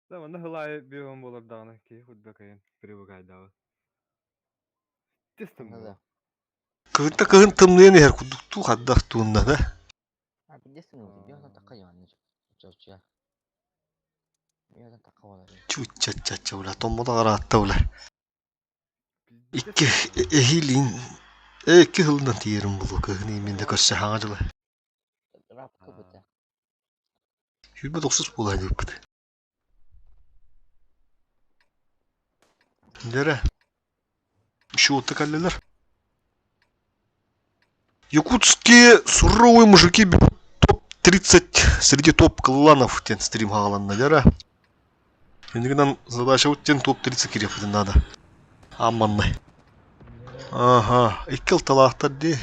Zamanda hılay bir on bolar dağına ki hudda kayın bir gaydağı. Testim bu. Anladım. Kıhınta kıhın tımlayan her kuduktu kaddak tuğunda da. Ha bilirsin oldu. Bir yerden takayım anneciğim. Uça. Bir yerden takamadım. Çuça çaça ula tomba da aratta ula. İki Testim bu. ehilin. İki hıldan diyerim bulu kıhın iminde kaçsa hağacıla. Rap kıbıta. Yürüme doksuz bulaydı yıpkıdı. Nere? Şu otta kalleler. Якутские суровые мужики топ-30 среди топ-кланов тен стрим хагаланна жара. Ендігінен задача вот тен топ-30 керек бітін надо. Аманны. Ага, иккел талақтар де.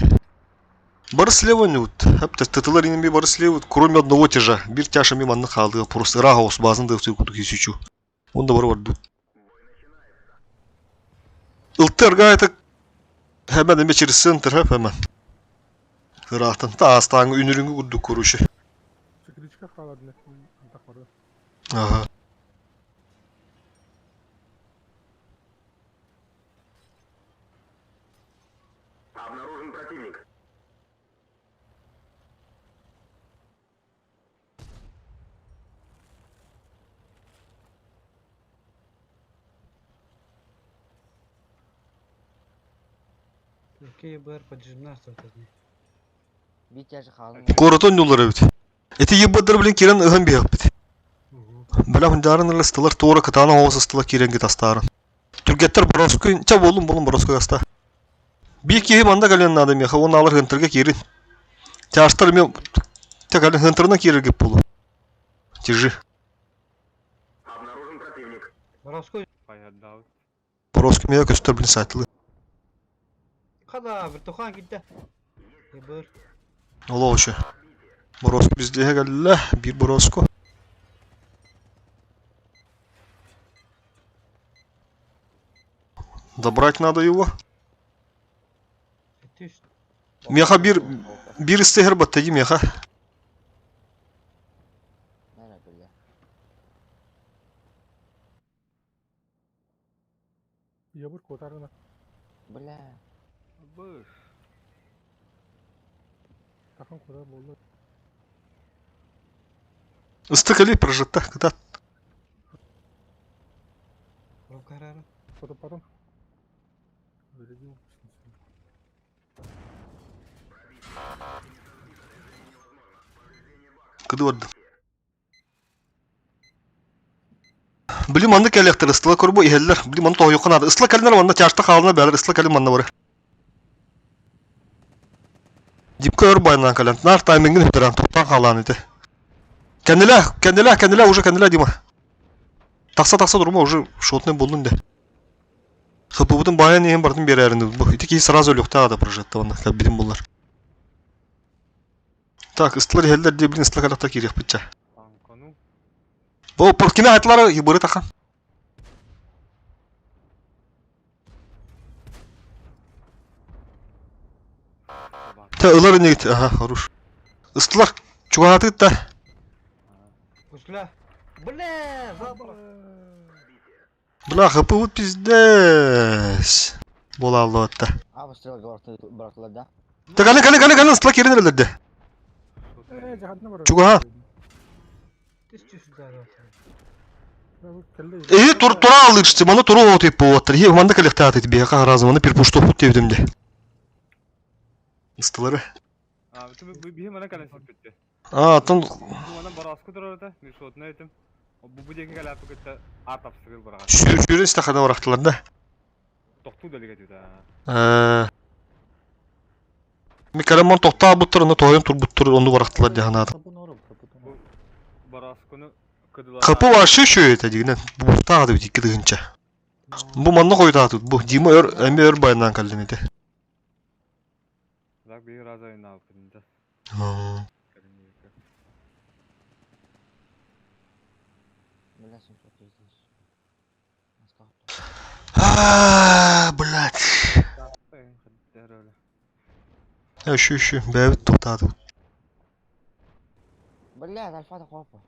Бары слева не вот. Әпті тытылар енен бе бары слева. Кроме одного тяжа. Bir тяжа меманны қалды. Просто рахаус базында өтіп кесючу. Онда бары бар. Ылтырға это hemen de через центр hemen. Kırağıtın ta astağın ünürüngü kudduk kuruşu. Çıkırıçka kaladın etkin takmadı. Aha. Обнаружен противник. Окей, БР поджимна остаточный. Bir tiyacı kalın. Koroton yolları evet. Eti yıbbadır bilin kiren ıhın bir yapıt. Bela hundarın ılı sıtılar tuğra kıtağına hoğuz ıstıla kiren git astarın. Türketler boroskuyun çab oğlum boroskoy asta. Bir iki hem anda galen adam ya. Onu alır hıntırga kirin. Çağıştar mı? Tek alın hıntırına kirir gibi bulu. Тяжи. Обнаружен противник. Воровской. Bayadağı. Boroskoy meyve köstür bilin saytılı. Kada Virtuhan gitti. БР. Ola hoşu. Boroskoy bizliğe geldi. Bir boroskoy. Забрать надо его. Ты ж. Меха bir istihar battayı meha. Nerede böyle? Yabur kotarına. Bile. Bır. Takım kotar boldu. Истыкали прожита. Когда Враг карара. Fotoparın. Böyle değil mi? Кыды варды. Билим аны келектер ыстыла көрбө иһеллер. Билим аны тоойуккан ады. Ыстыла келинер манда чашта калына бәлер. Ыстыла келин манда бары. Дипка өр байнан келен. Нар таймингин өтерән топтан калан иде. Кенделе уже кенделе Дима. Такса durma уже шотный болдун де. Хыпыбытын баян эм бардын берәринде. Бу итики сразу лёгта ада прожетті оны. Как билим булар. Так, ыстылар иһеллер де билин ыстыла келекта кирек битча. Tankonu. Бу кime айтлары ибыры тахан. Та ылар не гит. Ага, хорош. Ыстылар чугаты да. Пушля. Бля, забыл. Бля, хапы вот пиздец. Бола аллатта. Abi sırada bıraktılar da. Та галин ыстыла керенерлерде. Cehadına var. Чуга. Ты ж сюда. Тура алышты, маны тура отып болоттар. Е, манда келекте атыт бе, разы маны пир пушто пут девдимде. Ыстылары. Abi tu bir mana kalan sepette. Атын Bu mana barasku durardı. Bir şotna etim. Bu deki kalan sepette atap sıkıl bırak. sürün istahada varaqtılar da. Toktu deli getiyor da. Mikaramon tokta buttur, onu toyun tur buttur, onu varaqtılar diye hanadı. Kapı norum kapı. Bu baraskunu kıdılar. Kapı var şu ete digine. Bu tağdı bir iki dığınca. Bu manna koydu atı. Bu Dima emi ör bayından kaldın idi. Bak bir razayın altında. Bilesin çok izliyorsun. Блядь. Öyle. Ya şu bebek totadı. Bile alfa da kopa.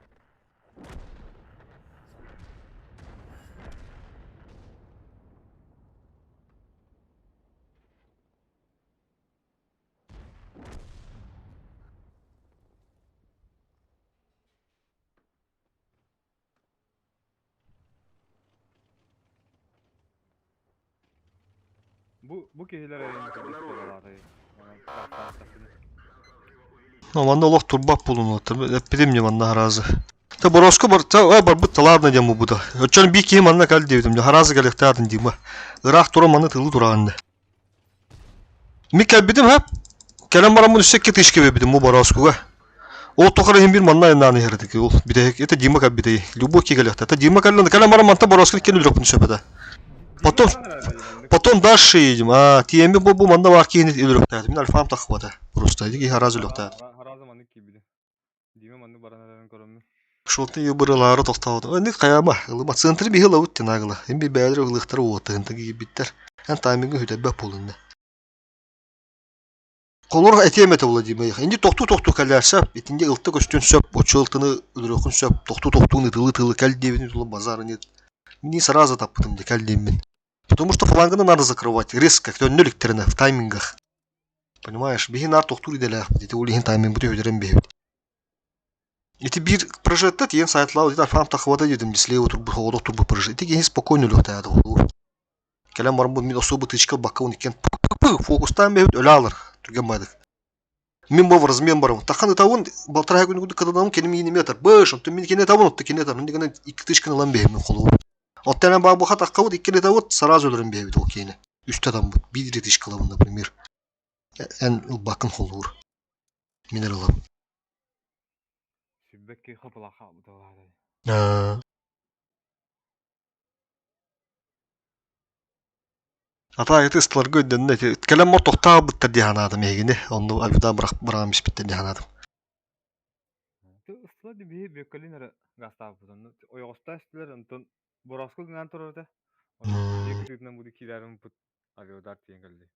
Bu kişiler elini kırdılar. Amanda олох турбап bulunur. Epidem diye bana harazı. Ta borosku var. Ta var bu talarna diye bu da. Öçön bir kim anna kal diyedim. Harazı gelip tadın diye. Irak tura manı tılı durağında. Mikal bidim hep. Kelem baramın üstte ketiş gibi bidim bu borosku. O tokara hem bir manna yanına herdi ki. Bir de ete dima kal bir de. Любовь gelip ta dima kalında kelem baramın ta borosku kendi dropun sepede. Потом дальше едем. Тиемби bu manda var ki yine ölürük tadı. Min alfam takvadı. Просто иди harazı yok tadı. Harazı mandık gibi. Dime mandık baranların korunmuş. Şolta yubırıları toxtawdı. Önde qayama. Ilıma центрі bir hıla utti nagıla. Hem bir bәдір ылықтары уоты. Hıntıgı gibi bitter. En taymingi hüdebbe polunda. Kolor etemete ola diyme. Indi toxtu kallarsa etinde ıltı көстөн söp. Oçu ıltını ülrökün söp. Toxtu тылы кәл дебін тулы базары нет. Мені сразу таппытым де кәл демін. Потому что флангını надо закрывать. Резко, как-то нөліктеріне, в таймингах. Понимаешь? Бегин нар тоқтур иделях. Дети улихин тайминг бұты өдерен бейбет. Эти bir projetti diyen saytlar dedi falan takvada dedim disleyi oturup bu oturup proje. Эти генис спокойно лёхтаяды ол. Келем барым bu min особо тычка бакка уникен. Фокустан бейбет өле алыр. Түрген байдык. Мен бұл размен барым. Тақан этавын балтырай күнігуді кададан кенім енеметр. Бышын, түн мен кене тавын отты кене тавын. Мен дегенен 2 тычканы лан бейбет мен қолу. Оттанан баг bu хата қауыд 2 тавын сразу өлерін бейбет ол кейіне. Üst adam bu. Bir tычкалабын, например. En bakın қолуыр. Минералам. Şibbeki hıpıla kaldı var. Ata ayeti ıstılar gördün de kelem mor toxta bitter diye hanadım egini. Onu alfida bırakmış bitter diye hanadım. Isla di bir bekkalinere gasta budan. O yosta istiler antın borasku gnan tororda. Yeki tütünden bu dikilerin put alıyor dart diyen geldi.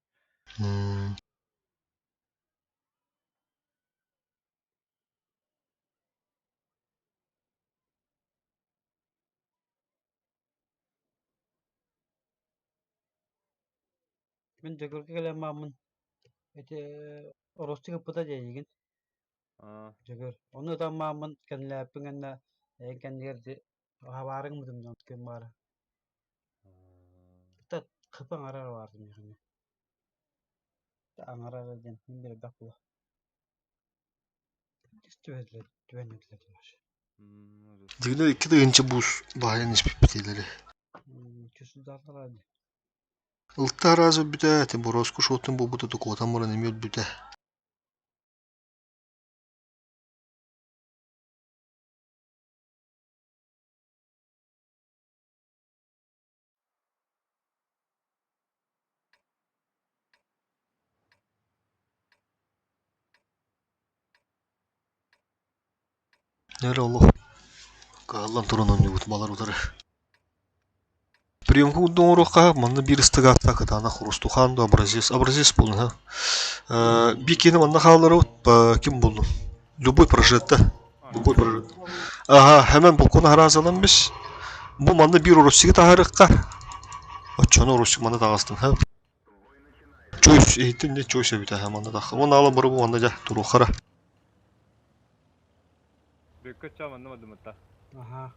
Ben Jagor'ga gelen mamın. Orospu kapıda diyegin. Jagor. Onu da mamın kendi yapınganna kendi yerde havarın mıdım da tutken var. Hatta kapın arar vardı yani. Arar den bir bakla. Güvenlikler var. Digler iki de ince buz bayan iş bittileri. Küsü dağlar hadi. Ilta razı bir de te borosku şotun bu da kotan moran emiyol bir de. Nere Allah. Kallan turun onu bu balar utarı. Приемку удорука, манда bir ыстыгатта катана хурустухан да образец болду, ha. Бикини манда халары kim болду? Любой прожетте. Любой прожет. Ага, hemen bu konu harazalamış. Bu manda bir orosçuga taharıkka. Açana orosçuk manda dağıstın, ha. Çoğuş eğitim ne çoğuş bir daha manda da. Onu alın buru bu manda ja turu khara. Bekka çamandı madım hatta. Aha.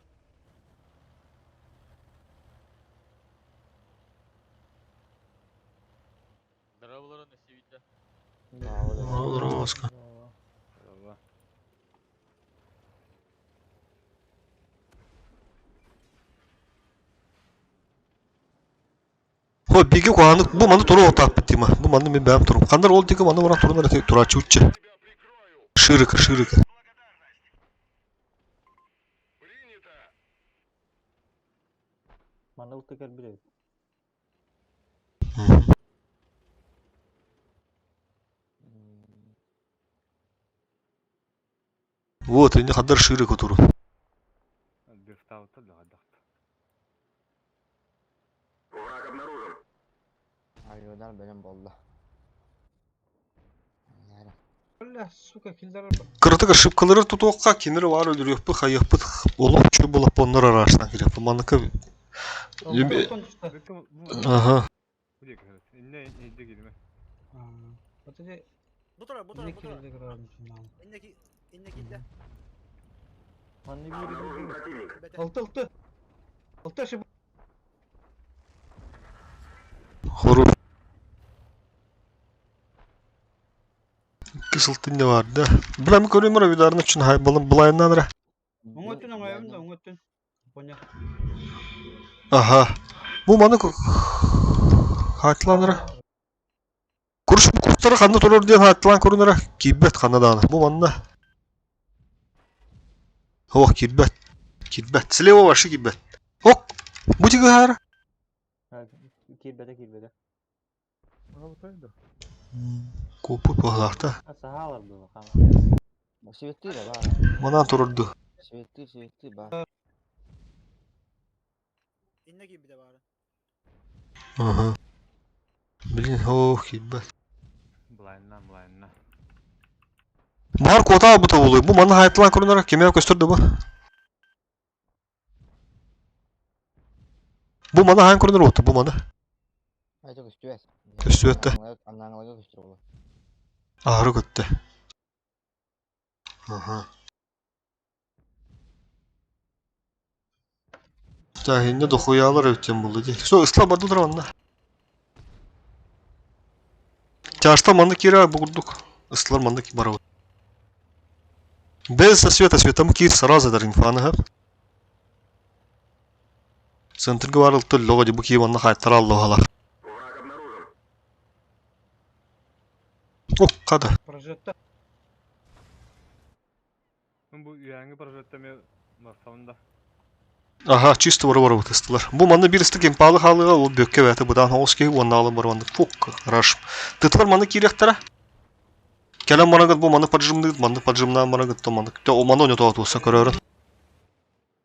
Здравого насевите. Olur olmaska. Allah. Ho bigi kuanık bu manda turu otap bitti ma. Bu manda ben benim turum. Kandar oldu ki manda bana turunlar tek turaçı uçça. Şırık. Манда утта кел билет. Вот, они хадар ширик отуру. Bir stavta da hadakta. Враг обнаружен. Arıyorlar benim bolla. Yani. Allah suka kilder bak. Kırıtı şıpkaları tutuqqa kimiri var öldürüyor bu hayıp olup şu bulup onlar arasına girip bu manıka. Bekka bu. Aha. Bu diye kırıt. İnne girme. Hadi Bu taraf. ne kilde görüyormuşsun lan. İndeki de. Обнаружен противник. Altı şu. Horu. кысылтын не var da. Bilmem görüyorum ara vidarın için hay balın bulayından ara. Оңөтүн оңоюм да оңөтүн. Понял. Aha. Bu manı haytlan ara. Kuruş bu kurtları kandı turur diye haytlan kurun ara. Kibbet kanı dağını. Bu manı. Oh kibbet. Kibbet. Sileva başı kibbet. Ok. Bu tiki ara. Kirbede. Abi taydı. Kopuk bağlakta. Sahalar bu bakalım. Şivetli de var. Manan tururdu. Şivetli bak. İnne gibi bir de bari. Aha. Bilin oh kibbet. Bulayından. Bahar kota bu da oluyor. Bu manı hayatlan kurun ara. Kime gösterdi bu? Bu manı hangi kurun ara bu manı? Haydi üstüvet. Üstüvette. Anlanmalı göster oğlum. Ağrı gitti. Aha. Cahilinde dokuyalar öteceğim buldu değil. So ıslamadı dur onda. Çarşıda mandık yeri abi kurduk. Islar mandık bara. Без света мы кир сразу дар инфаны хап. Центрге барыл төл лого бу кийманна хайтар алло хала. Враг обнаружен. О, када. Прожетта. Bu yangi projette me masamında. Aha, чисто вара вот истлар. Бу манны биристи кемпалы халыга ол бөккө бәте будан хоски онна алып бар ванды. Фук, хорошо. Тытлар манны киректара. Келем манагыт бу манны поджимна манагыт то манны. То о манны не то болса көрөрүн.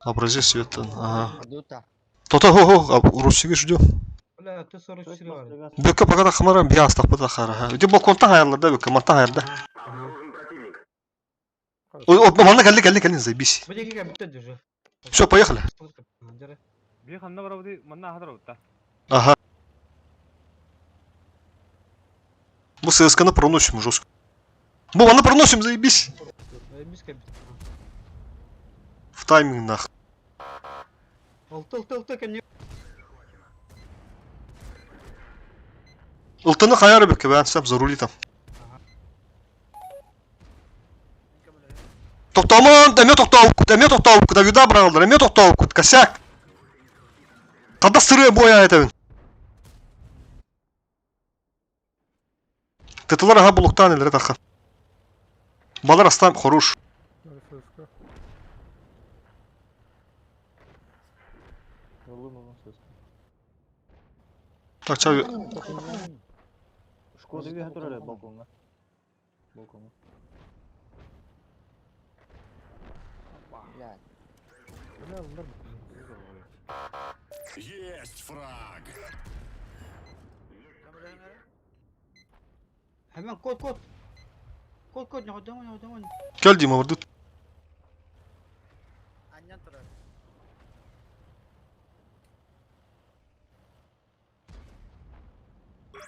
Образи светтен. Ага. Дута. То хо, Русиге ждем. Бля, ты 44 var. Бөккө пагада хамара бияс таппы да хара. Ди бу конта хайрларда бөккө манта хайрда. Обнаружен противник. О, манны келли заебись. Bu dakika bitti уже. Все, поехали. Bir hamda var bu manna hadar utta. Ага. Мы ССК проносим жестко. Мы ванна проносим, заебись. В тайминг нах. Алтı кен. Ултаны хаяр бек, ben сап зарули там. Тоқтамын, әме тоқтауып күт, авида бұрағылдар, әме тоқтауып күт, косяк. Қада сыры боя әтәуін. Тетілер аға бұлықтан елері таққан. Балар астам, хоруш. Так, чави. Шкода bir hatır öyle balkonda. Ya. Есть фраг. Hemen kod. Kod ne adamın. Gel Dima vurdu. Anyan tura.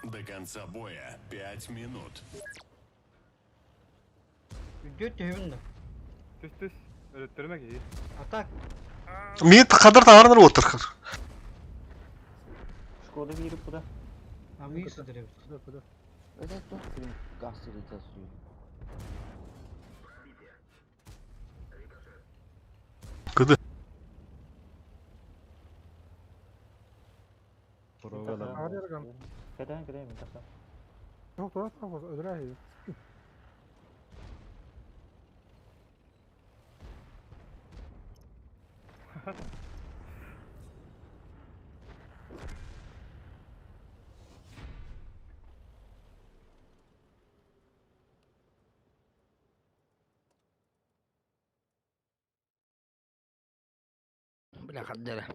До конца боя 5 минут. Göt evinde. Tüs. Öğrettirmek iyi. Atak. Мен қадар тағарыныр отыр. Шкода girip bu da. Ama iyi sıdır ev. Öyle dostum gazeteci yazıyor. Кыды. Ağır yargan. Kadang mi takam? Yok doğru tarafı ödüre. Bırak hadi.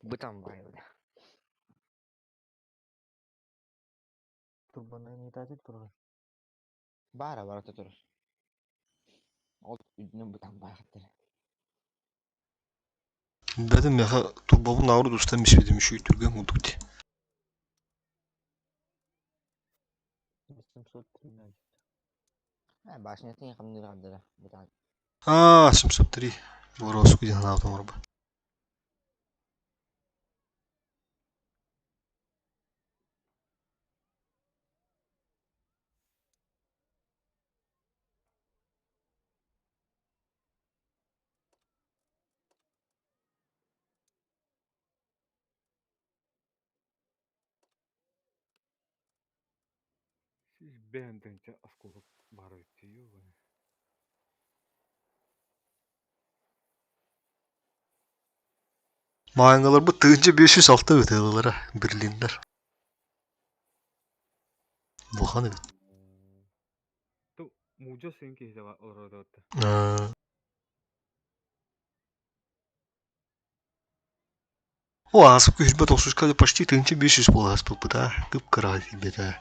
Bıtam var öyle. Turbana ini tadi turun. Bara turun. O ünlü bıtam var hadi. Бәдім яға турбабын ауыр достан беспедім үші үйтірген ұлдық де. Başına tin kamdir hadi. Bıtam. 703. Воровску где на автоморба. бэндэнче осколок бар үтüyor. Маңалар bu тыгынча 506 өтелер Берлиндер. Булхан эбит. Ту мужо сенки хеже ородот. О, асып күшбе 90 почти тыгынча 500 болас бұл да. Кып кара бете.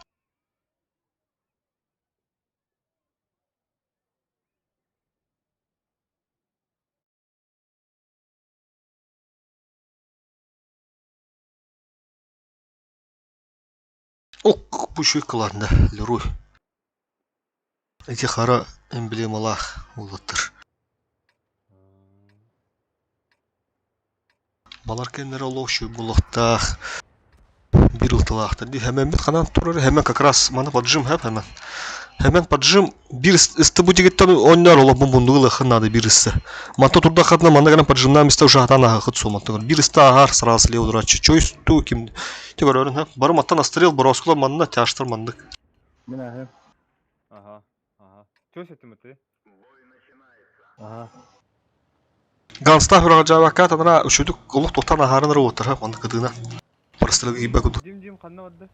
Ок, bu şu kılarında, Leroy. Эти хара эмблемалах улаттыр. Балар кеннер олошу булактах. Бир ылтылактыр. Ди hemen бит канан турар, hemen как раз мана поджим хеп hemen. Hemen поджим бир исты бу дигеттен ойнар ола бумбундугы хынады бир исты. Мата турда хатна мана гана поджимна место уже атана хат сумат. Бир исты агар сразу лево дурачы. Чой сту ким. Тегер өрін хеп. Бары мата настрел бороскула манна тяштыр мандык. Мен ахем. Ага. Чөс этимете? Ага. Ганстах бирага жабакка тана үшүдүк улук токтан агарыныр отыр хеп мандык кыдына. Прострел гибе куду. Дим канна бадды.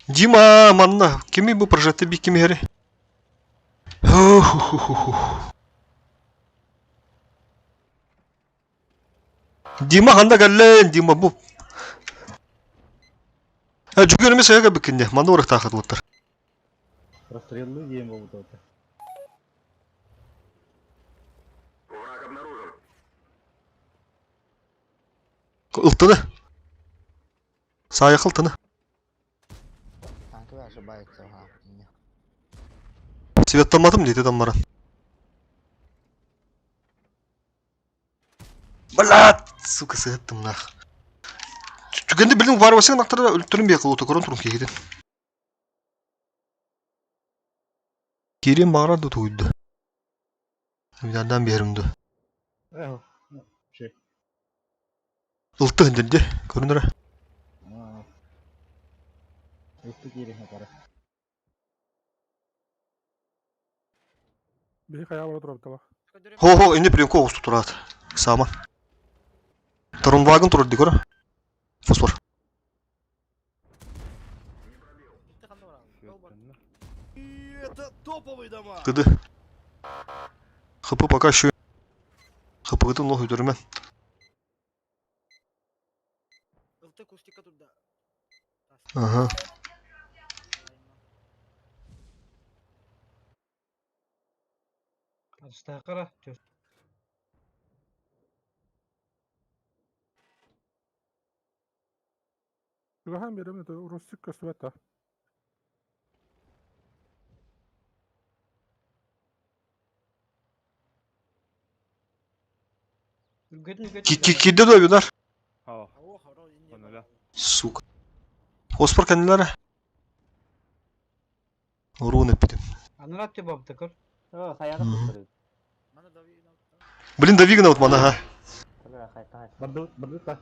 Дима, манна, кими бу прожети би кими хери? Дима ханда галлен, Дима бу. Жүгөрүмө саяга бикинде, манда урак тахат отыр. Расстрелы ем болуп атат. Враг обнаружен. Ылтыны. Сая кылтыны. Kanka ben şu bayıksa ha. Светтамадым дейт адаммара. Блядь, сука, сыттым нах. Түгенде билдиң бар басың нактарда өлтүрүм бек кылып отурун турун кегиден. Керем багырады туйду. Мидардан беримди. Şey. Ылты дилди, көрүнөр. Üstü geri yapar. Bir kaya var oturup tabak. Хо-хо, инде приемка огусту турат. Сама. Тарунваген турат дигора. Фосфор. Это топовый дамаг. Кыды. Хпы пока еще. Хпыгытын лох өйдөрүмөн. Ылты кустика туда. Ага. Астакара. Şurahan benim de Rusçuk kasveta. Кидде дövüler. Ha. Ого, хоро инне. Öyle. Сука. Фосфор кеннелери. Урун эпидим. Анрат те бап такыр. Мана дави. Блин, давигна вот мана, ха. Барды та.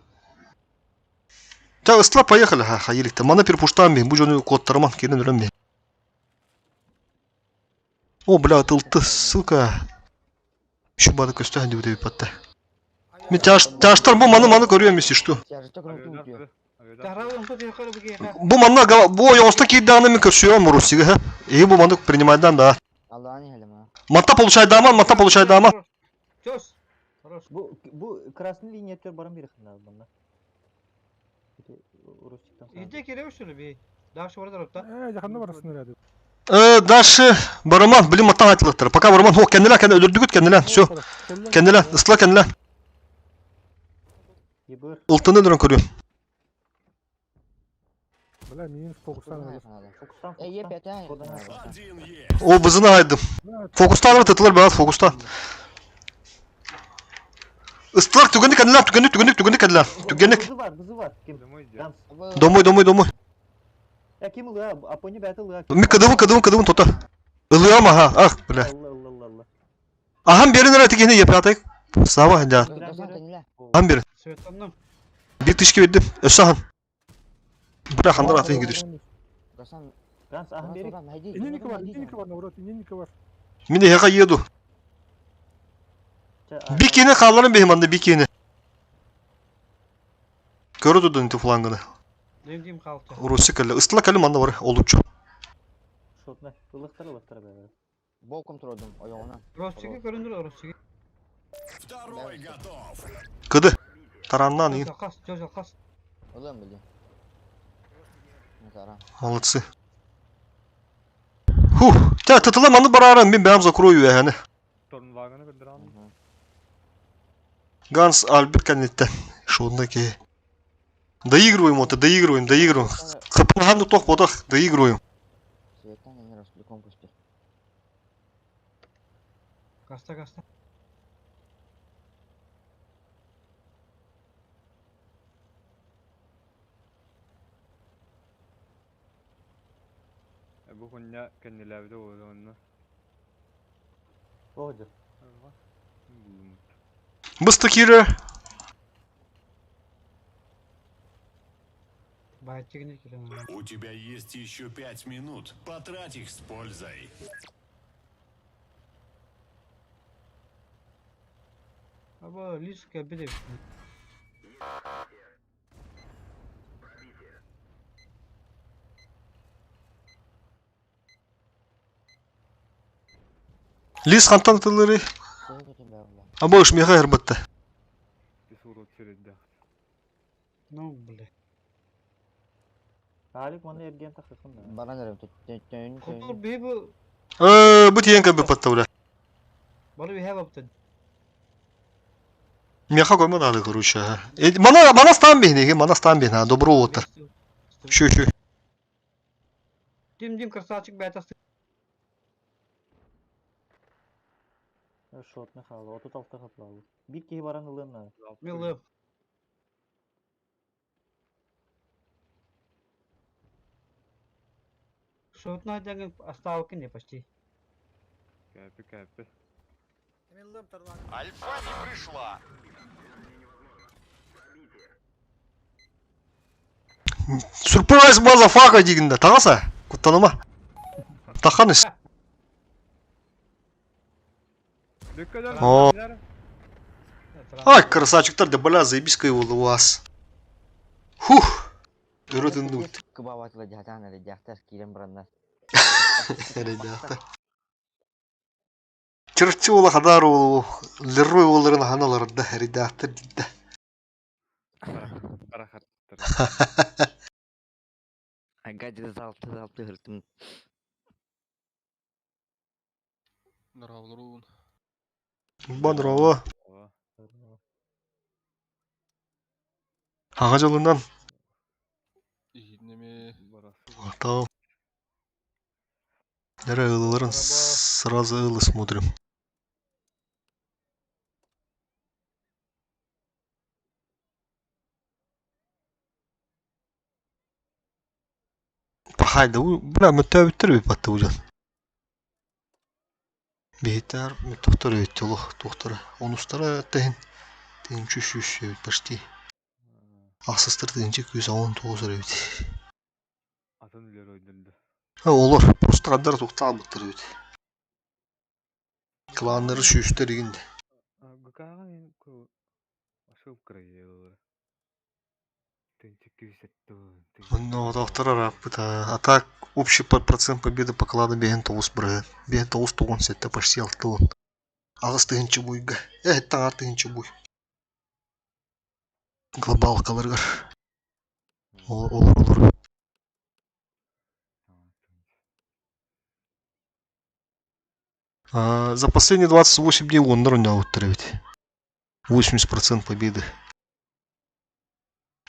Та ыстла поехали, ха, хайылыкта. Мана перпуштам бе, бу жону кодтарман, кенен өрөм бе. О, бля, тылты, сука. Şu bana köstü gibi de patta. Mi taştar bu manı görüyor musun işte? Tiyajete kırıntı uçuyor. Таралым по бехара бге. Bu manı bu yosta kiddanı mı kösüyor mu Rusiya ha? İyi bu manı принимайдан да. Allah'ın ihlim ha. Мата получай дама. Чёс. Хорош. Bu krasный линиятör барам бери хана банда. İde kerev şunu bir. Daha şu var da. Yakında var aslında dedi. Дальше бараман, блин, мата айтылыктыр. Пока бараман, хо, кенделен, öldürdük kенделен, все. Кенделен, ысла кенделен. Ылтыны дөрөн көрüyorum. Bela minus fokustan alır. Yep yeter. Один есть. O bızını aydım. Fokustan alır tıtılır biraz fokustan. Istılar tükendik kediler, tükendik kediler. Tükendik. Bızı var. Kim? Домой. Ya kim ılığa? Aponi battle ılığa. Mi kıdımın tota. Ilıyor ama ha, ah bile. Allah. Aham birini nereye tekini yapıyor atayım. Sabah ya. Aham birini. Светомным. Bir tışkı verdim. Ösahan. Bırak handan atayın gidiyor. Гасан. Ганс, ахын берик. Иненики var Murat, ineniki var. Mine yaka yiyordu. Bir kene kalların benim anda bir kene. Görüyordu dönüntü flangını. Дем қалды. Rusya kalı. Istıla kalı manda var. Olukçu. Шотна. Ылыктыр бәрі. Болком тұрдым, oyağına. Ростиге көрүндүр, Ростиге. Второй готов. Kıdı. Tarandan yiyin. Жалқас. Ilım bildi. Ne tara? Молодцы. Хух. Та тытылам аны барарам. Ben бәм закрою yani. Торнваганы bildirəm. Ганс Альберт Канеттен. Шондaki. Доигрываем это, доигрываем. Капану тох подах, доигрываем. Светтен ені Ростелеком көстер. Каста. Bu konya kendilerinde olduğunu. Оғды. Быстакира. Байтигіне келем. У тебя есть еще 5 минут. Потрать их с пользой. Аба лиска bir de. Лис хантан тылыры. Көй көтер бәғылар. Абош меха herbatta. Bir surut sürüldü. Ну, бля. Алик, оны ерген тақықын да. Баран әрім түйін. Копор бейбі. Bu tiyenka bir pattavla. Бары бейхе баптын. Меха койма надо, короче. Мана стан бейне, мана стан бейне. Добро отыр. Şu. Дим красавчик бәйтасты. Шотны қалы, 36 қаплалы. Bir кейі баран ылына. Милым. Шотна деген оставки не почти. Käpi. Миллым торнваганы. Альфа не пришла. Surprise motherfucker deginde. Tağasa. Kutlanıma. Takanız. Dökkalar. О. Ай, красавчик-то, да бля, заебись-ка его у вас. Фух. Görüldüğünde uydu. Кыбаватыла жатан әрі жақтар кейлен бұрандар. Ребята. Чырчы ола хадар олу. Леррой оларын ханаларында. Ребята дейді. Арахаттыр. Агады залты хыртым. Нравлырун. Бадырова. Аға жолынан. Неме. Tamam. Nereye ığlıların? Сразу ığlı смотрим. Haydi bu buna müteahhittir bir battı hocam. Bihter doktor etti Allah doktora. Onustara tehin. Tehin çüş почти. Aksıztır deyince 119 evet. Атын үлер ойдылды. Ha olur. Просто kadar toqtal bıttır evet. Klanları şüştür indi. Gıkağa men ошып кырайылыр. Тенчик кирсетті. Ну, доктора рапыта. А так, общий процент победы по клану беген 9 бұры. Беген 9 сетті почти 6 он. Ағыз тыгынчы буйга. Таңар тыгынчы буй. Глобал қалырғыр. Olur. За последние 28 дней он наравнял ведь. 80% победы.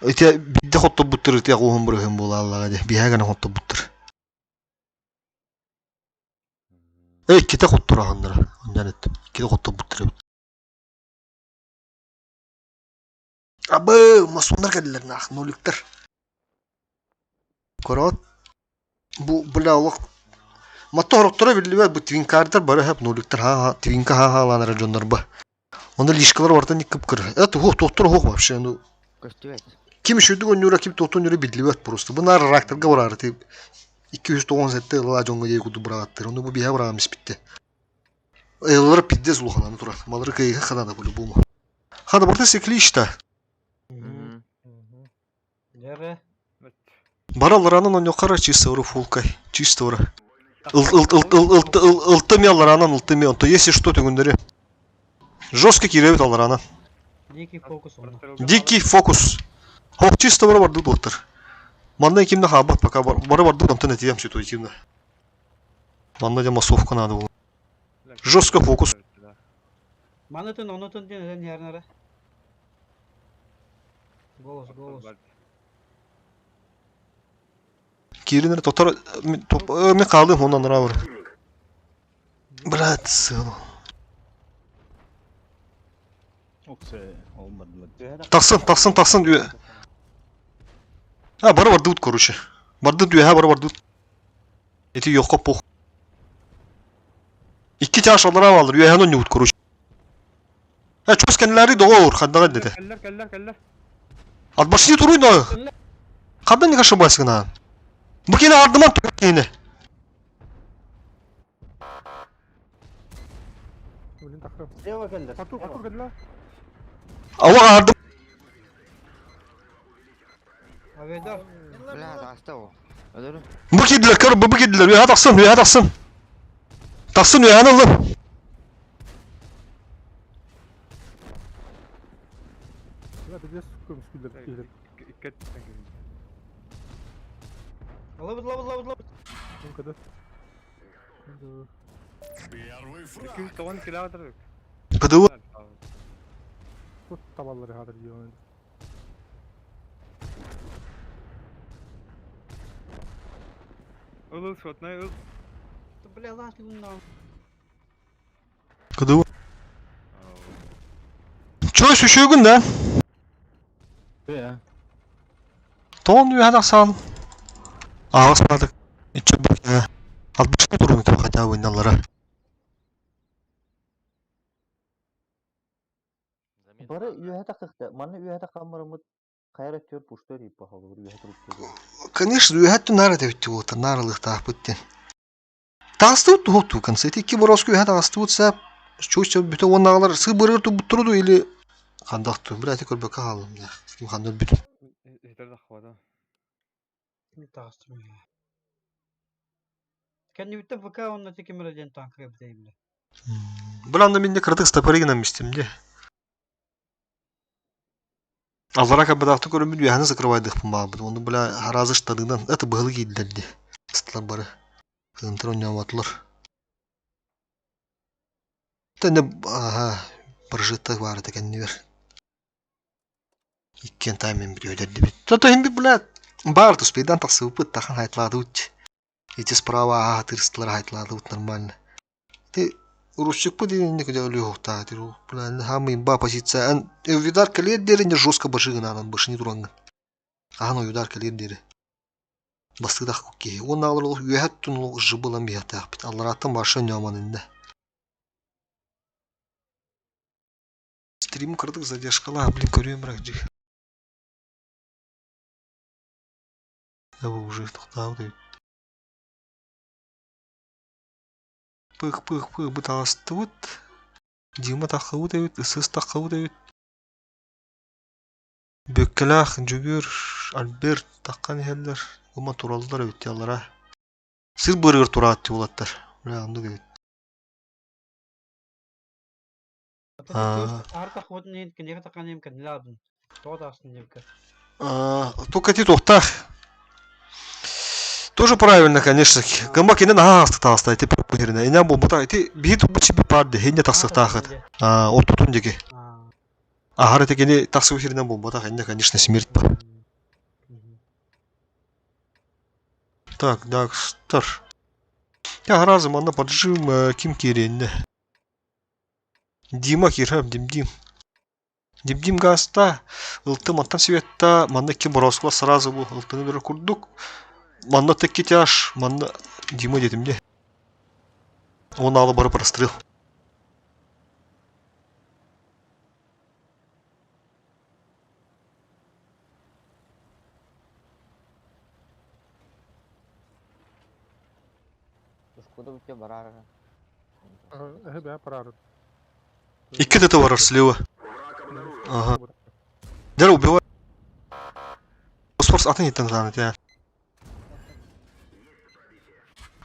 Эти бидde хотто буттыр эти агуун бұрығын бола Аллаға де. Бияғана хотто буттыр. Кете хотто рағындыр. Ондан кете хотто буттыр. Абы, масондар кәділерін ақ, ноліктір. Көрат. Бұл біля олық. Матты хорықтыра білі бұл твинкардар бары әп ноліктір. Твинка ха-ха-ланары жондар ба. Онда лишкалар ортан не кіп кір. Это тоқтыр хоқ вообще. Көстібет. Kim şuydu gönüyor kim totun yürü bildiği просто. Bunlar raktırga var artık. 297 yıla jonga diye kudu bırakattır. Onu bu bihe bırakamış bitti. Ayılları piddes uluğananı durar. Malları kayığa kadar da böyle bu mu? Hadi burada sekli işte. Яры. Бараларанан он yukarı чисто вора фулкай. Чисто вора. Ылтым яларанан ылтым он. То если что то гундери. Жестко киревит аларанан. Дикий фокус он. Дикий фокус. Хок чисто вора барды доктор. Манда кимде хабат пока бары барды там тенет ем что-то кимде. Манда де массовка надо было. Жестко фокус. Манытын, онытын ден ярнары. Голос. Киринер тотар мен қалдым ондан равыр. Брат, сын. Таксын. А, бары барды ут, короче. Барды дүйе, бары барды ут. Эти ёққа пох. İki tane aşağılara alır. Üyehan onu ut, короче. Ha, çöz kendileri doğa olur. Kaddağı dedi. Keller. Atbaşı turuydu o. Kaddan ne kaşı basına. Bu kene ardıman tut yine. Блин, так. Слева келдер. Потур, гадла. Ава ardım. Аведар. Бля, таста о. Öldürün. Bu kediler karı bu kediler. Üyehan taksın. Taksın üyehan alın. Бля, ты без сука, скидер, скидер. Лабыт. Ну-ка, да. Первый фраг. 290 kilometre. Bıdıvı. Тут tavalları hadır diyor. Il şotnay ıl. Бля, лаш гунна. Bıdıvı. Çöz üşüğün de. Ton üyehan taksan. Ağız pardık. İçe bak ya. 60 durun ki хотя бы oyunlara. Бары үйәһә тақықты. Маны үйәһә тақамырымыт қайрат төр пуштөр ип бахалы бір үйәһә тұрып тұрды. Конечно, üyehan nara da bitti bu. Narılık da bitti. Tağıstı tuttu kansa. İki borosku üyehan tağıstı tutsa. Çoğuşça bütün onlarlar sığ bırır tutturdu ili. Kandaktı. Biraz tekrar baka aldım da. Kim kandır bütün. Yeter de havada. Тастым. Kendi bitti vaka onunla tekimir eden tankı yapayım. Bulan da bende kırdık stoperi gitmiştim de. Allara kabadaktı görünmüyor. Üyehanı закрывайдық bu mağabıdı. Onu böyle harazı iştadığından eti bığılı giydilerdi. Sıtlar bari. Kığıntır oynayamadılar. Tende aha прожиток var da kendini ver. İkken taymen bir öderdi bit. Toto hem bir bulat. Бар туспейдан тасыпыт тахан хайтлады ут. Эти справа тырстылар хайтлады ут нормально. Ты русчик по день когда лёгта, ты план хамы ба позиция. Видар калет дерен жестко башыгын анан башыны туранган. Аны видар калет дере. Бастыдак куки. Он алыр уят тун жыбылам бията. Аллараттан башы няманында. Стрим кырдык задержкала, блин, көрөм рак. Я бы уже тогда дают. Пых, быталасты вот. Дима тақы дают, ысыс тақы дают. Бөккелах, жүгір, Альберт таққан елдер. Ома туралдар өтті алара. Сіз бұрығыр турат те олаттар. Бля, онды дают. Артақ отын ең кенеге таққан ең кән ладын. Тоғат астын емкі. Только ти тоқтақ. Тоже правильно, конечно. Гамбак ине на астата, ти пирне. Ине бу бута ти бит бучи би парде, хине таксыктахат. Отутун деге. Ахара тегене таксы хирне бу бута, хине, конечно, смерть ба. Так, Дакстер. Я разом ана поджим Ким Киренне. Дима Кирхам, Дим. Дим гаста. Ылтым аттан светта, манда Ким Бороскла сразу бу ылтыны дөрө курдук. Манна текке тяж, манна Дима дедім де. Он алы бары прострел. барар. Бә парарын. Икки ТТ бар слева. Враг обнаружен. Ага. Дера убивай. Фосфорс атын еттен занят, я.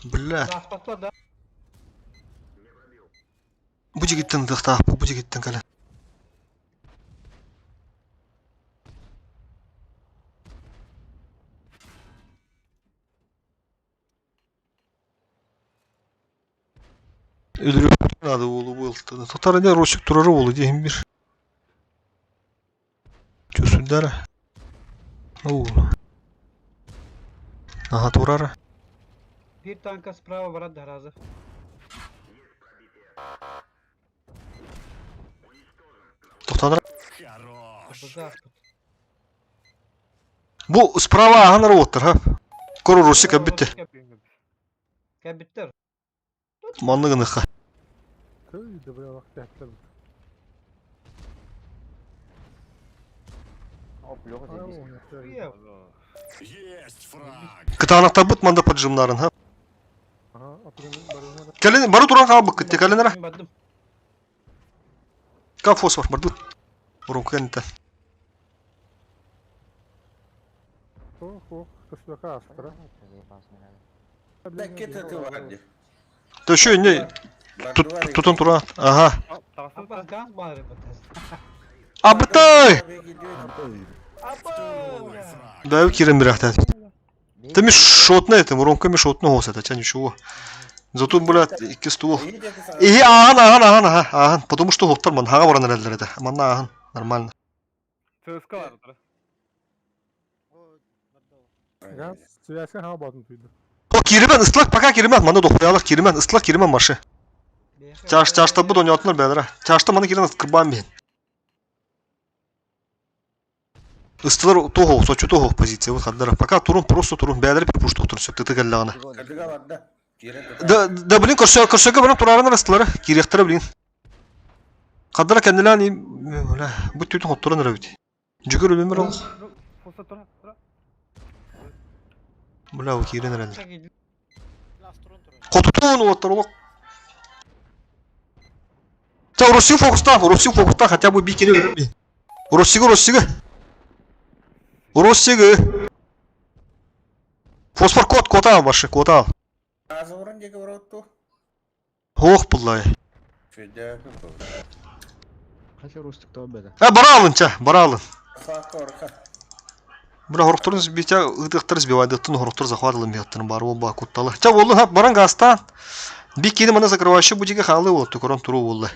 Бля. Аспаспа да. Бу жигиттен дыктап, бу жигиттен кале. Öldürüyor. Надо болу болду. Татарда Росик турары болу дейм бир. Чусундара. Оу. Ага, турары. Bir tanka справа брат раза. Токтадыр. Хорош. Буза. Бу справа аган роботтар, ха. Көрө Росик абитте. Кәбиттер. Манныгыныха. Көйді бля вақт әттір. Оп, лёгы дейбіз. Ия. Есть фраг. Кытанакта бут манда поджимнарын, ха. Ага, апырының барына да. Келен, бары туран кабы кытты каленера. Бадым. Ка фосфор барды. Урукенте. Ох, кышлака астыра. Да ещё не. Тут он тура. Ага. Апас газ бары батас. Абытай! Апа! Да, кирен бирахта. Да ми шотна это, воронка ми шотна гос это, ничего. Зато, блядь, икки ствол. И аган. Потому что хоптар ман хага баран элдер это. Манна аган. Нормально. ЦСКА бар отыр. Газ связка ха бадын түйді. О, киремен, ыстлак пока киремен. Мана дохуялар киремен, ыстлак киремен маршы. Чашта бу донётнор бедра. Чашта мана кирен кырбан мен. Ыстлар того, сочу того позиция вот хаддара. Пока турун просто турун бедра пуш токтур сөп тете галлагана. Да блин, көрсөкө барып турарындар ыстлары. Киректер блин. Хаддара кендилани, бля, бу түтүн хоттурун рабит. Жүгөр өмөр ал. Фоста тура. Бля, кирен элдер. Last turun turun. Котутун оттурлук. 자, Росик фокуста хотя бы бить керек. Росик. Фосфор кота ваши, кота. Ох, булай. Қаша рустық тау бәді. Баралын. Бля, хоруктурун битя ыдыктыр сбивайды, тун хоруктур захватылым бияттын бар оба кутталы. Ча, болду хап баран гастан. Бикини мана закрывающий будиге халы болду, корон туру болду.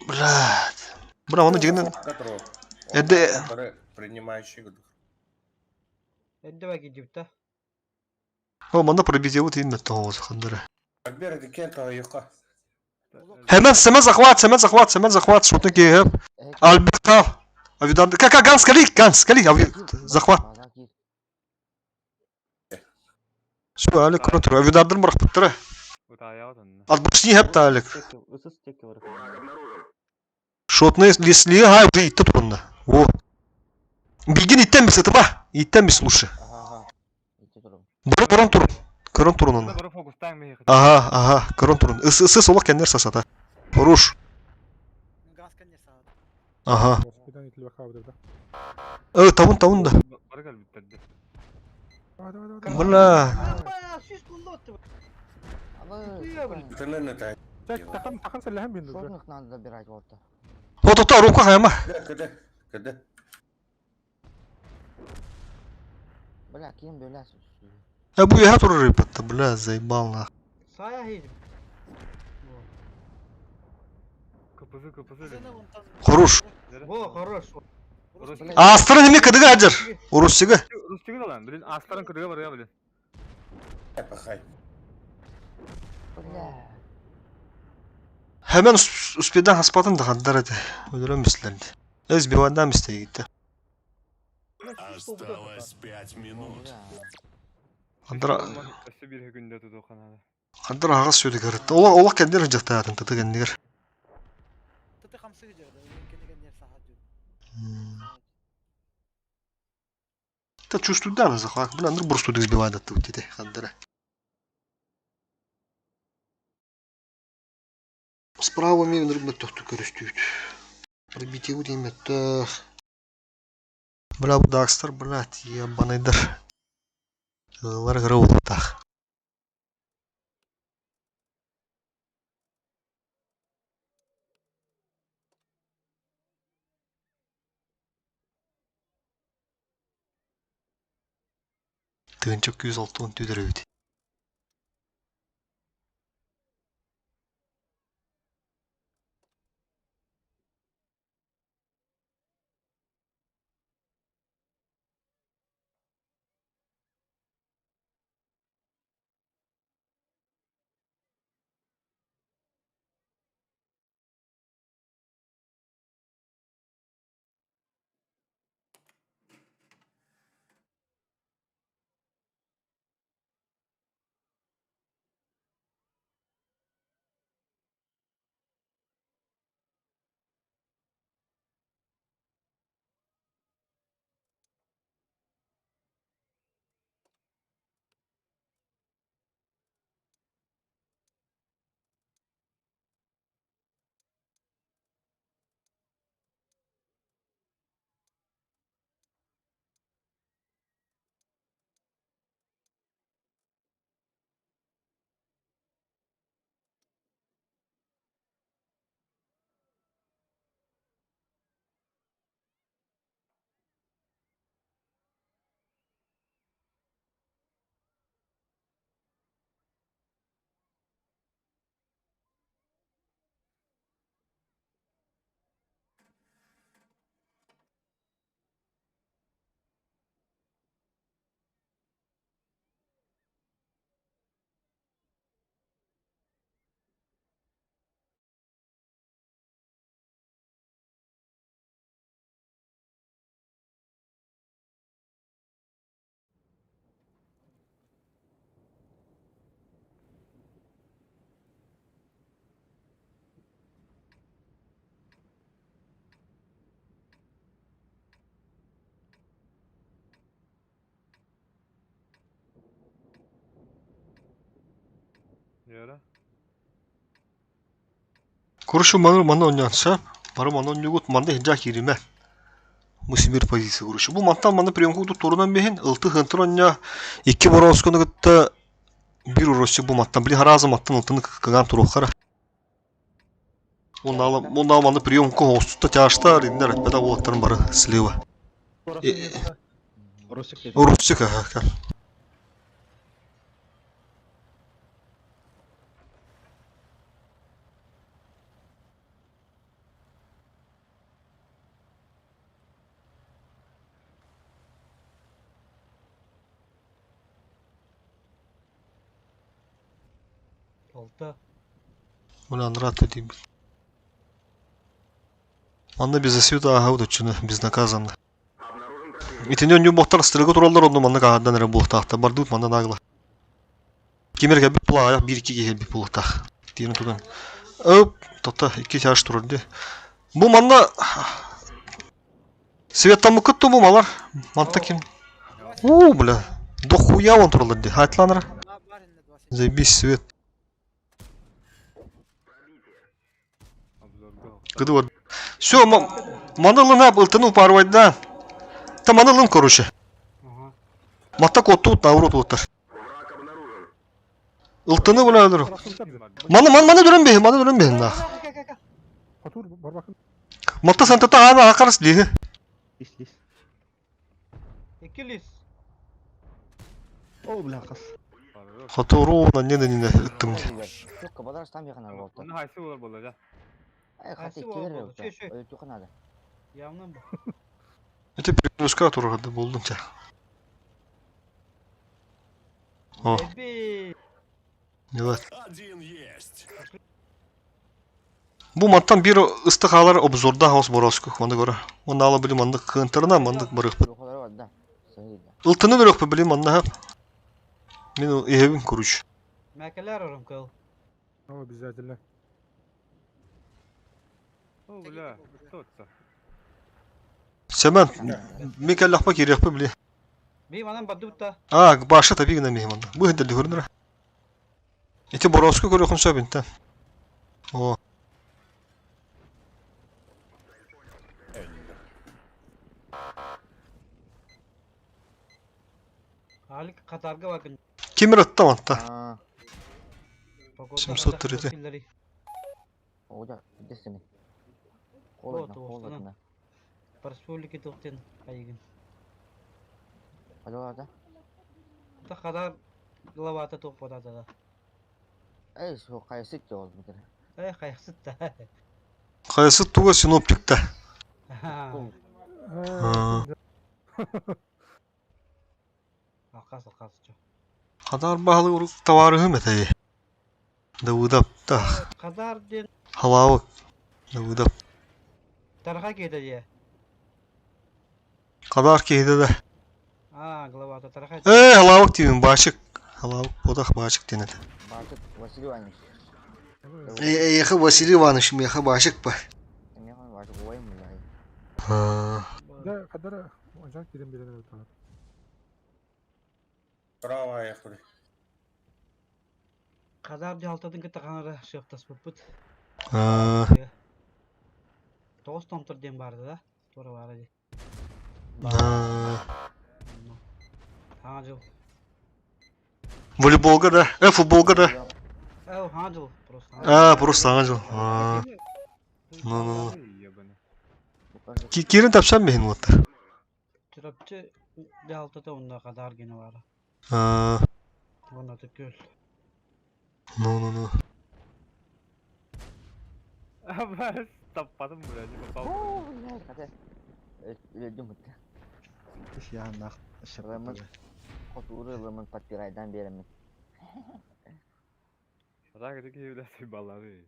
Блядь. Бля, оны жигинен. Эде. Принимающий. Эдде баки дипта. О, манда пробизеву тиме тоғыз хандыры. Альберт Кента юқа. Hemen semen захват, шутны кейіп. Альберт кал. Авидарды. Ганс, кали, захват. Все, Алик, контр. Авидардын бұрық біттірі. Өта аяғы тонны. Отбушни хепті, Алик. Ысыз текке бар. Враг обнаружен. Шотны лесли, ай, уже итті тұрынды. О. Билген иттен бісі, ба? Иттен бісі лучше. Ага. Итте тұрым. Бұры көрін тұрын. Көрін тұрын оны. Бары фокустан мехи. Ага, көрін тұрын. Ысы солық кендер сасата. Руш. Gaz kanyer sağda. Ага. Hospidan itilbe kabıdır da. Тавын да. Бары кәл біттерді. Hadi. Бля. Апа, süs kullotu. Ия, блин. Тынын Takın sellehen bindi. Соғық нанды бір айт болды. Тоқта, румка қаяма. Кыды. Бля, кейін бөләсіз. Бу я тұры рыпатты, бля, заебал на. Сая хейдим. Кыпызы. Seni unuttum. Хорош. Во, хорош. Астыры неме кыдыга ажыр. Урусига. Рустиги далан. Билин астарын кыдыга барга билин. Пахай. Бля. Hemen uspeden haspatın da haddarı da. Öldüremezlerdi. Özbivandan isteye gitti. Осталось 5 минут. Эссе бир күндө туту канады. Haddarı ağız söyledi garıttı. Ola kendileri hıcakta hayatın tadı kendiler. Tıtı kamsı gidiyordu. Ülkede kanyer sağda. Ta чувствую да захват. Бля, ну просто да избивает от тебя, haddarı. Справа мен рыбны тоқту көрістүйді. Пробитеу дейметті. Бля, bu Дакстар, блядь, ебанайдар. Лар грау тах. Тыгынчык 206 түйдірөйді. Yara. Kuruşu manda oynansa, bari manda oynayıgut manda hınca kirime. Bu Sibir pozisi kuruşu. Bu mantan manda priyonku tuturunan behin, ıltı hıntır oyna, 2 boroskonu gıtta, 1 urosçu bu mattan, bili harazı mattan ıltını kıgan turuqara. Onda manda priyonku hostutta çağıştar, inler etmeda oğlatların barı sleva. Urosçu kaka. Olta. Ulan rahat edeyim. Anda biz засюда ага чыны безнаказанно. Итинен ню боқтар строго туралдар онда манна кагадан эре бултакта бардык манна нагла. Кемерге бит пула аяк 1-2 ге бит бултак. Тиен тудан. Оп, тота 2 чаш турды. Бу манна Светтамы күттү бу малар. Манта ким? О, бля. Дохуя он туралды. Хайтланыр. Заебись свет. Кыды вот. Всё, манылын ап ылтыны упарвайдан. Та манылын короче. Мата котту таврут отыр. Ылтыны булалыр. Мана дүрөнбе, на. Otur var bakın. Мата сантата ана акарыс диги. Lis. İkilis. О, бля, қас. Хатору нанне ыттым. Çok kabalar tam yakın araba oldu. Bunu haysi olur bulacak. Ay Haysi hadi oldu, ikiler yok. şey. Öyle çok anadı. Явно bu. Эти перепуска тургады болдумча. О, Ebi. evet. Один есть. Bu manttan bir ыстык алар обзорда хаус бороску. Онда көрө. Онда ала билим андык кыntırına мандык барык. Yokaları var da. Sayıydı. Ылтыны берек билим анда хап. Мен эбин kuruç. Mekeler orum kıl. Ama biz zaten. O bula. Tutsa. Semen mekellahpa kirek bili. Bir anam badı butta. Başta tabii gene mehman. Bu hedeli görünür. Eti borosku görüyorum sabinten. O. Катарга bakın. Кемер аттаман та. А, 700 түреді. ода, десеме. Вот, Холодно. По республике тоқтен кайгын. Алло, Та Катар главата тоқ бодады да. эй, сол кайсы жол бутер. Кайықсыт та. Қайсы туға синоптик та. Алқас жо. Қадар бағылы ұрық товары хөметей. Да удап та. Катар ден Халауы. Да удап. тарха кеді де. Қадар кейді да. Главата тарха. Халауық деймін башық. Халауық бодақ башық денеді. Башык Василий Иванович. Ехі Василий Иванович, меха башық ба. Мен башык ойым мындай. Да, кадара ожак кирен бередер өтөт. Право аяқлы. Катар де алтадың кітті қанары шықтас бұппыт. 9 томтыр ден барды да. Тора бары де. Аңа жыл. Волейболға да. Футболға да. Аңа жыл. Просто аңа жыл. Керін тапсам мейін оттар. Çırapçı de altıda onda kadar gene var. Onda da göl. No. Abas tapadım buraya. Hadi. Öldüm mutlu. Yandak. Lemon. Oturu lemon patiraydan berimin. Sadaka da ki biraz balları.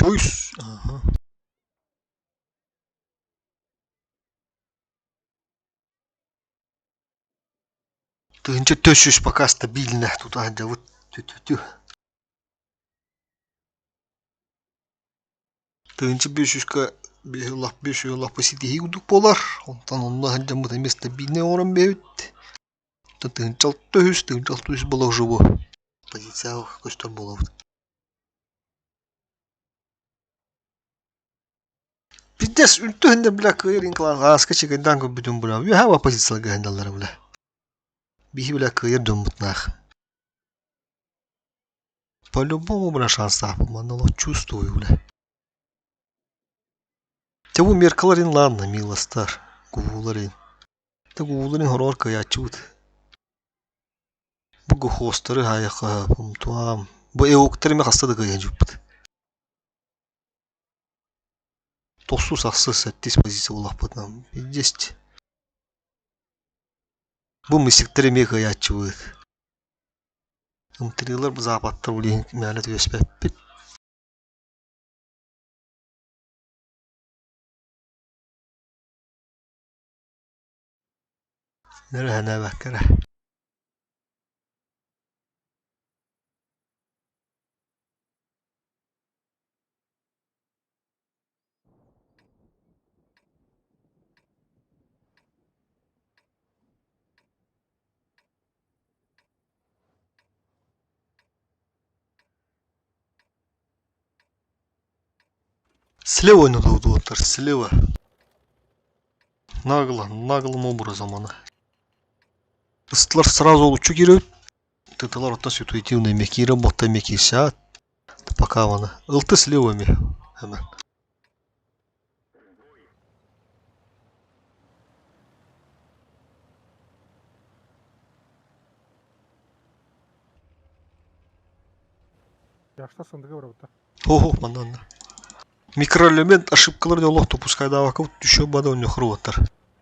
Choice. Тынчы төшүш пока стабильно. Тут ада вот тю-тю-тю. Тынчы бешүшка бешүлах посити хигудук болар. Онтан онна ханжа мыта место стабильный орын беут. Тынчал төшүш болок жобо. Позиция көстөр болот. Пиздец үнтөндө бля кырын клан аска чекендан көп бүтүн була. Ю хава позиция гандалар бля. Бихи бля кыр думбутнах. По-любому бля шанс тапып, мандало чувствую бля. Теву меркаларин ладно, милостар. Гууларин. Та гууларин хорор каячут. Бугу хостары хаяка пумтуам. Бу эуктарыме хастады каячупт. Тосу сақсы сәттес позиция олақпытнам. Есть. Бұл мысықтары мега ятчывыд. Умтырылар бұл запаттар олейін мәлет өспәппет. Нәрі әнә бәккәрі. Слева ойнады отыр, слева. Наглым образом она. Рыстлар сразу лучше кирают. Тытылар отта ситуативный меки работа меки сяд. Пока она. Ылты слева ме. Hemen. Yaşta sındığı var orada. Ого, мананна. Микроэлемент ошибкаларды олох допускай даваков düşüyor bada onu хруаттар.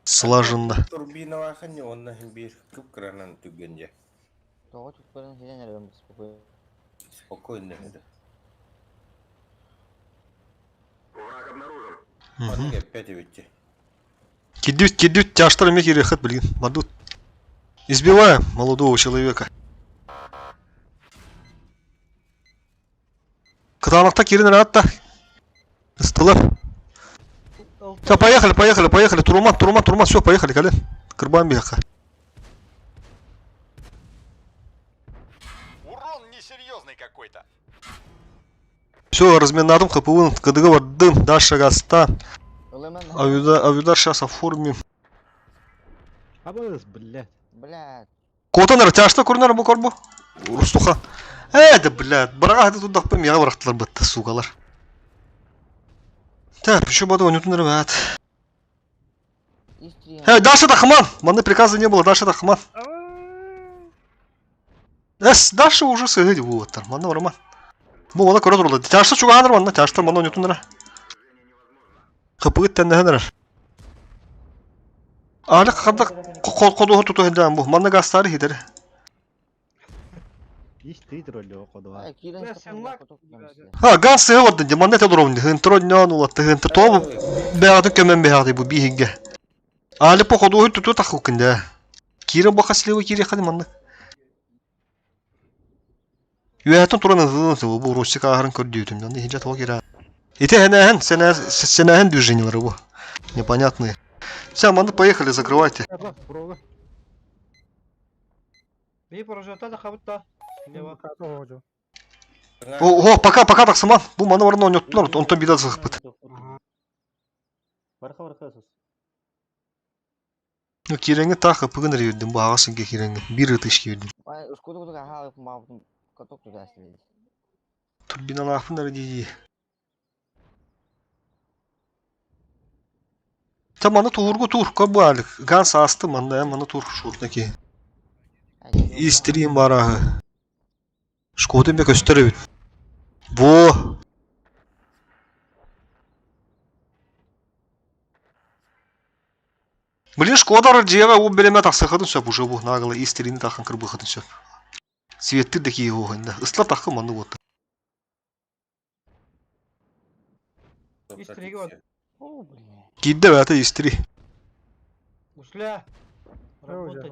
Слаженно. Турбина вахан не он бир күп кранан түгенде. Тоғы түкпірін сенен әрем спокойно. Спокойно это. Мгм. Он опять ведь. Кидют, тяжтар иметь ерехат, блин, мадут. Избиваем молодого человека. Катанахта кирин ратта. Стылып. Все, поехали. Турман, все, поехали, Калин. Кырбан бияка. Урон несерьезный какой-то. Все, разминаdım kapının kadığı vardım. Дальше гаста. Өлемен. Авидар сейчас оформим. Абыз, блядь. Блядь. Котанар, тяжто көрінер бұл корбу? Рустуха. Да, блядь, бірақ туда пойми, я барақтылар бітті, сугалар. Так, еще боду не тунер бәт. Дальше Тахман! Маны приказа не было, дальше Тахман. Дальше уже сыгыди вот, маны варман. Бұл оны көрі тұрылды. Тяжто чуғаныр маны, тяжто маны не тунер. Қыпығыт тәндігінер. Али қадда қодуғы тұту хеден бұл, маны гастары хедері. Иш ты троллё кодова. Ган сыгы вадын де, маны тәді ровынды. Хынтыр ойнан улатты, хынтыр тобы бәғатын көмен бәғды бұл бейхінге. Али по қодуғы тұту тақыл күнде. Кирен бақа сілеуі кире қады маны. Үйәтін тұраны зылын бұл Русик ағырын көрдейтін. Маны хиджат ол кире. Ите сенәхен движениялары бұл. Непонятные. Все, маны поехали, закрывайте. И прожата да хабытта. Лева. О, пока тақсыман. Бұл маны варына ойнеттілер, онтан бида зығып бұд. Барқа. Киренге тақы пүгін рейдім, бұл ағасынге киренге. Bir ытышке едім. Ушкуду халық мабытын каток тұтасылайды. Турбина лақпын әрдейді. Та маны туғырғы туғыр, көп бұл әлік. Ган састы маны, маны туғыр шуытна ке. Истерейін барағы. Шкодын бек өстірі өт. Во! Блин, Шкодар жеға ол береме тақсы қыдын сөп уже бұл нағылы истерейін тақын кірбі қыдын сөп. Светті де кей оғында. Ысла тақы маны өті. Истриги вот. Кейді бәті истерей. Ушля. Работать.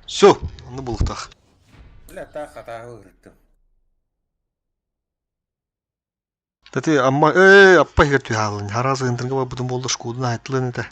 Все, аны бұл тақ. Бля, та хата ғырыттым. Тәті, аппай керту халын. Харазы ғынтынға ба бұдың болды Шкодын айттылын еті.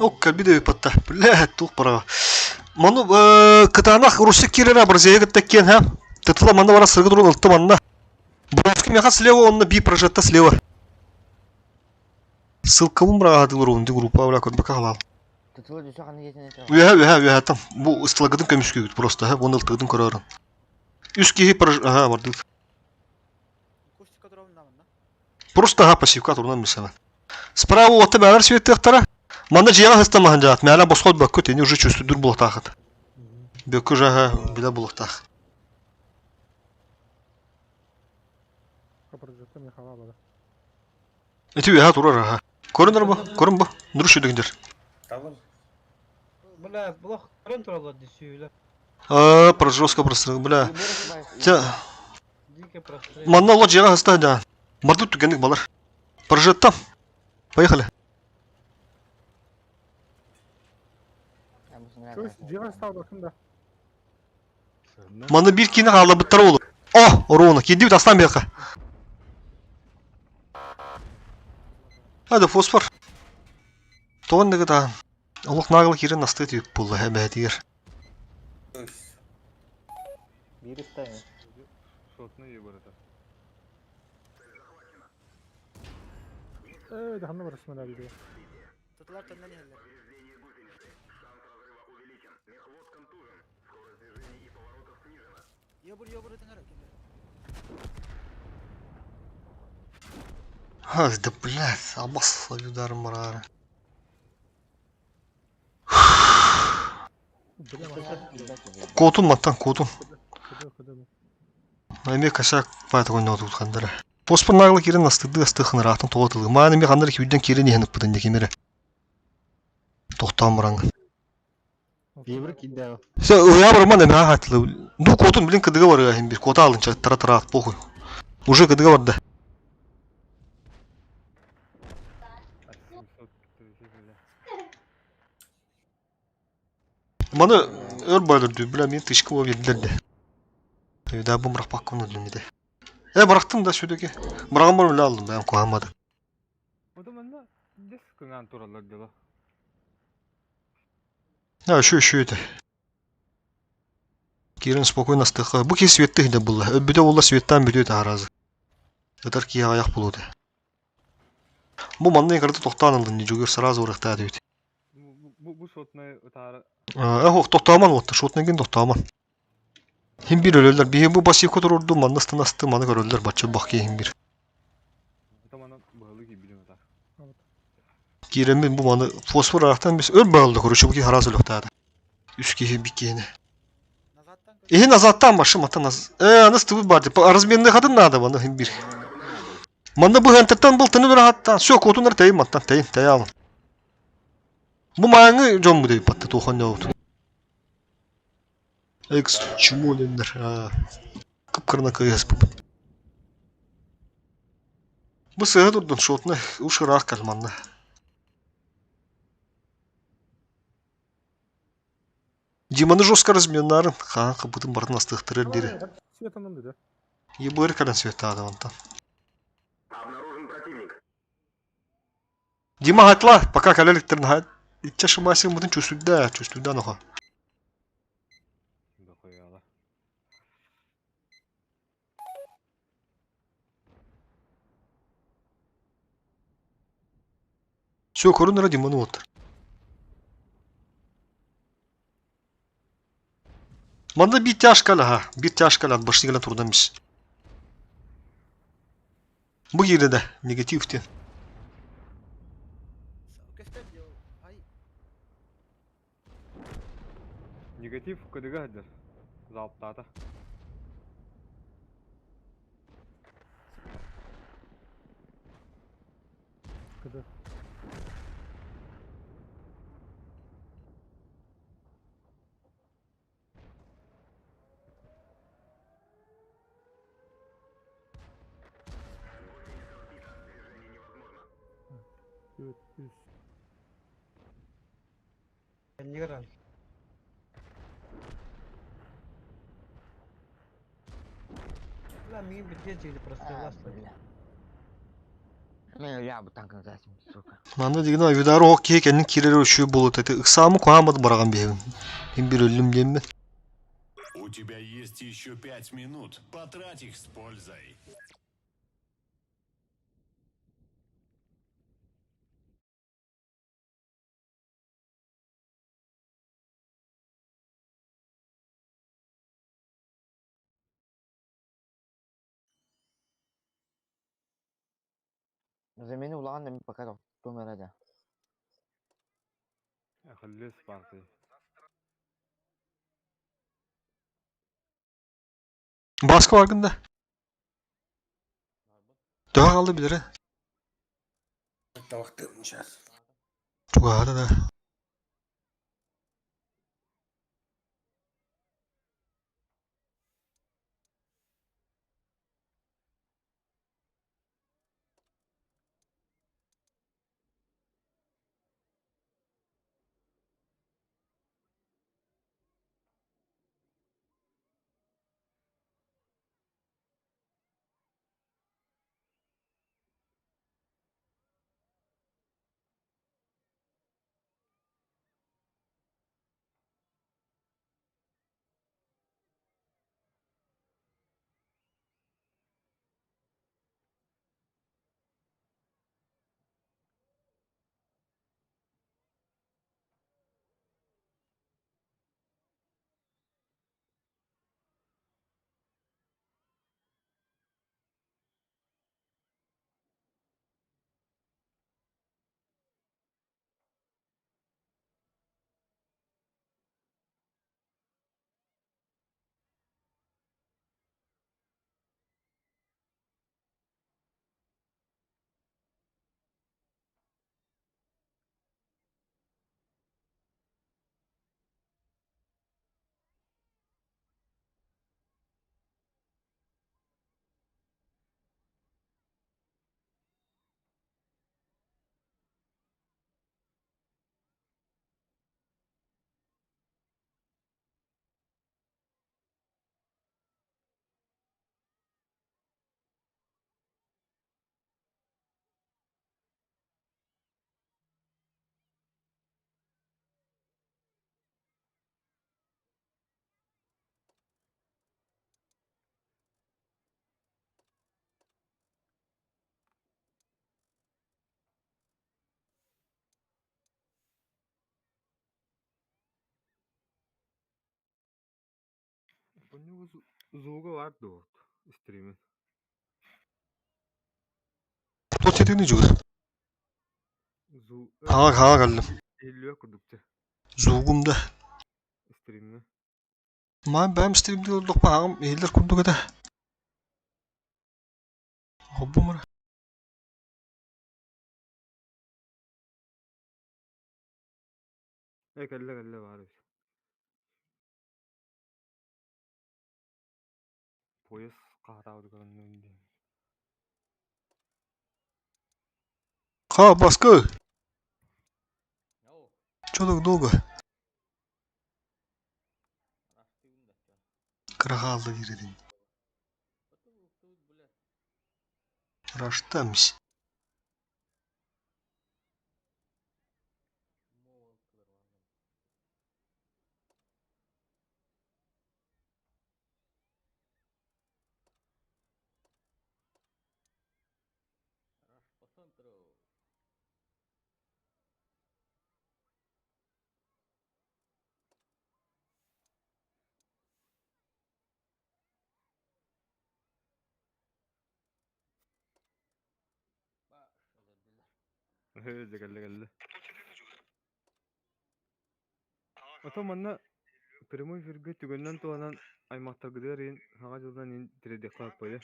Кәлбі де өйпатта. Блядь, тұлқ параға. Маны кытанақ Русик кирера бір зейгіт тәккен, ха? Тәтіла маны бара сырғы дұрын ұлтты манна. Буровский меха слева, онна би прожетта слева. Ссылка бұм бұраға адыл ұрынды группа бұра көрбі қағалал. Тәтіла дүйсі қаны кетіне Өйә, там. Бұл ыстылагыдың көміске өйт просто, ха? Оны ұлттығдың көрерін. Үскеге ага, барды. Кустика дровын намын, да? Просто, ха, пассивка тұрынан мүсәмен. Справа оты бәлер светті ықтара. Манда жияга хыстамахан жаат. Мәлі босқол бөккө тени уже чөстүдүр булактахыт. Бөккө жаға биле булактах. Капыржатта мен хава бада. Эти уяга турар аха. Көрүнөр бу? Көрүн бу? Дуруш өдөгүндер. Табын. Бля, блох, көрін туралы десейлі. Жестко прострыл, бля. Те, Дике прострел. манна ло жияга хыста да. Мардут түгендик балар. Прожеттам. Поехали. Чөс жиға стал бакында. Мана бир кине калды быттар болу. О, оруна, кеди бит астан бияка. Hadi fosfor. Тоғын неге та. Олық нағылы керен насты түйіп болы әмәдігер. Бiri ставим. Шотны ие барата. Да ханна барысына да биде. Тутулар теннен ехелер. Ебур тенер. Ай, да блядь, абас ударым марары. Котун маттан, котун. Айме кашак пайта койна отут кандара. Поспор нағылы керен астыды астықын рахтын тоғатылы. Мағаны ме қандар кеуден керен ехініп бұдан декемері. Тоқтан бұраңы. Бибір кидді. Сө уя бұрман әме ағатылы. Ду котун білін кыдыға бар ғайын бір. Кота алынча тара ат похуй. Уже кыдыға барды. Маны өр байлырды, бля, мен тышқы болып еділерді. Да бұл мұрақ баққын өділмеді. Бырақтым да сөйдеге. Бұрағым бар өлі алдым, бәйім қоғамады. Ода манна дес кыңан туралар дела. Шо еді. Керін спокойно астықы. Бұл ке светті де бұл. Өбіде олда светтан бөді өті аразы. Өтір кие аяқ болуды. Бұл манны ең қырды тоқтан алдын, не жөгер сразу ұрықта өті. Bu şotnay ötara Тоқтаман отты, шотын еген тоқтаман. Хим бір өлелер, бейін бұл басиқы тұрурду, манны астын маны көрөлер, бачы бақ кейін бір. tamana bağlı gibi bilin ötara. Керемін бұл маны фосфор арақтан біз өр бағылды көруші бұл ке хараз өліқтады. Үш кейі бік кейіні. Назаттан Назаттан башы мatan наз. Аныс түбі барды. Разменный қадын нады маны хим бір. Манны бұл хантаттан бұл тыны бір аттан. Сө котунар тәйім маттан, тәйім алын. Бұл маңы жон бұдай батты тоқан не ауды. Экс чуму дендер. Кып-кырна кайыз бұл. Бұл сығы тұрдың шотны ұшырақ кәлманны. Диманы жестко разменнарын, қаңқы бұдың бардың астықтырыр дері. Светанын деді. Ебі өр кәлін светті адамантан. Дима хатла, пока кәлеліктерін хат. İçe şımasın budun çöstüdde anoha. Şimdi koyala. Все, корона ради мануот. Manda bir tyaşkala ha. Bir tyaşkala başını gelen turdan biz. Bu yerde de negatifti. Köfte ay Negatif kıdıga hadır. Zaptata. Кыды. Не играли. Бля, мне бедетели прострел оставили. Мен өлі абы танкын засым, сука. Manda digin ay vidaro hokkey kendin kireri ölçüyü bulu tete. Iksamı koyamadı bırakan bir evin. Hem bir ölüm diyeyim ben. У тебя есть еще 5 минут. Потрать их с пользой. Zemini ulağın da bir paket tüm herhalde. Akıllı Spartı. Baskı vargında. Daha kaldı bir lira. Tavakta mıyız? Çok ağır da. Bunu Zoga var doğru. Stream'in. Tot yediğini cügür. Zu Hağa kaldım. 50'ye kurdukça Zugumda. stream'in. Ma benim streamde olduk bağım. Eyler kurduk da. Hobbum var. Kelle var. Poyas kahrağı görünüyor. Ha baskı. Çoluk dolgu. Kıra aldı girdin. Raştamış. Kelle. Otomanna Primoy firge tügönden toğanan aymakta giderin haga joldan in tire dekka koyda.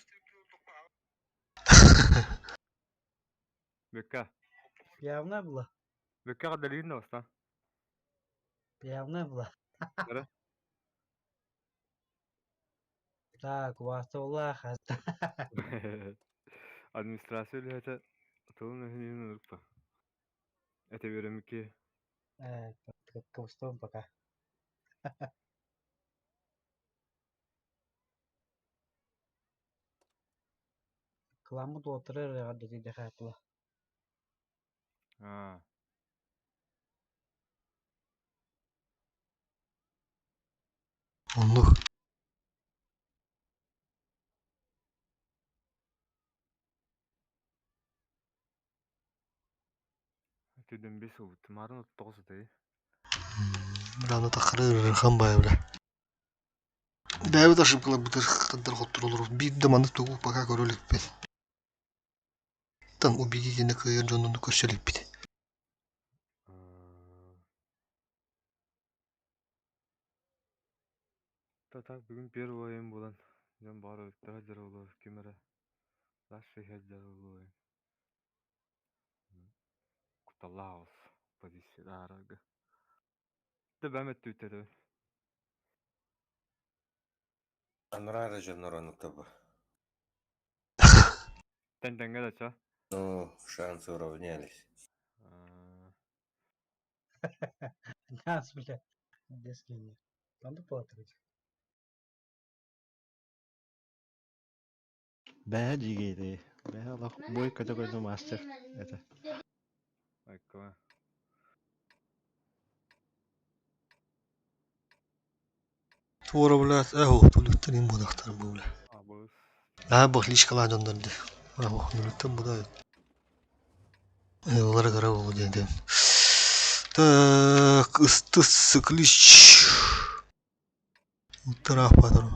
Bekka. Явно было. Bekka kadalin da basta. Явно было. Nere? Так, вастолах. Administrasyon lehete tolun ehinin urpa. Ete veremiki. Кустом пока. Кламу дотырыр ады диде хатла. Ha. Onluk. Tüden bir soğut. Marın ottoğusu dey. Bir anda takırır kan baya bile. Bäbi taşıp kılıp bu kadar hottur olur. Bir de mandık togu baka görülük ben. Tan o bilgi yine kıyır canını köşelip bidi. так бүгүн первый ойын булан. Жон бары өттөрө жарылыр кимере. Лаши хеджарылыр. Куталаус позицияларга. Де бәмет түтеді. Анрара жанраны табы. Тән-тәнге да ча. Ну, шансы уравнялись. Нас, бля. Дескинер. Надо платить. Бәһә дигейди. Бәһә ала бой категория мастер. Это. Айкова. Туора блядь, эхо, тулуттарин будахтар бу бля. Абыз. Бахличкала жондорды. Эхо, тулуттан буда. Олар кара бу деди. Так, ыстыс клич. Тарах падару.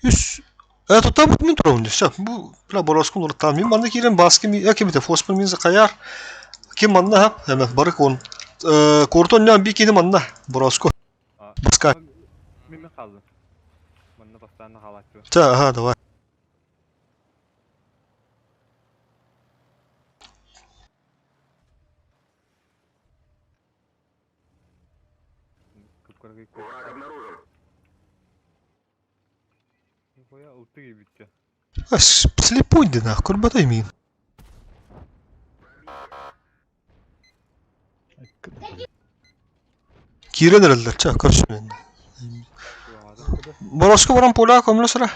Үс. Это там вот мен турамын. Все, бу бля бороскун олар там. Мен манда кирен баски ми, яке бите фоспер минзе каяр. Кем манда хап, эме барык он. Кортон ням бикини манда бороско. Баска. Мими қалды. Мында постоянно халаттı. Та, ага, давай. Враг обнаружен. Нихуя улты ебитте. Аш, слепой ди нахуй, курбатай мин. Кирен эрелдер, ча, көрсүн. Бороско баран поля көмлө сыра.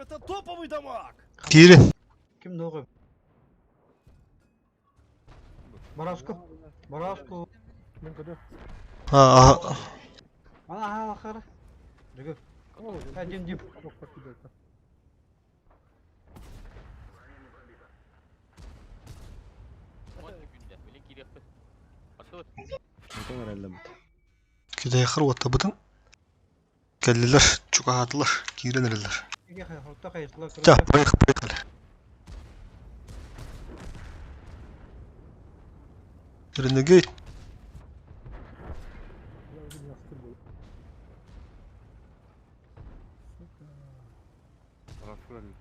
Это топовый дамаг! Кирен. Kim doğru? Barasku. Barasku. Мен када. Ага. Ana ha bakar. Dur. Ha dim dim. Çok fark ediyor. Антон эрелдем. Киде яхыр ватта бутын. Келлилер, чукаатылар, кирен эрелдер. İki hay horta kayıtla. Ча, поехали. Ренегейт. Я уже не остыл был. Расфель.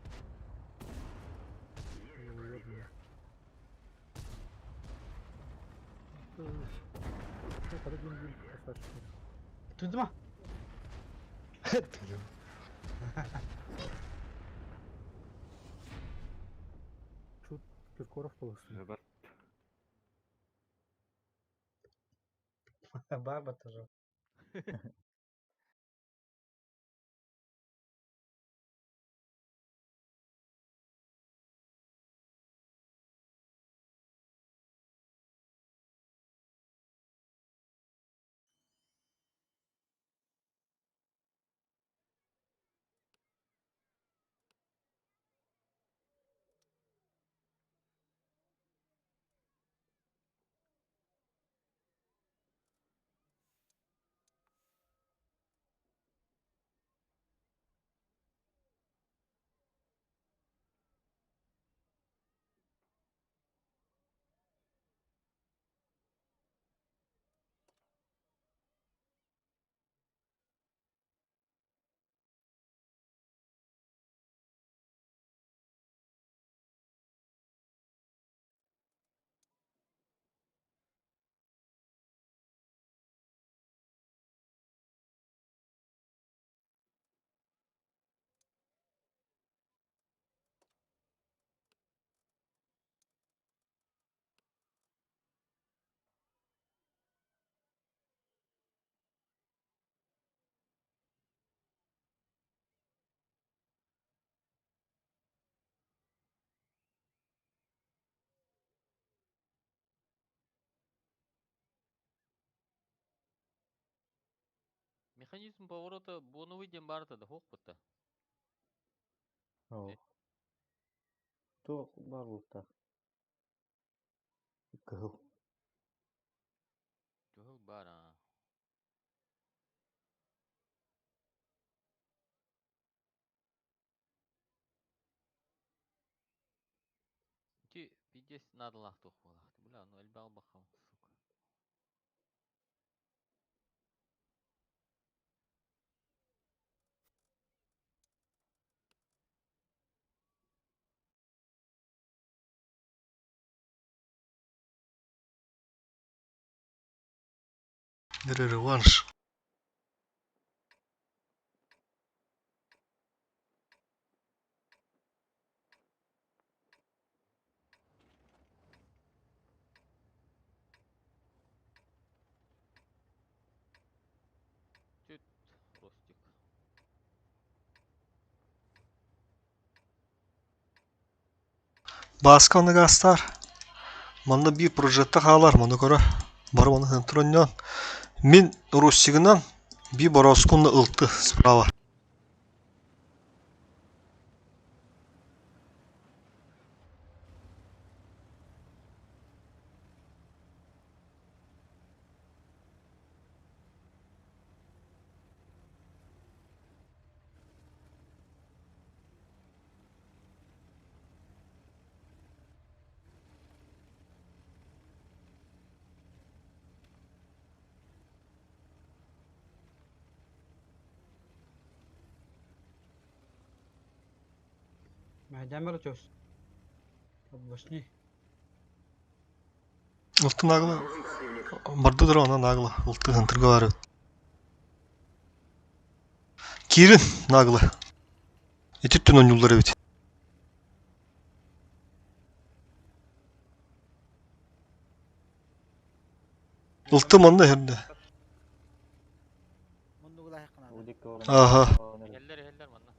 Когда деньги достаточно. Duydun mu? Тут Киркоров полосы. Жабар. Барба тоже. Механизм поворота bunu видим барта да хоппата. О. То бар булта. Кыл. бар, а. Ки, пидес надалах тух болах. Бля, ну эльбал бахам, сука. Реванш. Чуть, Ростик. Басқа оны гастар. Манда bir projetті қалар, мұны көрі. Бар оны хынтыроннан. Мен Россигынан bir бороскунны ылты справа. Мәдәм бар чөс. Обошни. Ылты нағылы. Барды дұры она нағылы. Ылты хынтырға бар. Кирин нағылы. Ететтен он юлдар өбет. Ылты манда херді. Мундугулай хакына. Аха. Хеллер манна.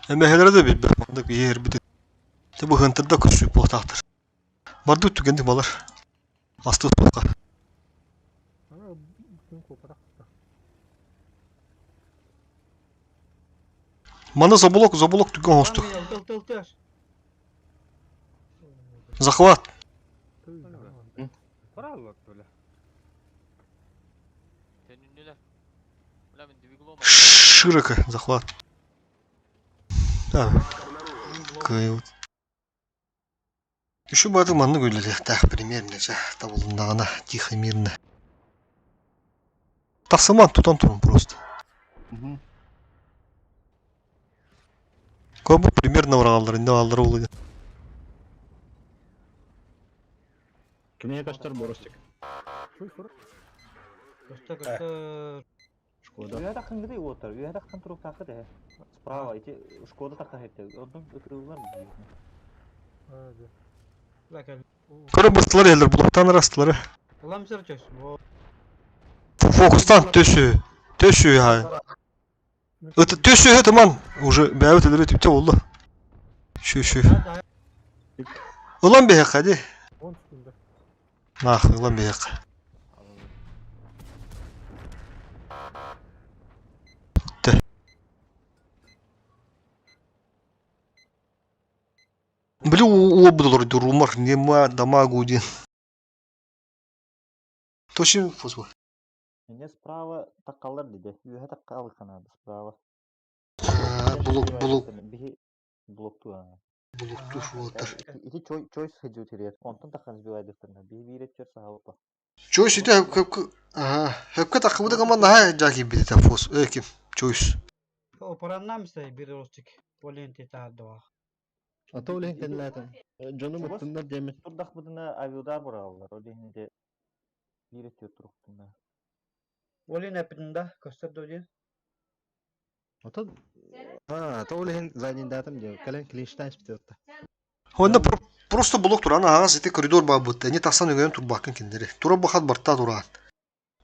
Әмі хелері де бейбі. Мандық бейе ербіді. Бұл хынтырда күрсі бұлақтақтыр. Барды өттігенді балар. Асты ұтпаққа. Мана заболок түген остық. Захват. Параллак böyle. Тенюннелер. Бля, мен двиглом. Широко захват. Кайут. Еще бы это манны гуляли. Так, примерно же. Табылында ғана. Тихо, мирно. Тасыман тутан тұрын просто. Көбі примерно врағалдар. Инде алдар олайды. Кімне каштар боростик? Шкода. Үйәді қыңғыдай отыр. Үйәді қын тұру тақы де. Справа. Шкода тақы хетті. Ордың өтірігілер ме? Көрі бұстылар елдер. Бұлықтан арастылары. Ulan bir çöz. Фокустан төсі. Төсі ya. Это төсі это man. Уже бәует едірі тіпте oldu. Şu. Ulan bir hak hadi. Nah, ulan bir hak. Блин, обдолар дурумар. Нема дамагу один. Точно футбол. Менде справа тақалар дейді. Үйе тақалы қанады справа. Блок. Блокту ана. Блокту шуатар. Ити чойс хеджу тирет. Онтан таққан збивайдықтырна. Бирет чер сағалпа. Чойс ити hepke takımı da kaman daha jaki bir de fos. Kim? Чойс. Operandan mı bir rostik? Volenti tadı var. Ata ulen kendilerden. Canım mutlular demin. Turdak buduna aviodar buralar. O dehinde biret yoturuktunna. Volin hepinde göster dolayı. Ata ata ulen zaynindadım diyor. Kalen Klinstein spiyordu. Onda просто блок туран ağız iti koridor babıttı. Ne taksan ögenen tur bakın kendiri. Tura bakat barta duran.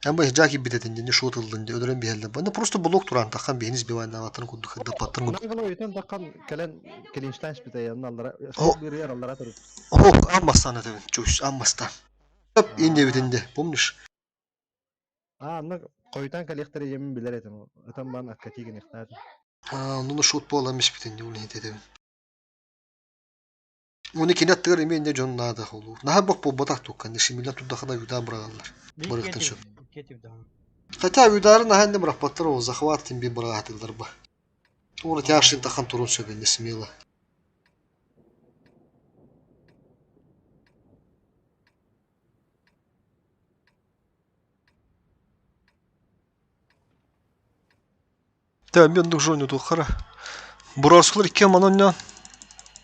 Ama jaki bir de ne şut ıldın diye ödüren bir helde. Bana просто блок туран takkan beyiniz bir vayda atın kuduk da patın kuduk. Ona göre öten takkan Kalen Klinstein spiyordu yanına aldılar. Bir yer aldılar durur. Oh, ammastan edin. Çöş, ammastan. Hep indi bitinde. Помнишь? Anla koytan kalektere yemin bilir etim. Atan bana akkatigen ihtiyacım. Onu şut bolamış bitinde. Onu ne dedim. 12 неттер именде жон нада холу. Наха бок по ботак туккан, шимилен тудахана юда брагалар. Барыктын шо. Кетип да. Хотя юдары наха не брахпаттыр о захват тем би брагатылдар ба. Тура тяшин тахан турун сөбенде смело. Та мен дук жоню тухара. Бурасклар 2 маноння.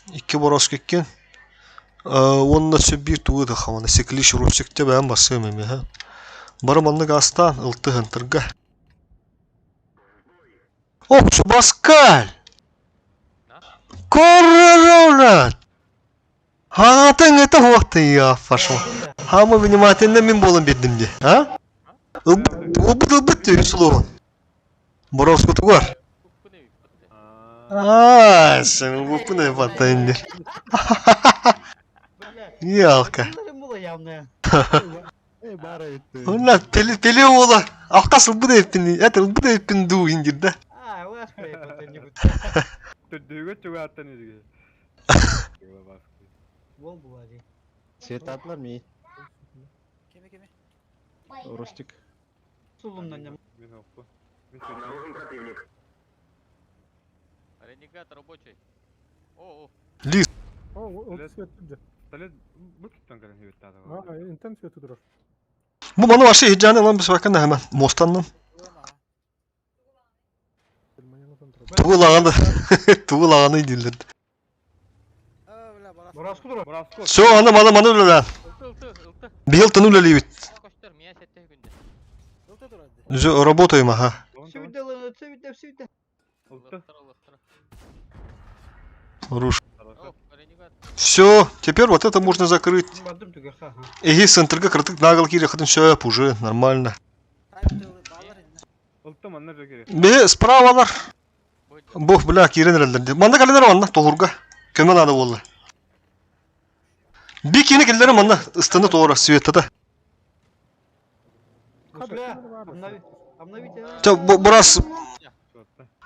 2 бураск экен. Онна сөбир туы да хамана секлиш русикте бәм басым эме ха. Барманны гастан ылты хынтырга. Окчу баскаль. Коррорат. Хатың это вахты я фашу. Хамы внимательно мен болам бедимде, а? Убыт слово. Бураску тугар. Сен бупуне батайнер. Ялка. Onlar peli ola. Arkası bu da hepini. Zaten bu da hepini du indirdi. Düğü çok attan özgü. Bol bu hadi. Свет atlar mı? Kime kime? Ростик. Sulundan ya. Ben hoppu. Ben Ренегат рабочий. О, Лис. O свет тут. Сталет bu tuttan kalan evet daha Ha, var. internet свет durur. Bu bana başı hicane lan biz bakın hemen. Mostandan. Tuğulağını. Tuğulağını idildir. Burası dur. Burasko. Şu anı lan. ылты. Bir yıl tanı ливит. Koştur, miye sette günde. Yolda dur hadi. Уже работаем, ага. Süvidde, süvidde. Iltı. Лыхтыра. Руш. О, ренегат. Все, теперь вот это можно закрыть. Badım tüge ha. Эги центрга крытык нагыл кире хатын söp уже нормально. Bağlar inne. Iltı manna jokere. Бе справалар. Бог бля кирен релдер. Манда календар манна тогурга. Көмөн ады болду. Bir kini kildere manna ıstını doğru svettada.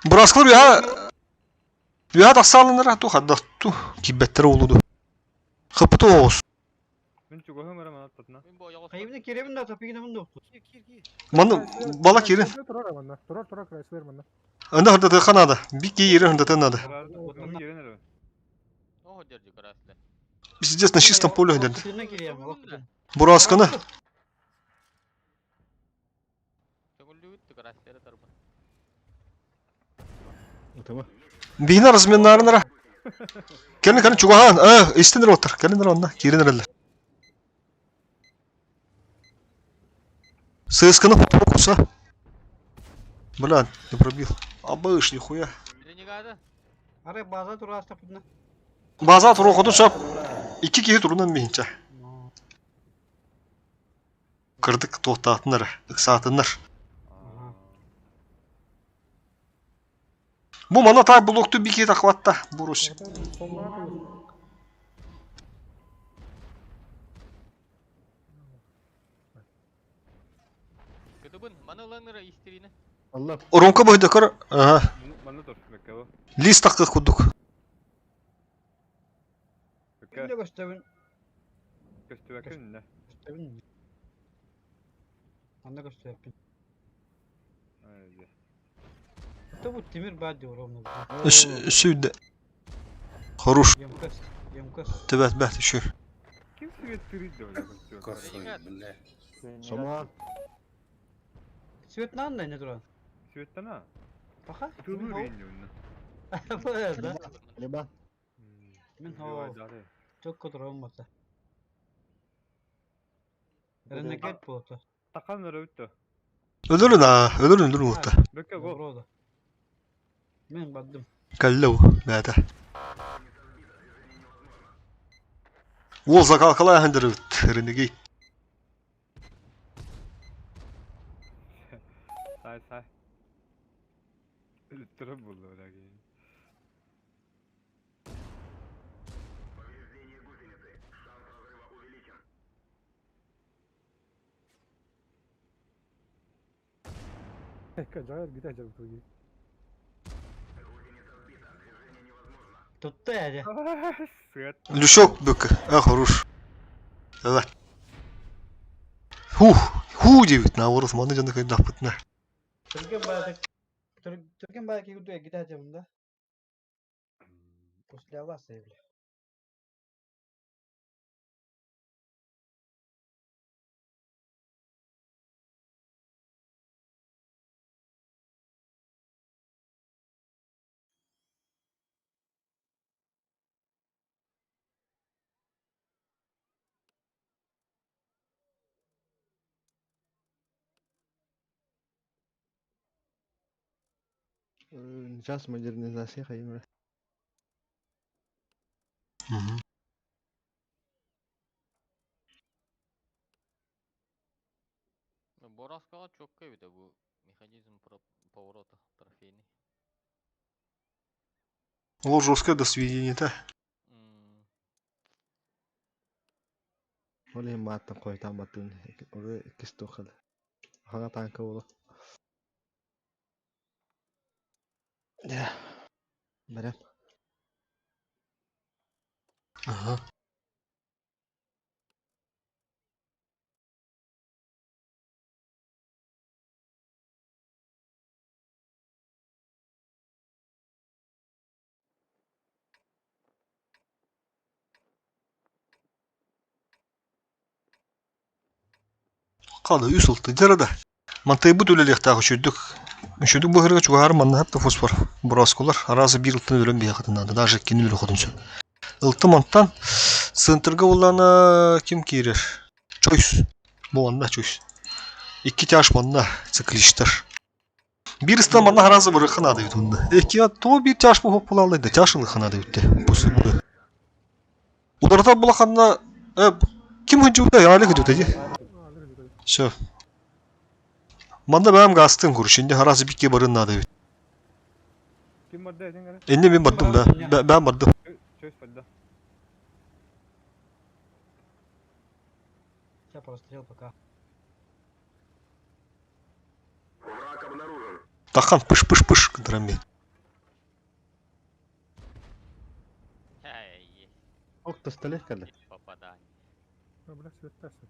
Burası kılır ya da sağlanır tu hadda tu kibettere oludu. Kapıtı olsun. Ben çok ömür ama atlatna. Мен бо ягос. Hayvını keremin de tapı yine bunu Kir. Manna bala kirin. Turor kreisler manna. Anda hırda da kanada. Bir ki yeri hırda tanadı. Bunu giren ero. О, держи красно. Biz здесь на чистом поле ходили. Kutuna kireyim. Buraskını. Төгүлүү үттү краснері тарбы. Tamam. Bihine razmenlarınlara. Gelin çugahan. İstenir otur. Gelin onunla. Kirin herhalde. Сысканы фокуса. Бля, не пробил. Обыш, нихуя. Ренегаты. Ara baza tura tapına. База туру ходу шап. 2 киги турунан мейинче. Кырдык тоқтатынар, ыксатынар. Bu mana ta bloktu bir kere takvatta. Burası. Кыдыбын, маны ылаңныры истерine. Allah. Ромка бойда кыр. Ага. Manna dur. Bekle bu. List takı kuduk. Bekle. Ne gösterin? Göstü bakın ne. Gösterin. Anne gösterin. Haydi. Это вот Тимир Бадди ровно. Süde. Хорош. Емкость. Tebet şu. Kim sürettiriyor öyle göstüyor. Косой, бля. Soma. Свет на не дура. Süvetten ha. Paha. Tığlı reyniyor onu. Bu da. Liban. Min ho. Çok kötü olmasa. Renegat bu da. Takan nere öttü. Ölürün ha. Ölürün muhta. Bekle go. Doğru da. Min badım. Kallev. Bada. Волза kalkala handırıt. Renegade. Say. Ölüttürüm buldu öyle ki. Joyer gidecek bu gibi. Tuttu ya. Сыт. Лючок бык. Хорош. Давай. Ху девит на ворот маны жанды кайдах бытна. Türk'ün belki gidiyor gideceğim de. После вас evli. Сейчас модернизация хайымра. Бораскаға çok көбі де bu механизм поворота трофейный. Ол жесткое до сведения-то. Ол эми аттан койтан батын. Уже кистохал. Хана танка боло. Да. Берем. Ага. Қалды үй сылты жарада. Мантай бұд өлелектағы үшүдік. Үшүдік бұғырға чуғары манна хапта фосфор. Бұрасқолар аразы бір ұлттын өлім бейқытынады. Даже кені өлі қодыншы. Ұлты мантан сынтырға оланы кем кейрер? Чойс. Боланда чойс. 2 тяж манна циклиштер. Bir ıstan manna arazı bırıqın adı yutundu. Eki to bir tyaş bu hop bulalıydı. Tyaşılığın adı yutte. Udarata bulaqanna kim hıncıvda yali gidiyordu diye. Все. Manda benim gastın kur. Şimdi harası bir kibarın adı yut. Kim vardı edin gara? Enne ben bardım ben bardım. Çöz padda. Я прострел пока. Тахан пыш кыдырам мен. Ок тосталек калды. Попадание. Бля, светасы.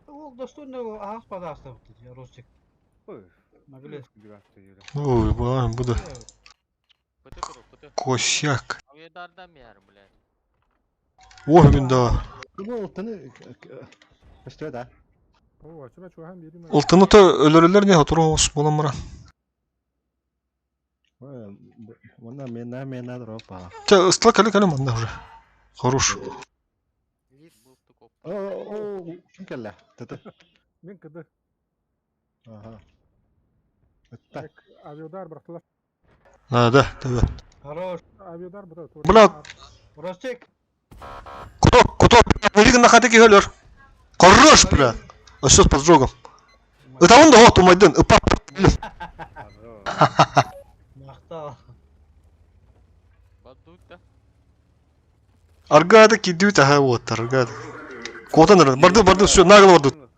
Ол достойно ағаш падаста бітті, Ростик. Ой. Могли. Ой, bu da Пыты. kosyak. Авиадардан мер, блядь. Oh gün daha. Bu oltanı Üstüne da. Oo, açıma şu hem yedim. Ultını da ölürler ne hatırı olsun bulan mıran. Bunlar mena drop'a. Te ıslak ali kalim anda уже. Хорош. Oo, kim kelle? Tete. Ben kadar. Aha. Bitti. Aviodar bıraktılar. Ha da tabi. Хорош. Aviodar bıraktı. Bırak. Ростик. Kutok. Велик на хатеки хөлөр. Хорош, бля. Өсөс под жогом. Это он да вот умайдын. Ыпап. Мақтал. Бадут-то. Аргада кидют, ага, вот, аргада. Котан, барды, все, нагло барды.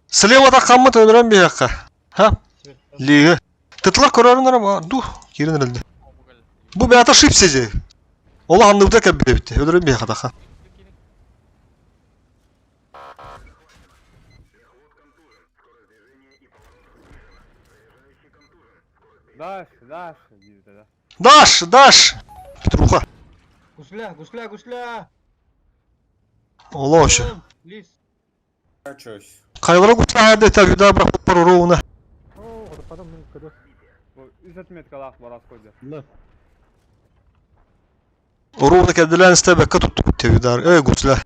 Слева да камма төнөрөн бияка. Ha? Лига. Тытлар көрөрүнөр ма? Ду, кирин элди. Бу бата шипсеже. Ол андыбда кабде битти. Өлөрөн бияка да. Даш! Петруха. Гусля. Ола ошо. Лис. Кайлара гутла да вида брак пароруна. Oo, adam ben kadar. Bu 100 metre laq baras koydu. Ne? Оруна кадилан стебекка тутту тевидар. Гутла.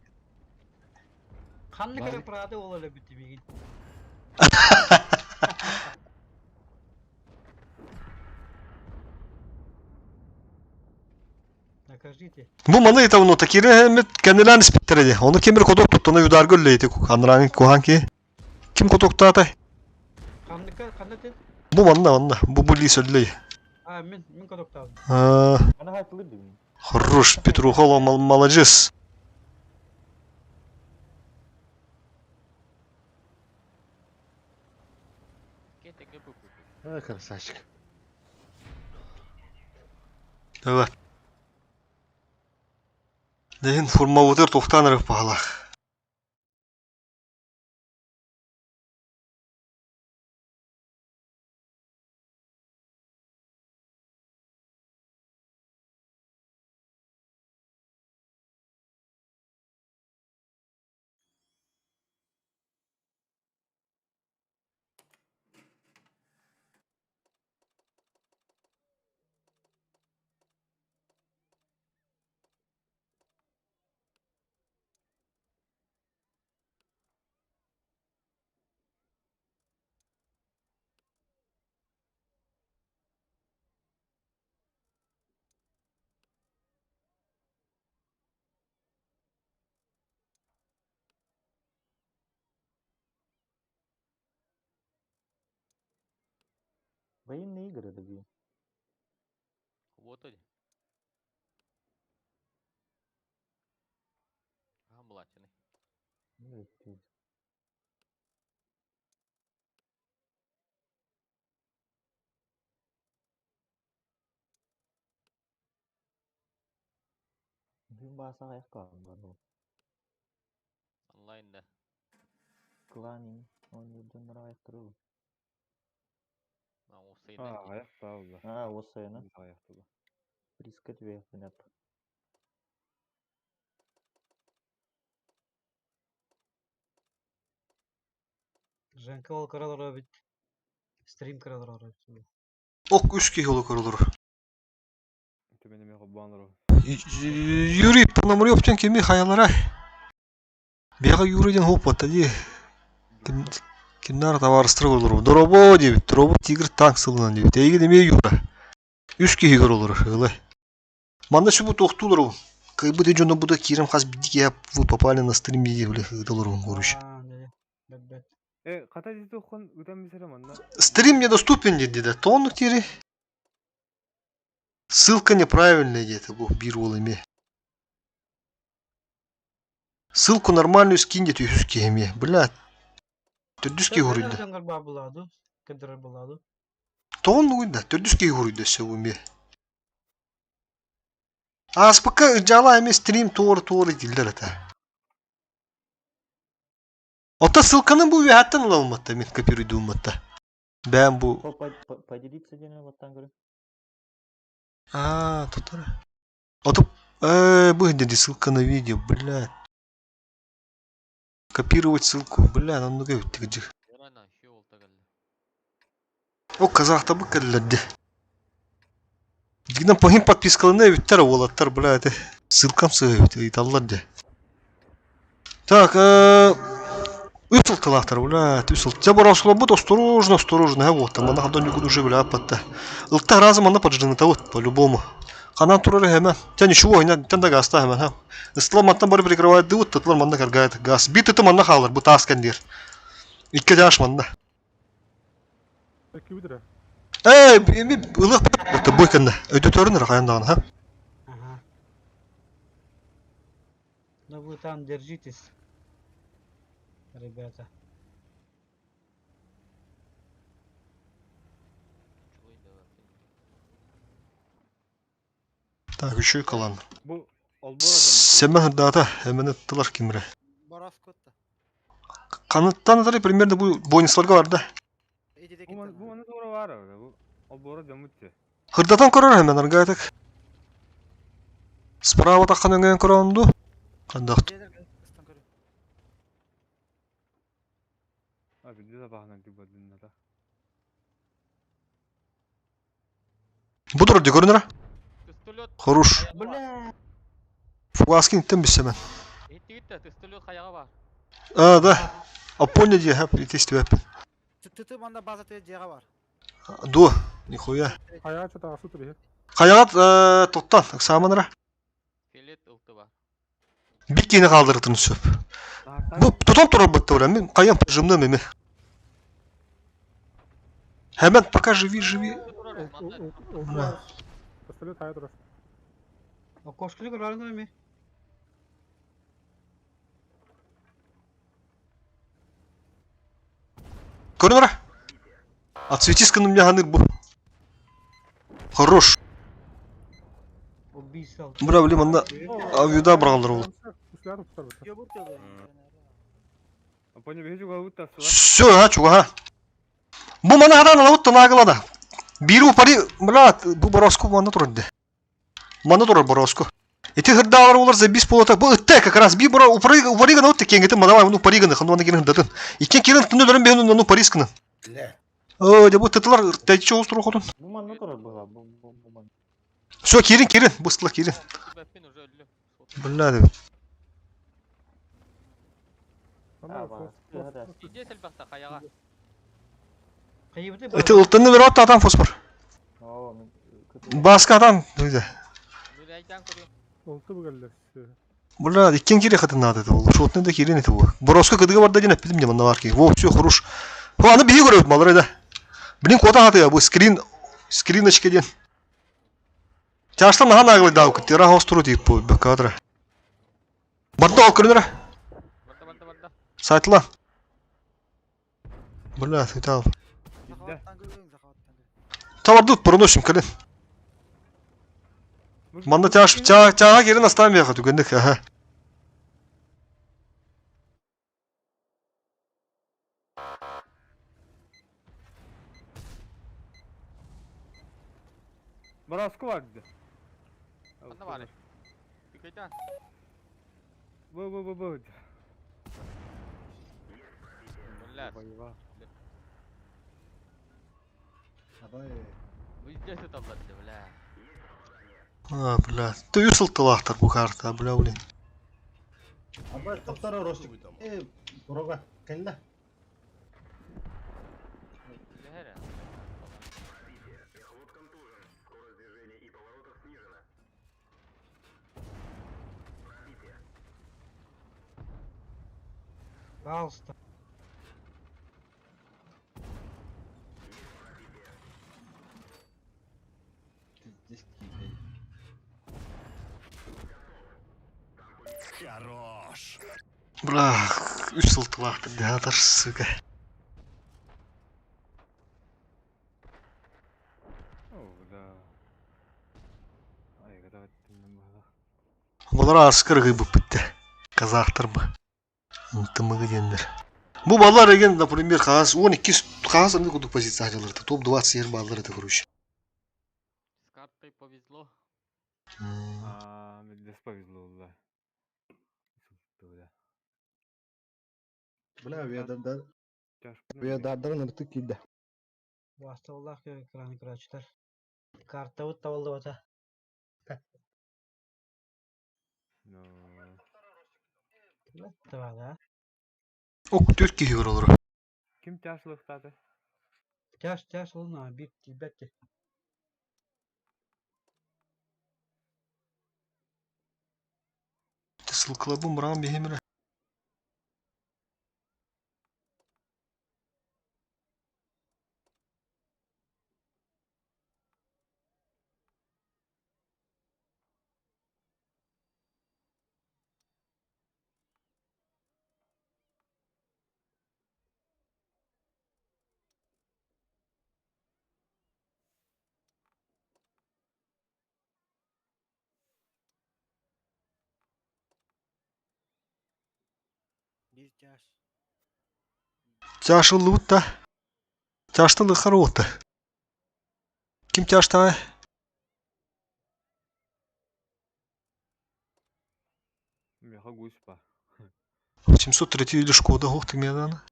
Kanlı kere prade olalı bitti bir gün. Накажите. Бу мана ita bunu takire hem kendilerini spitteredi. Onu kemir kodok tuttuğuna yudar gölleydi. Kandıran kohanki. Kim kodokta atay? Kanlı tel. Bu manna. Bu li söyley. А, мен kodokta aldım. Ana hayatlı değil mi? Хорош, Петруха, молодец. Кетеге бу. Красавчик. Evet. Deyin formavatör tohtanırıp bağlaq. Военные игры такие. Вот они. Облачены. Bizim bahasa kayak kaldı. Онлайнда. Кланин. Он yerden kayak duruyor. Осыйна. Аяқта болды. Осы ена. Аяқта болды. Приска тебе понят. Женка ол каралар бит. Стрим каралар бит. Ok 3 kişi yolu kurulur. Төменеме қоббаныр. Юрий Пономарёвтен кеми хаялара. Бяга Юрийден хоп атади. Киндар товарыстыр olur. Дробо дебит. Дробо тигр танк сылынан дебит. Эйге деме Юра. 3 kişi olur. Ылы. Манда şu bu тоқтулur. Кай буде жона буда кирим хас бидик я вы попали на стрим видео бле доллар горуш. Қата деді оққан өтен меселе манда. Стрим недоступен dedi. Тонлuk тири. Ссылка неправильная где-то был бир волыми. Ссылку нормальную скинь где-то юскеме. Блядь. Төрдүскей хуруйда. Тонлuk да. Төрдүскей хуруйда все в уме. Аспака жала эме стрим тоору дилдер это. Ота ссылканы бу вяттан алалматта мен копируйду уматта. Бәм бу. Поделиться денег вот там говорю. Тут. Ота бу dedi ссылка на видео, блядь. Копировать ссылку, блядь, он ну-ка өттүгү. О казахта бу келлерди. Дигнен похим подпискалыны өттөр болаттар, блядь. Ссылкам сыгып италларды. Так, Үсіл тылақтар, блядь, үсіл. Те борасула бұд, осторожно, вот, там она ходон югуд уже, блядь, патта. Илта разом она поджинта, вот, по-любому. Ханан турары хэмен. Те ничего, тен да гаста хэмен, ха. Ислам маттан бары прикрывает дыут, татлар манна каргает газ. Бит это манна халар, бұ таскандер. Икке жаш манна. Эми, ылық, бұты бойканда. Өйді төрін рахаяндаған, ха. Ну вы там держитесь. Ребята. Так, еще и калан. Бұл Семен хырдаата, әмені тылар кемірі. Барас көтті. Қанаттан атары примерно бұл бойнисларға бар да. Бұл оны doğru var öyle. Bu Olbora demuttu. Хырдатан көрөр әмен аргайтык. Справа таққан өңген көронду. Қандақ. Abi de bahane gibi dinle da. Bu durdu görünür. Хорош. Фугаскин тем без семен. Да. А понял я, хап, и тест веб. Ты манда база ты жега бар. До, нихуя. Каяат та асу туры. Каягат тоттан, саманара. Биккени калдырдын сөп. Бу тотон турап бытты бра, мен каян пожимным эме. Hemen пока живи. Пистолет хая турас. А кошкали көрөрүн эми? Көрінір? Отсветисканы мне ханыр бұл. Хорош. Бля, блин, мында авида бұралдыр ол. Понял, вижу, как Все, ha, чуга, ha. Bu mana hadan alıp da nagılada. Biri upari, bля, bu Borovsku manda turdu. Manda turur Borovsku. Эти хырдалар олар за бис полота. Bu ытты как раз би бора упари гана утты кенгети мадава ну упари гана хануана кенен датын. Икен кенен түнү дөрөн бен ну упари сканы. Де bu тытлар тайчы остро ходун. Bu manna turar bu. Все, Кирин, быстла Кирин. Бля, да. Иди сельбахта хаяга. Это ултаны бер атты адам фосфор. Баска адам, дойда. Oltu bu geldi. Бля, икен кире хатын надо это. Шотны да Кирин это. Боровска кыдыга бар да дина пидим мне на варки. Во, все хорош. Во, аны биги көрөт малрай да. Блин, кота хаты я, бу скриночка ден. Чашта маха наглый дау, тира хостру тип по кадра. Барда ал көрүнөр. Сайтла. Бля, сайтал. Тавардут проносим кален. Манда чага керин астан бияка түгендик. Ага. Borovsku var dedi. Manda var. Dikeyden. Bu. Bля. Выйдет это, бля. А, бля. Ты ысылтылахтар бу карта, бля, блин. Абай топтары ростик. Бурага келді. Пожалуйста. Хорош. Бля, ысылтылахтар, дядар, сука. Булар аскыргы бу битте. Казахтар бу. Ынтымыгы дендер. Бу балар деген, например, кагаз 12 кагаз аны куду позиция алаларды. Топ 20 ер балдар это короче. С картой повезло. Без повезло, да. Бля, уядардан ырты килді. Баста Аллах экраны кырачтар. Карта вот табылды бата. Да. Ок 4 кişi var olur. Kim çarşılıktadı? Тяж луна, битти. Тысылкыла бу муран бехемре. Bir tyaş. Тяжелут да. Тяжтылы хароты. Ким тяжта? Меха гуська. 703 или Шкода гохты медана.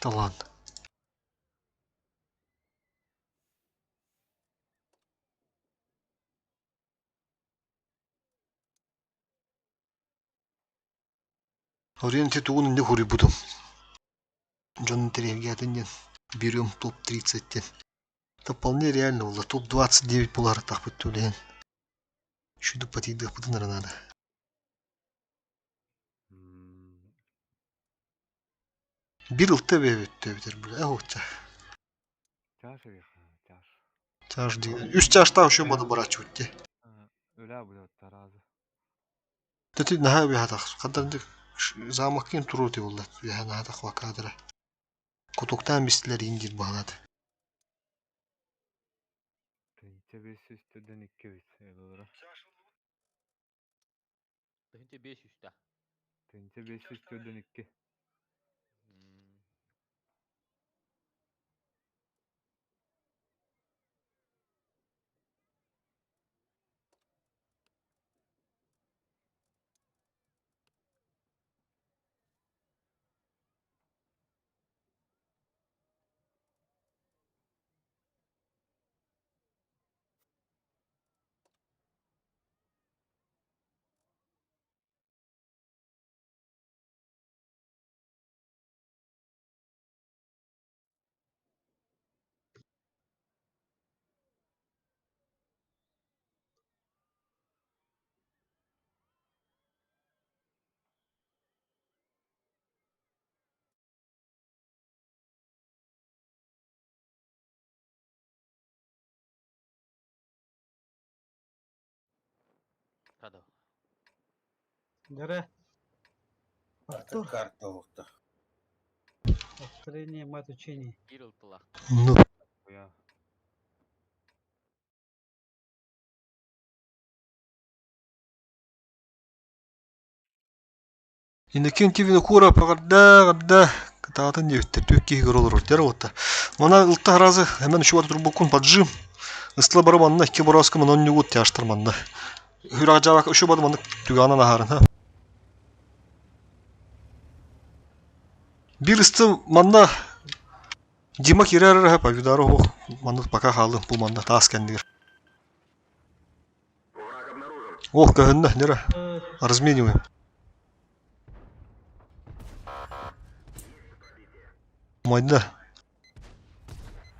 Да ладно. Ориентир не хури буду. Джон Терегиатынен. Берем топ 30. Это вполне реально было. Топ 29 булар так бөттөлен. Шуды патиды пытыныр надо. Bir ılta bebettir bile. Охта. Чаш деген. Үс чашта еще моды барачу өтте. Öyle bu da tarazı. Тэти нахай бихатах. Каданды замакин турути болду. Яна хатах вакадра. Kutuktan bistiler ingil bağladı. Tınca 500'den 2 bit. Eyvallah. Tınca 500'te. Tınca 500'den 2. Hadi. Нера. Артык карта уқты. Построение мат учения. Кирилтыла. Ну. Ya. Инекен кивине кура пагадда кытатын дебиттер төкки гөр olur der отта. Мана ылта разы hemen şu batır bukun поджим. Ыстла бары манна ки бороска мон нюгут тяштыр манна. Хүрага жабак şu бады манна түгана нахарын ha. Bir ыстı manna Дима кирер ha павидару ho. Манна пока халды бу манна тас кендир. Ох, көгөннө нера. Размениваем. Майда.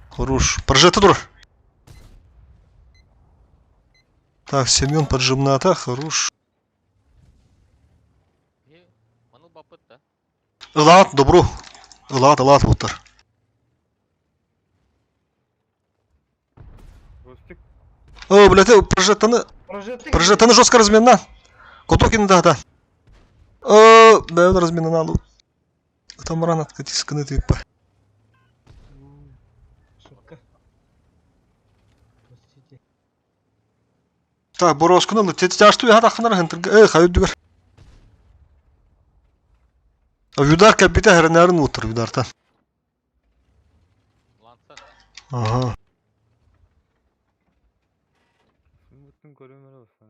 Хорош. Прожета дура. Так, Семен поджимная атака. Хорош. Маныл бапытта. Илат, добро. Илат, вот так. Ростик. О, блядь, прожетаны жестко размена. Кутокин, да. О, да, размена надо. Там рано откатись, сканы ты по. Так, Боровскую, тяжту я так на рынке. Хайдугар. Вюдар капита хернерн утр вюдарта. Ага. Bütün görünmeli olsa.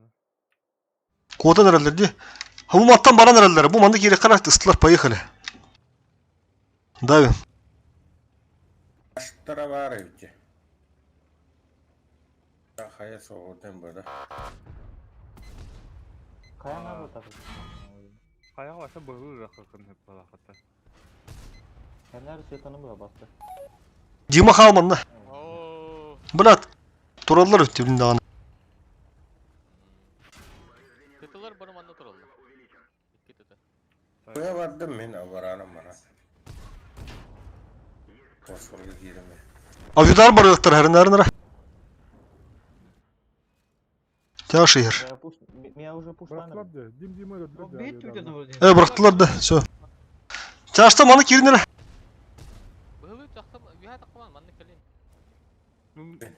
Кода nerelerde? Ha bu mattan bana nerelerde? Bu mandı geri karak ıstılar поехали. Дави. Аштара бары үте. Хая соғылден бада. Kaya nerede tabii? Kaya varsa bağlı rakıkın hep balakata. Kenler şeytanı mı bastı? Дима Халманна. Oo. Блядь. Туралlar öttü birinde ana. Tıtılar bana manna turaldı. İki tıtı. Koya vardım men avaranım bana. Fosforlu girme. Avidar barıqtır hernerner. Тя шигер. Меня уже пуштаны. Бıraktılar Dим Dim'i öldürdü. Бит үйден вроде. Bıraktılar da. Все. Çaşta manı kirinere. Быгылы жақсы үйә тақпаған манны кәлен.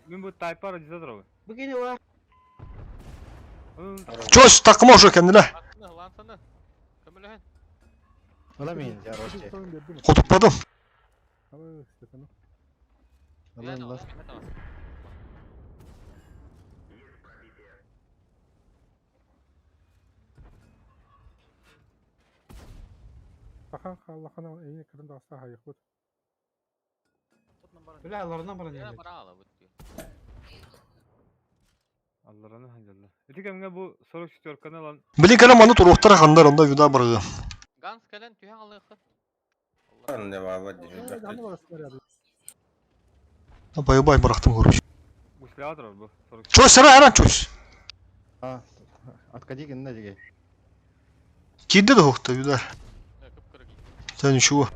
Ben bu taypar acızadır abi. Бөгені var. Çöz takıma hoşu kendine. Лансаны, лансаны. Көміліген. Olamıyım ya Rosti. Kutukladım. Abi Stefan'ı. Үйәні Allah. Bakan Allah'ına en yakın da asla hayır. Öyle allarından bana Үйәні ne? бара ала бүтті. Allah'ını hancalı. Etik emge bu soru çiftörkanı lan. Bilin kere manı turuqtara xandar onda vida barığı. Ганс кәлен түйән алықы. Ne baba Hani dedi. orası var ya. Bay bıraktım görmüş. Bu silahdır abi bu. Soru Çöz sana hemen çöz. Ha. Откади kendine dege. Kiddi de hukta vida. Кып-кыры кей. Sen ничего.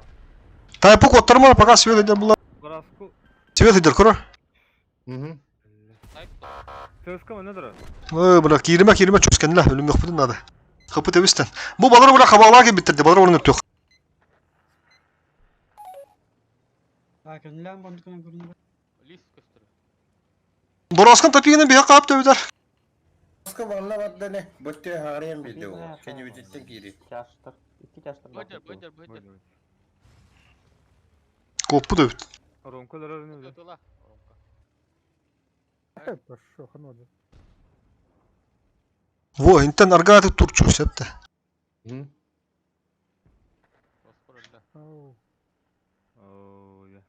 Тайпук оттарма пока свет идет была. Barasku. Свет идет кора. Hı. Тайп та. Tığıska mı nedir abi? Bırak yerime çöz kendine. Ölüm yok budun nada. Kapı tevisten. Bu baları bırak havalığa gibi bitirdi. Baları onu yok. Кенлән бонды кына күрүнөр. Лис көстөрө. Бороскан топигинен биһэ каап төбүтер. Оска ванна баддане, бөттө хаарыян биде о. Кени бүтүттен кири. Чаштыр. Икки чаштыр Бөдер, басып. бөдер, бөдер. Коппу төбүт. Ромка ларарны да. Төтөла. Оромка. Пошо, ханвады. Во, интен аргаты турчу септе. Фосфорда. Ау. Оо, я.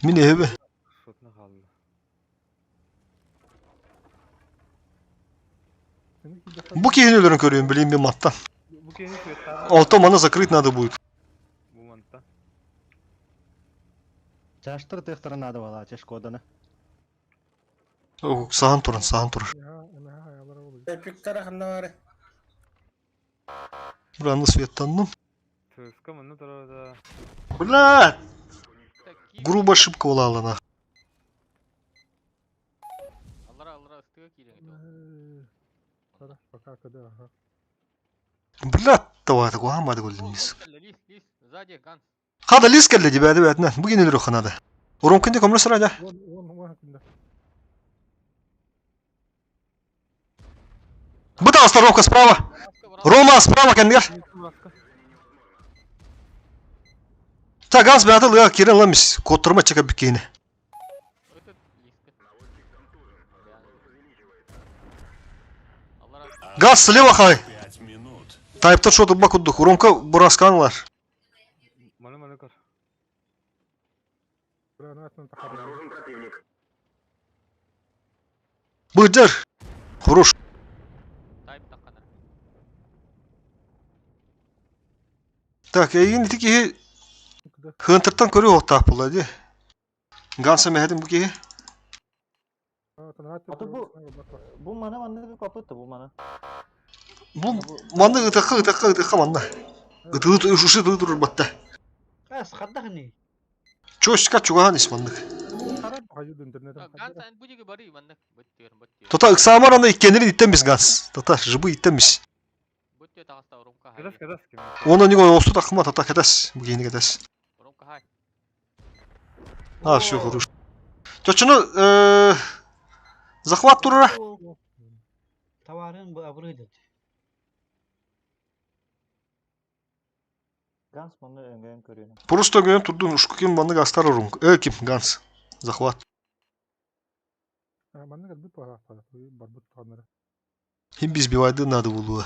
Мин эбе. Шотна қалды. Бу киһинелерин көрөйүн билейин мен маттан. Бу кені светтағы. Ото маны закрыть надо будет. Бу мантта. Чаштыр тыктырын ады бала, чеш коданы. Сахан туран, сахан турар. Я, она хаялар болду. Эпиктара ханна бары. Буранды светтанным. Төска мыны тұрады. Блядь! Грубо ошибка была алана. Аллара ыстыга кирең. Кара, пока когда, ага. Блядь, давай такой хамады голдемис. Лис, сзади ганс. Хада лис келди дебеди бетнен. Бу кенелер ханада. Уромкинде комра сырада. Вон, кында. Быта остановка справа. Рома справа кендер. Та ганс беаты лыга кирен ламис. Коттырма чека бикейни. Этот лис. Аллара. Газ слева хай. 5 минут. Тайптар шоты бакуддук. Уромка бурасканлар. Маны кар. Гранатный тахар. Быдыр. Хорош. Тайп такканар. Так, эйин тики хынтыртан көрү оттап булады. Ганса мехедин бу ки. Аты бу мана манды капытты бу мана. Бу манды ытакка манна. Ытыты ушушы durur батта. Кас хаддахни. Чошка чугахан исманды. Харап хажуд интернетен. Ганс ан будиги бари мандак. Бөттөр. Тота ыксамаранда иккенери иттемиз ганс. Тота жыбы иттемиз. Бөттө тагыста уромка. Кедас. Оны него осту такыма тота кетес. Бу кийини кетес. Уромка хай. А, все хорошо. Чочуну захват турура. Товарын бу абрыйды. Ганс маны өңгөн көрүнө. Просто гөн турдун ушку ким манды гастар урун. Ким ганс. Захват. Манны гадбы пара пара. Барбут танары. Хим биз бивайды надо булуа.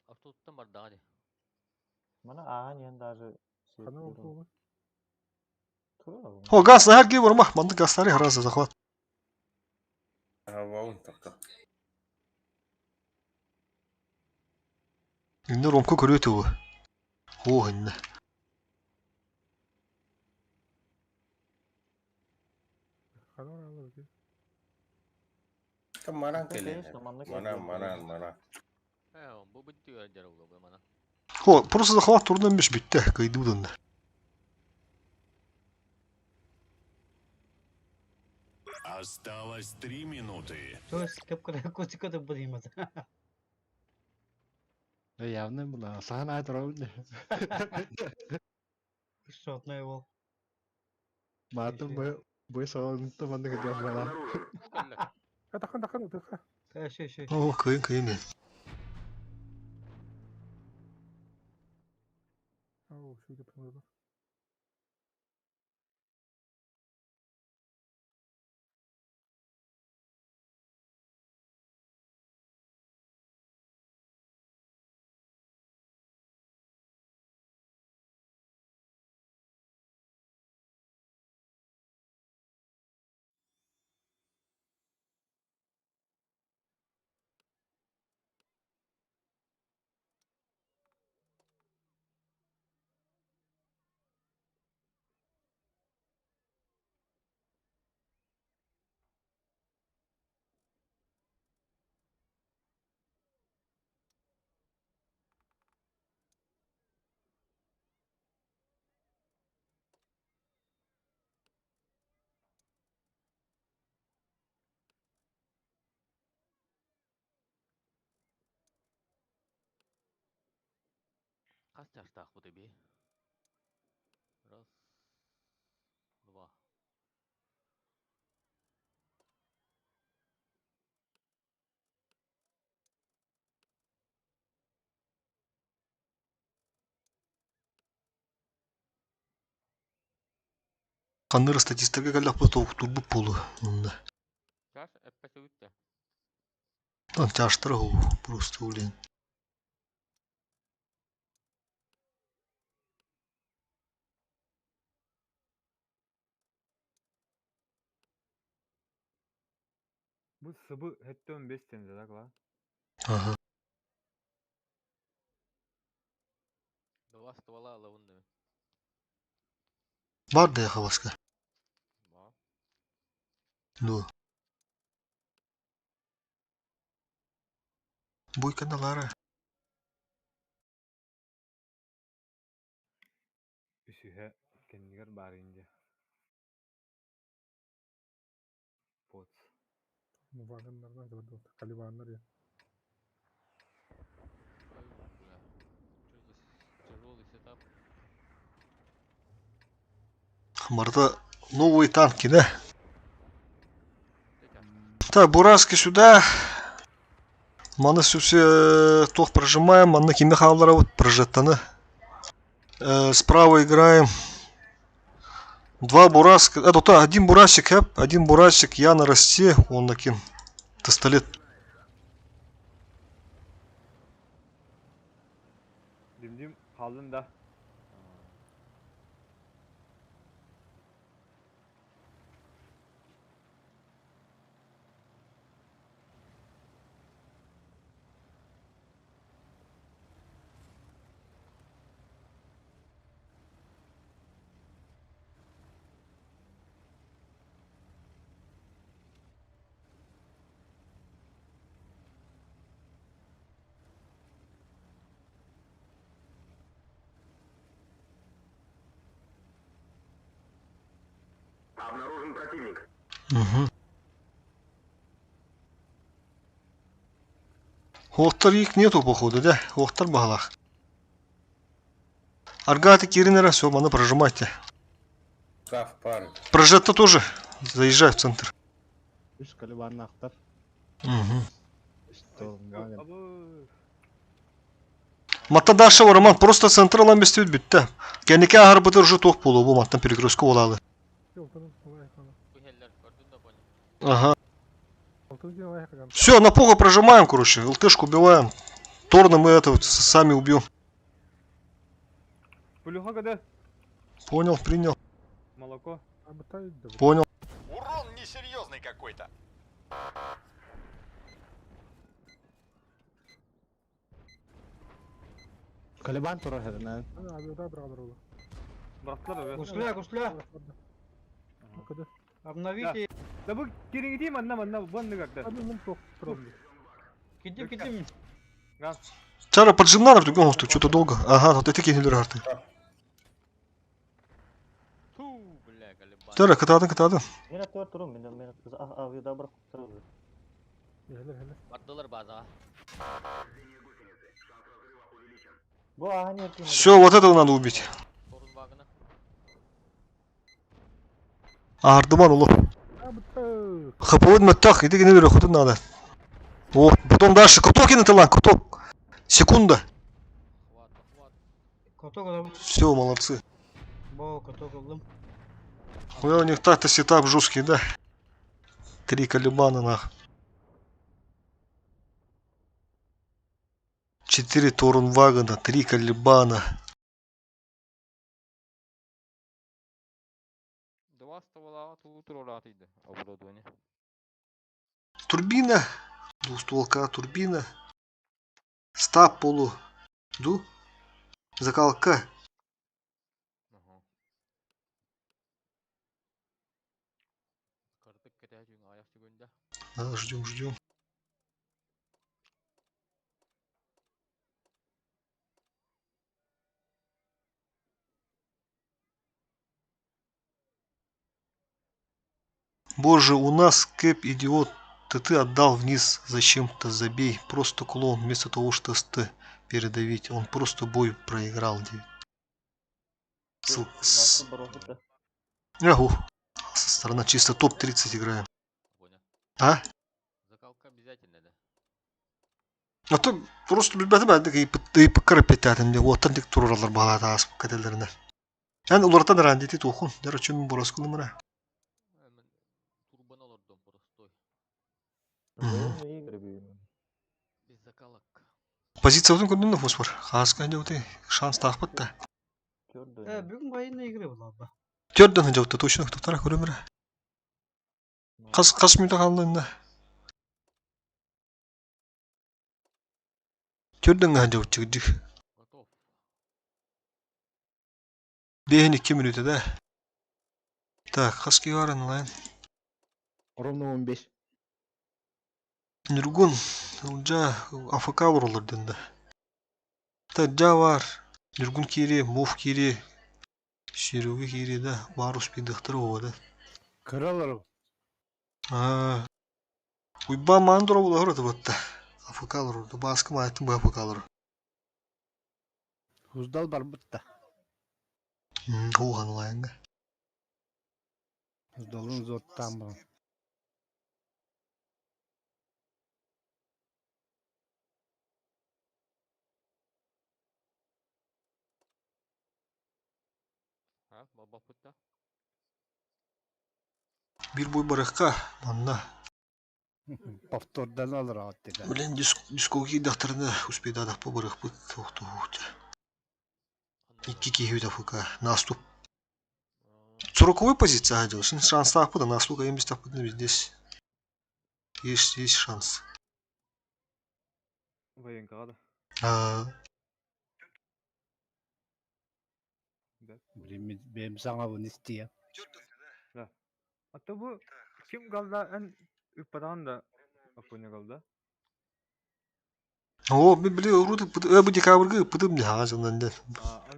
Автоттан бар дагы. Мана аған ен даже. Хана болду. О, ганс на ги бурма. Манды гастары раза захват. Ваун такка. Инде ромко көрөтү бу. О, инде. Хана алар. Маран келе. Маран. Бу бүттү жарылды бу мана. О, просто захват турдан беш битте. Кайдудан. Осталось 3 минуты. Төс кепкада котикада будимат. Явно була. Сахан айтырау. Шотный бол. Матым бу соонту манды кетем бала. Тахан. Шей. О, кайын. Ау, шуйда панады. Қас чаштақ бұды бе? Раз, два. Қаныры статистика кәлі апатауық турбу полу. Чаш, әппәсі өтті. Там чаштыры ол, просто улен. Bu sıbı hette 15 tende da kala. Ага. Два ствола лавынды. Бар да яха басқа. Ба. Ну. Буй каналары. Üsühe kendiler bari ince. Pot. Вагондардан көрдү. Калибандар я. Ой, бля. Тяжелый сетап. Марта новые танки, да? Так, Бураски сюда. Маны все тох прожимаем, маны кими хавлара вот прожеттаны. Справа играем. Два Бураска. Один Бурасик, один Бурасик, я на расте, он накин. Пистолет. Dimdim kaldın da. Обнаружен противник. Угу. Оқтар их нету, походу, да? Оқтар бағалақ. Аргаты Киринера, все, маны прожимайте. Прожетта тоже. Заезжай в центр. Үш калибанны ақтар. Матадаша Роман просто центр алам бестеуд бітті. Кәнеке ағыр бұтыр жы тоқ болу, бұл маттан перекрестка олады. Ага. Все, на пуга прожимаем, короче, ЛТшку убиваем. Торна мы это вот сами убьем. Плюха когда? Понял, принял. Молоко. Понял. Урон несерьезный какой-то. Калибан турар хернен. Гусля. Обновите. Да bu geri gideyim anlamadım. Bu ne kadar? Кидим. Газ. Чара поджимна на другом мосту, что-то долго. Ага, вот эти кинули арты. Фу, бля, галибан. Чара, катады. Мен аттыр турум, мен авиада бір тұрып. Бардылар база. Бұл аға не еткен? Все, вот этого надо убить. Торын багына. Ардыман улы. ХПО маттах, иди генерер охоту надо. О, потом дальше. Куток кинуты лан, куток. Секунда. Коток. Все, молодцы. Коток алdım. Хуя у них так-то сетап жесткий, да? 3 калибана нах. 4 Торунвагена, 3 калибана. Два ствола, тут ролатыйды. Оборудование. Турбина. Двустволка турбина. Стап полу. Ду. Закалка. Ага. Кырдык кетежин аяк түгүндө. Ждем. Боже, у нас Кэп идиот. Ты отдал вниз зачем-то, забей. Просто клоун, вместо того, что ты передавить. Он просто бой проиграл. Ягу. Со стороны чисто топ-30 играем. Понял. А? Закалка обязательно, да? А то просто bilmem и покырып кететин деп отан тик туралар багата асып кетелерне. Ан улардан рандити тухун. Дара чөмүн бороскул мына. Турбан олордон простой. Военные игры, блин. Без закалок. Позиция көндөн фосфор. Хаска жауты шанс тахпыт да. Бүгін военный игры была ба. Төрдөн жауты точно туктара көрөмөр. Кас минута калды. Төрдөн жауты чыгдык. Готов. Бейін 2 минута да. Так, хаски бар онлайн. Ровно 15. Нургун, уже АФК уралырдын да. Таджа бар. Нургун кири, мув кири. Шеруги кири да. Бар успейдықтыр оға да. Кыралар. Уйба мандура була хұраты бітті. АФК уралырды. Басқы майтын бұл АФК уралыр. Уздал бар бітті. Оған олайынға. Уздалын зоттан бұл. А, баба путта. Bir boy barаққа, манна. Повтордан алыр аттыға. Блин, дискоги дақтарына успейді адақ по барақ бұд. Тоқты бұд. 2 кейхеуді АФК. Наступ. 40-й позиция одел. Шанс так под, на слуга им без так под здесь. Есть шанс. Военка, да? Benim sana bunu isteyeyim. Да. А то bu kim kaldı en üppadan da Aponya kaldı. О, били уруды, bu декабрьгы пыдым не хазандан да.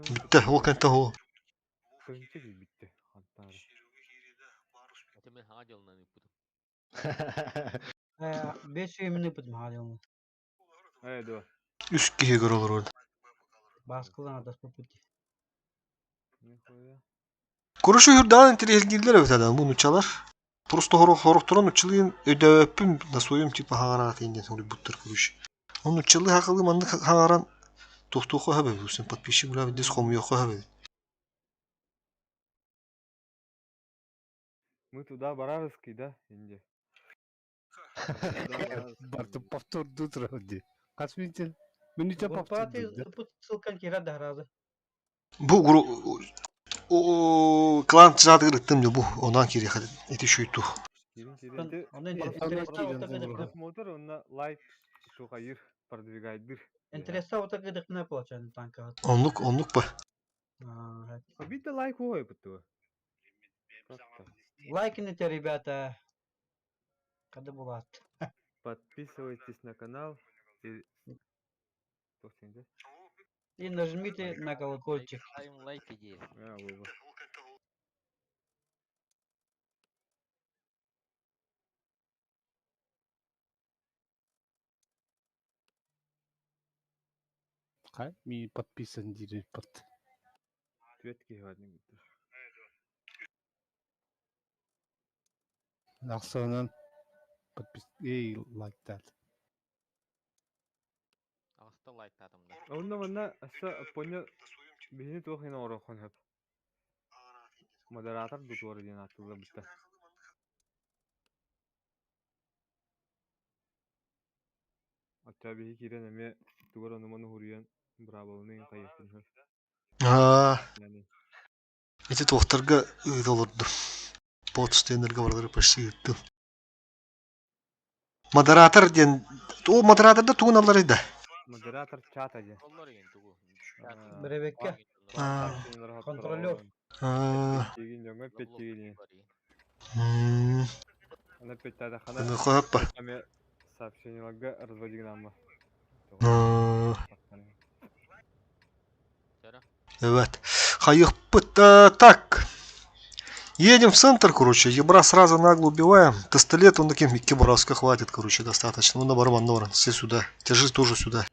Битте, о канта о. Көнче bitti. Hatta. Темен хадилна не путу. 5 минут будем ходил. Да. Üst kihe göre olur orada. Baskılan adas по пути. Kuruşu hürdan intelligentler evet adam bunu çalar. Просто horok turan uçılıyın ödöpüm da soyum tipi hağarat enden sonra buttır kuruş. Onun uçılı hakalı mandı hağaran tohtuğu haber olsun. Подписчик бля видес хом yok haber. Мы туда барарский, да, Инди? Барту повторду троди. Касмитин. Минута повторду. Ссылка кира даразы. Bu guru o klan zaten gittim de bu ondan kiri hadi eti şuytu. Motor onunla like şu hayır продвигает. Интересно вот так это не получается танка. Onluk bu. Bir de like ой bu. Лайкните, ребята. Когда бывает. Подписывайтесь на канал И нажмите на колокольчик. Ставим лайки, где? Кай, ми подписан дире под. Тветки гадный. Аксанан подпис лайктар. Аста лайктадым да. Онда аса Aponya бени тохина орохон хеп. Модератор дутор ден атылды битте. Ачаби кирен эме тугар онуманы хуруян браволнын кайыктын хеп. Эти тоқтарға үйді олырды. Бот стендерге бардары почти үйттім. Модератор ден... О, модераторда туғын алар еді. Модератор чат один. Бревекке. Контролер. Деген жоңа петтеген. Она петтада хана. Оны қойып ба? Сообщенияларға разводиген амма. Evet. Хаих так. Едем в центр, короче. Ебра сразу нагло убиваем. Пистолет он таким киборовска хватит, короче, достаточно. Ну, на барман норан. Все сюда. Держись тоже сюда.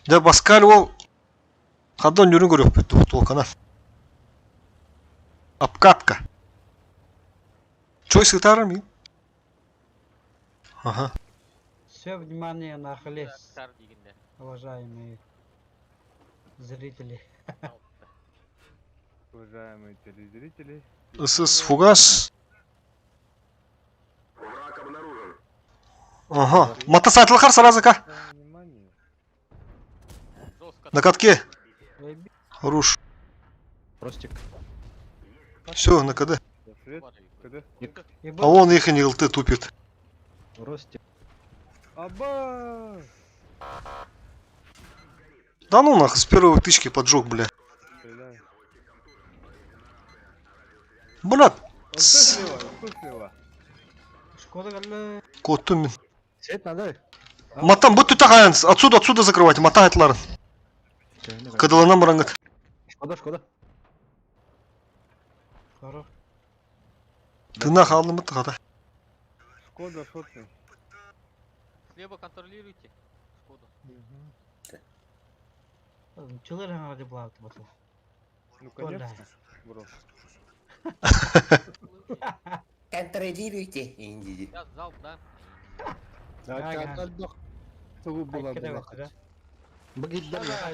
Да баскаль ол қаддан жүрін көріп бітті толқана. Апкапка. Чой сытарым мен? Ага. Все внимание на хлес, Тар дегенде. уважаемые зрители. Уважаемые телезрители. СС фугас. Ага. Мотоциклхар сразу ка. Внимание. На катке. Ой, Руш. Ростик. Все, на КД. Свет. КД. А вон их и не ЛТ тупит. Ростик. Аба! Да ну нахуй, с первой тычки поджег, бля. Стреляй. Блядь. Он слева, он слева. Шкода галлы. Котумин. Свет надо. Матам, будь ты тахаян. Отсюда закрывать. Матает ларын. Кадалана марангат. Шкода. Хорош. Ты нахуй алдым это хата. Шкода шотный. Слева контролируйте. Шкоду. Чулыр аңа деп лавты басыл. Ну конечно, бро. Контролируйте. Инди. Я залп, да?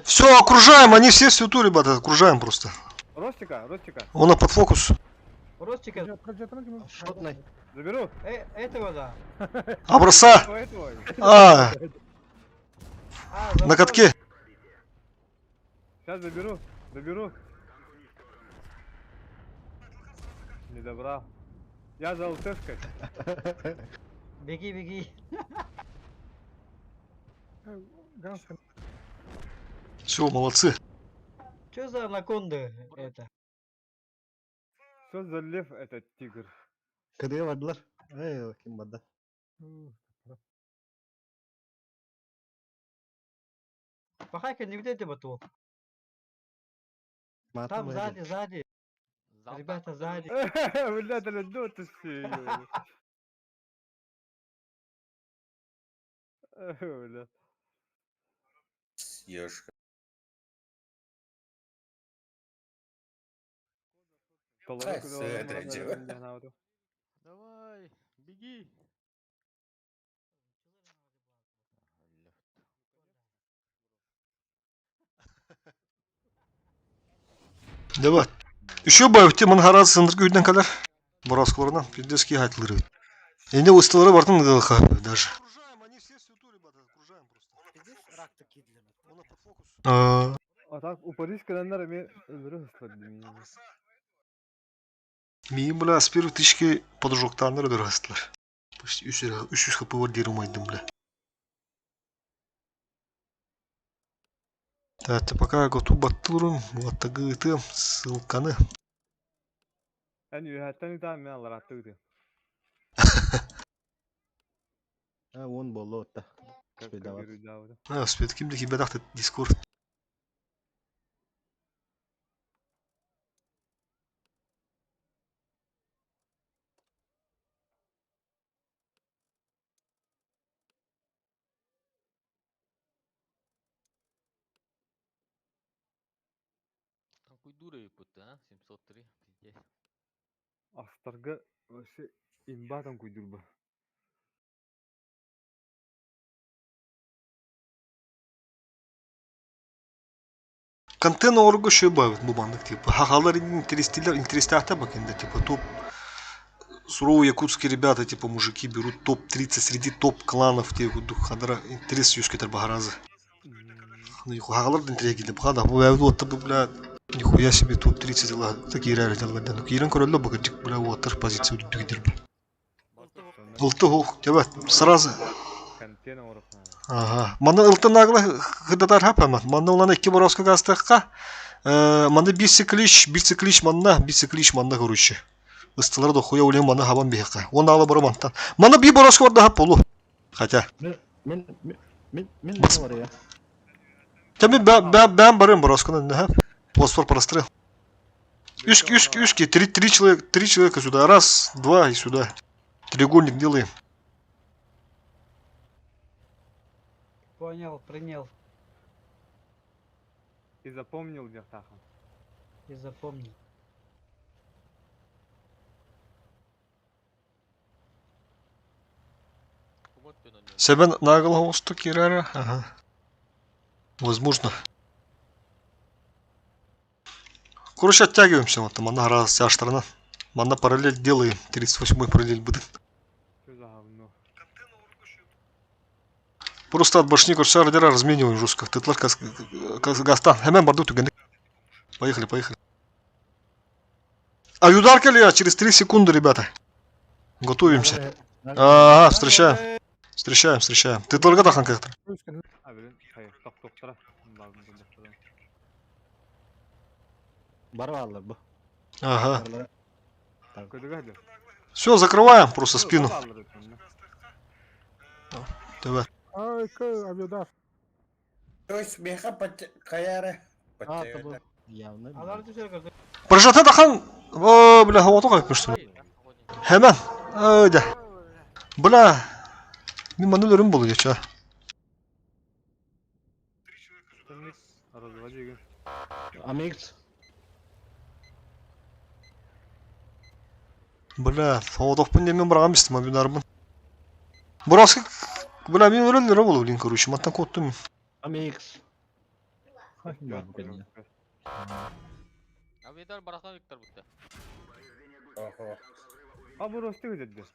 Все, окружаем, они все в свету, ребята, окружаем просто. Ростика. Он под фокус. Ростика, Шотный. Заберу. этого да. Образца. Твой, твой. А, на катке. Сейчас заберу. Не добрал. Я за ЛТшкой. Беги. Все, молодцы. Что за анаконда это? Что за лев этот тигр? КД вадылар. Ким бада. Пахайка не видите бату. Там сзади. Залп, Ребята, сзади. Бля, да ну ты все. Бля. Ёшка. Давай, беги. Давай. Еще бы те мангарат сындырып үйден кадar. Бораскаларынан пиздецки айтылыр. Эне усталары бартын гылха даже. А так упадись календар мен öldürür ısладым. Мен, бля, с первой тычки поджогтандар öldürüstüler. Почти 300 хп var дерим айдым, бля. Так, пока готов баттылырым, вот тагыты ссылканы. Yani üyetten daha men alır attıydı. Он болото. Спет кимде кибедахты Discord. Какой дурой путы, а? 703, пиздец. Астарга вообще имбатан куйдурба. Контент орго şey бавит bu bandık типа. Хахалар интерестахта бакинда типа топ. Суровые якутские ребята, типа мужики берут топ-30 среди топ-кланов, типа хадара интерес юшкетер багаразы. Ну хахалар интерес гиде бахада. Bu evde otta bu bla нихуя себе топ-30 ла такие реально делганда. Ну кирен королло багатик бла отыр позиция үдү гидер. Ылты хох, тебе сразу. Контент орып. Ага. Мана ылты нагла хыдатар хапама. Мана улана 2 бороска гастыкка. Мана бициклич манна короче. Ыстылар да хуя улем мана хабан бехка. Он алы бара мантан. Мана би бороска бар да хап болу. Хотя. Мен var ya. Tabii ben барым боросканы, да. Фосфор прострел. Ушки, три человека сюда. Раз, два и сюда. Треугольник делаем. Понял, принял. И запомнил Дертахан. И запомнил. Себя на голову стуки рара. Ага. Возможно. Короче, оттягиваемся. Вот там она раз вся сторона. Манна параллель делаем. 38-й параллель будет. Что за говно? Просто от башни короче радиора размениваем жестко. Ты только гаста. Хемен барду тугенек. Поехали, поехали. А ударка ли через 3 секунды, ребята? Готовимся. Ага, встречаем. Встречаем, встречаем. Ты только тахан как-то. А, блин, hayır, doktora. Lazım bu doktora. Бар валла бу. Ага. Kötü geldi. Все, закрываем просто спину. Давай. Ай, авиадар. То есть меха каяра. Явно. Алар düşer. Прожата тахан. О, бля, хавату кайпмыш. Hemen. Öyle. Бля. Мен маны өлөрүм болду дечи. Разводи ген. Амикс. Бля, хаватокпун мен барган эместим, абинармын. Бурасы. Бля, мен өлөлөр болду, блин, короче, маттан коттум. Амикс. Авидар барахтан Виктор бутта. Ого. А bu rostu gidildi.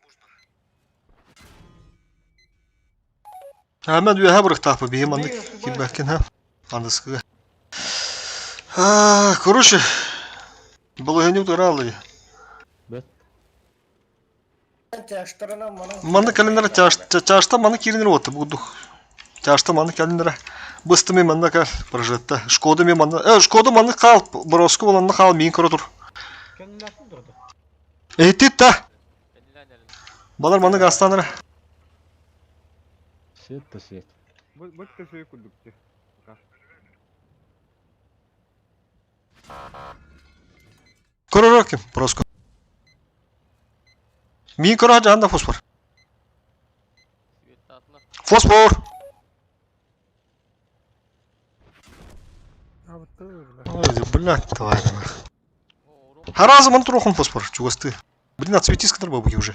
Hemen diyor ha bırak tapı bir manlık gibi belki ha. Anladık. Короче. Было не утырало. Маны календар тяжта маны киринер вот буду. Тяжта маны календар. Быстыми маны кал прожетта. Шкода ми маны. Шкода маны кал. Броску боланны кал мин коротур. Тит та. Балар маны гастаныр. Свет то свет. Bu teşekkür kurduk. Коророким, броску. Мин кораж анда фосфор. Фосфор. Ой, блядь, тварь. Хараза ман трохом фосфор, чугасты. Блин, отцвети с бабуки уже.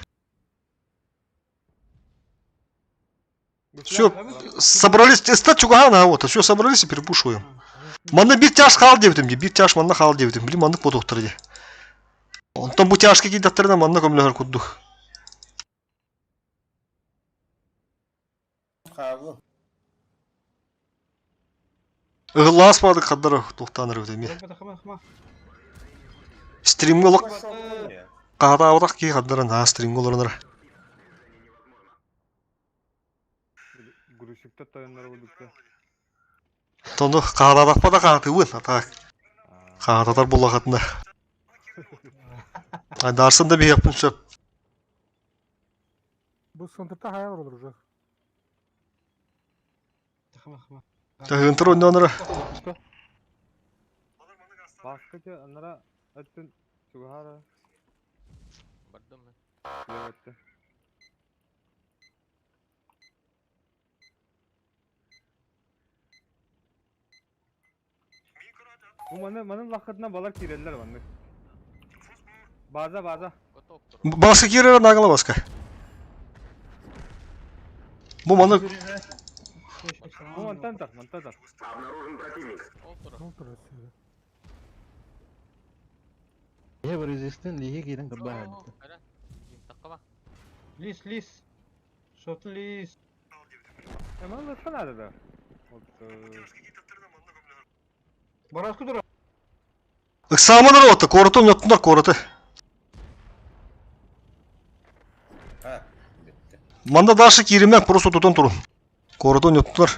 Все, собрались, стать чугана, вот, все собрались и перепушиваем. Манна бит тяж хал девдим, бит тяж манна хал девдим, блин, манна по докторе. Он там бутяж какие докторы манна комлягар куддух. Глаз падык хаддары тоқтаныр өтеме. Стримголық қағада аудақ кей хаддарын, стримголарыныр. Грузчикта таянlar olduk da. Тоны қағада адақпада қағаты өн, атақ. Қағадатар бұл ағатында. Дарсында бейаппын сөп. Bu sınırda hayal olur уже. Тағынтыр önde onlara. Baskıcı onlara öttün. Çuğara. Bardım mı? Evet. Bu manın vakitine balar kireliler manı. Baza. Baskı kere nagala baskı. Bu manı Bu mantar. Я резистент лиги гиден кабан. Lis. Şotun lis. Hemen lütfen hadi da. Barasku dur. Саманыр оты, короту нөттүндар короты. Манда дашы киримен просто тутун турун. Короту нөттүндар.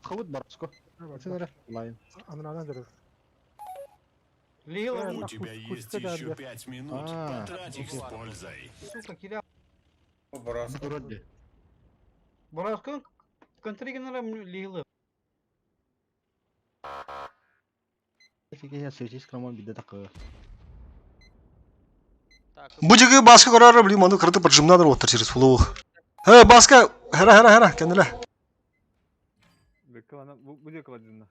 Хавут бараско. Сенере лайн. Анан жүрür. Лил. У тебя есть еще 5 минут. Потрать их с пользой. Сука, киля. Вроде. Бараску контригенера лилы. Фиге сөйтіс крамон биде такы. Бу жеге башкы корары, блин, маны кырды поджимнадыр отыр через фулух. Баска, хера, кендиле. Bekle bana bu diye kıvadığında.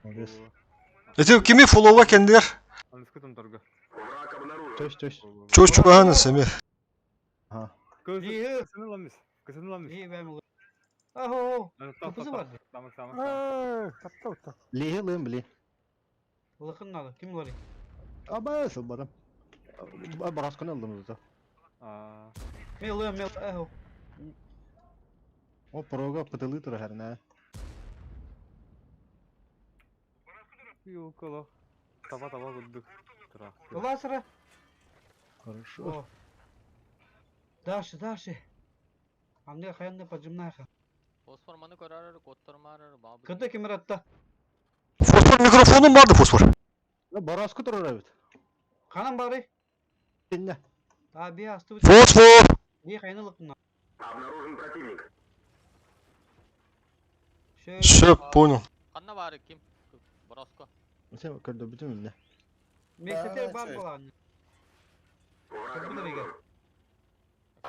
Молодец. Эти кими фулова кендир. Anıskı tuntargı. Төш. Чучуганы семи. Ага. Kısını lan biz. Kısını lan biz. İyi ben olur. Aho. Kapısı vardı. Tamam. Tapta. Лиги лым, бли. Lıkın alı. Kim var? Аба, сылбарым. Барасканы алдым да. Aa. Mel. Aho. О, порога пытылы тұр әріне. Yok ola. Tava güldük. Tıra. Ulan sıra. Хорошо. О. Дальше. Ande kayanda pacımna ha. Fosformanı korar, kottarmar, babı. Kıda kim ratta? Фосфор микрофонум барды фосфор. Барасқы тұрыр әбіт. Kanam bari. Пенне. Abi astı. Фосфор. İyi kaynalık bunlar. Все, понял. Kanna var kim? Barasko. Сен көрді бүтін үліне. Meksete var falan. Kapı da gel.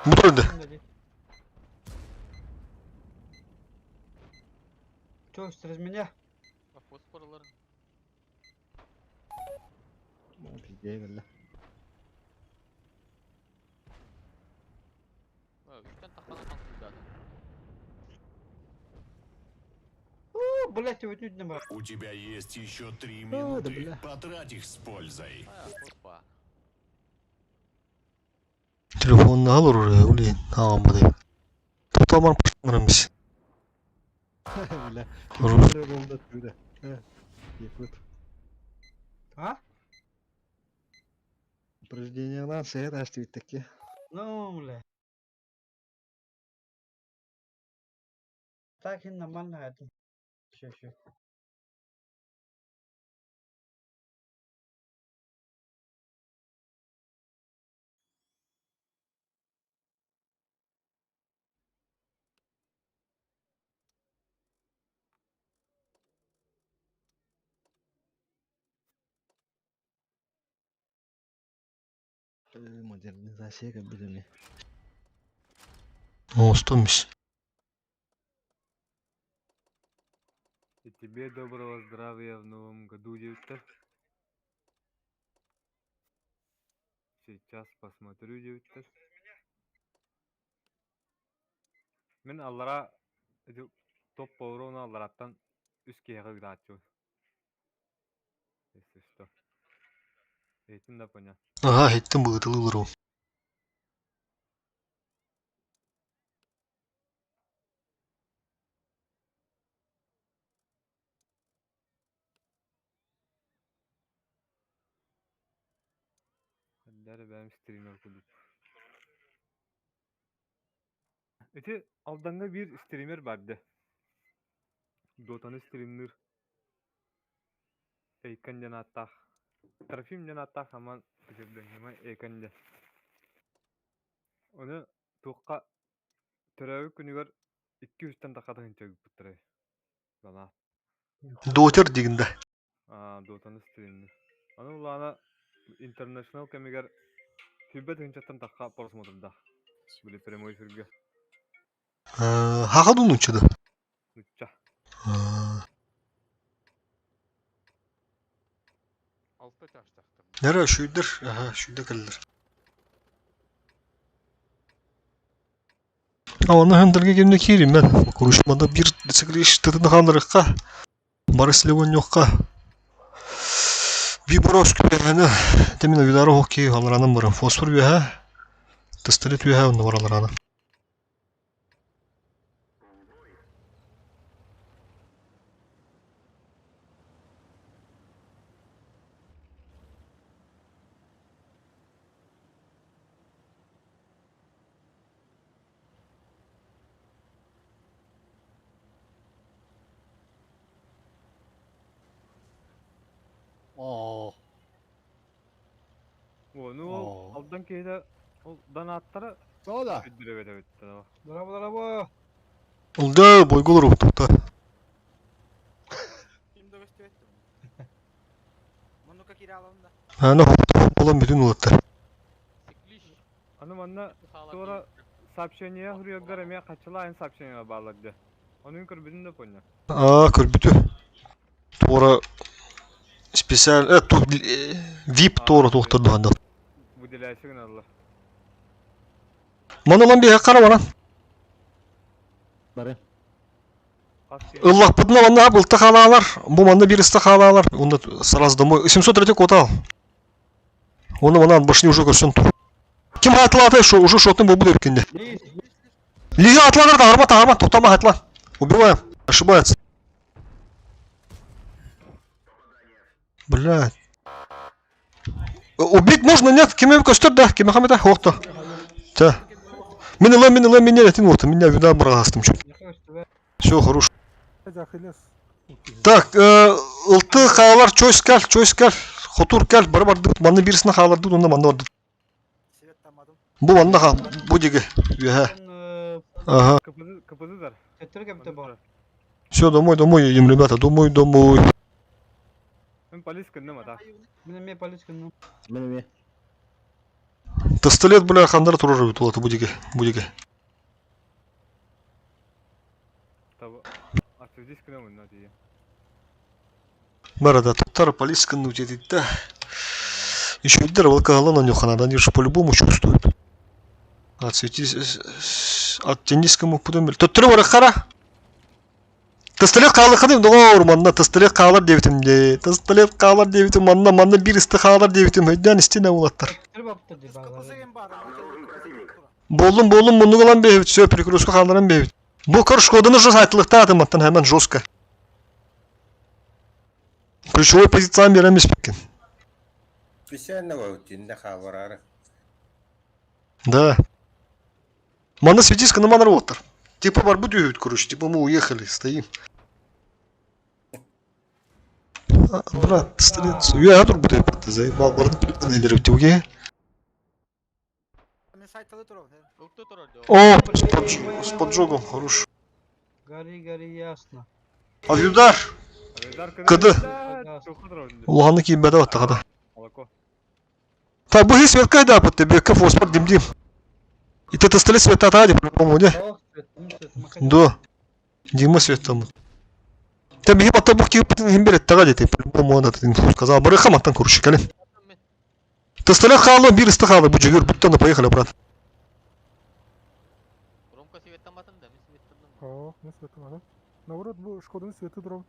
Мутор önde. Çok stres меня. Fosforlar. Пиздей келді. Üçten takmadan kalktı zaten. Блять, вот не бар. У тебя есть еще 3 да минуты. бля. Потрать их с пользой. Fosfa. Telefonunu al oraya ulan. Tamam bu değil. Tutamam pişmanımız. Бля. Хорош. Болды түрі. Екут. А? Упражнениялар сәйет әштевіттікі. Ну, бля. Так и нормально это. Все. Модернизация білімі. Остамыз. И тебе доброго здравия в новом году, девочка. Сейчас посмотрю, девочка. Мен аллара топ пауруна аллараттан үс кеге гидачу. Если что. Этим да понятно. Ага, ettim bıgıtılır o. Hadi benim streamer kudup. Eti aldanga bir streamer vardı. Dota'nın streamer. Eykan janatak. Trafim janatak aman kızırdan hemen eykan jan. Onu tuğqa törəvi günügər 200'ten takada hinçə güpüttürey. Bana. Doter diginde. Dota'nın streamer. Onu ulana international kemiger hübbet hinçətten takka prosmoturda. Böyle premoi sürgü. Hakadun uçadı. Nütça. Altı taş taktım. Nere şuydur? Aha, şuyda kalır. Ama hındırga gelmede kiyrim ben. Konuşmada bir sekreş tadını kandırıkka. Barış Levon yokka. Bir boros küpehane. Demin avidarı hoki alaranım barım. Fosfor üyehe. Testolet üyehe onu var alaranım. Onu aldan keyde o danatları Soda. evet. Bravo. Oldu boygu olur tuttu. Şimdi gösterdim. Bunu kakira alalım da. Hani hop olan bütün ulattı. Sikliş. Onu manna sonra сообщение hürüyoglar emeye kaçılayın сообщение bağladı. Onun kırbidin de ponya. Көрбүтү. Тора специаль, тут VIP тора тоқтырды анда. Bu dileşiğin Allah. Мана lan bir қара бана. Бары. Ыллах бұдына мана былты қалалар. Бұл мана бірісті қалалар. Онда сразу домой. 703 код ал. Оны мана башни уже көрсін тұр. Ким атылады, что уже шотын бұл бұл өркенде. Лига атыланар да арма, тоқтама атылан. Убиваем. Ошибается. Блядь. Убить можно, нет? Кеме көстер, да? Кеме хамета, хоқты. Да. Меня летин вот, меня вида брагастым чуть. Все, хорошо. Так, ылты қалалар чойс кәл. Хотур кәл, барды. Манны бірісіне қаларды, онда манны барды. Бұл манны қал, бұл деге. Ага. Kapıdılar. Все, домой, едем, ребята, домой. Ben polis kındım ata. Мен полис күннү. Менеме. Пистолет, бля, хандар турар бит олаты, бұл деге. Tabi. Aktivist kındım onu diye. Барада, туттар полис кынды дейді да. Еще иддер волкагалан он нюханада, они же по-любому чувствуют. От теннискому пудемел. Туттыры бар қара. Тыстылет қалар қадым, доғыр манна, тыстылет қалар дебітім, манна бір істі қалар дебітім, өйден істене олаттар. Болдым, мұны қалан бейбіт, все, перекрусқа қаларан бейбіт. Бұл көріш кодыны жыз айтылықта адыматтан, hemen жестко. Ключевой позициям беремес бекен. Специального утинде хабарары. Да. Мана светиска на манар отыр. Типа бар будут, короче, типа мы уехали, стоим. Брат, пистолет. Я тут буду, ты заебал, брат, не деревьте уге. О, с поджогом, хорош. Гори, ясно. Авиудар. Кыды. Улғаны кейін бәді батты қада. Так, бұғы свет қайда бұтты, беккі фоспорт дим. И ты стали свет атади, по-моему, не? Да. Дима свет там. Ты беги по табух типа не берет тагади, ты по-моему он это сказал. Бары хаматтан курши калин. Ты стали хало, бир стахало, будь жигер, будто на поехали, брат. Ne svetim adam? Navrot bu Şkoda'nın sveti durum.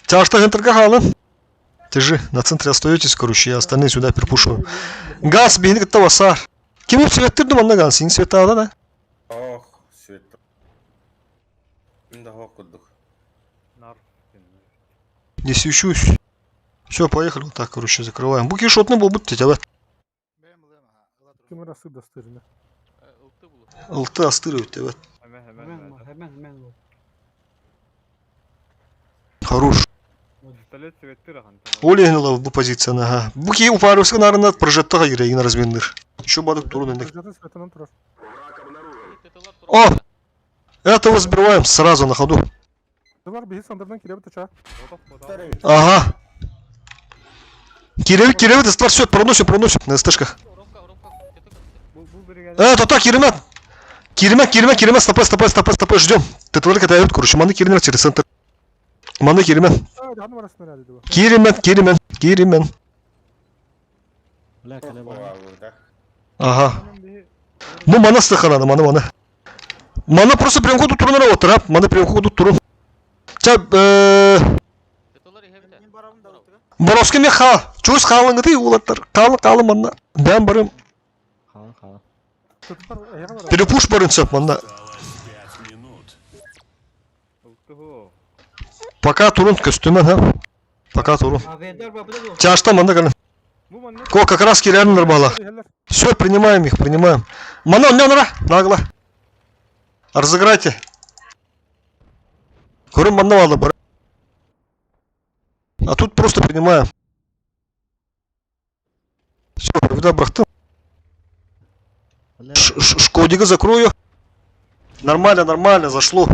Тяжто гентерга хало. Ты же на центре остаетесь, короче, я остальные сюда перепушиваю. Газ, бегни как того сар. Кем свет думал на газ, не света, да? Ох, свет. Да, кудух. Не свечусь. Все, поехали, вот так, короче, закрываем. Буки шотный был, будьте тебя. Kim arası dastırını. Алтı astırıyor тебя. Hemen. Хорош. Пистолет светті рахан. Олегнила в позиция, ага. Буки упарывался, наверное, от прожектора игры и на разменных. Еще бадок туру на них. Svetinin turur. О! Этого сбиваем сразу на ходу. Var bir sandırdan kirebi taça. Ага. Киреви, ты створ все, проносим на СТшках. То так, Киремен, стопай, ждем. Ты только дают, короче, маны Киремен через центр. Маны Киремен. Киремен. Ага. Ну, мана стахана, мана. Мана просто прям ходу туру на отыр, мана прям ходу туру. Боровский мен хал. Чөз халыңы дей олаттар. Қалы манна. Бән барым. Перепуш барынса манна. Пока турун костюмен, ха. Пока турун. Чашта манда галин. Ко как раз кирян нормала. Все, принимаем их. Мана, нра, нагло. Разыграйте. Говорю, манна вала бар. А тут просто принимаем. Все, провода брахтым. Шкодига закрою. Нормально, зашло.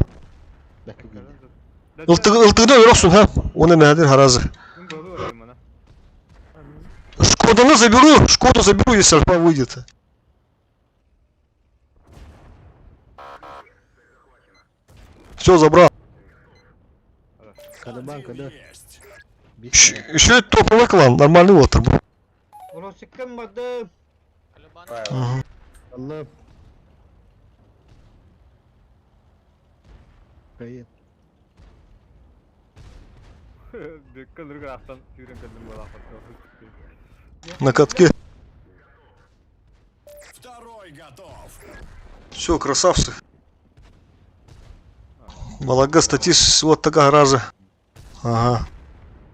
Ылтыгда өрөксүн, ха? Оны мәдір харазы. Шкоду заберу, если альфа выйдет. Все, забрал. Кадабан, када. Есть. Еще и топовый клан, нормальный лотер был. Уросиккан барды. Мгм. Allah. Kayıt. Беккалыр грахтан сүйрен кәлдім бол На катке. Второй готов. Все, красавцы. Малага статис вот такая раза. Ага.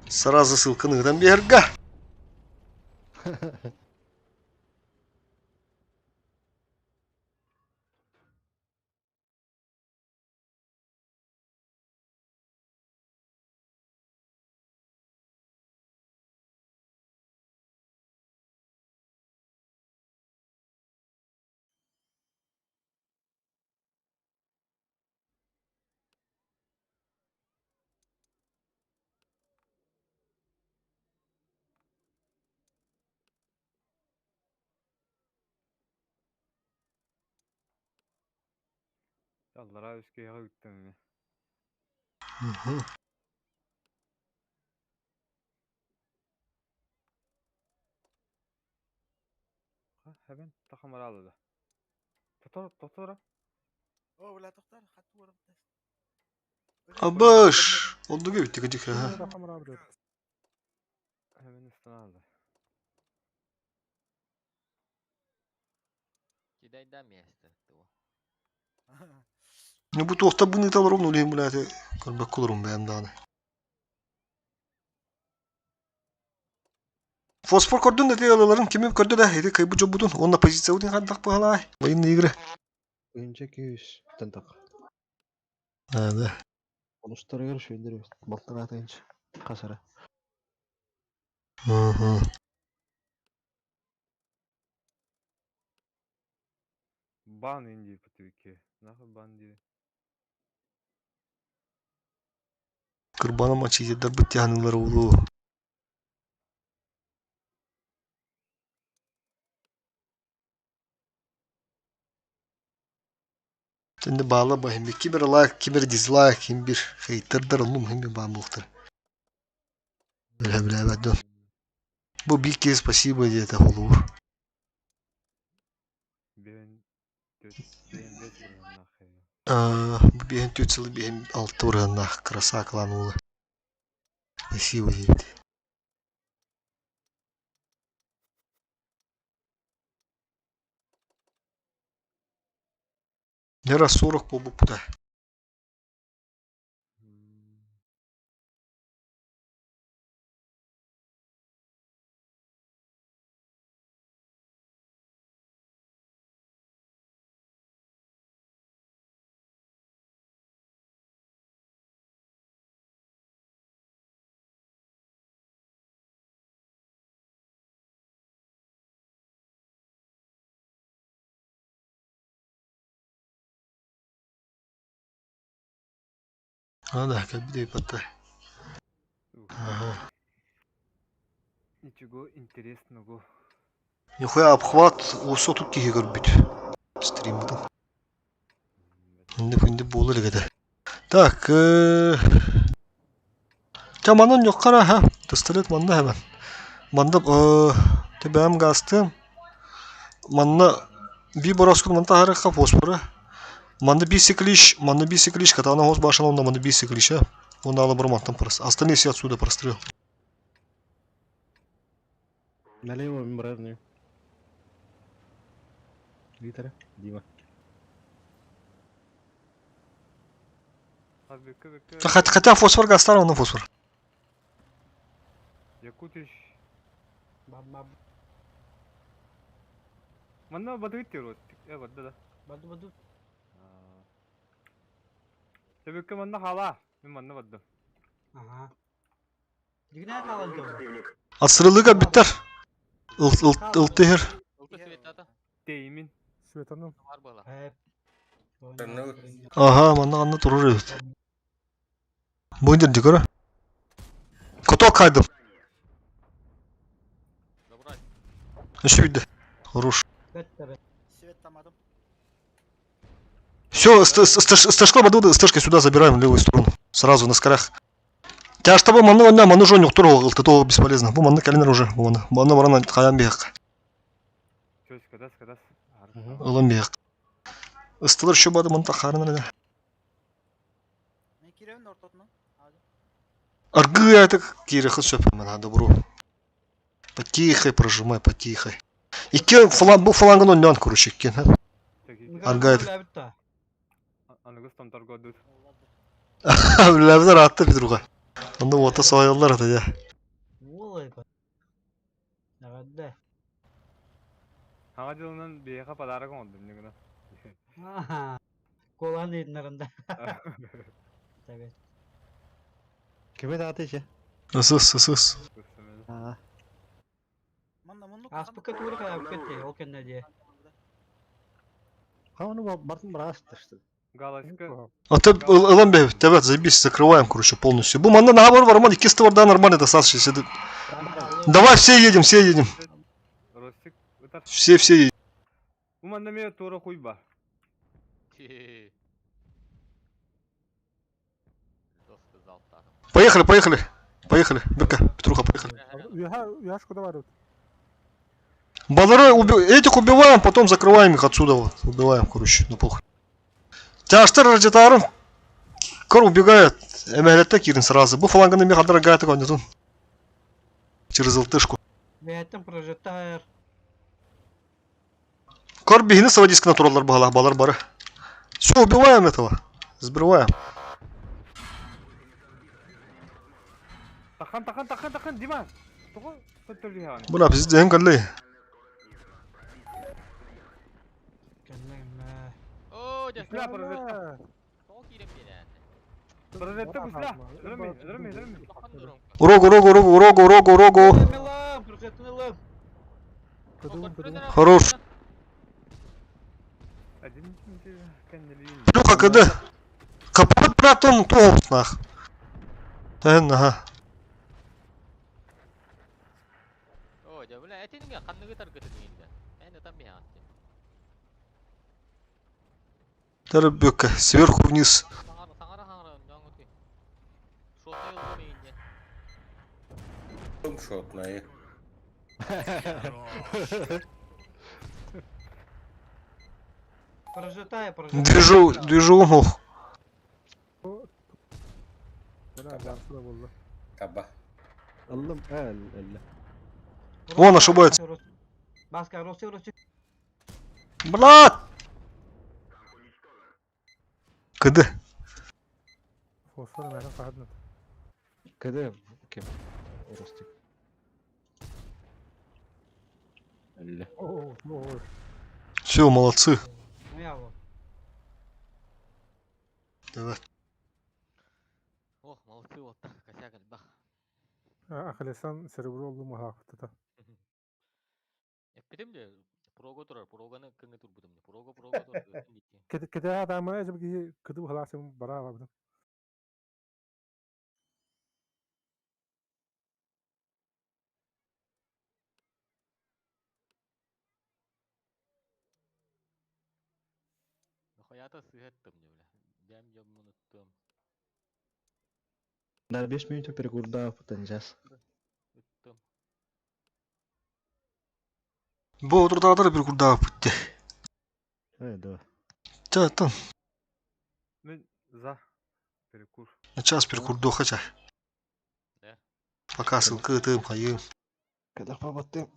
Сразу ссылка на Грамберга. Аллара өскеге үттім. Hemen takımları aldı. Tutar. О, бля, тоқтар, хатты орып тас. Абаш. Oldu gibi tıkıcık ha. Rakam abi. Hemen üstüne aldı. Кидай да место. Ne bu tohta bunu da ровно лем блядь. Kalbak kulurum ben daha. Fosfor gördün de diyorlarım kimi gördü de hedi kaybı jobudun. Onunla pozisyonu udun haddak bu halay. Oyun игры. Oyuncu 200. Tentak. Hadi. Konuşturuyor şeyleri. Baltan atınca. Kasara. Hı. Ban indi bu Türkiye. Nasıl ban diye. Kırbana maçı yedder bitti hanımlar oğlu. Şimdi bağla bakayım. Kiber like, kiber dislike, kim bir hater'dır oğlum hem bir bağımlıktır. Бля, бля, bu Бики спасибо где-то olur. Ben 5 vuruyorum nahaya. Bu benim 4 yılı benim 6 vuruyor krasa klan oğlu. Спасибо где-то. Ne раз 40 по бупта. Ладно, как бы пота. Ага. Ничего интересного. Нихуя обхват осы тут киге көрбүт. Стримден. Şimdi болыр геде. Так, Çamanın yok kara ha. Tıstırıt manda hemen. Manda tebem gastım. Manda bir boraskun manda harika fosforu. Manda бисиклиш, катана хоз башана онда манда бисиклиш, а. Он ала бормантан парасы. Остальные все отсюда прострел. Налево мембранный. Витера, Дима. Хотя фосфор гастар, он фосфор. Якутиш. Баб. Манна баdı bitiyor. Bada da. Баду. Sebekke manna hala. Ben manna badım. Ага. Дигнэ халан тоо. Asırılığa biter. Iltihir. Ultu Svetata. Deyimin. Svetan'ın. Var bala. Hep. Aha, manna anla durur evet. Bu indir dikora. Kutu kaydım. Еще видно. Хорош. Беттер. Свет тамадым. Все, стежка воду, стежкой сюда забираем в левую сторону. Сразу на скорях. Тяж того ману жонюк тургал, ты того бесполезно. Бу ману калинер уже. Бу ману варана хаям бег. Чөз кадас. Улам бег. Стылыр еще бады ман тахарын да. Мен киревин ортотуна. Аргы это кире хыз шөп мен добру. Потихой прожимай, потихой. Иккен бу флангын оннан короче иккен. Аргайт. Анагыз там торгодут. Ләвдер атты бидруга. Онда ота соялар ата я. Олай ба. Нагадда. Хага жылынан бияга подарок олду негена. Аха. Колан дейдинарында. Tabii. Kime dağıtı Ысыс. Аспыкка тууру кая букетти, ол кенне дие. Хаваны бартын бұрастыр işte. Галочка. А ты, Ламбе, тебя заебись, закрываем, короче, полностью. Бу, манда наоборот, Роман, кисты да, нормально достаточно. Давай все едем. Ростик. Все едем. Бу манда ме тора хуйба. Поехали. Бека, Петруха, поехали. Яшку давай. Балары, этих убиваем, потом закрываем их отсюда. Вот. Убиваем, короче, на похуй. Тяжтар радитарым. Кор убегает. Эмелетте кирин сразу. Бу фланганы меха дорогая такой нетун. Через ЛТшку. Беттен прожектайр. Кор бегины соводись к натуралар балар бары. Все, убиваем этого. Сбиваем. Тахан, Дима. Тугу көттөлгөн. Була бізден каллы. О, Бисмилlah прожектор. Прожектор бисмилlah. Жүрөмөй. Урогу. Милам, прожектнылым. Хорош. Плюха КД. Капот братон толст нах. Ага. О, я, бля, это не канныгы таргыты дегенде. Эне там бия атты. Тарбека, сверху вниз. Саңара жаңгыты. Шотай ылды мейинде. Шотная. Прожектай. Движу умол. Таба. Aldım elle. Он ошибается. Баска, Росик. Блядь! КД. Фосфор наверное садно. Кede kim? Orostik. Elle. О. Все, молодцы. Ну я вот. Давай. Ох, молодцы вот так, косяк альбах. Ахалесан серебро oldu haftada. Эппетем де прого турар, проганы кыңы тур будым. Прого тур. Kede adamı acaba ki kıdı halasın bara aldı. Hayata sığattım ne bile. Dem jam unuttum. Dar 5 minut перекурда потенчас. Unuttum. Bu oturdalar bir kurda bitti. Да. Там. Мен за перекур. Час перекурду хотя. Да. Пока ссылка тым хайым. Когда побаттым.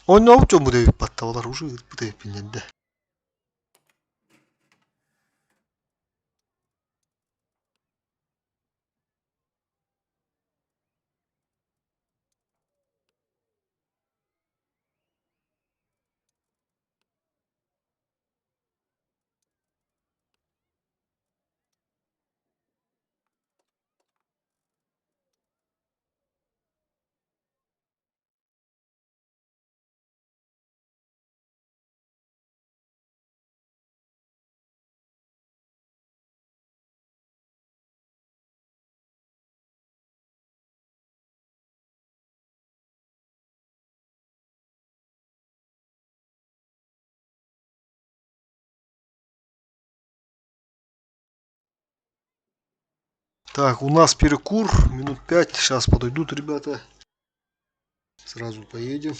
Он не аутом будет подтавалар уже будет пиненде. Так, у нас перекур, минут 5. Сейчас подойдут ребята. Сразу поедем.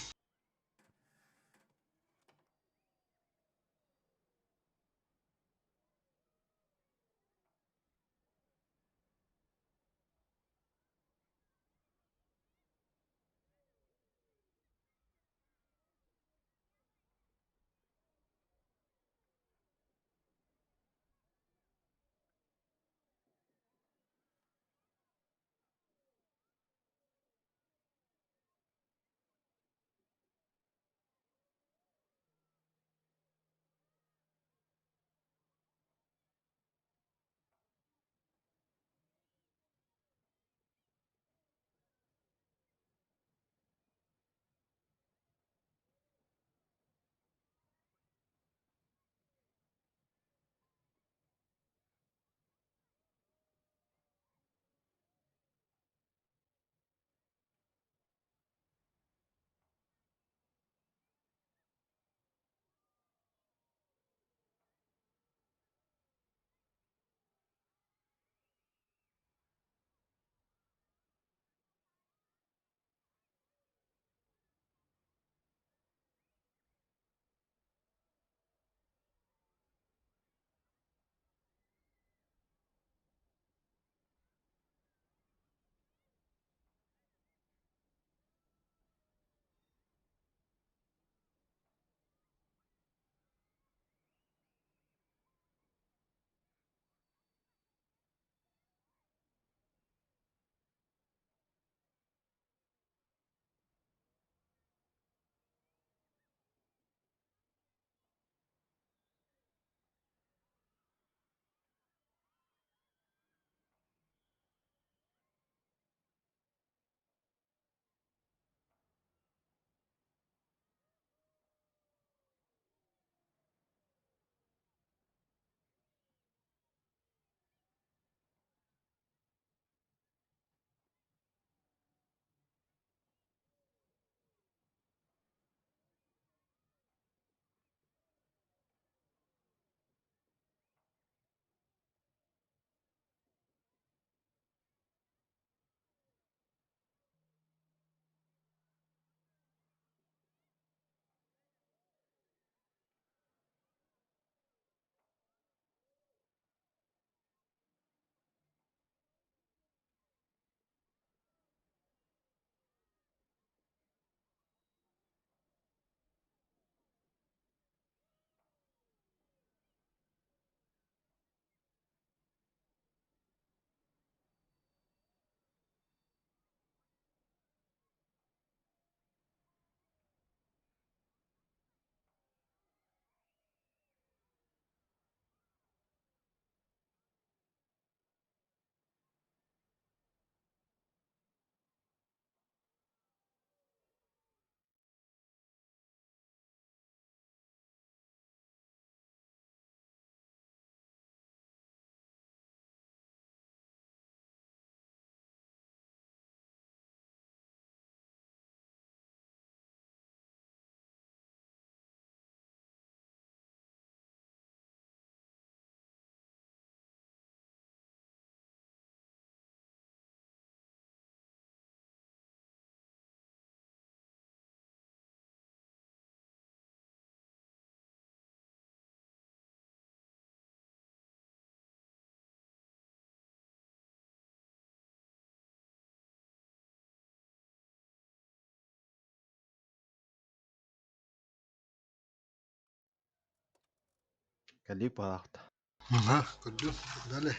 Калипахта. Ага, пойдем. Далее.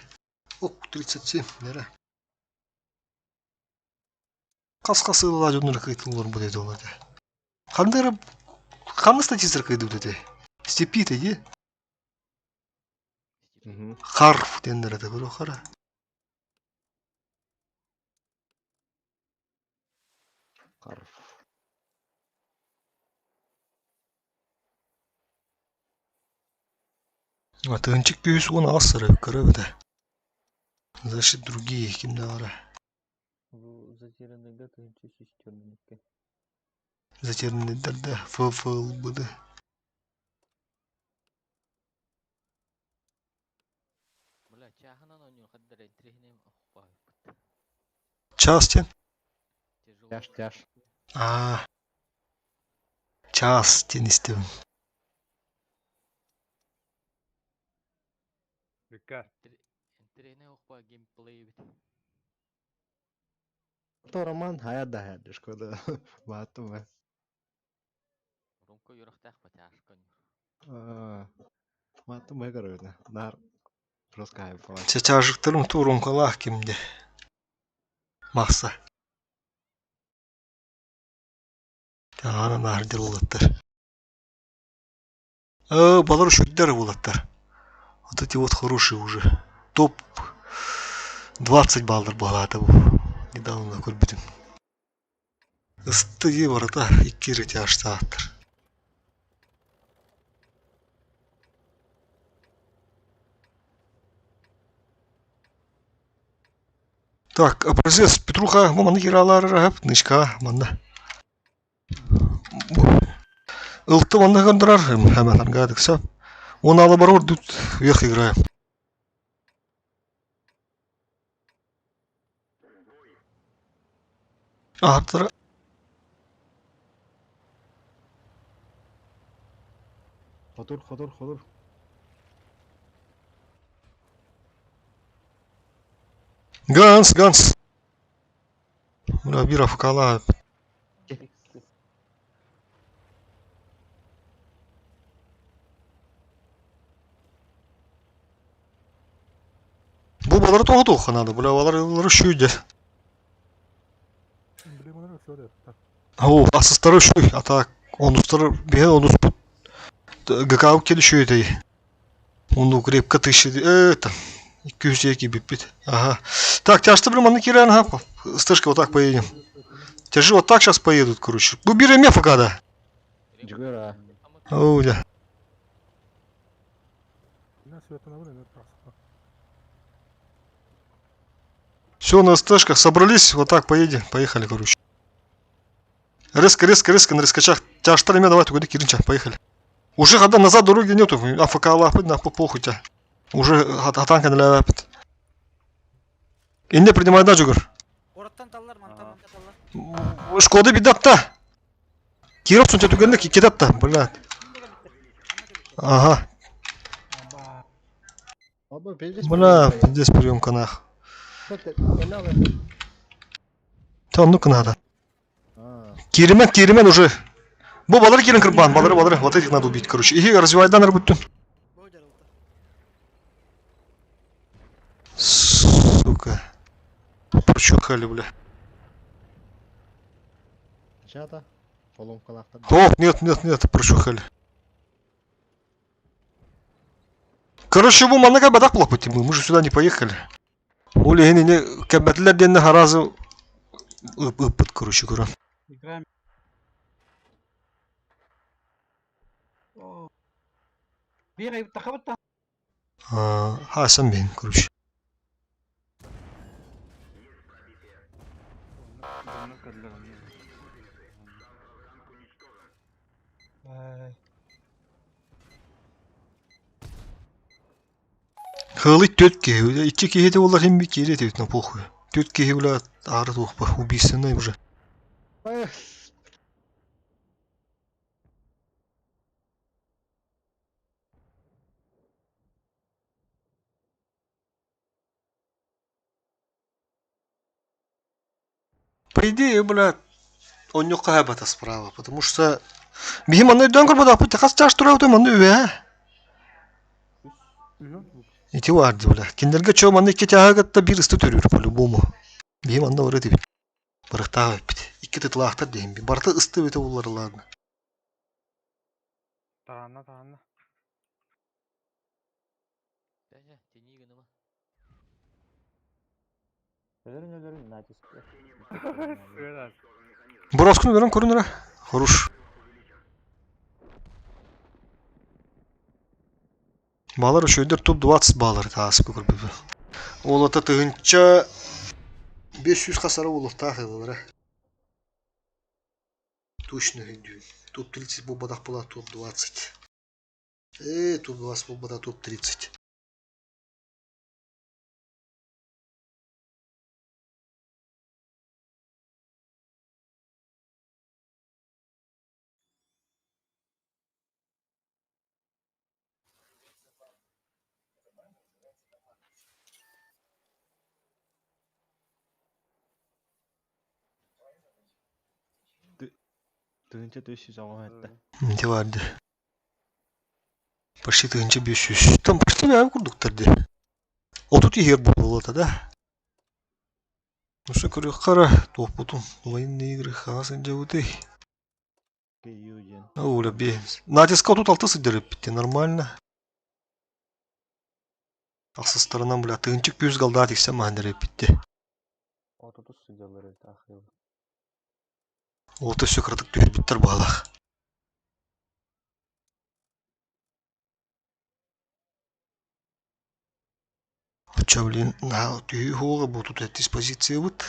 Ок, 37. Нера. Каскасы ладжуныр кайтылар bu dedi oladu. Қандай қаны статистика кайды dedi. Степи dedi. Харф дендер еді бір оқара. Карф. А тынчик күйіс оны асыры көрі беді. Значит, другие кімді ара. Затерянныйга тыынчы системныкке. Затерянныйдерді ФФЛ бұды. Бля, чахынан ойнуyor. Хаддар энтрихинем. Охпа. Час тен. Тяж. А. Час тен истебин. Беккар. Интерене оқпа геймплей бит. То роман хая шкода. Батума. Румко юрахтах потяжкан. Батума короче. Нар. Просто кайф. Чачажыктырым турум калах кимде. Мақса. Тағана нардер болаттар. Балар шүддер болаттар. Вот эти вот хорошие уже. Топ 20 баллар болады бұл. Недавно көрбедім. Ыстығы барата 2 рет аштағаттыр. Так, образец Петруха, маманы кералары рахап, нышка, манда. Ылтты манда көндірар, әмін аргадық, все. Оны алы бар орды, вверх играем. Аттыра. Хоdur. Ганс. Бля, бира факала. Бұл балары тоғы надо, бля, балары шүйді. О, асыстары шүй, атак. Онустары, бе, онус бұд. ГК келі шүйді. Onu крепко тыщи. Это. 202 бит. Ага. Так, тяжто прям на киран, ага. Стежка вот так поедем. Тяжи вот так сейчас поедут, короче. Бубирай мефа когда. Джигара. О, да. Все, на стежках собрались, вот так поедем. Поехали, короче. Резко, на рискачах. Тяжто ремя, давай, туда киринча, поехали. Уже когда назад дороги нету, АФК лапать, на похуй тебя. Уже атанка не лапать. И не принимай да, Джугар. Шкода бедат-то. Кировцун тебя тугенда кидат-то, блядь. Ага. Бля, здесь приемка нах. Там ну-ка надо. Киримен уже. Бу балар кирин кырбан, балары, вот этих надо убить, короче. И развивай данер будь. Сука. Прочухали, бля. Чата. Поломкалахта. О, нет, прочухали. Короче, bu manna kadar badak bulak bitti. Мы же сюда не поехали. Оли не кабетлер денне харазы ыппыт, короче, говорю. Играем. Бирай, тахабатта. Хасан бен, короче. Хылыт 4 ке, 2 кеге олар hem bir kere de на похуй. 4 кеге бля ары тухпа, убийственный уже. По идее, бля, он не кабата справа, потому что бихим анны дөнгөр бодап, тахас чаш турау манны үе. Ити варды, бля. Киндерге чо манны икки тягатта бир ысты төрүр по-любому. Бихим анда выры дебит. Барыктага бит. Икки тытлаактар дейм. Барты ысты бите булар, ладно. Таганна. Боровскуну берем, көрүнүрө. Хоруш. Балар үшөйдер топ 20 балар таасып көрбү. Ол ата тыгынча 500 касары улуктаа кылдыра. Точно идет. Топ 30 был бадах была топ 20. Топ 20 был бадах топ 30. Тыгынча 400 аңа хәтта. Нте vardı. Почти тыгынча 500. Там почти бәйім күрдіктірді. Отут егер болуылата да. Нуша көрек қара. Тоқ бұтын. Военные игры. Хағасын жауыты. Киюден. Оля, бейміз. Натиска тут алты сыдырып бітті. Нормально. А со сторонам, бля, тыгынчык 100 қалда атексе маңдырып бітті. Отутус сидялар это ахрил. Оты все кырдык түйір біттір бағалақ. Ча, блин, на түйі хоға бұл тут диспозиция бұд.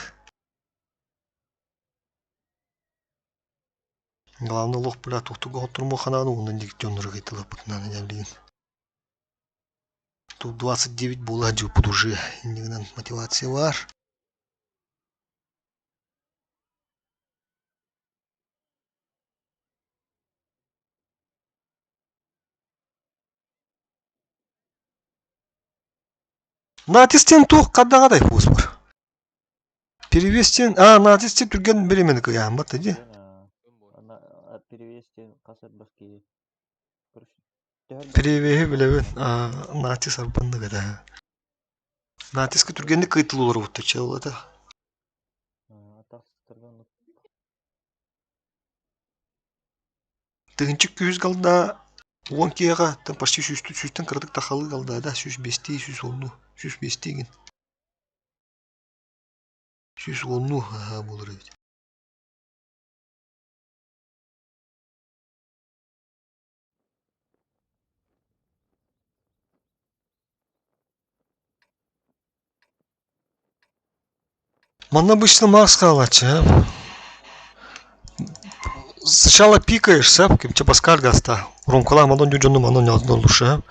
Главный лох, бля, туқтуға отырмы қананы ондан дегіттен ұрғы етілі бұтынаны дәблеген. Тут 29 бола жопыд уже. Индігінен мотивация бар. Натистен тоқ қадағадай қуыз бар. Перевестен, натистен түрген беремен қиян бат, әде? Перевестен қасар баски. Перевеге білебен, натис арбанды қада. Натиске түргенді қайтыл олар бұтты чалылады. Тығынчық 200 қалда 10 кеға, там почти 100-тен қырдық тақалы қалда, да, 105-тей, 110-ну, 105-теген. 110-ну, болыр еді. Манна обычно маска алача. Сначала пикаешься, кемче паскаль гаста. Ромкала мадон дюджону мадон не лучше.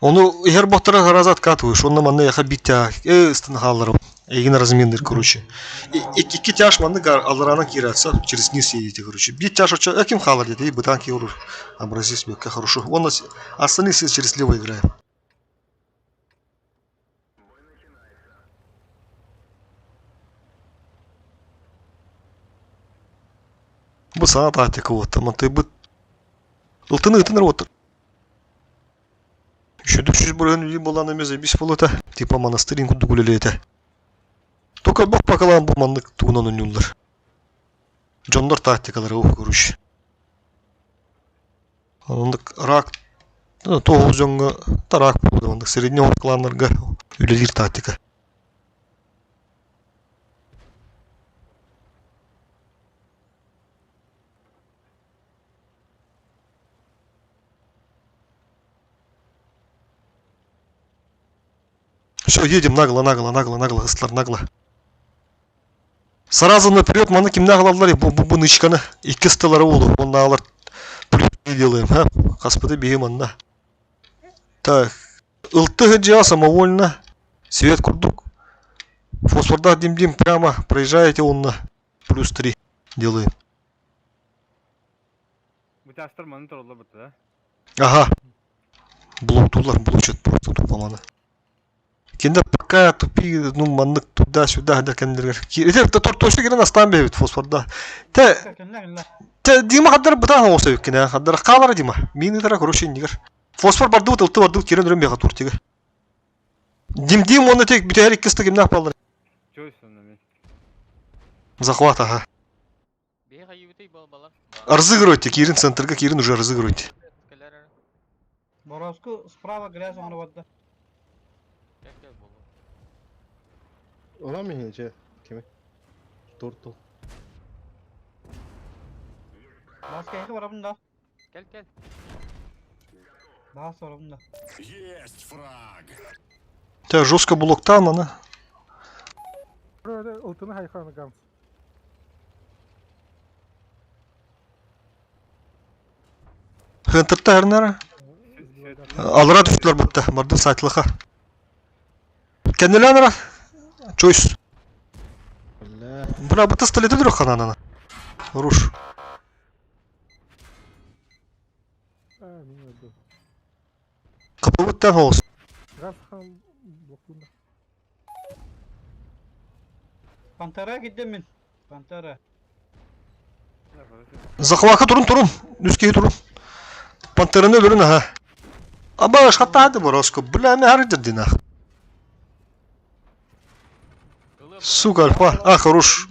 Ону егер боттара гараза откатываешь, он на манна яха биття, стангаларов. Егин разминный, короче. Iki тяж манны аларана кираться, через низ едете, короче. Бит тяж, яким халар едет, и бытан кирур. Образи себе, как хорошо. Он остальные через лево играем. Bu sana tactica вот, ama ты бы... Ылтыны вот. Еще 300 бурген людей была на мезе, без полота. Типа монастырин куду гуляли это. Только бог покалам bu manlık tuğunan oynuyorlar. Jonlar taktikaları o kuruş. Ondak rak... Toğuz jonga tarak buldu. Ondak srednye orklanlarga ülelir taktika. Все, едем нагло, гыстылар, нагло. Сразу наперед, маны ким наглалар, bu нычканы. Iki стылары болу, онна алар плюс делаем, а? Господи, бегем анна. Так, ылты гджа самовольно. Свет курдук. Фосфорда дим-дим прямо, проезжаете онна. Плюс 3 делаем. Бутястар маны тұрылы бұтты, да? Ага. Блок тулар, блочет просто тупо Кенде пока тупи, ну, маннык туда-сюда, да, кендергер. Это точно керен астан бейбит фосфорда. Те Дима хаддар бутан олса өккене, хаддар қалар Дима. Мені тара короче нигер. Фосфор барды бұт, ылты барды керен өрен бейға туртиге. Дим, оны тек бүтәр иккісті кемнақ балдар. Захват, ага. Разыгрывайте, Кирин центрга, Кирин уже разыгрывайте. Боровску справа грязь он вода. Ola mı hince? Kimi? Dur. Baskı var bunda. Gel. Daha sonra bunda. Есть фраг. Те жестко блоктан, она. Burada ıltını haykanı gams. Хентерта әрнәрі. Алыра түштілер бұтты, барды сайтлыға. Кәнелі аныра? Чойс. Бля, бұтты столеті дүрі қанананы. Руш. Қапы бұттан олыс. Pantera gittim ben. Pantera. Захватка турун. Үскеге турун. Пантераны өлөрүн аха. Абаш хатады Бороско. Бля, мен ар жерден ах. Сука, альфа. А, хорош.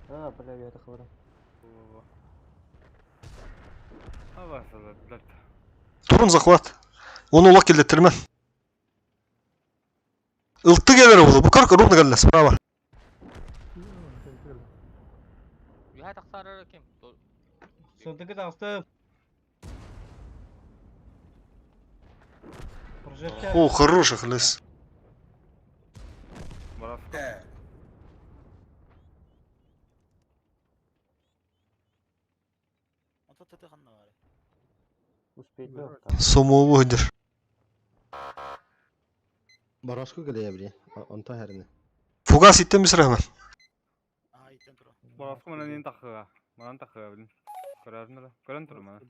А, бля, я так говорю. Турун захват. Onu улак келдеттермен. Ылты келер болу. Букарка ровно келді справа. Юха тақсарыр кем. Сотыгы тастым. Прожектор. О, хороший хлес. Ото ТТ ханна бар. Успейте. Сомову гидер. Бороско келе бри. Онта херне. Фугас иттен бисер hemen. А, иттен тура. Бороско менен нен тахыга. Манан тахыга билин. Көрөрүнөр. Көрөн тур мана.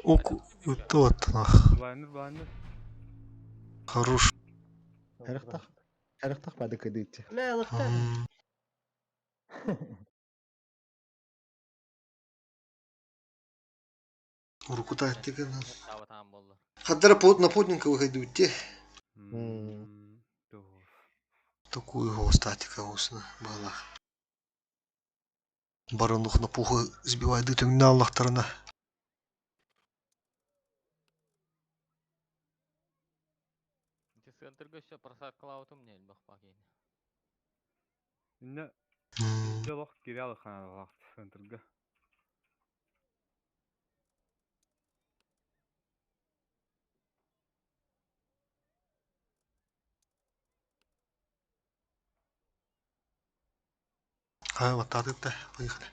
Оку. Вот нах. Блайндер. Хорош. Herықтақ бады кедейті. Ля, лықты. Руку тайтыгын. Тава там болды. Хаддара на плотненько выходит те. Такую его статика усна была. Баронух на пуху сбивает дытым на Аллахтарына. Центрге все просадкалау мне бах пакет. Инде жолок кирял хана центрге. А, вот так это. Поехали.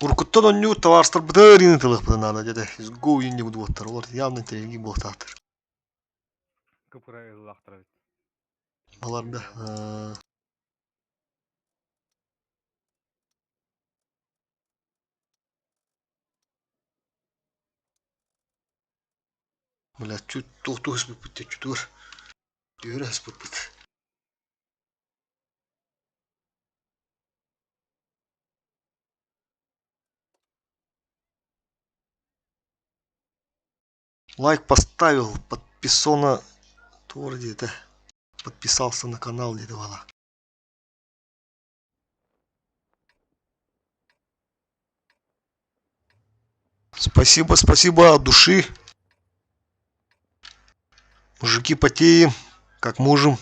Уркуттан онню товарстар бдырины тылых бды надо деде. Изгоу енде буду боттар. Олар явно телеги болтатыр. Кыпыра ыллахтыр. Балар да. Бля, чуть тухтух спыпыт, чутур. Дюра спыпыт. Лайк поставил, подписано, вроде это, подписался на канал где-то вала. Спасибо, спасибо от души. Мужики потеем, как можем.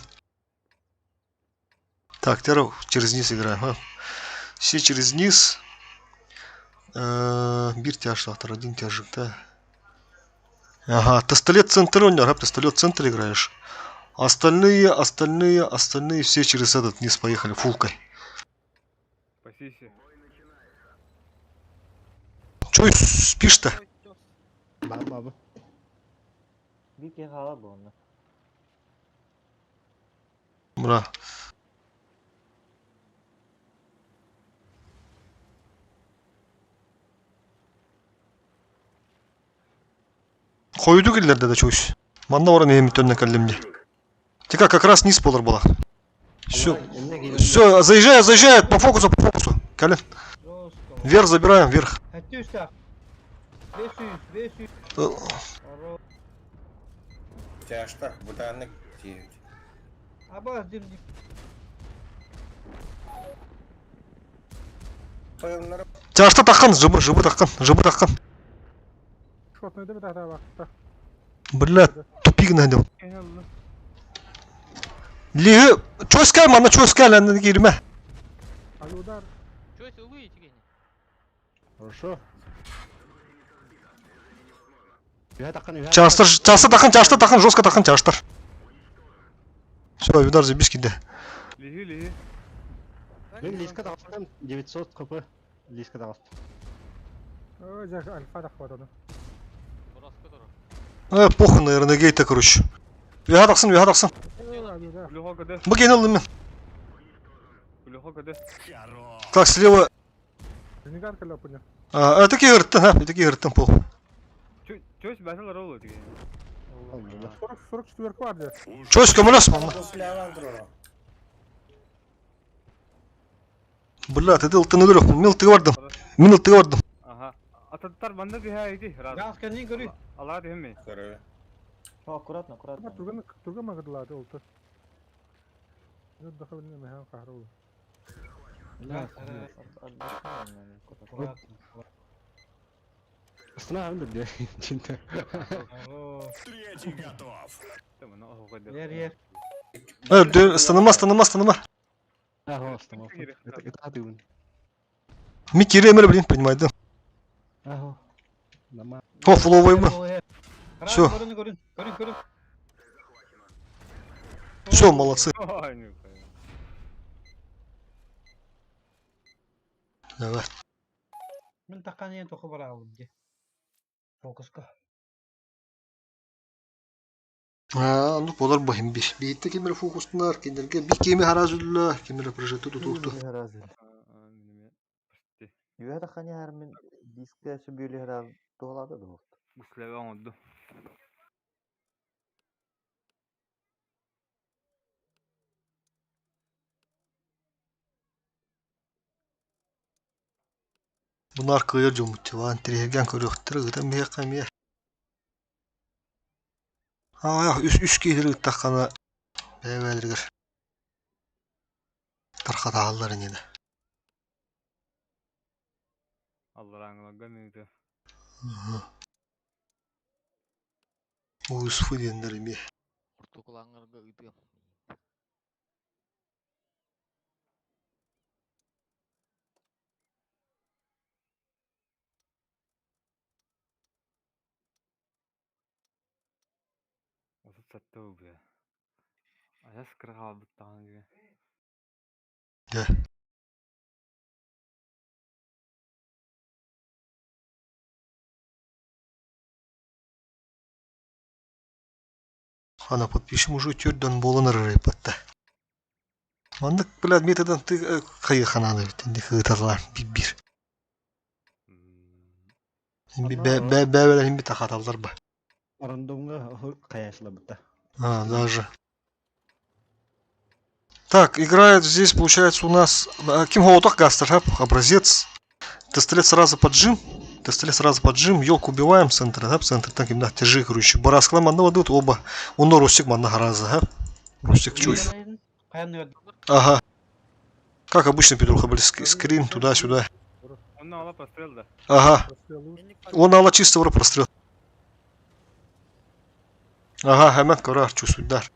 Так, теперь через низ играем. А? Все через низ. Бир тяж автор, один тяжик, да. Ага, пистолет центр, ага, пистолет центр играешь. Остальные все через этот низ поехали, фулкой. Спасибо. Чё спишь-то? Баба. Вики хала бонна. Бра. Койду келдерде да чусь. Манда оран эмитөннө келдимди. Тика как раз низ болар была. Все, заезжает по фокусу. Калин. Вверх забираем, вверх. Тяжтах, буданник, тиють. Абас димди. Жашта таккан, жыбы таккан. Шотный да да да. Бля, тупик найдем. Лиги, чё искали, мана, чё искали, она кирме. Удар. Чё если вы идите? Хорошо. Чашта таккан, жестко таккан чаштар. Все, видар забись киде. Лиги. Мен лиска тағыстым 900 кп лиска тағыстым. Жак альфа тахват оны. Бороска турар. Похуй, наверное, гейта, короче. Вяга тақсын. Абида. Плюха кыды. Бакейн алдым мен. Плюха кыды. Хорош. Так, слева. Ренегат калла пуня. Это кегірттен пол. Чөс бәсілер олы деген. 44 var diye. Чойс көмілес, мама. После авантура. Бля, ты ылтыны көрөк. Мен ылтыга бардым. Aha. Ататтар банда диһа иди. Газ кенин көрү. Алла дегенме. Короче. Аккуратно. Турган магадылады олты. Дохо не механ кахру. Астана андыр де. Чинте. Третий готов. Станыма. Ага, астана. Это адын. Ми керемер, блин, понимаете. Ага. Нама. О, фловый бы. Всё. Көрүн. Все, молодцы. Ой, не. Давай. Мен таккан ен тоху бара алып же. Фокуска. Ну, болар бахим биш. Бейте кемер фокустунар, кендерге би кеми харазулла, кемер прожекту тутулту. Юя тахани хармен диске сөбүле хараз тоолады да. Буслага оңду. Bunlar kıyır cumhurcu var. Trihergen körüktür. Gıdan bir yakam ya. Ya üst gelir gıttakana. Bevelirgir. Tarka dağılların yine. Allah'ın gönlünde. O Yusuf'u diyenlerim ya. Ortaokulanglarga gidiyorum. Осы сәтте ол бе. Аяс кырға албыттаған деген. Да. Ана подпишем уже тёрден болыныр репатта. Мандык біләд методан ты қайы қананы бітін. Дегі тазалар. Bir. Бәбелер химби тахаталдар ба. Рандомга каяшла быта. Даже. Так, играет здесь, получается, у нас Ким Хоуток Гастер, образец. Тестолет сразу поджим. Елку убиваем, центр, центр, так именно, тяжи, короче. Барас манда дают оба. Он ростик манда хараза, Ростик чуй. Ага. Как обычно, Петруха, были скрин, туда-сюда. Он на ала прострел, да? Ага. Он на ала чисто вора прострел. Ага, hemen karar çözüldüler.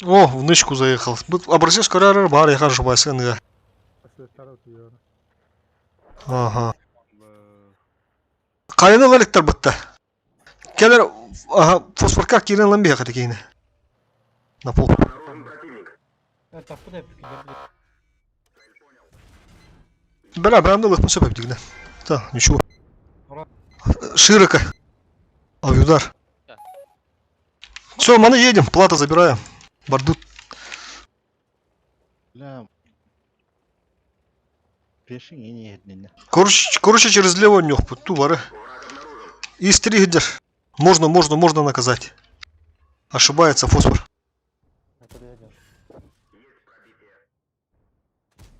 О, в нычку заехал. Образец карьеры бар, я хожу по СНГ. Ага. Кайны лаликтер бітті. Келер, ага, фосфорка кирен ламбия қады кейіне. На пол. Бля, брамда лыхну сөп әбдігіне. Так, ничего. Широко. Авиудар. Все, мы едем, плата забираем. Бардут. Бля. Пешин и не едет. Короче, через лево нёх, ту вары. И стригдер. Можно наказать. Ошибается фосфор.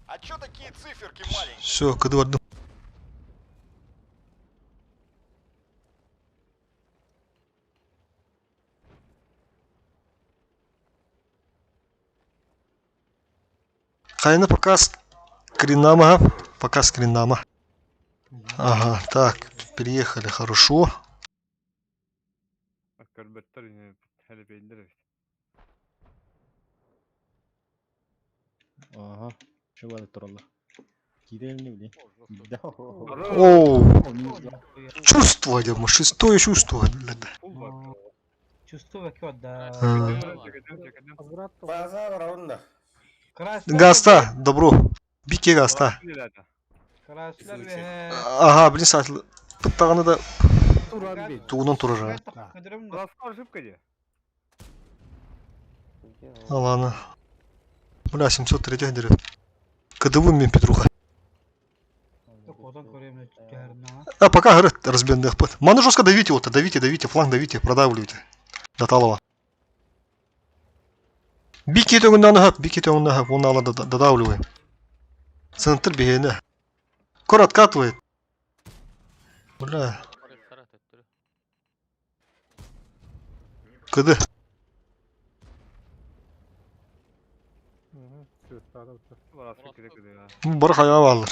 А чё такие циферки маленькие? Все, кады вардым. Кайна показ скринама. Показ скринама. Ага, так, переехали, хорошо. Ага, чего это тролла? Кирилл не блин. Да. Оу. Чувство, Дима, шестое чувство, блядь. Чувствую, как да. База раунда. Гаста, добро. Бике гаста. Красlar ve Ага, блин, сатлы. Пыттағаны да туғынан тұра жа. Раскор ошибка де. Ладно. Бля, 703 дерет. КДВ мен Петруха. А, пока говорят, разбенных пыт. Ману жестко давите вот, давите, фланг давите, продавливайте. До талого. Бики тёгүндан оны ала додавливаем. Центр бегейне. Кор откатывает. Бля. КД. Бар хая алыр.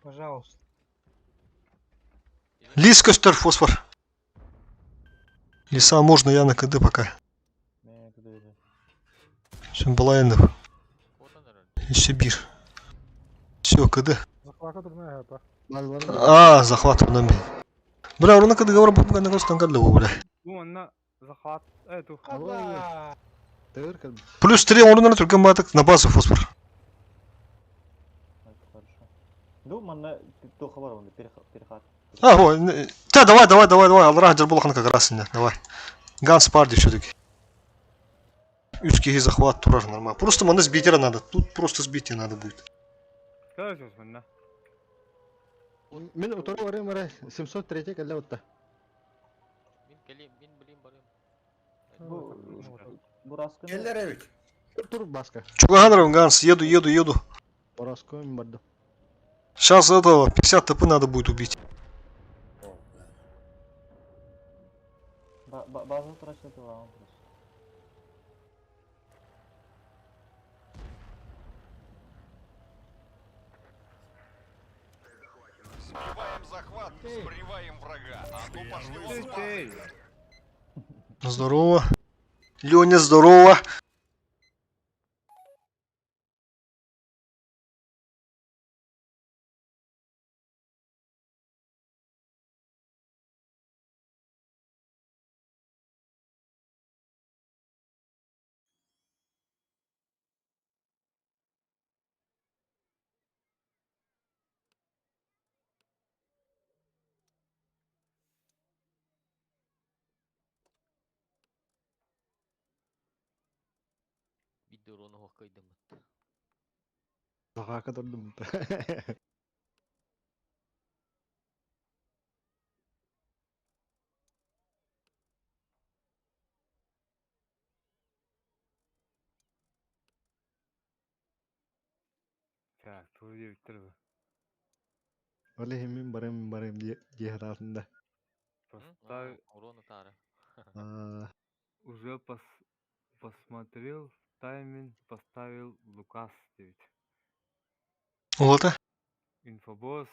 Пожалуйста. Лис көстер фосфор. Лиса можно, я на КД пока. Şimdi Балаенов. Еще бир. Все, КД. А, захват в нами. Бля, урона КД говорю, пока на гостом гадливо, бля. Захват. Эту. Плюс 3 урона только маток на базу фосфор. А, ой, давай, Аллах Джарбулахан как раз не, давай. Ганс парди все-таки. 3 киги захват, тураж нормально. Просто мана сбитера надо, тут просто сбитие надо будет. Мен утары барым 703 кәлі отта. Келдеревич. Тур баска. Чугаганов, Ганс, еду. Бораско мен барды. Сейчас этого 50 ТП надо будет убить. Базу прочитала. Сбиваем захват, сбриваем врага. А ну пошли Здорово. Леня, здорово. Видеоны хоккайдым. Заға тұрдым. Так, тур де бітірді. Оле мен барым де арасында. Урона тары. Уже посмотрел тайминг, поставил Лукас 9. Вот а? Инфобосс.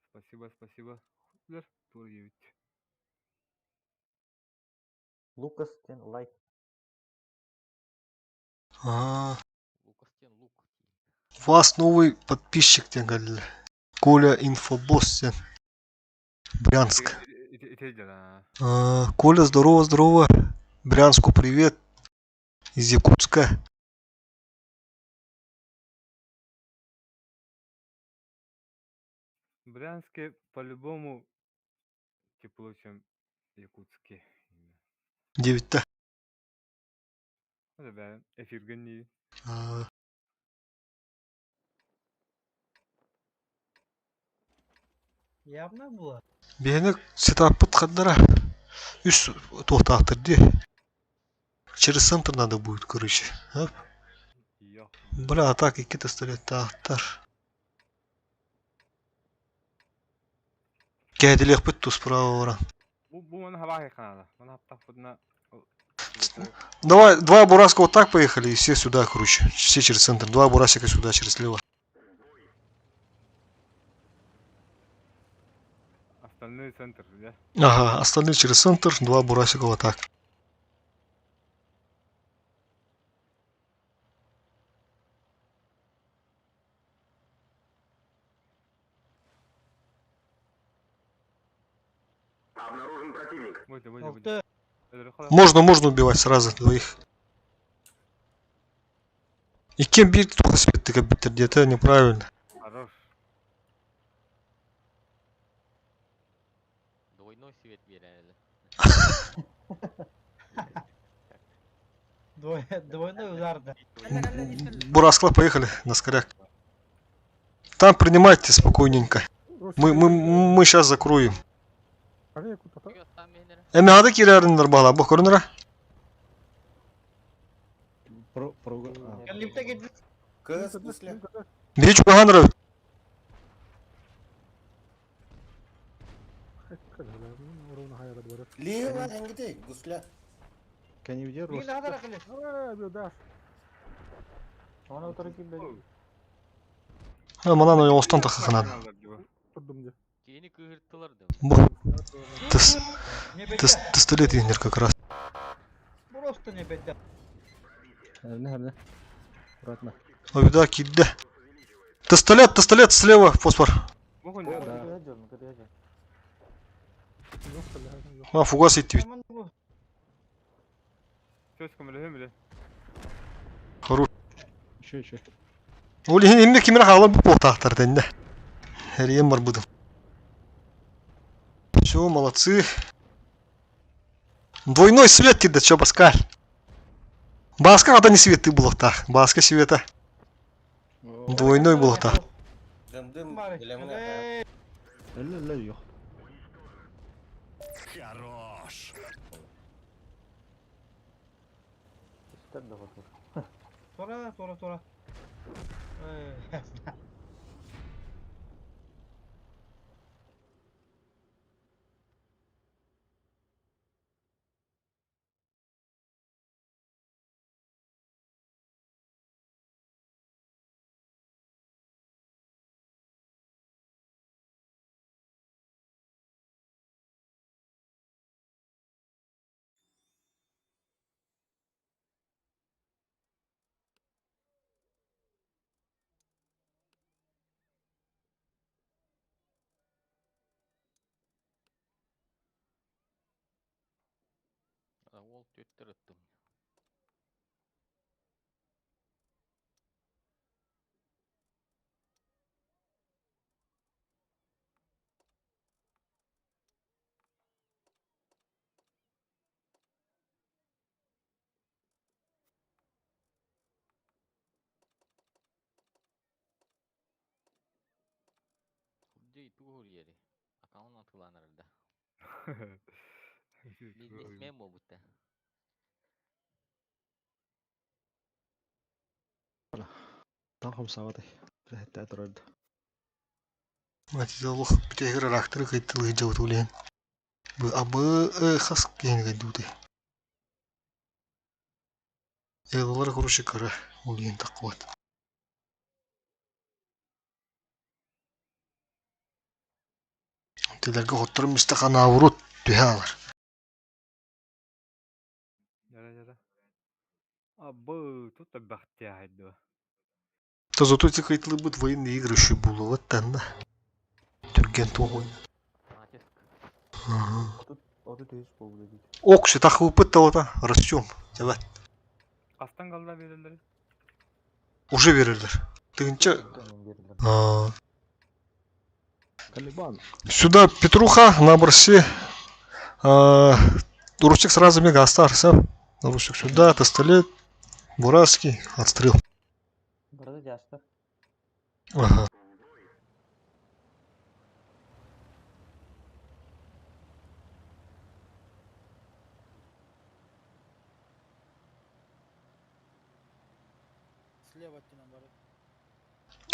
Спасибо. Хутлер, тур 9. Лукас тен лайк. Лукас тен лук. У вас новый подписчик, тебе говорили. Коля Инфобосс. Брянск. Коля, здорово. Брянску привет. Из Якутска. В Брянске по-любому тепло, чем в Якутске. 9-то. Да, эфир гони. Явно было. Бені сетап подходдара. Үс тоқтақтыр де. Через центр надо будет, короче. Бля, атаки какие-то стоят. Тақтар. Кәделек бітті справа вара. Бұл мұны хабақ еқанады. Мұны аптақ бұдына... Давай, 2 бураска вот так поехали и все сюда, короче. Все через центр. 2 бурасика сюда, через слева. Остальные центр, да? Ага, остальные через центр, 2 бурасика вот так. Выйди, выйди, выйди. Oldu. Можно убивать сразу двоих. И кем бить только свет ты где-то неправильно. Хорош. Двойной свет берели. Двойной удар, да. Бураскла, поехали на скоряк. Там принимайте спокойненько. Мы сейчас закроем. Эмяда кирярындар бала, бу көрүнөр. Кыз, гусля. Бич баганыр. Лева, хангите, гусля. Can you hear Bir daha da rakılır. Ona oturup gibi. Манан оңостон такаканат. Кейini кыгырттылар да. Бу. Пистолет индер как раз. Просто не беда. Herne. Аккуратно. Овида кидде. Пистолет слева, фосфор. Фугас идти. Хорош. Еще. Оли эмне кимер халын бу потактардан да. Херем бар будым. Все, молодцы. Двойной свет кидде, чё, Паскаль? Баска ада не светы булакта. Баска света. Двойной булакта. Дым-дым, Ля, yok. Хорош. Sonra. Ол төттөр ыттым. Худдей тугур ери. Акалын атыланыр да. Бизнесмен bu da. Там саватай. Hatta durardı. Матизалух битегер рактыры кайтылы жабыт улен. Бу абы хас кейн гайдуты. Эллар хороший кара улен такват. Тилерге хоттыр мистахана урут түйалар. Жара. Абы, тут так бахтяйды. То зато эти кайтылы быт военные игры еще было вот там, да. Түрген тоғой. Окши тахы упытта ота, растем. Давай. Астан қалда берілдер. Уже берілдер. Тыгынча. Сюда Петруха на борсе. Русик сразу мега остался. Русик сюда, пистолет. Бураский, отстрел. Ага. Слева от тебя наоборот.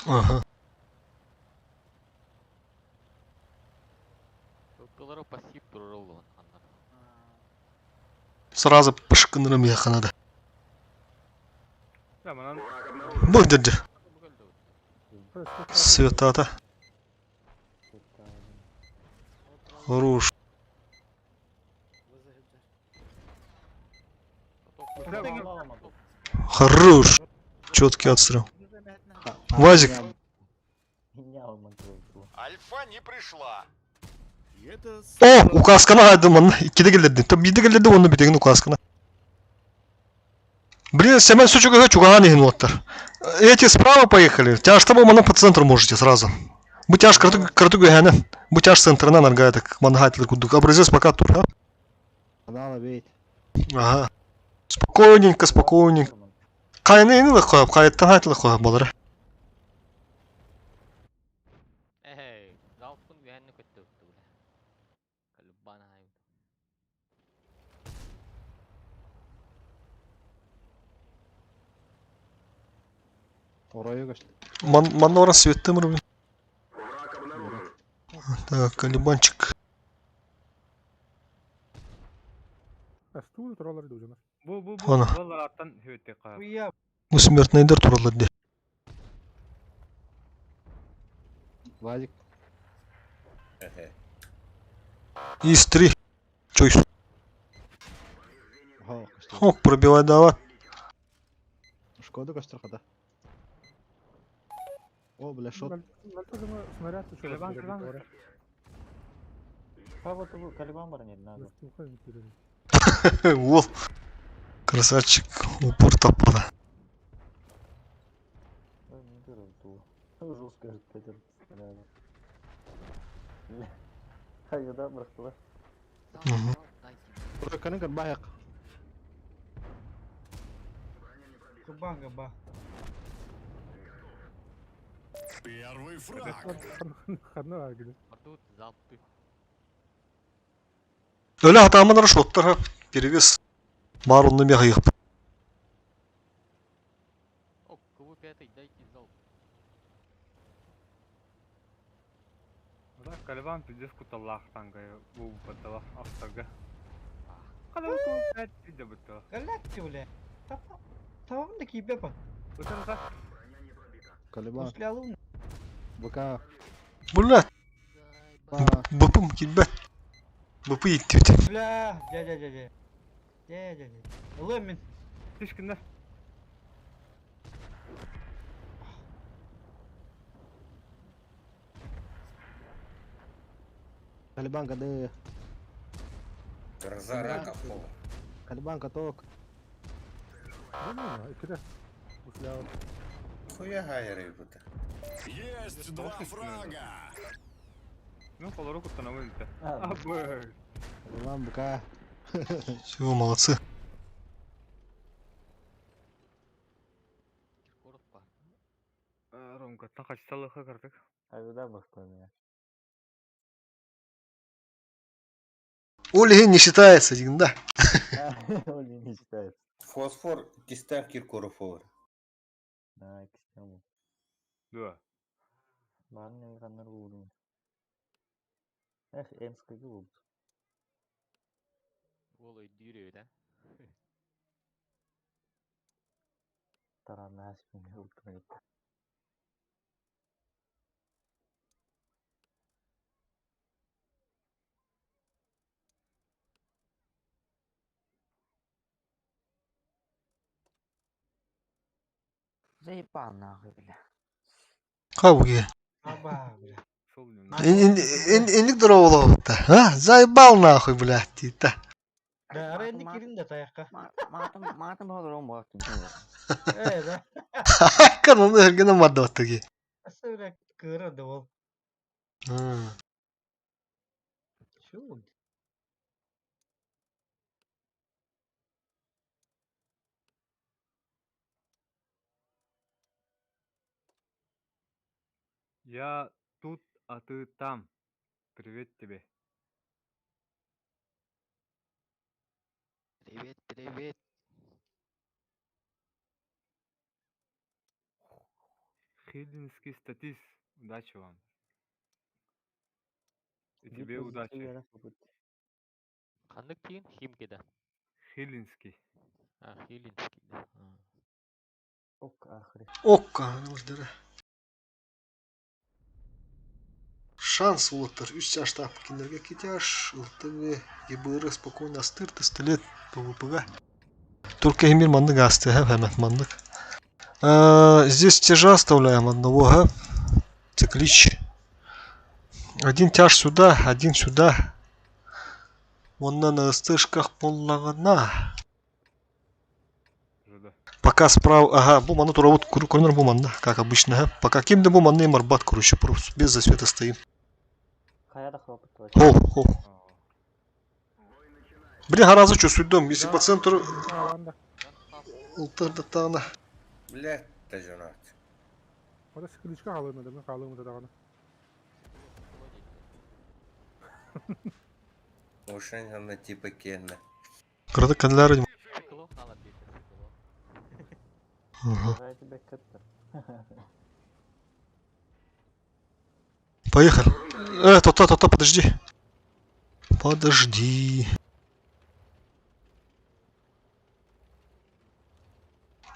Ага. Тоттолары пассив турулу. Сразу пышкындырым яқынады. Бұл деді. Светата. Хорош. Хорош. Четкий отстрел. Вазик. Альфа не пришла. О, указканы айдым оны. Иккиде келдерди. Топ биде келдерди оны битеген указканы. Блин, семен сучуга чуганы хин оттар. Эти справа поехали. Тяж того мана по центру можете сразу. Будь тяж карту гана. Будь тяж центрна наргая так мангайтер кудук. Образец пока тур, а? Канала бейт. Ага. Спокойненько, спокойненько. Кайны ини да коюп, кайыттан айтылы коюп болар. Эй, залпын бәһәнне көттө бу. Калбана хай. Орaya kaçtı. Манна оран светті мұры. Так, колебанчик. Стул туралар иде уже. Бу Ана. болар аттан хөтте кап. Уя, Смертнайдер туралар де. Вадик. Из 3. Чойс. Ага, kaçtı. Оп, пробивай давай. Шкода kaçtı kada. О, бля, шот. Тоже снаряд еще. Калибан. Как вот вы Калибан бар не надо. Вол. Красавчик. Упор тапада. Ой, не дырыл ту. Жестко пойдет. Hayda bıraktılar. Oraya kanın kan bayak. гыба. Первый фраг. Одна где. Тут залпы. Öyle hatamın şotlar hep перевес. Бар онны мега йык. О, кого пятый, дайте залп. Да, Калибан пиздец куталлахтан гай бу баттала астага. Калибан пять пизде баттала. Галакти, бля. Tamam da ki бепа. Утырса. Калибан. После алуна. БК. Була. Ага. Быпым килбет. Быпы иттибит. Бля, дядя. Лемин. Тишкинде. Калибан кады. Гроза рака фол. Калибан каток. Нормально, икре. После Хуя гайры бут. Есть два фрага. Ну, колору кутанавын ите. А, Абы. Калибан БК. Все, молодцы. Киркоров бар. Ромкаттан качсалыха кырдык. Hayda bıraktı меня. Оли не считается, один, да? Он не считает. Фосфор кистен Киркоров over. Да, кистему. Да. Бар не игранlar buldu. Эмская булду. Олай дүйрөй да. Таранна аспин ультра. Заебал нахуй, бля. Кабуги. Аба, бля. Сол Инdik дроволовта. А? Заебал нахуй, блядь, тита. Да, аренди кирин да таякка. Матым болор он бак. Да. Канonu эргене мадда оттаги. Асы бля, кыра да ол. Чу. Я тут, а ты там. Привет тебе. Привет. Хелинский статис. Удачи вам. И тебе удачи. Қандық кейін химкеда. Хелинский. Хилинский да. Окка, өздері. Шанс улыттыр. 3 жаштап кендерге кетяш. Ултыгы ебыры спокойно астырты стилет ПВП-га. Туркия мир мандык асты, хэм мандык. Здесь тяжа оставляем одного, циклич. Один тяж сюда, один сюда. Онна на стышках поллагана. Пока справа... Ага, бу маны тура вот корнер бу манда, как обычно. Ага. Пока кем-то бу маны и марбат, короче, просто без засвета стоим. Хо. Блин, гаразы чувствует дом, если по центру... Ултырдатана. Блядь, тажунат. Orada sıkılışka kalır demek kalır da kana. Ошен хана типа кенна. Кырды кәнләре. Сыкылу хала бейті сыкылу. Поехали. Тота, подожди. Подожди.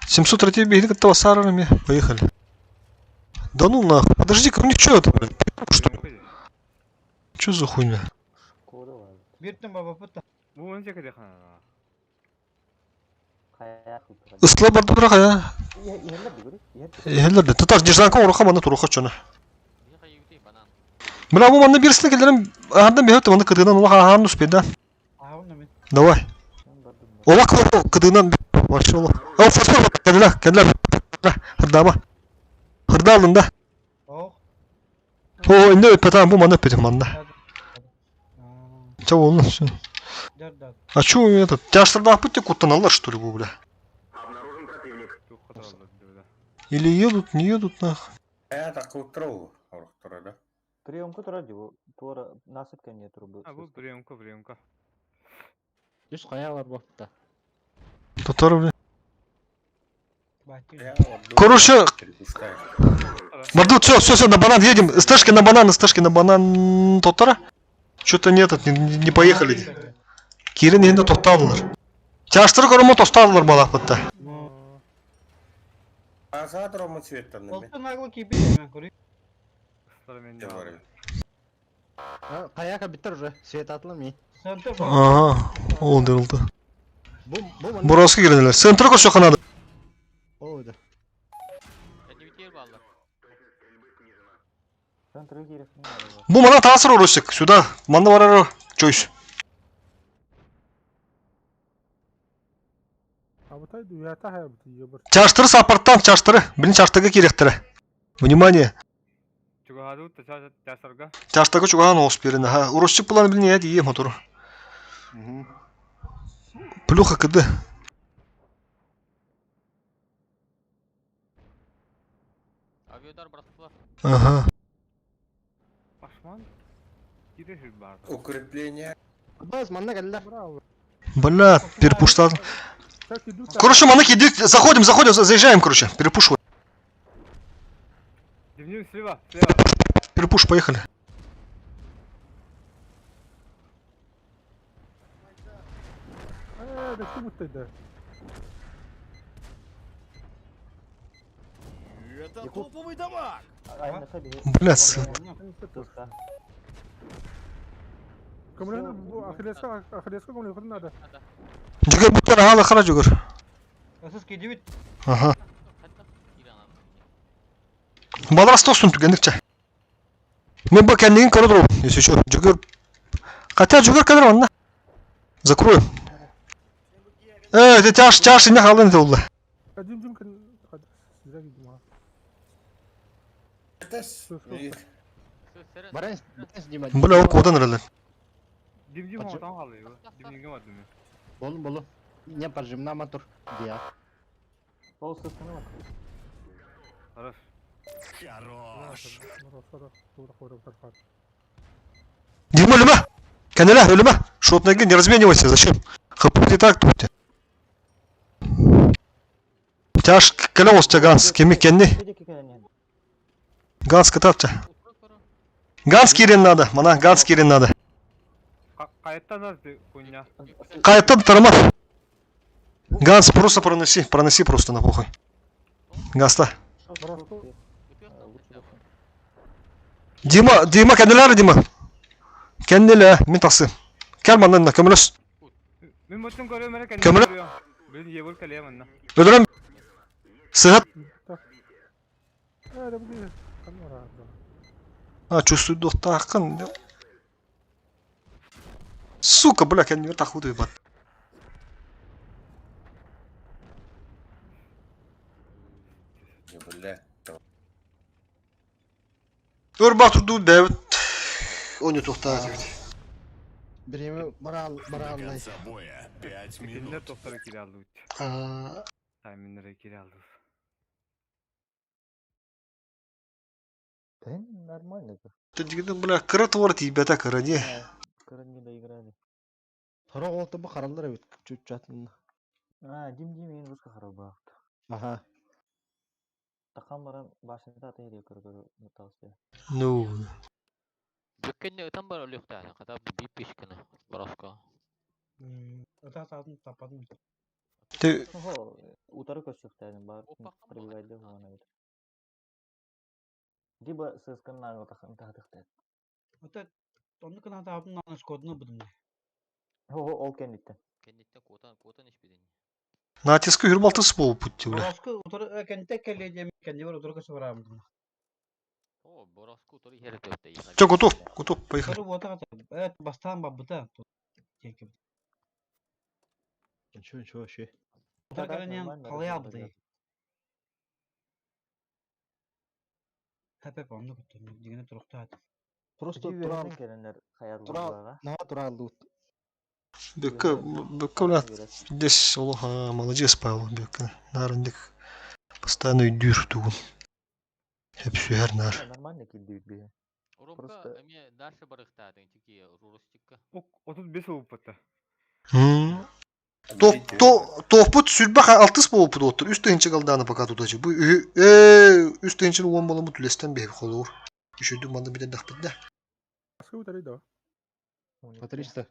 700 ратей бегит от того сарами. Поехали. Да ну нахуй. Подожди-ка, у них что это, блядь? Что? Что за хуйня? Биртем баба пута. Bu önce kadar kana. Ысла барды бірақ ая. Ерлерді. Тұтар дежданка ұрыға маны тұруға чөні. Бейға еуде банан. Мына бұл маны берісіне келдерім. Ағандан бейті маны кыдығынан олақ ағанын ұспейді. Давай. Олақ кыдығынан бейті. Вообще олақ. Ау, фаспор бата, кәділер. Хырдама. Хырда алдында. О, инде өтпетен бұл маны өтпетен манда. Чау олын. А чё этот? Тяжтырда пути куттаналар, что ли, бля? Или едут, не едут, нахуй. Я так утру, да? Приемка радио, тура насыпка не трубы. Ha bu приемка. Жүз қаялар бопта. Тотар, бля. Короче, Морду, все, на банан едем. Стежки на банан, Тотара. Что-то нет, не поехали. Кирин енді тоқталдылар. Тяштыры көрімі тоқталдылар бала бұтта. Азат ромы цветтан. Олты нағыл кейбі демен көрейк. Қаяқа биттер уже, свет атылы ми. Ага, oldu. Burası girenler. Sentra koşuyor kanadı. Oldu. Bu bana tasır olacak. Сюда. Manda var choice. Çarştırı сапарттан çarştırı. Bilin çarştırı керектірі. Внимание. Çarştırı чуган ос беріне. Уросчик бұланы біліне әді ие мотору. Плюха кыды. Ага. Укрепление. Бля, перепуштал. Короче, манак иди, заходим, заезжаем, короче, перепушивай. Слева. Перепуш, поехали. Это топовый дамаг! Бля, Жүгір бұттар ағалы қара жүгір. Ага. Балар стоқсын түгендікче. Мен бұл кәндеген көрі тұру. Если что, жүгір. Хотя жүгір кәдір ванна. Закроем. Ты тяж ине қалын ете олды. Бля, ол кодан ұрылы. Дим отан қалды. Димге барды мен. Болу. Не пожимна мотор. Диа. Ол сысканы бар. Хорош. Дима, өліме! Кәнелі, өліме! Шотнайға не разменивайся, зачем? Хапут и так тут. Тяж кәлі осы Ганс, кемі кәнне? Ганс катапча. Ганс кирен надо, мана Ганс кирен надо. Кайыттан азды хуйня. Кайыттан тарама. Ганс просто проноси просто на похуй. Ганста. Дима кәнелері Дима. Кәнелі, мен тасы. Кәл маннан көміліс. Мен мұттың көрі мәне кәнелі Көмілі. көрі. Біз ебіл кәле манна. Ödürüm. Sıhhat. А, чувствую, тахкан. Сука, бля, я не тахуду ебать. Бля. Örba turdu David. Onu toxtadı. Birini bana До Allah'ı. конца боя 5 Ikinde минут. tohtarı kiri aldı. Tahminlere kiri aldı. Ben нормально. Тегиден бля кырат var тибета кырани. Кырын да играли. Sonra oldu bu kararlar evet. Çatın. Дим мен русқа қарау бақты. Aha. Таққан баран башында ата ере көргөрі мұталсы. Ну. Бүккенне ытан бар өлүктә. Ката бир пешкене. Бороска. Ыта сатын тападым. Те Хо, утары көсөктәден бар. Пробивайды хуана бит. Диба сыскын нагы таққан тахтықты. Ыта onu kana tapın nanas kodunu budum. Хо, ол кендиттен. Кеннеттен котан ишпеден. натиска хүрмалтыс болуп путти бля. Boroskı utары kente kelledim kendi var utары kösө baramdım. О, бороску тори херет өттө. Чё, готов, поехали. Utары boта kata. Evet bastan babıta. Çekip. Ничего, şey. Utары kalenen kalaya abdı. Hep onu kuttum. Digine turukta at. Просто Тура келендер хаярларга. Тура лут. Бека бля. Здесь олоха, молодец, Павел, бека. Нарындык. Постоянно үйдүр тугун. Hep süher nar. Нормально келди бе. Уромка Просто- эме дальше барыктадың чики рурустикка. 35 olup batta. Топут сүрбак алтыс болуп отур. Үстө инче калданы пока тутачы. Бу үстө инче 10 болому түлестен бе колор. Үшөдү манда биден дакпыда. Сколько утары да? Патриста.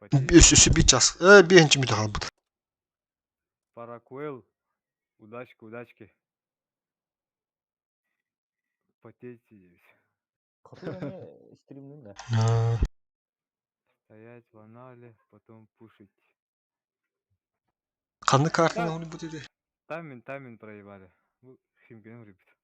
Өсү бит час. Бенчи мит калбыт. Паракуэл. Удачки. Потейте здесь. Катыны стримнин да. Стоять в анале, потом пушить. Канды картаны уну бут эди. Таймин проебали. Bu Химкенен ребят.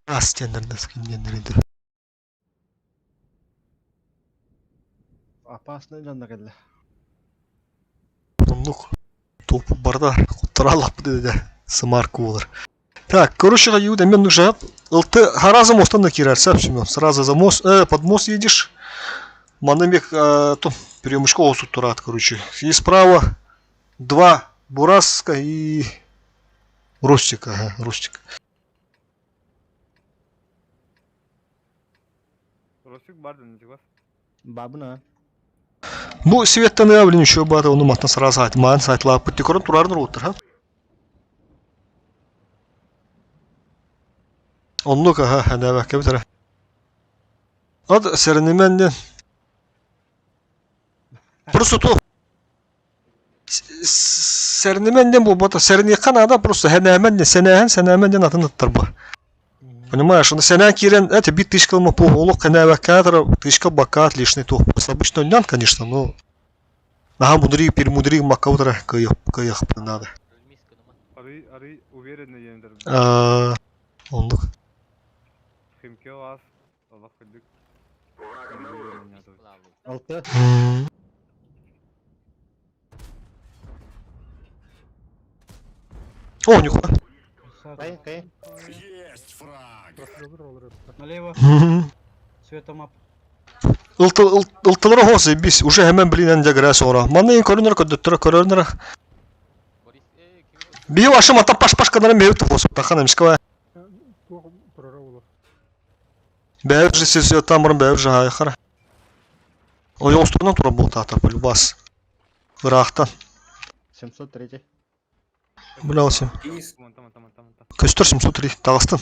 Астендерде скингендер эди. Опасный жанна келди. Тондук. Топ барда. Туралап деди. Смарку болор. Так, короче, Юда, мне нужно... Ты Хараза мостом накираться, Семен. Сразу за мост, под мост едешь. Манамек, то перемычка осут турат, короче. И справа 2 Бураска и... Ростика, ага, Ростик. Ростик барды не вас? Бабына. Bu Svet'ten ne bileyim şu bada onu matna sırası ait. Man saytla pıttı korun turarın roğuttur ha. Onluk ha ne bak bir tane. Ad serinimenden. Просто то. Serinimenden bu bada serini kanada просто senemenden atını tuttur bu. Понимаешь, он сена кирен, это бит тышка ему по голу, канава кадра, тышка бакат лишний то. Обычно не конечно, но ага, перемудри макаутра, каях надо. Арый уверенно ендер. Ондук. Химке вас. Аллах кылдык. Алты. О, нихуя. Кай. Есть фраг. Налево. Светомап. Ылтылары хосы biz уже hemen bilinen de sonra. Manna en korunlar korunlar. Bir aşım ata paş kadar mevcut hosu takanım skava. Бәвір сіз тамырын бәвір жаға қара. Ой, островынан тура бұл тағта полюбас. Ирақтан. 703. Бля осы. Таман. Көстір 703 Дағыстан.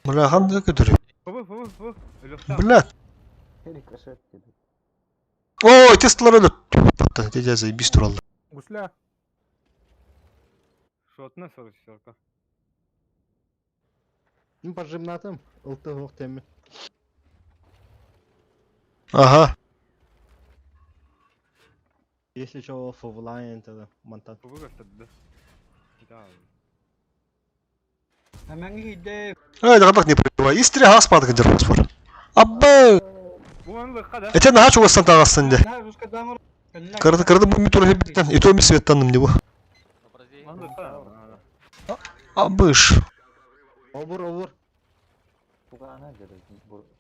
Бля қандай көтірі. Бля. Ой, тестлар өлі. Батта, деді заебись туралды. Гусля. Шотна 44-ка. Ну, пожимнатым. Алты оқ теме. Ага. Если что, фовлайн, тогда монтан. Fugu gösterdi. Bir daha. Hemen giydi. Ай, да так не пробивай. Истри газ падает фосфор. Абба! Bu anı da Это на чего стантагасан де. Ha, Ruska damar. Кырды бу митуры биттен. И то ми светтанным не бу. Образи. Абыш. Обур. Фугана dedi.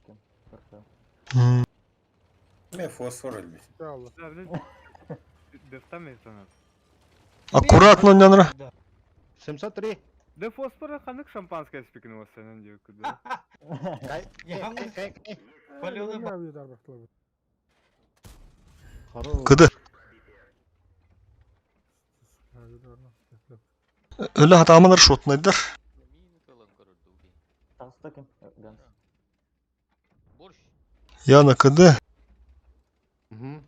Kim? Ne fosfor ölmüş. Allah. Deftame sana. Аккуратно, Нянра. 703. De fosfora kanık şampanskaya spikini var senin diyor kudu. Yalnız Polyoda Ya bir dar baktım. Кыды. Öyle hatamınlar şotnaydılar. Мин кылын көрдү уги. Tasta kim? Gans. Борщ. Яна, кыды. Угу.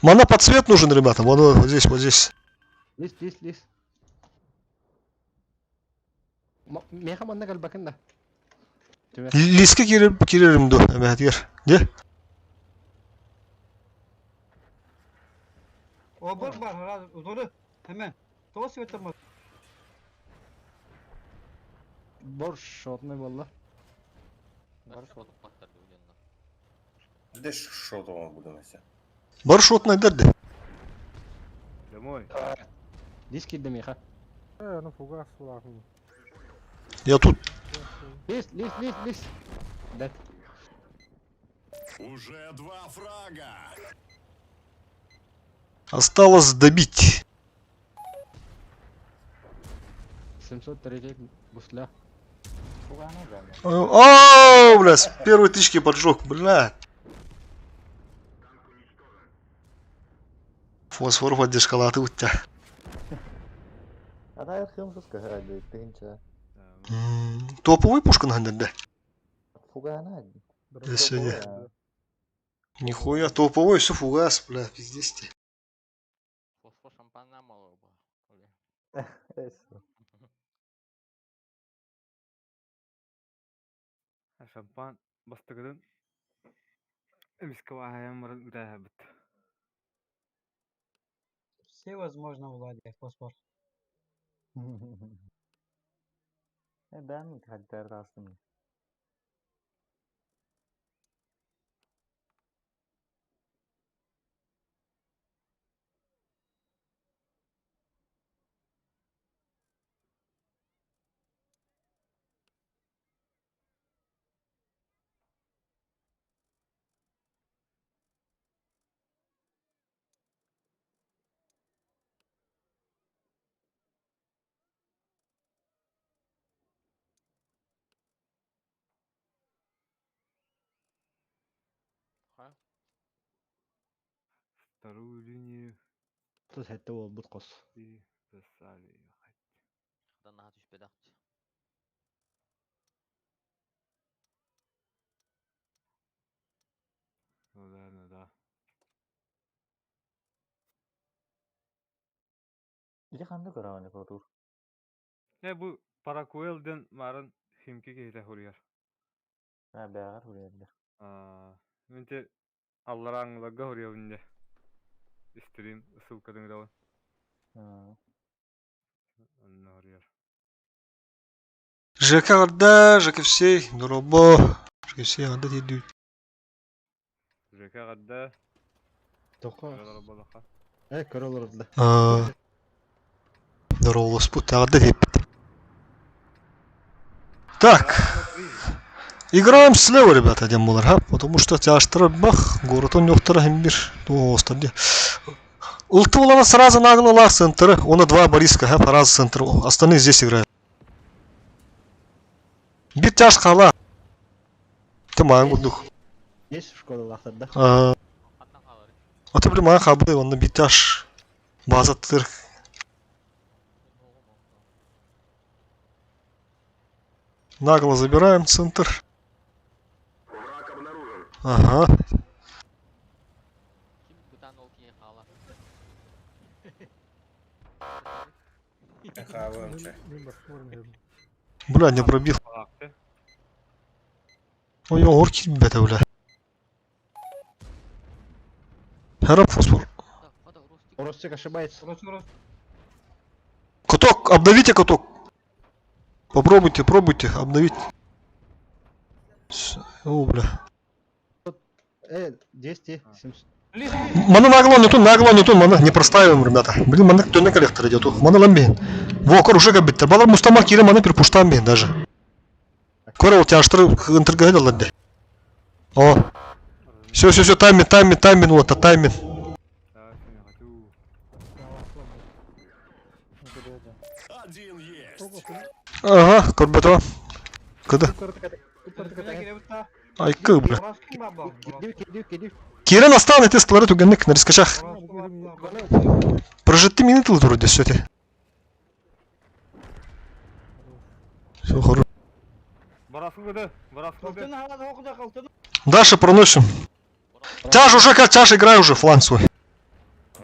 Мана под цвет нужен, ребята. Вот здесь, вот здесь. Лист. Меха манна галбакын да. Лиске kirerim ду. Evet yer. De. Obur var herhalde. Uzunu. Hemen. Toz götürmez. Борщ, шотный валла. Борщ отуп каттарды угенна. Bir de şut olma bu demesi. Бар шотнайдар де. Домой. Лист кидді меха. Ну фугас лахну. Я тут. Лист. Да. Уже 2 фрага. Осталось добить. 703 гусля. Фугана geldi. О, бля, с первой тычки поджег, бля. Фосфор поддержкалаты у тебя. Ada kırmızı herhalde deyince. Топовый пушка надо, да? Фугана. Да сегодня. Нихуя, топовой, все фугас, бля, пиздец тебе. Фосфор шампанна мало бы. Eso. Şampan bastıgıdın. Эмискова аямыр да бит. Все возможно, Владя, фосфор. Ben karakterde aslında. Вторую линию Тут хәтта ол бут кос. и засали. Кыдан ага түшпөдү акчы. Ну да. İki kandı kıravanı kodur. Bu Parakuel'den marın himki keyle huriyar. Ha beraber huriyerler. Önce Allah'a anlaga huriyar önce. İstediğim ısılkadın da var. Onunla huriyar. ЖК Гарда, ЖК всей, Дуробо, ЖК всей Гарда идут. ЖК Гарда. Тока. Дуробо. Короллар да. Здорово, спут, Гарда тепет. Так. Играем слева, ребята, дембулар, ха? Потому что тяжтыр бах, город он ёхтыра химбир. Ну, остальные. Ултывалана сразу нагло лах центр. Он 2 Бориска, ха, по раз центр. Остальные здесь играют. Бит тяж хала. Ты мангу дух. Есть в школе лахтарда. Катна калыр. А ты, блин, мanga хабы, он на бит тяж. База тыр. Нагло забираем центр. Ага. Ким бутан ол кийин кала. Kahve önce. Ben bakmıyorum. Бля, не пробил. Baktı. Ой, орки, бета, бля. Хера фосфор. Так, Ростик ошибается. Каток, обновите каток. Попробуйте, пробуйте, обновить. О, бля. 200, 700. Мана нагло не тун, мана не простаиваем, ребята. Блин, мана кто на коллектор идет. Мана ламбин. Во, кор уже габит. Балар мустама кире мана перпуштам бин даже. Кора у тебя штыр интергадил ладде. О. Все, таймин, вот, таймин. Один есть. Ага, корбето. Когда? Ай, как, бля. Кире настал, ты склары тугенник на рискачах. Прожити минуты вроде все те. Все хорошо. Дальше проносим. Тяж уже как тяж, играй уже фланг свой.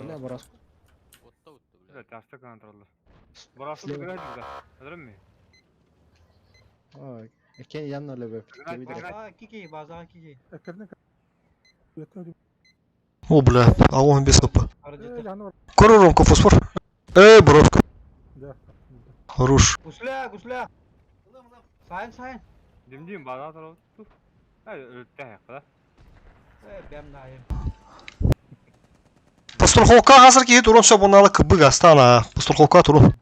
Бля, Бороску. Ой, кен янна лебе. Кики, база кики. О, бля, а он без опа. Короромка фосфор. Бровка. Хорош. Гусля. Сайн. Дим база тарау. Өлтәһәк да. Бәм дайым. Постраховка hazır ki durun все bunlarla kıbbı gastana. Постраховка turun.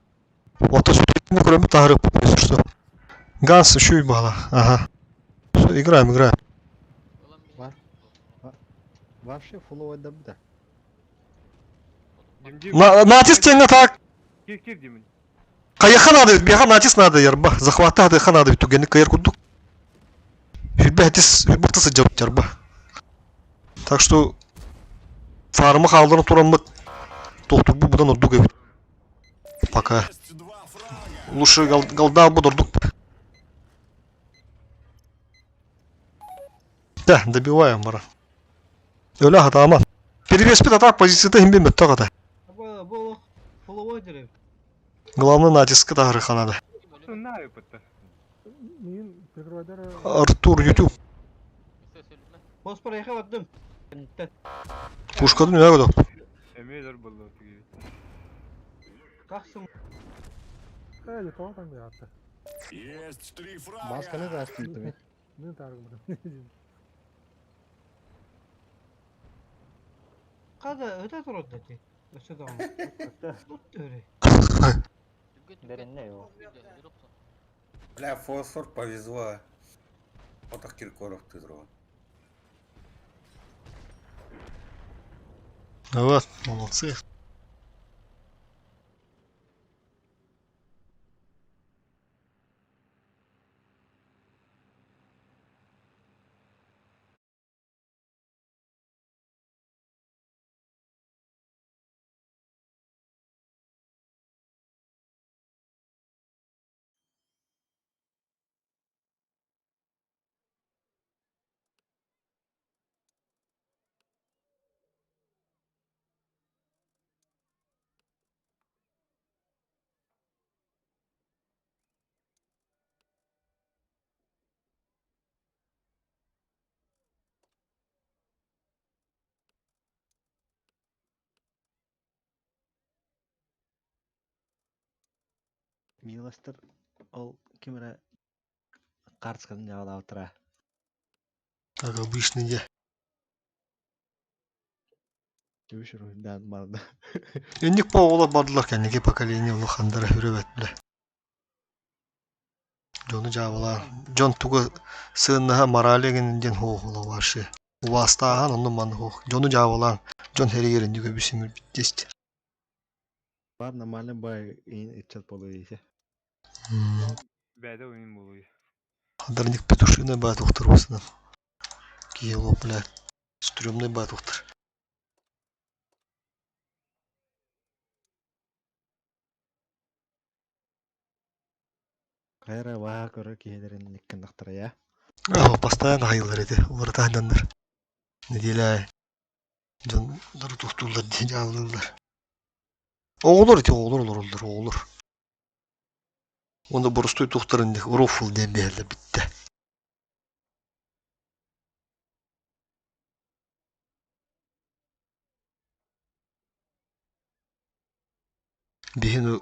Вот что кроме тагры что. Ганс еще и бала. Ага. Все, играем. Вообще фуловый да. Натиск тебе так. Кир Дим. Каяха надо ведь, бега натиск надо, ярба. Захвата каяха надо ведь, тугенник каяр кудук. Фидбатис, фидбатысы жауп ярба. Так что фармы қалдырып турамын. Тоқтур бұл бұдан ұрдық ебет. Пока. Лучше голда буду ұрдық. Да, добиваем, бара. Öyle hata ama. Перевеспит атак позицияда им бемет тоқата. Бұл фуловой дерев. Главный натиск тағыры қанады. Артур, YouTube. Боспор яқа баттым. Пушкадан не надо. Эмейлер болды. Қақсым. Есть 3 фрага. Масканы да астынды. Қада өте тұрады ке. Өте дауым. Өте. Бля, фосфор повезло. Вот так Киркоров ты дрон. Вот, молодцы. Милостер ол кимера картсканы жабыла отура. Как обычно, я. Түбүшүр да марды. Эндик погола бардылар кенеге поколение улухандара хүрөбөт биле. Жону жабыла. Жон туга сыыннаха моралегенден хоохула башы. Убастахан онун маны хоох. Жону жабыла. Жон херегеринди көбүсүмүр биттести. Бар нормально бай ичет болу дейсе. Бәді ойын болуы. Хадарник петушиный бай доктор болсын. Киело, блядь. Стрёмный бай доктор. Кайра ваа көрө киелерин никкендактара я. Постоянно хайылар эти. Олар тахдандар. Неделяй. Жон дары тухтулар ден жабылылар. Оғылар эти, оғылар. Onda borusтой тухтарын рофл ден берле битте. Bihin o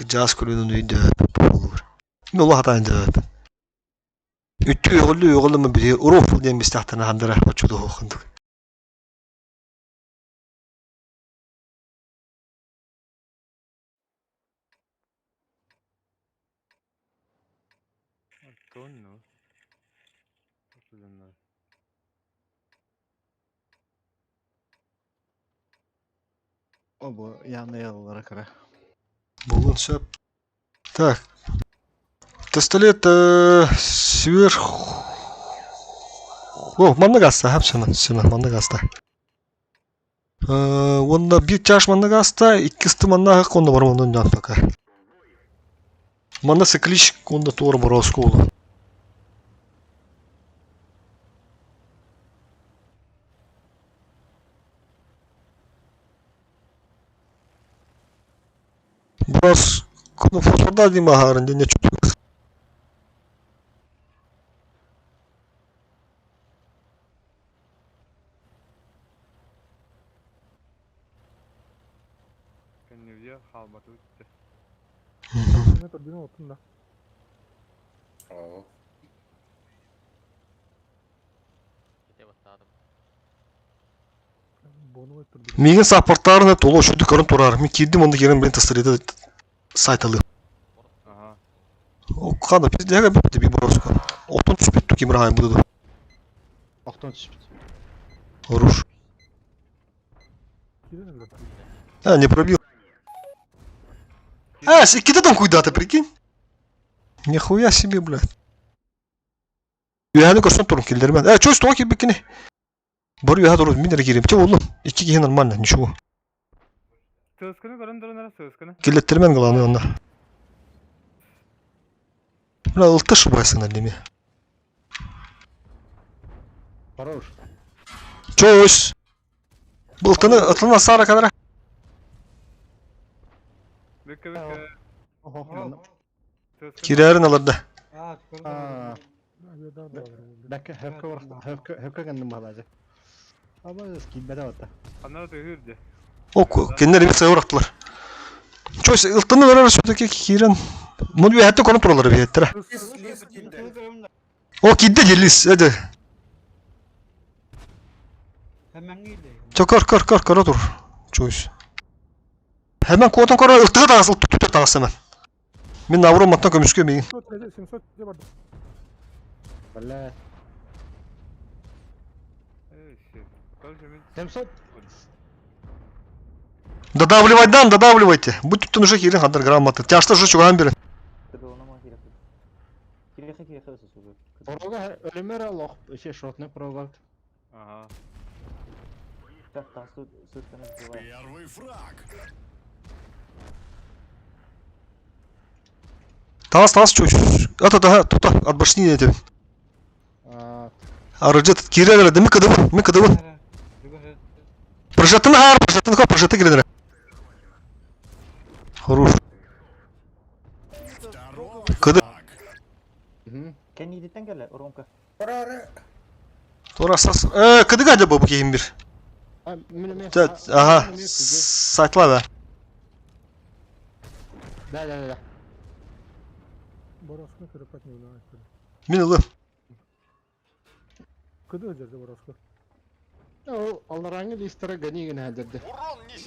jazz kulübünün üyünde olur. Ne ola hatan da. Ütü yoğullu mu bilir. Uruf diye mistahtana handıra açıdı okunduk. Tonno. Otuzunlar. O bu yanına olarak ara. Bugün söp. Так. Пистолет сверху. О, манна гаста, hepsini manna gasta. Onda bir çarş manna gasta, ikisi manna hak onda var ondan da taka. Manna sıkılış onda doğru borosku oldu. Biraz konu fosforda değil mi harın dinle çocuk. Kenneviye halbatı bitti. Ne turbina otunda. Oo. Kete battadım. Bonu ve turbina. Migin supportlarına dolu şu dükkanın turar. Mi kidim onda yerin ben tasarıydı sayt alı. Aha. O kadar biz de bitti bir borosku. Otun tüspüttü kim rahim budu. Oktan çıktı. Хорош. Girelim de. А, не пробил. Кидай там куда-то, прикинь. Нихуя себе, блядь. Yühəni koşsan durun killeri ben. Çöz toki bikini. Bari yühə durun minere gireyim. Çe oğlum. İki giyin normal. Nişu. Sözkünü görün durun ara sözkünü. Killettirmen kalanı onda. Buna ıltış baysın elimi. Хорош. Çöz. Bu ıltını sağra kadar. Bekle bekle. Oho. Sözkünü. Kirerin alırdı. Aa, çıkardım. Aa. Bir daha da var. Dakika hevka kendim bağlayacak. Ama skibede hatta. Anlar da hürce. O kendileri bir sayı bıraktılar. Çöz ıltını verir şuradaki kiren. Bunu bir hayatta konu turaları bir hayatta. Lis gitti. O kidde gelis. Hadi. Hemen iyiydi. Kar otur. Çöz. Hemen kodan kara ıltığı da asıl tutuyor tağısı hemen. Ben navrum mattan kömüskü meyin. Simsot ne var? Valla. Evet şey. Karışımın. Temsot. Додавливайте. Будь уже хилин хадыр грамоты. Тяжты же чуган бери. Proga ölümer Allah şey şortne proga. Aha. Первый фраг. Тас чуч. Это да, тут от башни эти. Арыжет кирелер да мы кадывы. Прожеты кирелер. Хорош. Кады. Кеннидитен келе, Ромка. Ara. Torasas. Кады гадя бабу кейим bir. Aha. Saytla be. Да. Бороску кырпат не знаю. Min ılı. Kıdı öcerdi borosku. O Allah'ın listara gani gene halderdi.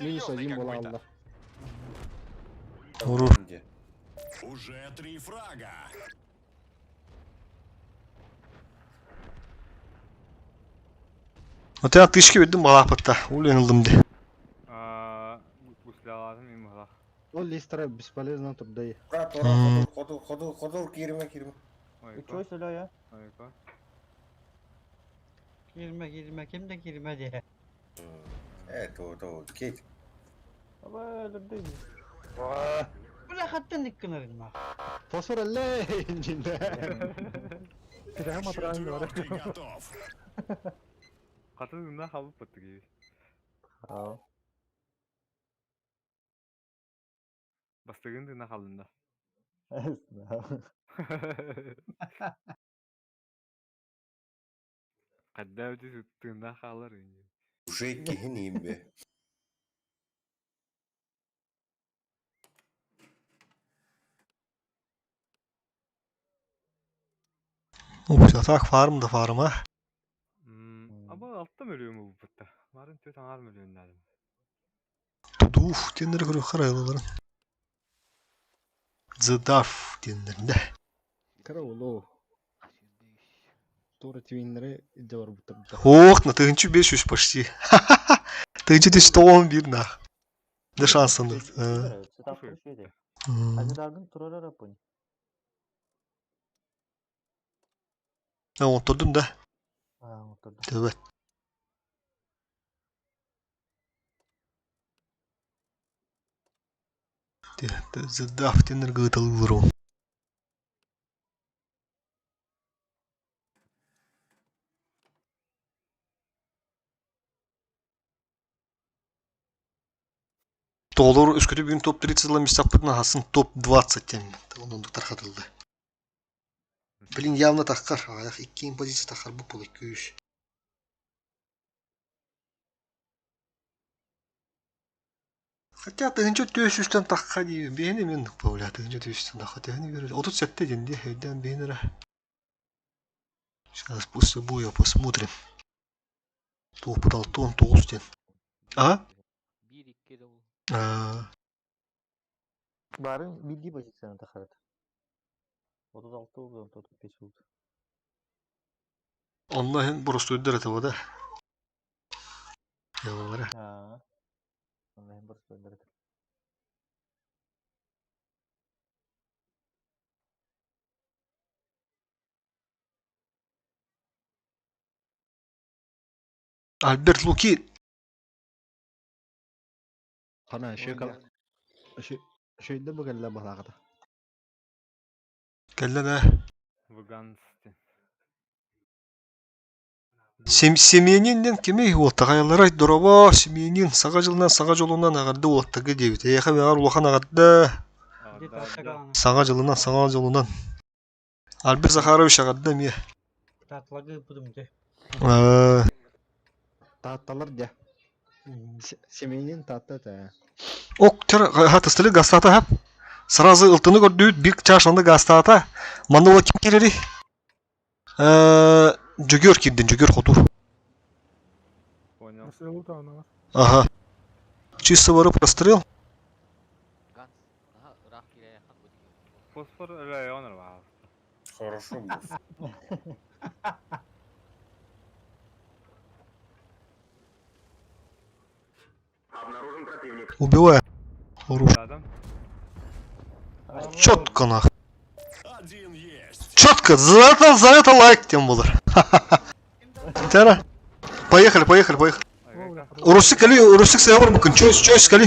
Mini söyleyeyim bola Allah. Хорош. Уже 3 фрага. Öte atış gibi dedim bala patta. Ulu yanıldım de. Bu silah lazım imhala. O listara бесполезно turda. Kodur girme. Çoğu söyle ya. Ayıka. Girme kim de girme diye. Evet o git. Ama öyle değil. Bırak hattın dikkanırın bak. Fosfor elle incinde. Silahı matrağın var. Четвертый готов. Katı günden havlu patı gibi. Aa. Bastığın günden halında. Kadda ötü süttüğünden kalır. Уже kihiniyim be. Так, фарм да фарм, а. Aba alttan ölüyor bu putta. Varın töt anar ölüyor dedim. Тудуф, тендер көрі қарайлыларын. Зыдав, тендерінде. Кара олу. Тура твиннері иде бар бұтырды. Ох, на тыгынчу 500 почти. Тыгынчу 111 нах. Да шансында. Хазирдардың турары рапын. Отурдум да. Отурдум. Evet. Зыдав, тендер гыталы выру. Толор үскөтү бүгүн топ 30 ламистаппытын асын топ 20 тем. Онун таркатылды. Блин, явно тахкар. Аяк 2 позиция тахкар бу пол 200. Хотя тыгынчу 400-тен тахка дейби. Бени мен бауля тыгынчу 400-тен тахка тегини берет. 37 денди, хейден бенера. Сейчас после боя посмотрим. Топ 9 тен. А? Барын bildiği pozisyonu takardı. 36 oldu, 35 oldu. Onların burası ödür etava da. Yavalara. Ha. Onların burası öldürdü. Альберт Луки. Хана şeyde bu gelle balağıda. Gelle de. Ваганстен. Семьянин кеме оттагайлар дороба семьянин сага жылынан сага жолунан агарды оттагы дебит. Эха мегар улахан агарды. Сага жылынан сага жолунан. Альберт Захарович агарды ме. Татлагы будем де. Tattalar de. Семейнин татта да. Ок тер хатыстылы гастата хап. Сразу ылтыны көрдүт бир чашында гастата. Мандала ким келери? Жөгөр кирдин, жөгөр хотур. Понял. Ага. Чисто вырып прострел. Фосфор районер var. Хорошо был. Убивай. Adam. Чётко нах. Один есть. Чётко. За это лайк тем было. Тера. Поехали. Урусик север букын. Чойс кали.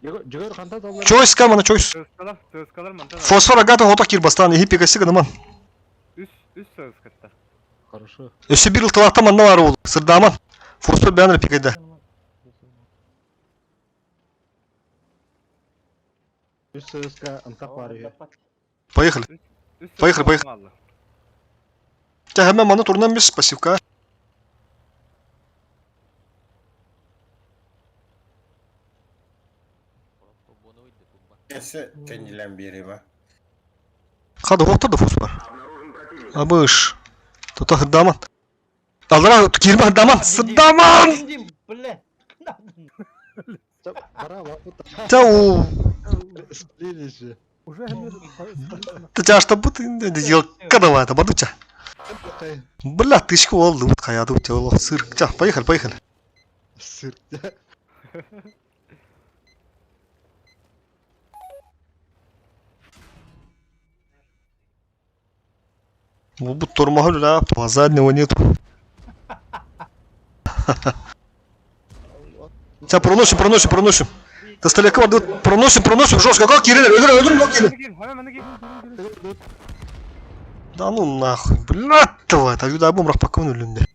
Жөгөр кандай доллар? Чойс камана чойс. Söz mantı. Фосфор агата хота кирбастан. Эхи пекаси гынаман. Üst söz katta. Хорошо. Өсі бір ылтылақта манда бар ол. Сырдаман. Фосфор бәнір пекайда. Üst антак бар. Поехали. Та hemen мана турнан емес пассивка. Ese kendilen biri var. Қады оқтырды фосфор. Абыш. Тота хырдаман. Алдыра кирма хырдаман. Сырдаман! Тау. Ты чашта бут ел кадава это бадуча. Бля, тышку олды вот каяды вот его сыр. Поехали. Сыр. Bu turmağı la заднего нету. Сейчас проносим. До столяка проносим жестко. Как Кирилл? Öldür lan Kирилл. Да ну нахуй. Блядь, давай. Так юда бомрах пакын өлünde.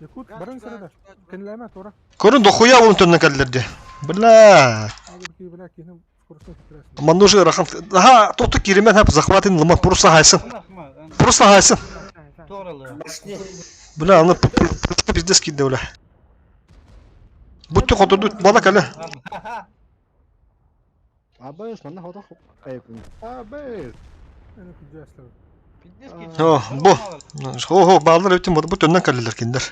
Yakut barın sırada. Kendilerine sonra. Көрін дохуя onun төнне кәділерде. Блядь. Мандужи рахан. Ага, тоту Киримен хап захватын лымат. Просто хайсын. Бля, аны пиздес кидді бля. Будьте хотурду бада кәлі. Абыз, мана хода айыпын. Абыз. Бу. Хо, балдар өтен бу төннән кәлләр киндер.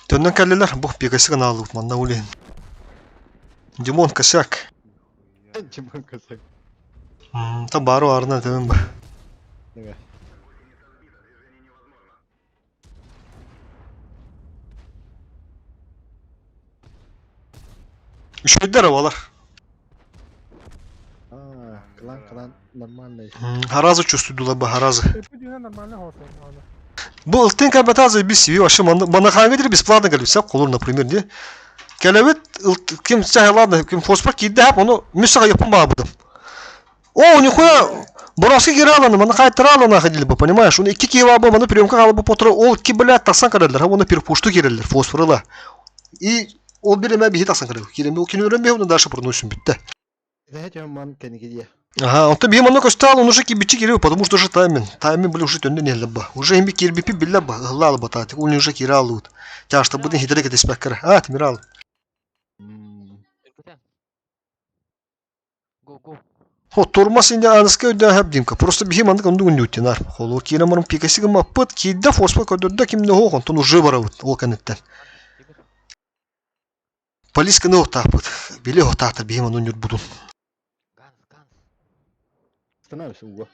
Төннән кәлләр бу пикасы гына алып манда улен. Димон косяк. Чемпион косяк. Та бару арна тем ба. Шөйдер алар. Клан нормальный. Харазы чувствуют ба харазы. Пудина нормально хошен. Бу ылтын кабатазы без сиви вообще мана хангедер бесплатно галюса колор, например, не. Келевет ким чай ладно, ким фосфор кидде onu müsaade yapma buldum. О, нихуя, броски гираланы, мана кайтыралы на ходили бы, понимаешь? Он 2 кило бы, мана приемка алып потра, ол 2 блядь таксан каралар, а оны перпушту кирелер, фосфорла. И ол биреме бихи таксан карал. Киреме о кино öğrenmeye onu дальше проносим битте. Зачем ман кенигидия? Ага, он тебе мана костал, он уже кибичи кирел, потому что уже таймин были уже төнде не лаба. Уже им кирбипи билла ба, глал ба тати, он уже киралут. Тяжто будет хитрее это спекер. А, тмирал. Go. О, турмас инде анска өдә хәп димка. Просто бихим андык онды үтенар. Холо кире марым пикасыгы маппыт, кидда фосфор көдөрдә кимне хогон, тон уже барабыт, ол канеттен. Полис кыны отапыт. Биле отата бихим онды будун. Становись уго.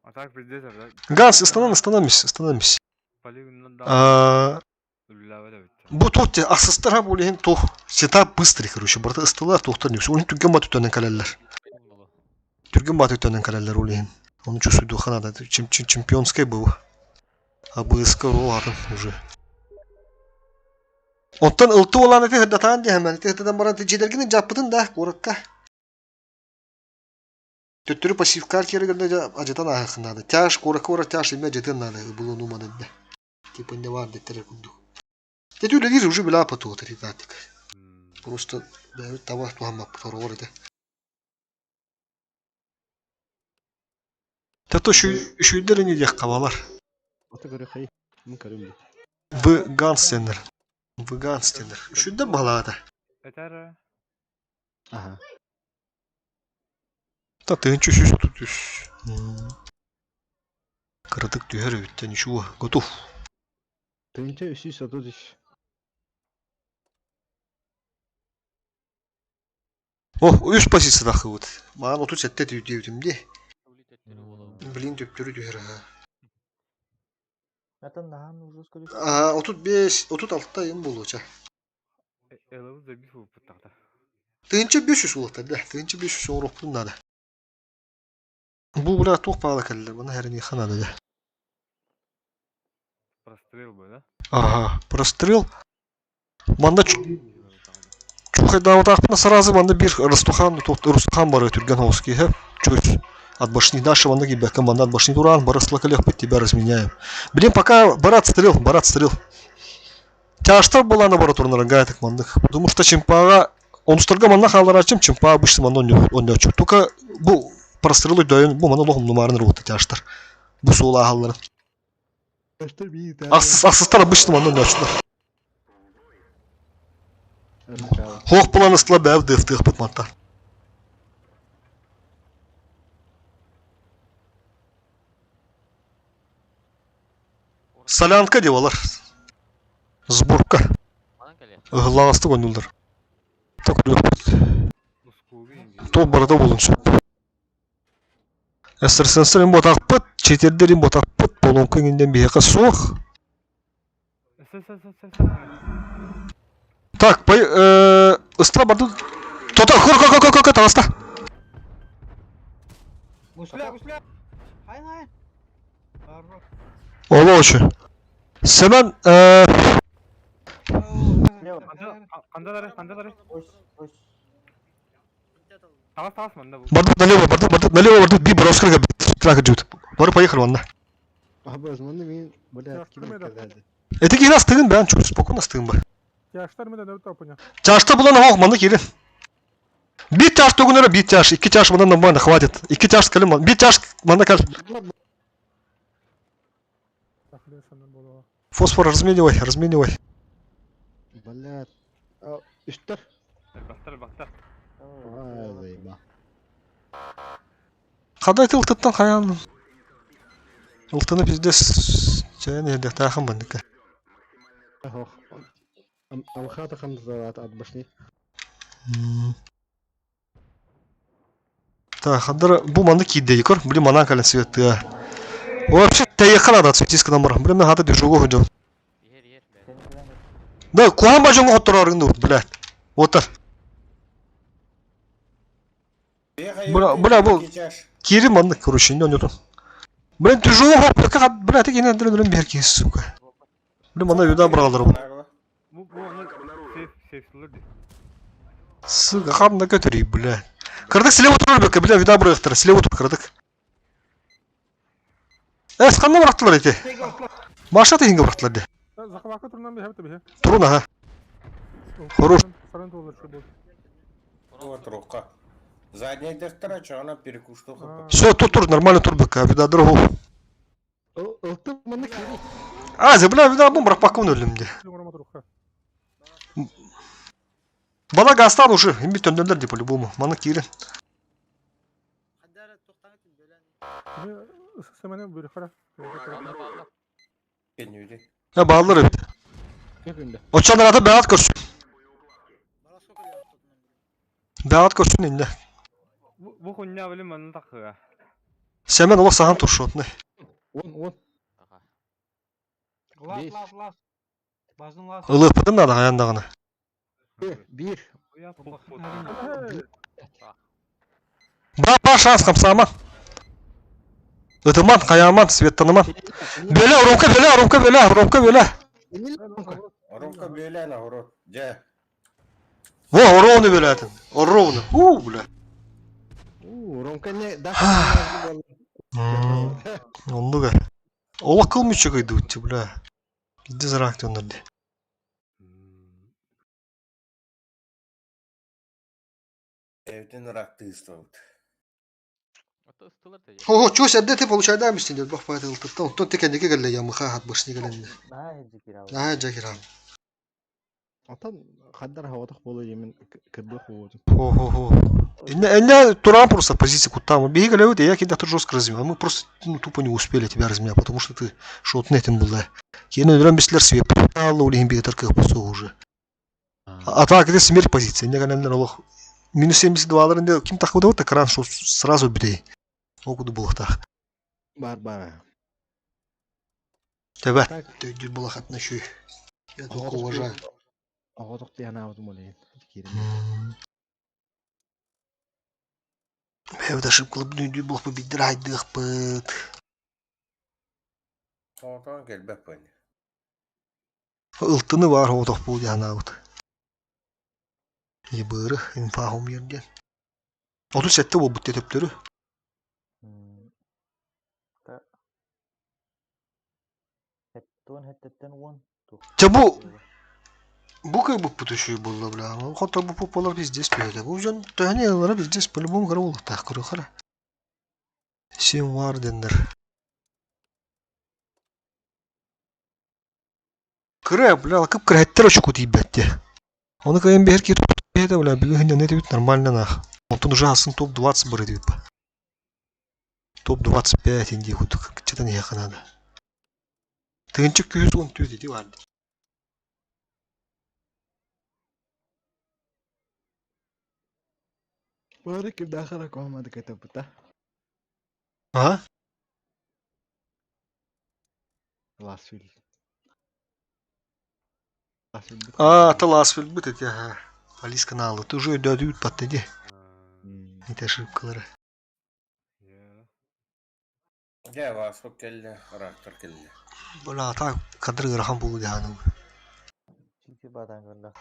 А так пиздец, да? Ганс, остановись. Полигоннан да. Үлләвә дә бит. Бу тотте асыстыра булыгын то. Сета быстрый, короче, барда ыстылар тохтан юкс. Оны түгән бат үтәнен калалар. Түрген бат өтөнен калалар улыгын. Оны чувствую ханада чемпионской был. А быска ролатын уже. Оттан ылты olan эти хәддәтан ди һәмән. Тәһдән баран тәҗидәргән җаппытын да коракка. Төттүрү пассив кар кирегәндә аҗатан ахында. Тяж коракора тяж име җитен надо было нумады. Типа не var детер кунду. Тетю лидер уже была поту тридатик. Просто того туама второго это. Тато шүйдер не дияқ қабалар. Ата көрі қай, мың көрім. Вы ганстендер. Шүйдер балада. Этер. Ага. Та тыын чүшүш тұтүш. Кырдык түйер өттен шуы. Готов. Тыынча 330. О, 3 позиция дақы өт. Маған 37 түйдеудімде. Блин, төптөрү дүйөр. Атын нахан уже скорее. 36 ем болуча. Элэвыз да бифу путтакта. Тыынча 500 улакта, да. Тыынча 500 орохтун надо. Бу була ток пала келдер, бана хәрни ханада да. Прострел бы, да? Ага, прострел. Манда чухайда вот так сразу манда бир Рустухан, Рустухан бары түрген оски, ха. Чуть от башни нашего ноги бя команда от башни Туран, барасла коллег под тебя разменяем. Блин, пока барат стрел. Тяжто была наоборот урнарагая так мандах. Потому что чемпара, он устарга мандах алара чемпа обычно он не очу. Только бу прострелы дайын, бу мана лохум нумарын работа тяжтар. Бу сула халлар. Асыстар обычно мандон не очу. Хох планы слабя в дефтых подмата. Солянка девалар. Сборка. Гласты гонылдар. Так то барда болунчу. Эстерсенстерин ботакпыт, четердерин ботакпыт, болонкы инден бияка суох. Так, ыстра барды. Тота, хор, тагаста. Гусля. Хай. Олочу. Семен, Кандалары. Тагас мында бу. бардык налево, би броскага трак жут. Бары поехал ванда. Абазманды мен бля ким казады. Это кина стыгын бән чур, спокойно стыгын бар. Yaşlar mı da ne tapınya? Чашта булан ох, манда кире. Бит чаш тугунара, бит чаш, 2 чаш мында нормально хватит. 2 чаш калым, бит чаш мында кал. Фосфор разменивай. Бля. Üstler. Бактар. Ай, заеба. Кандай тыл тыттан каян? Ылтыны пиздес чайны дэ тахын бандыка. Ох. Алхата хандзалат отбашни. Так, хадыр бу манды кийде йыкыр. Блин, манан кален светты. Вообще таяққан адат светиск номер. Блин, мен хаты дежуго ходим. Да, куан бажыңга отырарыңды, блядь. Отыр. Бля, бұл кері манды, короче, не онетон. Блин, дежуго хоп, как, блядь, ты кенен дрын берки, сука. Блин, мана юда бралдыр. Bu onu sefsizler de. Сука, хамна көтөрей, блядь. Кырдык слева тұрар бек, блядь, юда брыктыр, слева тұр кырдык. Сканна брактылар эти. Маша тегинге брактылар де. Захвака турнан бе хәбәте бе. Турун, ага. Хорош. Саран толар шу бул. Вот рука. Задняя дехтара, что она перекушту. Все, тур, нормально тур бек, вида дорогу. Ылты маны кири. Бля, вида бум бракпакын өлімде. Югырма туруха. Бала гастан уже, имбит өндерлер де по-любому. Маны кири. Хадара тоқтаңытын бөлән. Семене бир хара. Кенюди. Bağlılar evet. Yakında. Oçanlar adı Berat Korsun. Бараско көлі аттотынан. Berat Korsun indi. Bu konya bilim bana takıyor. Semen ola sahan turşotны. Он. Лас. Баздың лас. Ilıpıdın da ayandağını. Bir. Бра шанс камсаман. Ытыман, каяман, светтаныман. Бөле, оромка бөле. Ромка бөле на урод. Де. Во, оровны бөлетин. Оровны. Бля. Ромка не Онду га. Ола кылмычы кыйды утчу, бля. Гидди заракты ондарды. Evden ıraktı ıslavudu. О, чё сядде ты получай мистин дед бах поэтому то ты кендеке галле я мыха хат башни галенде. Жакирам. Атан хаддар хаватах болу емен кырды ховоду. Хо. Инне туран просто позиция кутама. Беги галеут, я кидах жестко размял. Мы просто тупо не успели тебя размять, потому что ты шот нетим был, да. Кено драм беслер свеп. Алло, улихим беги тарках посу уже. А так, это смерть позиция. Не галендер лох. Минус 72'larında kim takıda o tekrar şu сразу bidey. O kudu bulakta. Бар. Evet. Döndür bulakatına şu. Я только уважаю. Ағотық дияна аудым олайын. Мен да шыпкылып döndür bulak bu bidir aydık bıt. Tamam gel bak beni. Iltını var o tok bu diyana aud. Ебыры, инфахум yerden. 37'te bu butte töpleri. Bu как бы путающий был, бля. Ну, хотя бы попало здесь пьёте. Bu жон тәне алар здесь по-любому караул так кырыхара. Сен вардендер. Кыра, бля, кып кыраттыр очку тибетте. Оны кайын берки это, бля, бегание не дают нормально нах. Вот он уже асын топ-20 бар идет. Топ-25 инди вот что-то не яха надо. Тынчык күйіз он түйді де барды. Бары кірді ақыра қоғамады кәті бұта. А? Ласфилд. А, Ласфилд бітет, ага. Алис каналы. Ты уже дают подтади. Это ошибкалары. Ya vasıf kelle, raktır kelle. Бля, так кадры рахам булды ханым.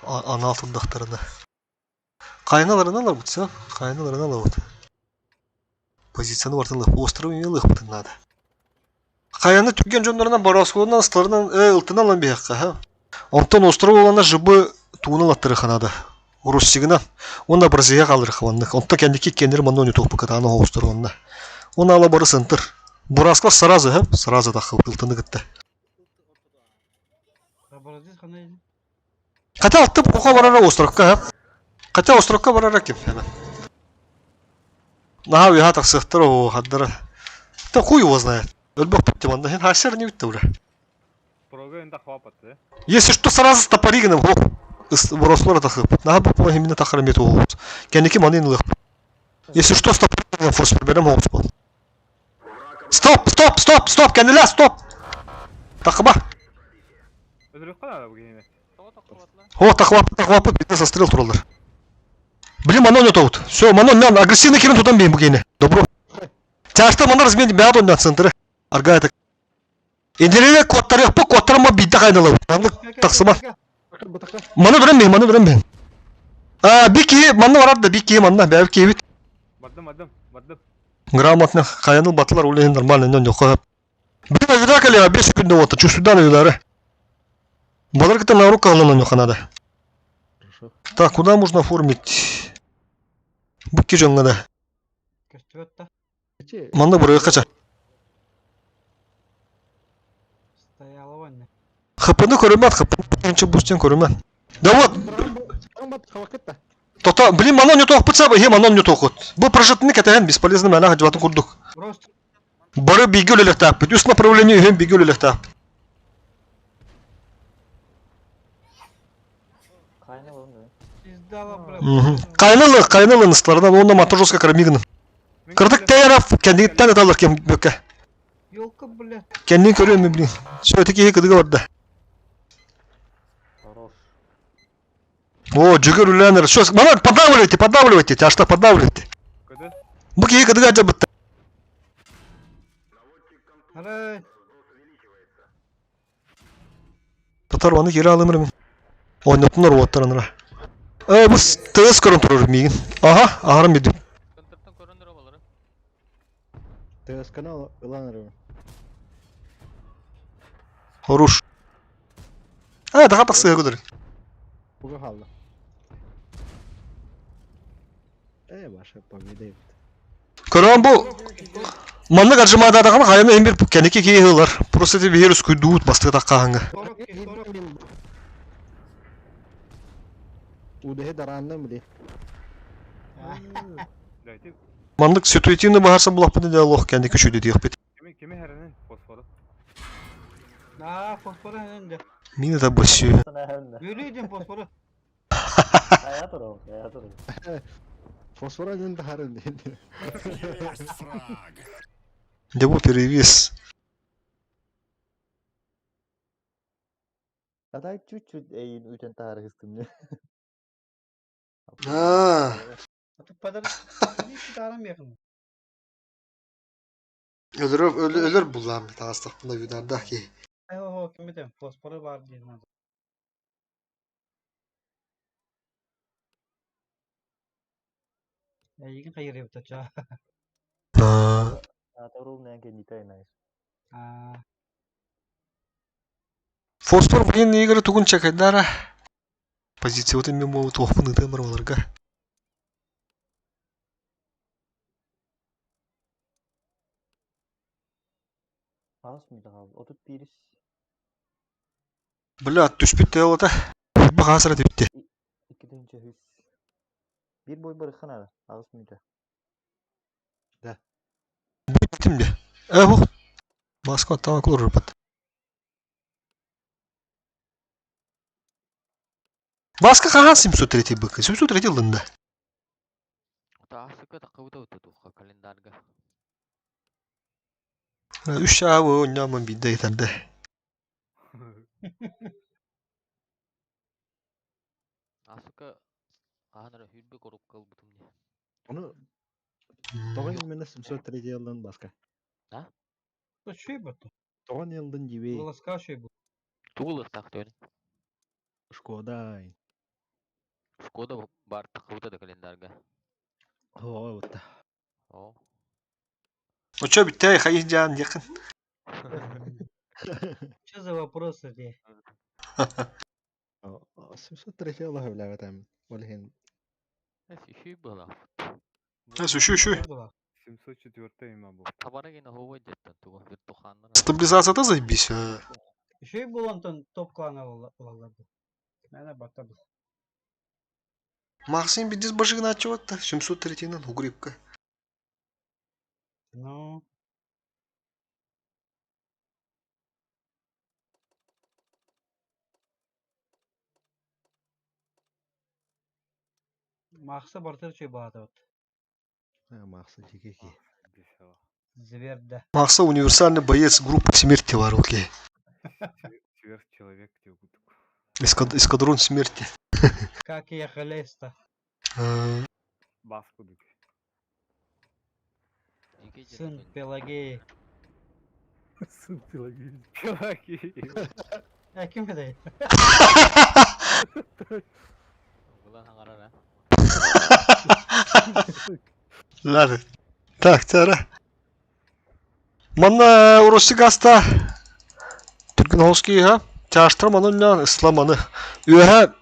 Ана алтындактарында. Кайналарына алар бутса, кайналарына алар бут. Позицияны вартылык, остров эмелык бут надо. Каяны түрген жондарынан бараскулунан ыстарынан ылтын алан бияққа, ха. Онтон остров олана жыбы туына латтыры ханада. Руссигынан. Онда Бразилия калдыр хаваннык. Онта кендики кендер мандони топу катаны островында. Оны ала бары сынтыр. Бураскла сразу, ха? Сразу тахыл ылтыны кытты. Хотя атты буха барара островка, ха? Хотя островка барара кем, ха? Наха уяха так сыхтыр о хаддара. Да хуй его знает. Өлбөк бітті манда. Хен хасер не бітті бұры. Прога енді хвап атты. Если что, сразу стопори генем хоп. Рослора тахып. Наға бұл план именно тахар мету хоп. Кенеки маны инлық. Если что, стопори генем форс берем хоп бол. Стоп, кенеле, стоп. Тахыба. Өзірек қана бұл кейіне. О, тахвапы, бітті застрел туралдар. Блин, Манон не тут. Все, Манон, мен агрессивный керен тутан бейм бұл Добро. Тяжты мана размен бәд ондан центры. Аргай так. Инделеле кодтары яқпы, кодтары ма бейді қайналы. Тақсыма. Маны durun ben. Бики, манны барады, бики, манна, бәбі кейбет. Бардым. Грамотно, қайыныл батылар олейін нормально, нен жоқы. Блин, вида калева, 5 секунды оты, чувствуда на видары. Балар где-то на руках на нёха надо. Так, куда можно оформить? Бики жоңға да. Манны бұры қача. Хыпыны көрімен, хыпыны бустен көрімен. Да вот. Тота, блин, Манон не тоқ пытса, Манон не тоқ. Бұл прожитный кәтәген бесполезный мәна хадиватын құрдық. Бары бейгі өлелік тәп. Үс направление үйен бейгі өлелік тәп. Қайнылы ныстардан, онда маты жосқа кіремегінің. Кырдык тәйірап, кәндігіттен әталыр кем бөкке. Кәндігін көрем мен, блин. Сөйті кейі кыдығы барды. О, жүгір үләнір. Мана, поддавливайте, тяжта поддавливайте. Бұл кейі кыдығы әжі бұтты. Татар оны кері алымыр мен. Ойнатыныр оттарыныра. Бұл тығыз көрін тұрыр мейгін. Аға, ағырым едім. Тығыз канал ыланыр. Хоруш. Dağa taqsıya götür. Buga kaldı. Başa победа. Көрөн бу манны гаржымада дагы кайын эми бир кенеки кейгылар. Просто те вирус күйдүт басты такканга. Удэхе даранны мыди. Мандык ситуативный баарса булак бу диалог кенеки шүйдү дип бит. Кеме хәренен фосфоры. Фосфоры хәренде. Мини да бөсү. Yürüyeceğim fosforu. Фосфора не даран. Где был перевес? Aday чуть-чуть eğin üten tarih istimli. Atıp padar. Hiç daram yakın. Ölür bulan bir tasdik bunda videoda ki. Oho kim bitem fosforu var diye. Eğin hayır yapacak. Atau yang kayak gitu nice. Фосфор военные игры тугун чакайдара. Позиция вот именно могут охпаны тембраларга. Az mıydı abi? 31. Бля, түспүттө алата. Багасыра депти. 2-нче хис. Bir boy bırakın abi. Az mıydı? Bitim de. Bu. Baskı tamam olur rapat. Baskı kahan 703 bakı. 703 yılında. Taasıka takıvda ututuqa kalendarga. 3 ay oynamam bir de yeterli. Asıka Anara hülbe korup kalbıtım diye. Onu Toğan yılında 703 yıldan başka. Ha? Bu şey bu. Toğan yıldan gibi. Laska şey bu. Tuğlıq taktörün. Skoda. Skoda bar takıvda da kalendarga. O evet. O. O что, bitti? Hayır can yakın. Что за вопросы здесь? 703 yılı öyle tam. Валген. Şu bala. Şu. 704 ima bu. Tabara gene hova jetten tuğu. Bir tuğanlar. Стабилизацияда заебись. Şey bu Антон топ клана olardı. Mene baktım. Максим бидис башыгын ачып атты. 703-нен угрипка. Ну. Мақсы бартыр чөй бағаты от. Мақсы жеке ки. Зверді. Макса универсальный боец группы смерти бар, окей. Сверхчеловек деп будық. Эскадрон смерти. Как я халеста. Бас будық. Сын Пелагеи. Сын Пелагеи. Пелагеи. Кім беді? Бұлан аңарар, а? Ладно. Так, тара. Манна уросты гаста. Түркіновский, ха? Чаштыр манын исламаны. Үйәһә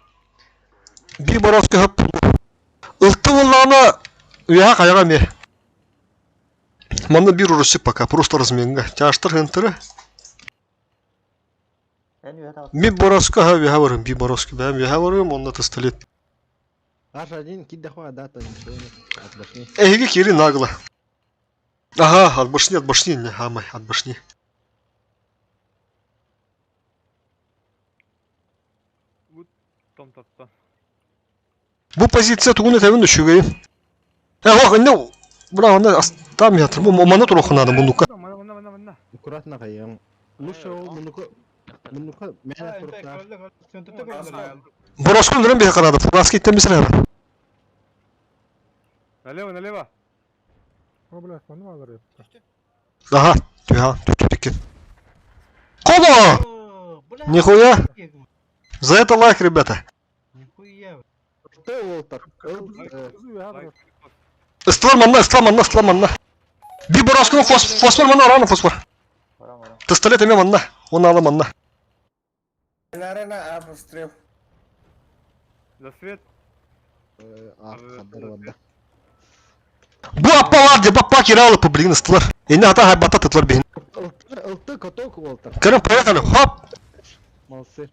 би боровский хөп. Ылты болланы үйәһә қаяға ме. Манна бир уросты пока, просто разменга. Чаштыр хынтыры. Би боровский, ха, үйәһә барым. Би боровский, бәм үйәһә барым, онна тыстылет. H1 кидде хуа дата от башни. Эге кири нагло. Ага, от башни, не, амай, от башни. Том татта. Бу позиция тугуны тәвін үшігей. Ох, не, бра, там ятыр, бу маны туруху надо, мунука. Мана. Аккуратно қайым. Лучше ол мұнықы мәне тұрықта. Бороскун дұрын бе қанады, фураски иттемесін әбі. Налево. О, блядь, маны алыр. Ага, тюк-тюк. Коба! Нихуя! За это лайк, ребята. Нихуя. Что Уолтер? Створ манна. Би бороскун фосфор манна, рано фосфор. Пистолет еме манна, оны ала манна. Арена обстрел. За свет. Қадыр вадда. Бу аппалар деп аппа киралы по блин створ. Эне ата хайбата тытлар бейін. Ылты каток Уолтер. Кірім, поехали, хоп! Молодцы.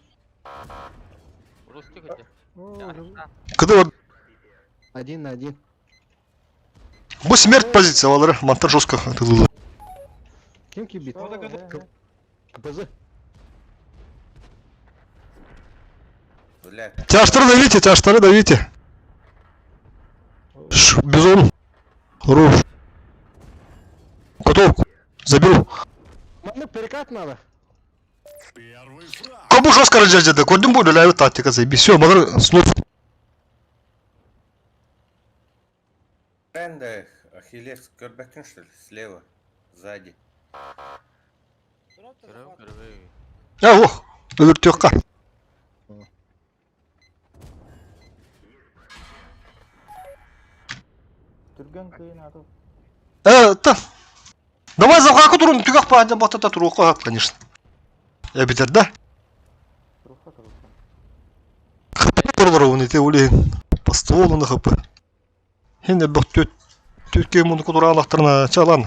Русский хотя? Кыды вот. 1 на 1. Бу смерть позиция алары, монтаж жестко атылылы. Кем кибит? КПЗ. Блядь. Тяжтары давите. Бизон. Руф. Готов. Заберу. Маны перекат надо. Первый фраг. Кабу жестко раджать, да кордон буду ляю тактика, заеби. Все, магар снов. Бренда, Ахиллес, Кербекин, что ли? Слева. Сзади. Ох, вертёхка. Түрген кыйын атып. Та. Давай завхаку турун, тюгах па, да батата туруха, конечно. Я битер, да? Турваровны, ты ули по стволу на хп. Хенде бок тютке муну кутура лахтарна чалан.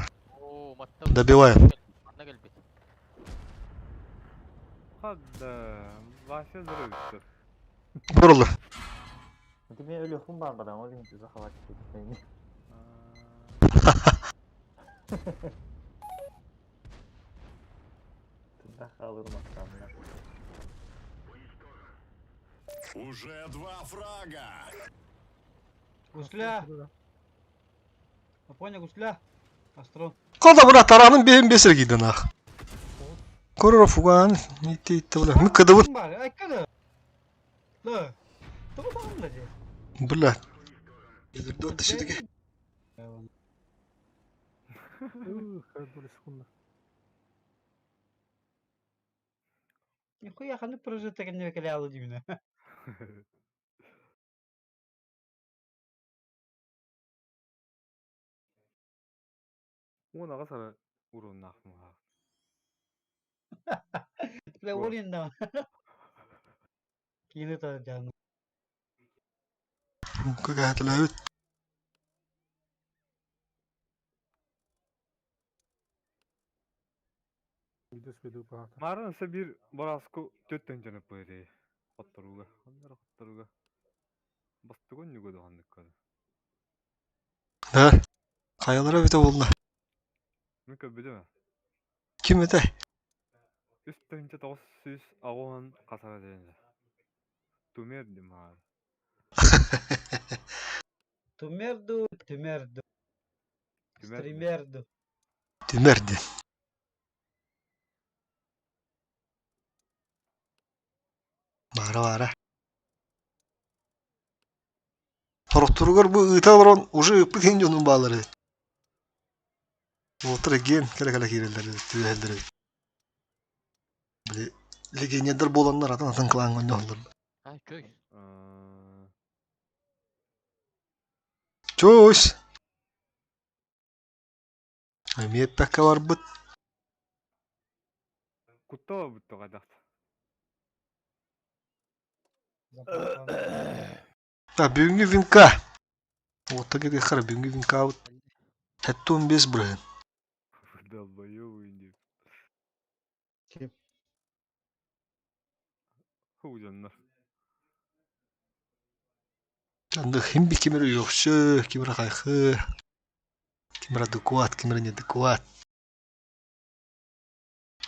Добиваем. Хадда. Вася зрывится. Бурлы. Ты мне өлөкүн барбадан, ол енді захават кетпейін. Тында қалырмақтан. Уже 2 фрага. Гусля. Понял, гусля. Астрон. Калда бura таранын бейін бесер кейден ақ. Көрір фуган, нетті бля. Мы кыдывыт. Ай, кыды. Да. Тобы бағым да же. Бля. Езерді отты шедеге. Нихуя ханы прожит таки не векалялы димина. Он аға сара урон нақым ға. Бля, олин да. Кені та жаным. Кыга әтілі өт. Марын ise bir barasku tötten canıp böyle. Hottaruga. Hottaruga. Bastıgon yugo da handık kadı. Ha? Kayalara bite oldu. Mükemmel değil mi? Kim ete? Üstünce 900 ağın kasara deyince. Tümer değil mi abi? Тумерду, тумерду, стримерду. Тимерди. Бара. Хоротургар бу ыта барон уже ыппыген жонун баалары. Отыр эген кала кирелдер түбелдер. Били легенедер болоннар атын кыланган жолдор. Ha köy. Чөс. Эмиет пекка бар бут. Кутта бутта кадакт. Бүгүнкү винка. Отта кетке кара бүгүнкү винка бут. Хаттон бес брен. Долбоёб инде. Kim? Хужаннар. Анда химби кимер юкшы, кимер кайхы. Кимер адекват, кимер не адекват.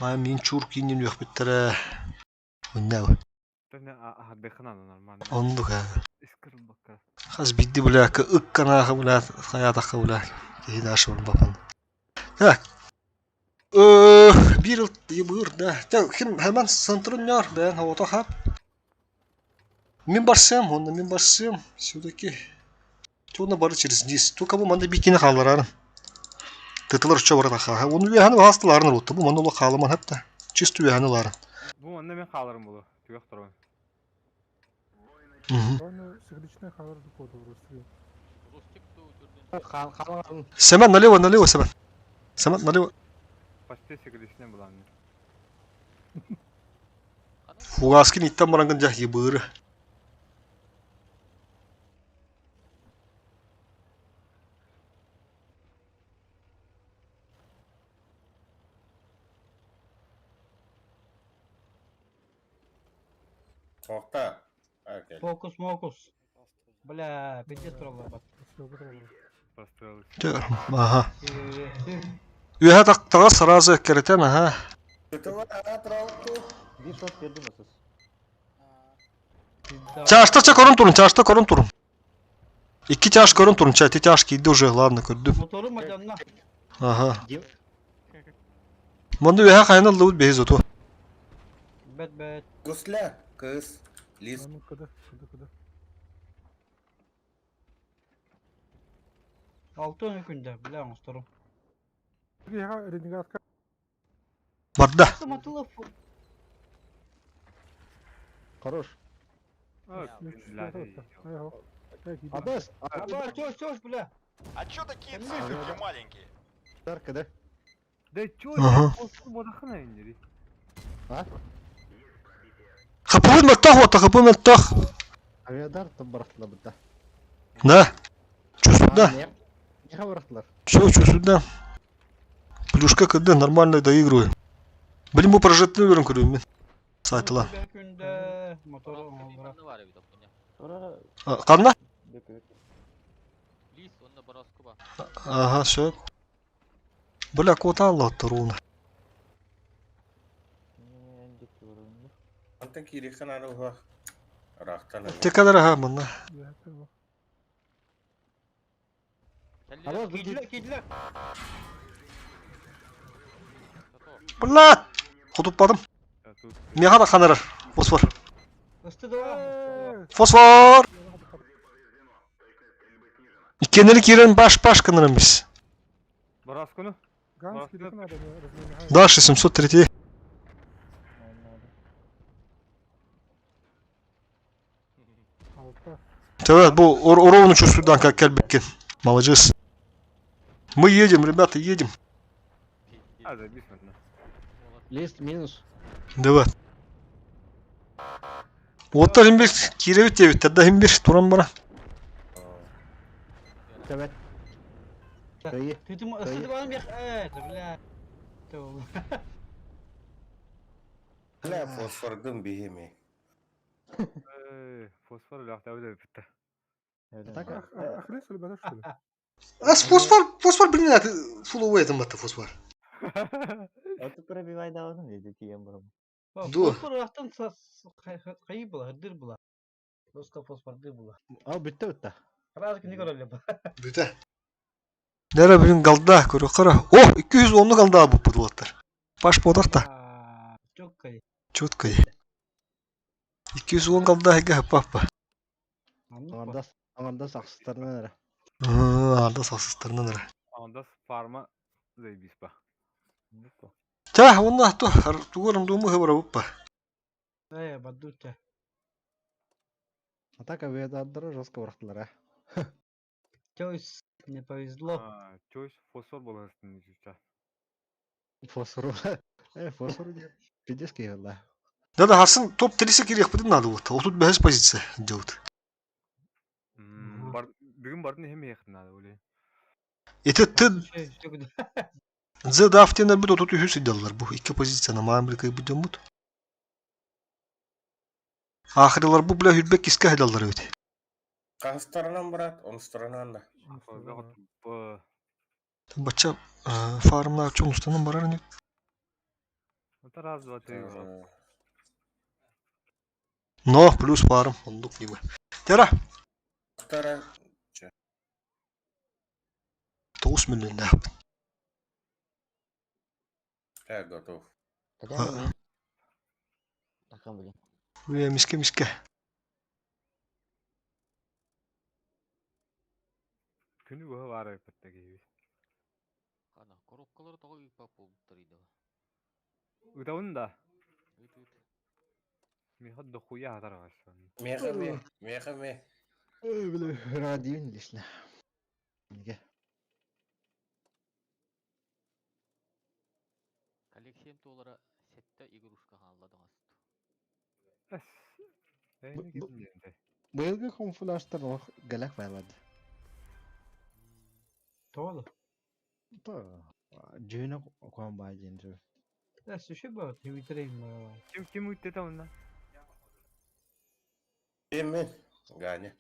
Мен чур кинен юк биттере. Оннау. Тане ахаддехна нормально. Ондуга. Искрим бакка. Хаз бидди буляка ыкканага буля, хаятакка буля. Кейдаш он бапан. Так. Bir yıl yıbır da. Ya kim hemen santırınlar ben havada hap. Min barsam onda min barsam. Şuradaki. Çoğuna barı çiriz dis. Tu kabu manda bir kine kallar Tıtılar uçça barı da onu bir hanı hastalarını oldu. Bu manda ola kalaman hep de. Çistu bir hanılar. Bu manda men kalırım bulu. Tüyek durun. Он сердечная хаварда коду русский. Қалған. Semen налево Semen. Semen налево. Почти секретичне булан. Фугаскин иттен баранган жах йыбыры. Тоқта. Фокус, мокус. Бля, пиздец тұралар бат. Построил. Ага. Üye taktağa sırası kereten ha. Bir shot verdi mi siz? Çaşta korun turun. İki çaş korun turun. Çati çaş giydi уже, ладно, gördüm. Motoru mu canına? Aha. Monda üye kaynalı ul beyiz otu. Bet. Gusla. Kız. Liz. Куда? Altı günde, bля, motoru. Я ренегатка. Barda. Samatılı. Хорош. Абас. Абас, чёш, бля. А чё такие циферки маленькие? Тарка, да? Да чё? Ага. Бодахна индери. Kapımın mettah. Авиадар там барахтыла буда. Ne? Çözüldü. Не барахтылар. Все, çözüldü. Плюшка кыды, нормально доигрываю. Блин, bu прожетный верим көрüyorum ben. Saytıla. Günde motoru oldu. Ne var ya bir dakika ya. Sonra Kanla? Lis onda Barasko var. Ага, все. Бля, кота Allah руна. Антон кирихан арыға. Рақтан. Те kadar ha bana. Абас, Kediler. Блядь! Kutuppadım. Mega da kanarır. Fosfor. Isıtı da. Fosfor! İkendilik yerin baş kanarım biz. Бороскуну? Ганс кирихан надо разменять. Дальше 703. Evet, bu Оровну чувствует, как Кельбекин. Молодец. Мы едем, ребята, едем. А, записано. Лист минус. Давай. Отта 21 Киревит девит, тогда 21 Туран бара. Evet. Kayı. Tütüm ısıtı bana bir. Evet, bля. Tamam. لا فوسفردın bihimi. Fosfor lafta öyle bitti. Так, Охренеть, что ли, бада, что ли? Фосфор, блин, это full away там это фосфор. Оту пробивай давно dedi тием бурам. Dur. Fosfor raftan kayı bula, hırdır bula. Doska fosfor dır bula. al bitti bitti. Karaz kini görölle bu. Büte. Nere birin kaldı körü kara. Oh 210'lu kaldı bu pudlatlar. Baş bodak da. Çok kayı. Çok kıyı. 210 kaldı hege hapa. Anda saksızlarına nere? Anda saksızlarına nere? Anda farma zeybis ba. Ta onlar to tuğurum dumu hevra buppa. Badduça. Атака ведаддары жестко бырактылар, а. Choice не повезло. Choice fosfor bolasın justa. Фосфору. Фосфору дип. Пидески валла. Да харсын топ 30 кирек битин надо вот. 35 позиция идет. Бүгүн бардын эми якын надо öyle. Это ты за дафтена бит 33 сиделлар бу. 2 позицияна Америкага бидем бут. Ахырлар бу бля хүрбек киске хайдалдар өт. Кастарынан брат, он сторонан да. Там бача фармна чонустанан барар не. Это раз, два, три. Но плюс фарм, он дук не. Тера. Вторая. 9 миллион да. Я готов. Миске. Күнү гөө бар айпаттаги. Кана коробкалар тагы ыйпап болуптар иде. Удавында. Меха дохуя атаргашсан. Меха. Блин, радион лишне. Неге? Коллекциям толара сетте игрушка халладыңыз. Быйылгы камуфляжтар галак байлады. Тоолу. Жүйүнө куан байжын жөө. Суши бар, твиттерим. Ким үттете онда? Мен. Ганя.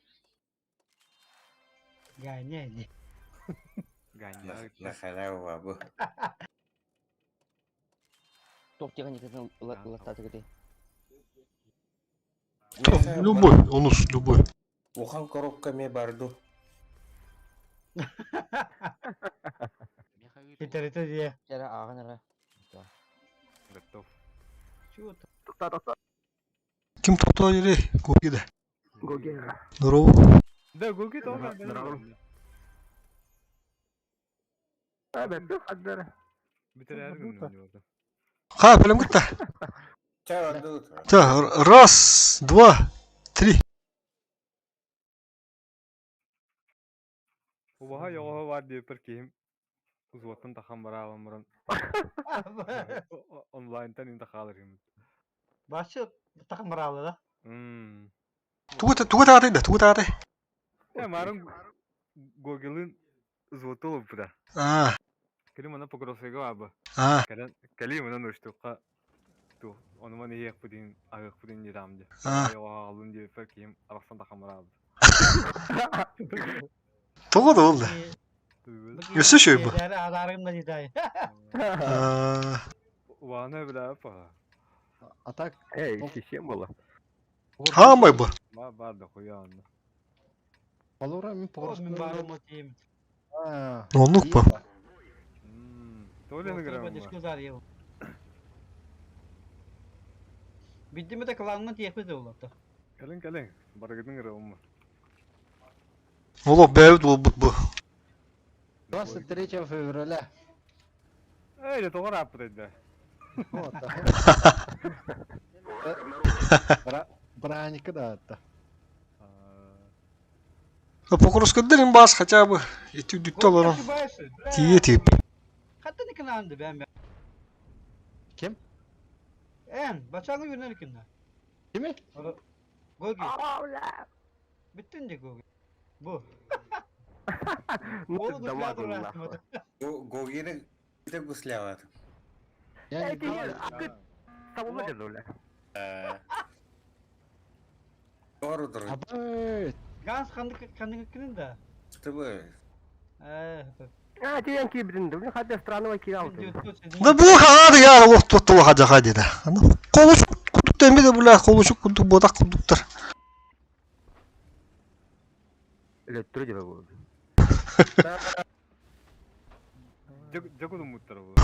Ганя. На халяву бабу. Топ техникасын ластатыгы. Любой, он любой. Ухан коробками барду. Это где? Жара агынара. Готов. Чего? Ким топтоо ире? Гогиде. Гоги. Здорово. Да, Гоги тоже. Здорово. Бетте хаддара. Битерерин oynuyordu. Ха, прям где-то. Так, раз, два, три. Ubaha yoğa var diye perkeyim. Uzvatın takan beraber mıran. Online'tan intikalırım. Başı takım beraber da. Тугу тагы. Ya marun Google'ın uzvatı olup da. Kelimana pogrosega abi. Kelimana nuştuqa. Tu onu mani yak pudin, ayak pudin yedamdı. Yoğa alın diye perkeyim. Arastan takan beraber. Тугу да oldu. Yüzü şey bu. Yani adarım da detay. Vana bile apa. Атак. Система была. Хамай bu. Var da koyandı. Valora min Min var motim. Onluk bu. Öyle mi Gramma? gramma? Bitti mi de kıvamını tiyekmez oldu. Kalın. Baragidin gramma. Оло бэвд bu. 23 февраля. Öyle doğru yaptı. Браника да это. Покурускадырым бас хотя бы. Эти дүттелерін. Тие тип. Hatta ne kanaldı ben. Kim? Başarılı yönelirken. Kimi? Gogi. Bittin de Gogi. Bu. Ну, дамагунна. Гогине где гусляват. Я не Savunma cezole. Doğrudur. Gans kandıkının da. Tabii. Diyen ki birinde. Bunu hadi странного кидал. Да бұл хады я лох тоттылы хаджаға деді. Қолышық құдық демеді бұла қолышық құдық бодақ құдықтар. Электро деп бұл. Жакудун муттары бұл.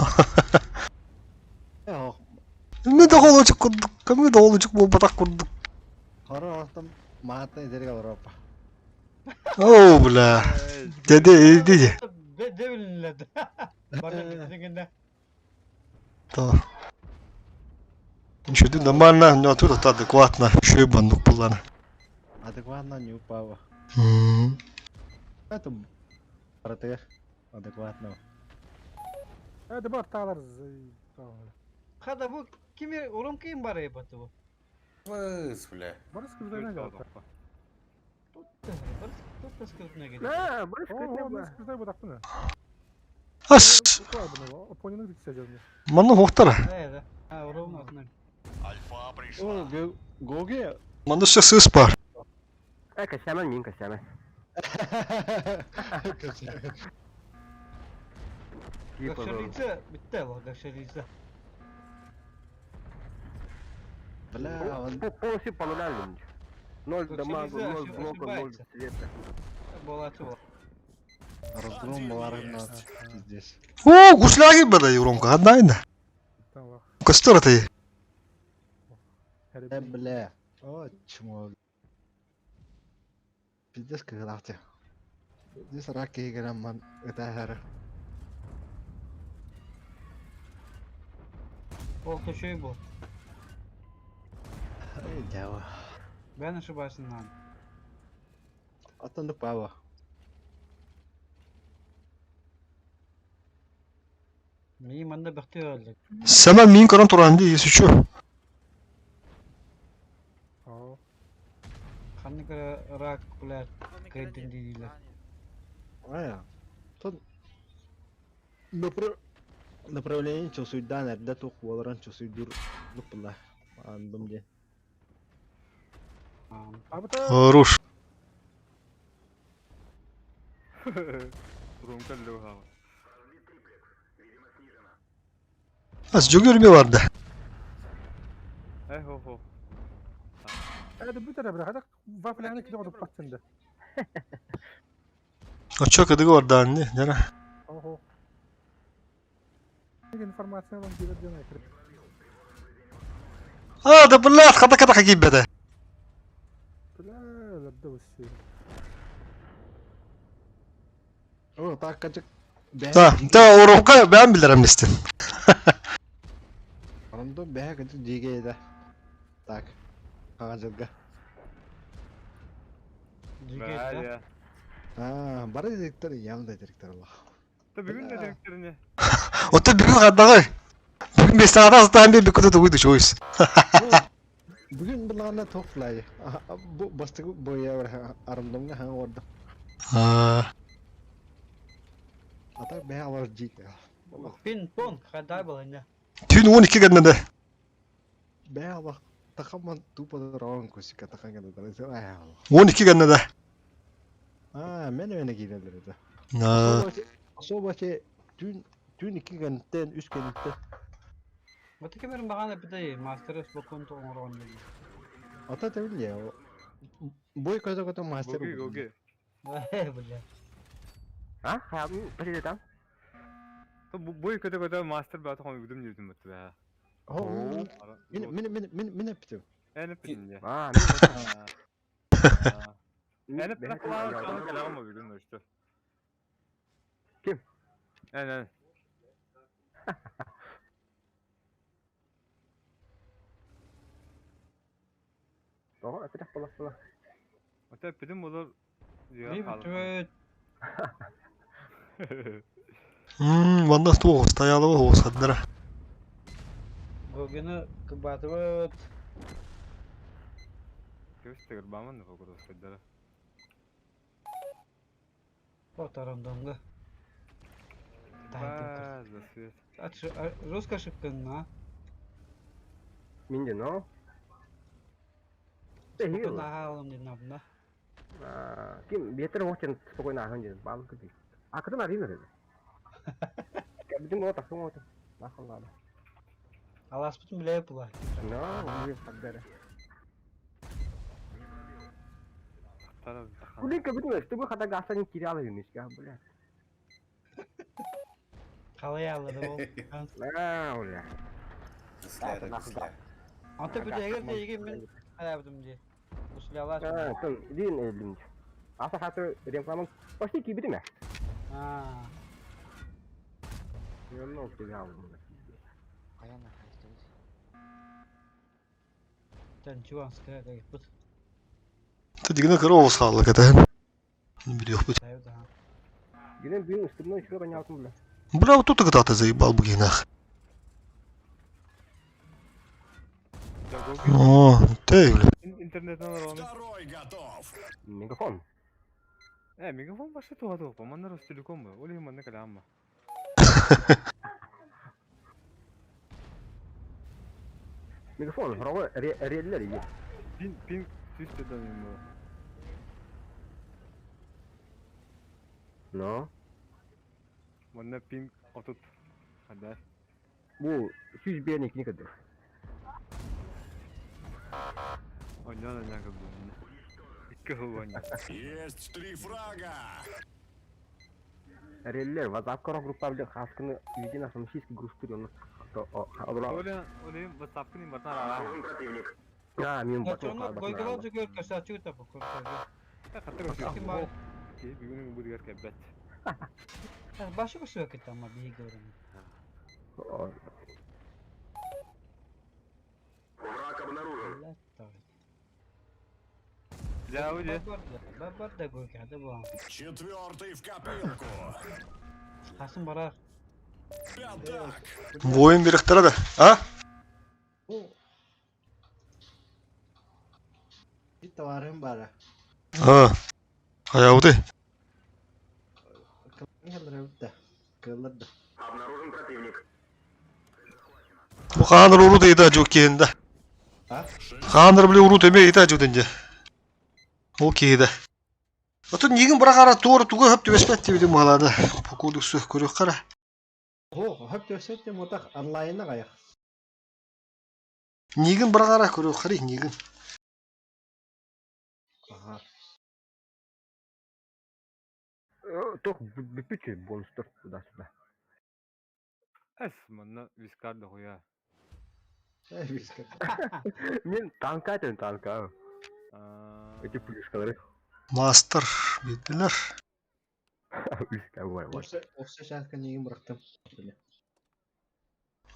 Мен де қолычық құрдық. Мен де қолычық бұл батақ құрдық. Қара ақтам мағаттай зерге Европа. Оу, бля. Деде. Девилинлерді. Бардан кетсеңінде. Tamam. Что ты нормально, но тут это адекватно. Что и бандук плана. Адекватно не упало. Это протеж адекватно. Hadi bak tağlarız. Хада бұл кеме урам кейін бар ебаты бұл. Выс, бля. Barış kızlarına geldi. Тут скрытная Ne? геля. Barış Oo, kızlarına barış kızlar bu dakika ne? Ас. Oponunu gideceğiz. Мана хохтара. Да. А, урам атынан. Альфа пришла. Гоге. Мана сейчас испар. Kaçamaz mıyım kaçamaz. Гашалица, бітті бұл гашалица. Бля, он Полностью полуляльным. 0 дамага, 0 блока, 0 света. Болаты бұл. разгром баларына здесь. О, гусляги бада Евромка, одна инда. Tamam. Костер это. Бля. О, чмо. Пиздец когда-то. Здесь раки играем, ман. Это хэр. Ол көшөй бұл. Ай, дява. Бән ошибасынан. Атанды пава. Мен манда бәқті өлдік. Сама мин каран туранды, если что. Oo. Қанны көрі рак бұлар көйдің дейділер. Ая. Тут направление чувствует данер, да тух волран чувствует дур. Лупла. Андом де. Abi da Хорош. Урумка лёгава. Ас жогер vardı. Хо. hadi bir tane bırak. Hadi vafilhane kide oduk baktığında. Açık adı vardı anne. Nere? Oho. Информация вам дает где найти. А, да блядь, kada hakip bede. Бля, да вообще. О, так качык. Da Euromka ben bilirim listin. Андом бәһә качык диге да. Так. Кагажылга. Бәлия. Бары директор, yanında директор Allah. Та бүгін де директоріне. Otta bugün kadar. Bugün 5 saat azdan bir kutu uydu çoğuz. Bugün bunlarla toplayı. Bu bastık boya var arımdımda ha orada. Ata bәһә var jit. Пин-пон, қадай бұл әне. Tün 12 ganında. Bәһә var. Takımman tupa rağın koşu katakan geldi. 12 ganında. Mene giderler de. Sobaşı dün 2 gantten 3 gantten. Бұты кемерін бағаны біді, мастер өс бұқын тұғын ұрған деді. Ata tabii ya. Boy kata master. Гоги. Бля. Ha? Hayatım peki dedem. Та бой көтө мастер баты қой үдім жүрдім бітті бә. Min yaptım. Әніп бітінде. Ha, Әніп бітті қылауын қаны кәліғым ба бүгін өшті. Kim? Ән. Doğru, atacak bala. Ота бітім олар... Бейбіт Vanda tuğ стояло o sadlara. Гогені күбаты бұт. Көстігір бамын да фокус өскедері. Отарымдыңғы. Бәзі свет. Русқа шыққын, а? Minge no? Спокойно ағалым дедін абында. Kim biyeter очень спокойно ahınca balık kızı. Akıdın arayın öyle. Bizim o takım o. Maşallah. Алас бұтын біле бұла. No, iyi kadar. тарап. Кулин кабитин чтобы хата гасанин киряла юниш ка, бля. Қалай алады ол? Бля. Тісілері, тісілері. Anta bütüge de iyi men ayabdım diye. Usulala. Тон, дин элдим. Аса хаты рекламын почти кибити ме. Я много тебя алдым. Аяна хайстыңыз. Тен чуан скрага пут. Ты дигна корова схала катан. Не берёх быть. Гинен бин стыбной ещё понятно, бля. Бля, вот тут когда ты заебал бы гинах. О, ты, бля. Интернет номер. Второй готов. Мегафон. Мегафон башы тугады. Мана Ростелеком. Оле мана каламма. Мегафон, рова реллер iyi. Ping sisteden mi? No. Mana ping otut. Hadi. Bu 101'lik ne kadar? Oynayan kadar. İki hıvanya. Есть 3 фрага. Реллер, WhatsApp группа бля, хасканы едино самчийский группы он. Оле WhatsApp кini батар ара. Ya, min Батон бойгала жүгөр көсөчү тапы көрсөзү. Хатыр. Ки бүгүн бу дигер кебет. Башы көсө кетти ама бии көрүн. Враг обнаружен. Лауди. Бабар да гойкады бу. 4-й в копилку. Хасым барар. Пятак. Воин беректара да. А? Bir tavarım bara. А. Аяуды. Кылырыбыта. Кылырды. Обнаружен противник. Бу ханыр урут эйда жок кенде. А? Ханыр биле урут эме эйда жуденде. Ол кейде. Отун нигин бирок ара тоору туга хөп төбөспөт дебедим балада. Покудук сөк көрөк кара. О, hep döşet de mutak online'a kayak. Нигин бирок ара көрөк кара нигин. Aha. Тох bütün bonuslar туда-сюда. Мана вискарда хуя. Вискар. Мен танка айтайын, танка. Эти плюшкалары. Мастер бетилер. Вискар var var. Ofsa şarkı neyim bıraktım.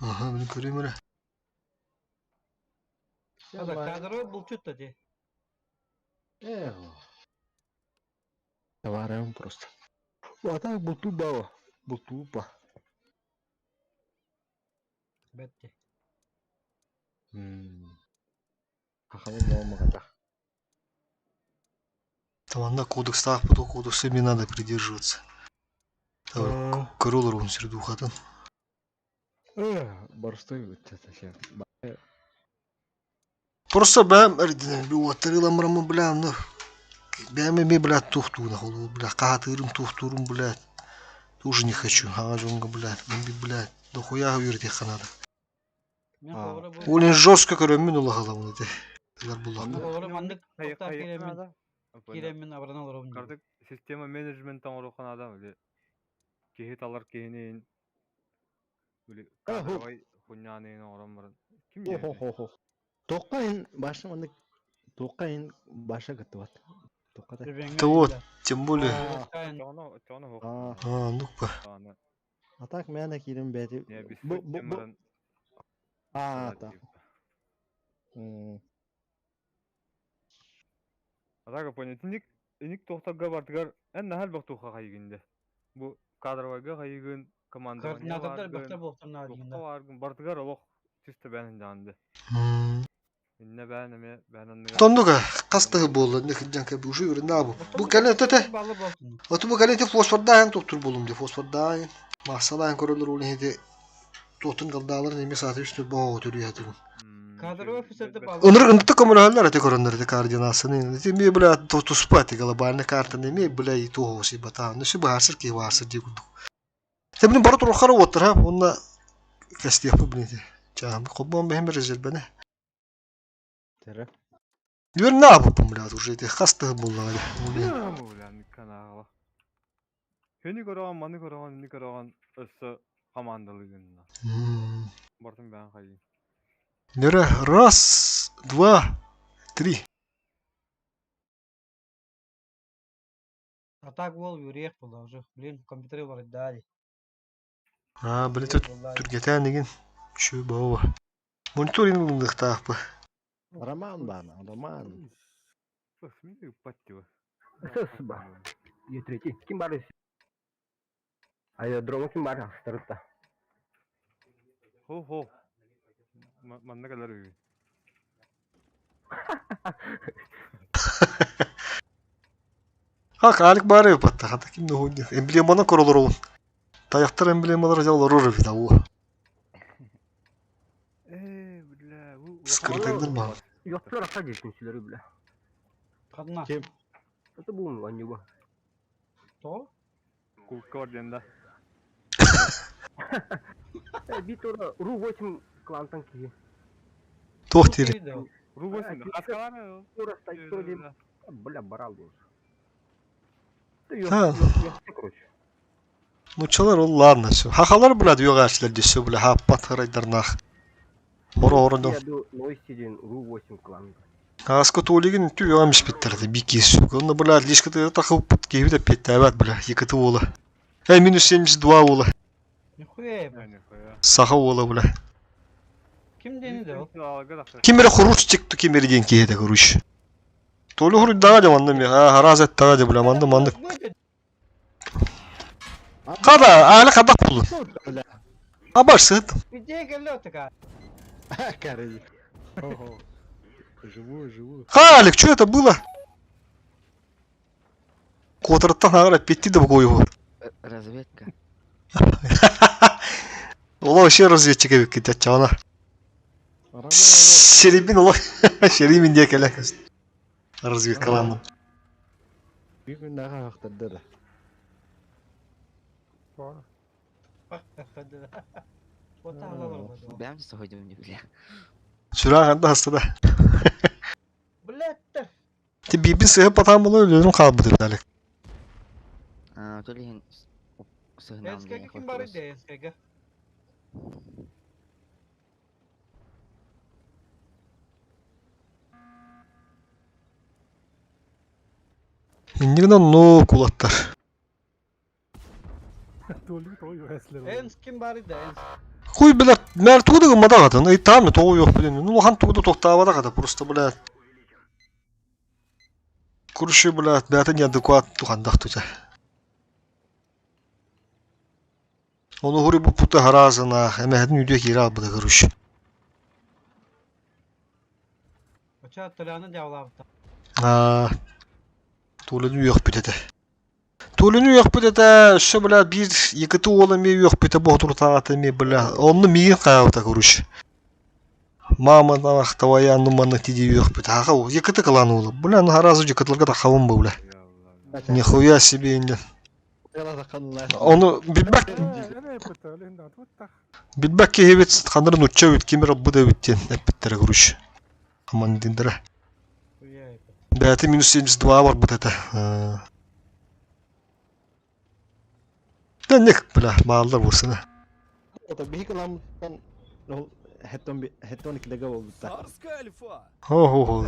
Ага, мен көрөм эле. Ада кадро булчут да де. Tavarım просто. А так был тупо. Был тупо. Бетти. Хахалы болмағанда. Таманда кодекс так, потом кодекса мне надо придерживаться. Короллар он среду хатын. Барыстой өтті ще. Просто бәм әрден бі оттарыламырымы бля, ну. Бәмеме, блядь, тухту нахуй, блядь, катырым тухтурым, блядь. Тоже не хочу, ажонга, блядь, блядь, дохуя уйрти ханада. Олен жестко көрөмүн ула халамын эти. Тилер булак. Олар мандык токтап керемен. Керемен абраналарым. Кардык система менеджменттен орокон адам эле. Кехет алар кенен. Биле кадровай хуnyанын оромбарын. Ким Хо. Тоқайын башы мандык. Тоқайын башы кытыбат. Тоқата. Вот, тем более. Ну-ка. А так мен кирим бети. Так. Атага понятник, эник тоқтага бартыгар, эн нахал бактуха кайгынды. Бу кадровайга кайгын команда. Координатордар бактар болтурна дигенде. Бартыгар олох түстө бәнин жанды. Инне бәнеме бәненне. Тондуга кастыгы болду, не хиджанка бу уже үрүндө абу. Бу калете. Вот бу калете фосфордайын токтур болум де, фосфордайын. Масалайын көрөлөр улы хеде. Тотун калдалар неме саты үстү боо төрүятын. Кадровый офицерді бал. Ынты коммуналар эти короннорды координацияны. Эти ми бля тоспати глобальный карта не ми бля и того си бата. Ну си бахар ки васыр дигуду. Темни бару туру хара отыр ха. Онна кастиях бу бинети. Чам кобон бем резерв бене. Тера. Дверь на бу, блядь, уже эти хасты было. Яму bilen kanala. Heni koragan, mani koragan, ni koragan össe komandalı gününe. Bartın ben kayayım. Нера, раз, два, три. А так вол юрек было уже. Блин, компьютеры var дали. Блядь, тут Түргетен деген. Şu baba. Мониторинг мындыктаак бы. Роман бана, роман. Посмейте упаттива. Ба. И третий. Ким бар? Аэродрома ким бар? Старта. Ho. Man ne kadar iyi. Хак, алик бары патта. Хата ким нохуди. Эмблеманы королор ол. Таяктар эмблемалар жалар урыр бит ау. Bля, bu Скрытый мал. Yoklar asa geçmişleri bile. Kadına. Kim? Это bu mu acaba? То? kulka var yanında. Bir tora Ru-8 klantан ki. Тохтери. Ru 8'de kaskalar ya. Orası da söyleyeyim. Бля, барал diyor. Ha. Yok, короче. Ну чалар ол ладно все. Хахалар блядь yok açlar десе бля хаппат харайдарнах. Оро-оро. Я ду Нойсидин Ru-8 клан. Аско толигин түү ямш биттерди бикис. Онда блядь лишкаты тахып кеби деп петтабат бля. Екаты ола. Минус 72 ола. Нихуя. Саха ола бля. Kim denedi o? Кимере хуруч чекті кемерден кейді хуруч. Толы хуруч дага деп анда мен. Харазет дага деп бля манда манда. Када али када кулу. Абарсыт. Где гелё такая? Карый. Ого. Живу. Халик, что это было? Котырттан агара петти деп койгу. Разведка. Ола вообще разведчик эбик кетет чана. Шеримин ола. Шеримин диye келе. Разведкаланdım. Bir gün daha haktırdır. Ben de soydum bile. Sürağında hastada. Блядь. Ti bibin sığıp atan bunu ölüyorum kalbıdır dalik. Төлөйін сығынам SKG kim var idi SKG? İndirden no kulattar. Ens kim var idi Ens? Хуй, блядь, мэр тугда гымада катын. Эй, там не того yok блин. Ну, хан тугда тоқтавада ката. Просто, блядь. Kuruşu, блядь, бәті неадекват тухандақ тута. Onu huri bu puta harazına. Emehedin yüdüye kira abıda kuruş. Oça tölağını cevabı. Tuğlunu yok bitede. Tuğlunu yok bitede. Şu, блядь, bir yıkıtı oğlu mi yok bitede. Bu otur tağatı mi, блядь. Onu miyin kayavda kuruş. Мама на ахтавая нуманы тиди yok бит. Аха, yıkıtı kılan oğlu. Блядь, harazı yıkıtılga da kavun bu, блядь. Нихуя себе инде. Onu bilbek ki evet kanırın uçça ütkemi rabbu da ütten. Hep bittere kuruş. Aman dindire. Bəyəti minus 72 var bu dede. Ne bile mağallar vursun ha. Tabii ki lan Hetton 2'de oldu da. Ho.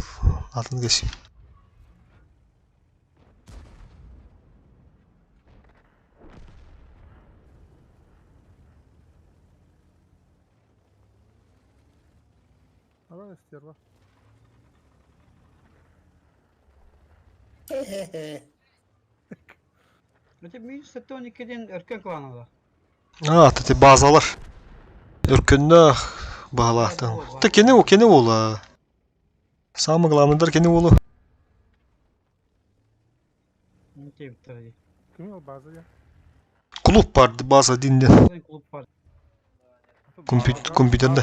Altını geçeyim. Ага, стерва. Öte minus 12'den erken klanada. Tete bazalar. Ürkünde bağlattın. Da kene ola. Samı glamındar kene ola. Ne bitirdi? Kim o bazı ya? Kulüp vardı baza dinde. Kulüp var. Kompüterde.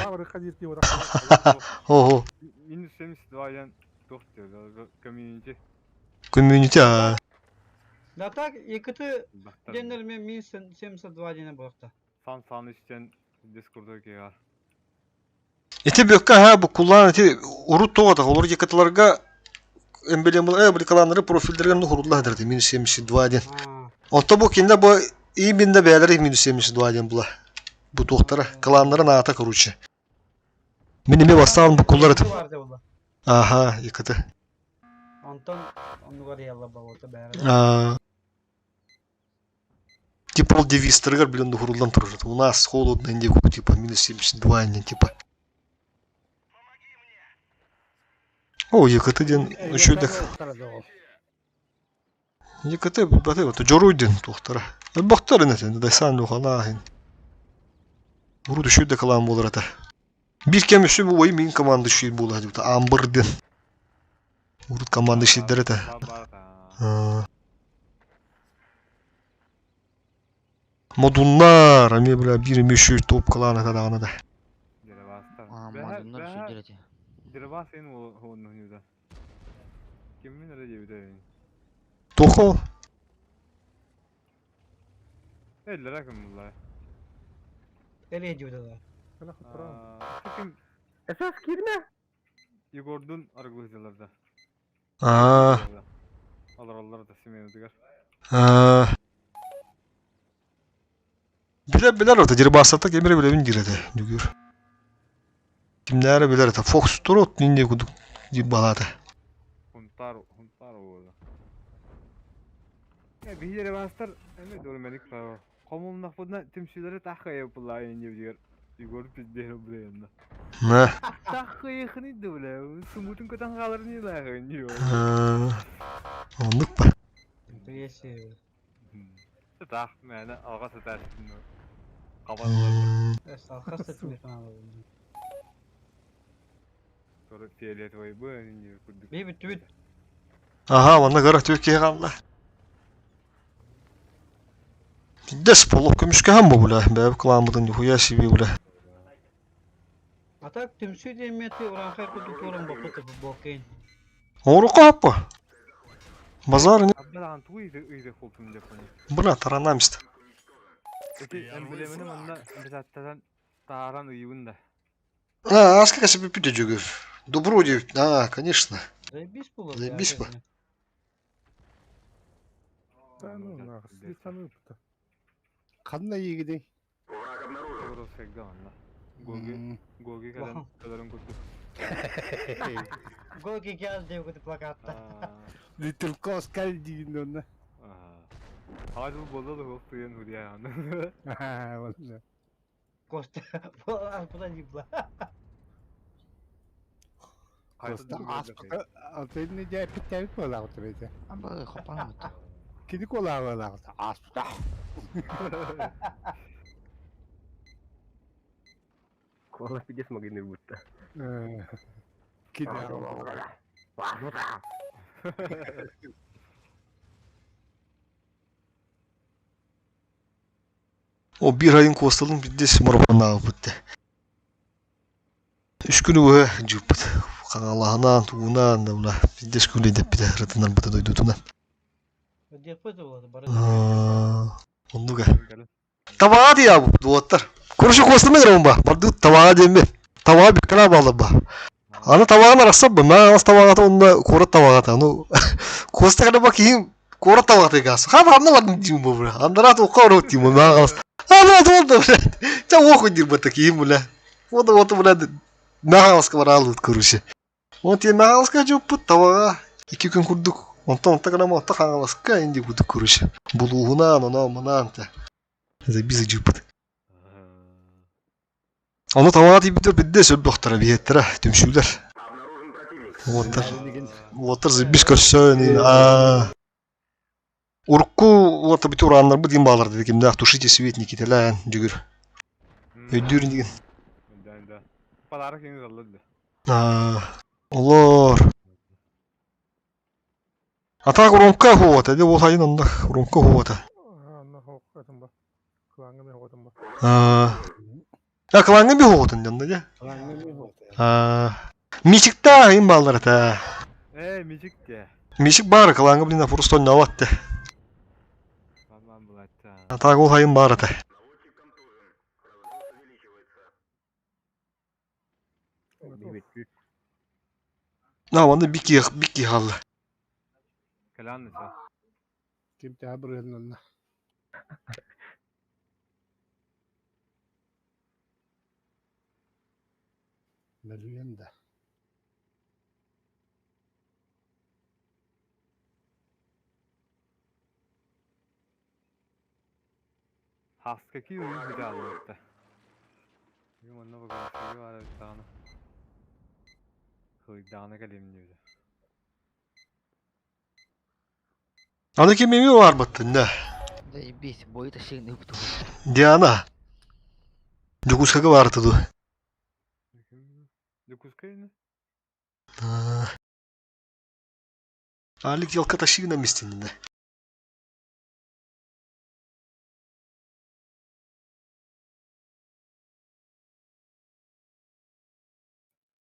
Ho. Minus 72 ile dost diyor. Community ha. Da tak yakıtı genelme minus 72 dine bıraktı. San işten Discord'a geliyor. Ete bökka ha bu kullan ete urut toğada olur yakıtlarga эмблема были каланнары профильдерген хурулла дерди минус 72 ден. А, Онто бу кинде бу именно бәлери минус 72 ден була. Бу тохтара каланнары наата короче. Минеме бастан бу куллар bu var da ola. Ага, икаты. Ondan onu var yalla bağırdı bari. Типа девистергар блин хурулдан турат. У нас холодно индику типа минус 72 не типа. О, икаты ден шөйдек. Икаты баты вот жоройден тохтара. Бактар энетен дайсан лохана. Уруду шөйдек калан болар ата. Bir kemisi bu oyun min komanda şey bula hadi Amber'den. Urut komanda şeyleri de. Modunlar, hani böyle bir meşhur top kalana kadar da. Modunlar şeydir eti. Dirba senin o oynuyor. Kimin öyle diyor bir de. Toko. Eller rakım bunlar. Nereye diyordu da? Kim? Esas girme. Igor'dun arkadaşlarda. Allah da Simeon diyor. Biler orada diri basata kemire bile bin giredi. Diyor. Kimler bilir ta Fox Trot ninja kuduk di balada. Huntar oldu. Ya bir yere bastır. Ne doğru melik var. Komumnak bundan tümsüleri takı yapılar diyor. Igor bizde buraya. Ne? Takı yakını da bile. Sumutun katan kalırını da diyor. Onluk ba. Neyse. Tak, yani ağa satarsın. Kafalar. Esal kastetmiyor falan. Sonra fiyeliyet var bu diyor. Bir bit. Aha, bana gara Türkiye kaldı. Des polok kömüşke ham bu bula. Bäb kılamadın yuya şibi bula. Atak tümsü demeti oran kay kudu toran bakıtı bokein. Oru kapı. Bazar ne? Abdalağın tuğu iyide koltuğunu yapani. Buna taranam işte. Peki emblemini bana bir zaten taran uyuğunda. Аска как себе пидежугов. Добродев. Конечно. Zaybis bu. Zaybis bu. Kanla iyi gidin. Doğru sevgi anla. Gogi kadarın kutu. Gogi geldi kutu plakatta. Little Cos geldiğinde onda. Hadi bu boza da hoplayan huriya yandı. Ha, vallahi. Kosta. Bu da yıpla. Costa aspaka altın ne cep tepik mi lan oturuyor? Ama kapanmadı. Kedi kolağı lan. Aspaka. Kola pides makin nirbuta. Kedi. O bir ayın kostalım bir marafonuna bitti. 3 günü bu cüpet. Allah'ından tuğundan da ula. Bir de şükür edip bir de rıtından bıta doyduğundan. Onu ga. Tavağa diye bu duvatlar. Kuruşu kostamı var ba. Bardı tavağa deme. Tavağa bir kana bağlı ba. Ana tavağına rasa bu. Ben az tavağa da onda korat tavağa da. Onu kosta kana bakayım. Korat tavağa da gas. Ha anlamadım diyeyim bu bura. Anlarat o korat diyeyim ben gas. Anladım da. Çabuk okudur bu takayım bula. O da bula. Махалска баралыт көрүшү. Вот я махалска жоппут табага 2 күн курдук. Онтон тагана тахаласка инди курдук көрүшү. Булугунан оно мананта. Забизы жоппут. Аны табага тибидер бидде сөп доктора биеттер, түмшүлөр. Вот забиш көрсөйн. Урку вот бит урандар бу дим балар деди кимде тушите светники телен жүгүр. Өйдүр деген. Palarak yeni zalladı. Olur. Atak ronka hovata de o hayın onda ronka hovata. Anna hokadım bak. Kılangı bir hokadım bak. Ya kılangı bir hovatın yanında ya. Kılangı bir hokadım. Mişik de hayın balları da. Mişik de. Mişik var kılangı bir nafur uston navat de. Atak o hayın var da. Na, bana bir ki halı. Kalan da. Kim tabir yanına. Melüyen de. Haskaki yürüyüş bir daha almakta. Benim onunla bakalım şey var bir tane. Hıydağına geleyim diyordu. Ana kimi mi var battın ne? Zajebiście, boję się nie budu. Diana. Cukuskaga vardı du. Dokuzkayını. Alik yalka taşı ne mistin ne?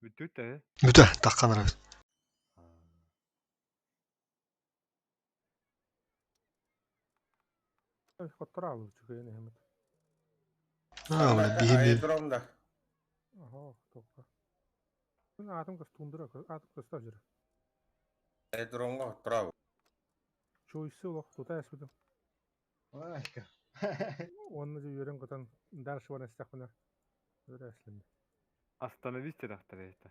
Bütün de. Müte takkan ara. خطر على وجهي هنا همت. Ha öyle bihim. Aerodromda. Aha, topa. Ben adım kız tundura, adım kız tajır. Aerodromga bravo. Çoğusu olur, tuta esmedim. Vay. Onun için yürüyen katan ders var istekmene. Öyle eslendi. Остановите доктора это.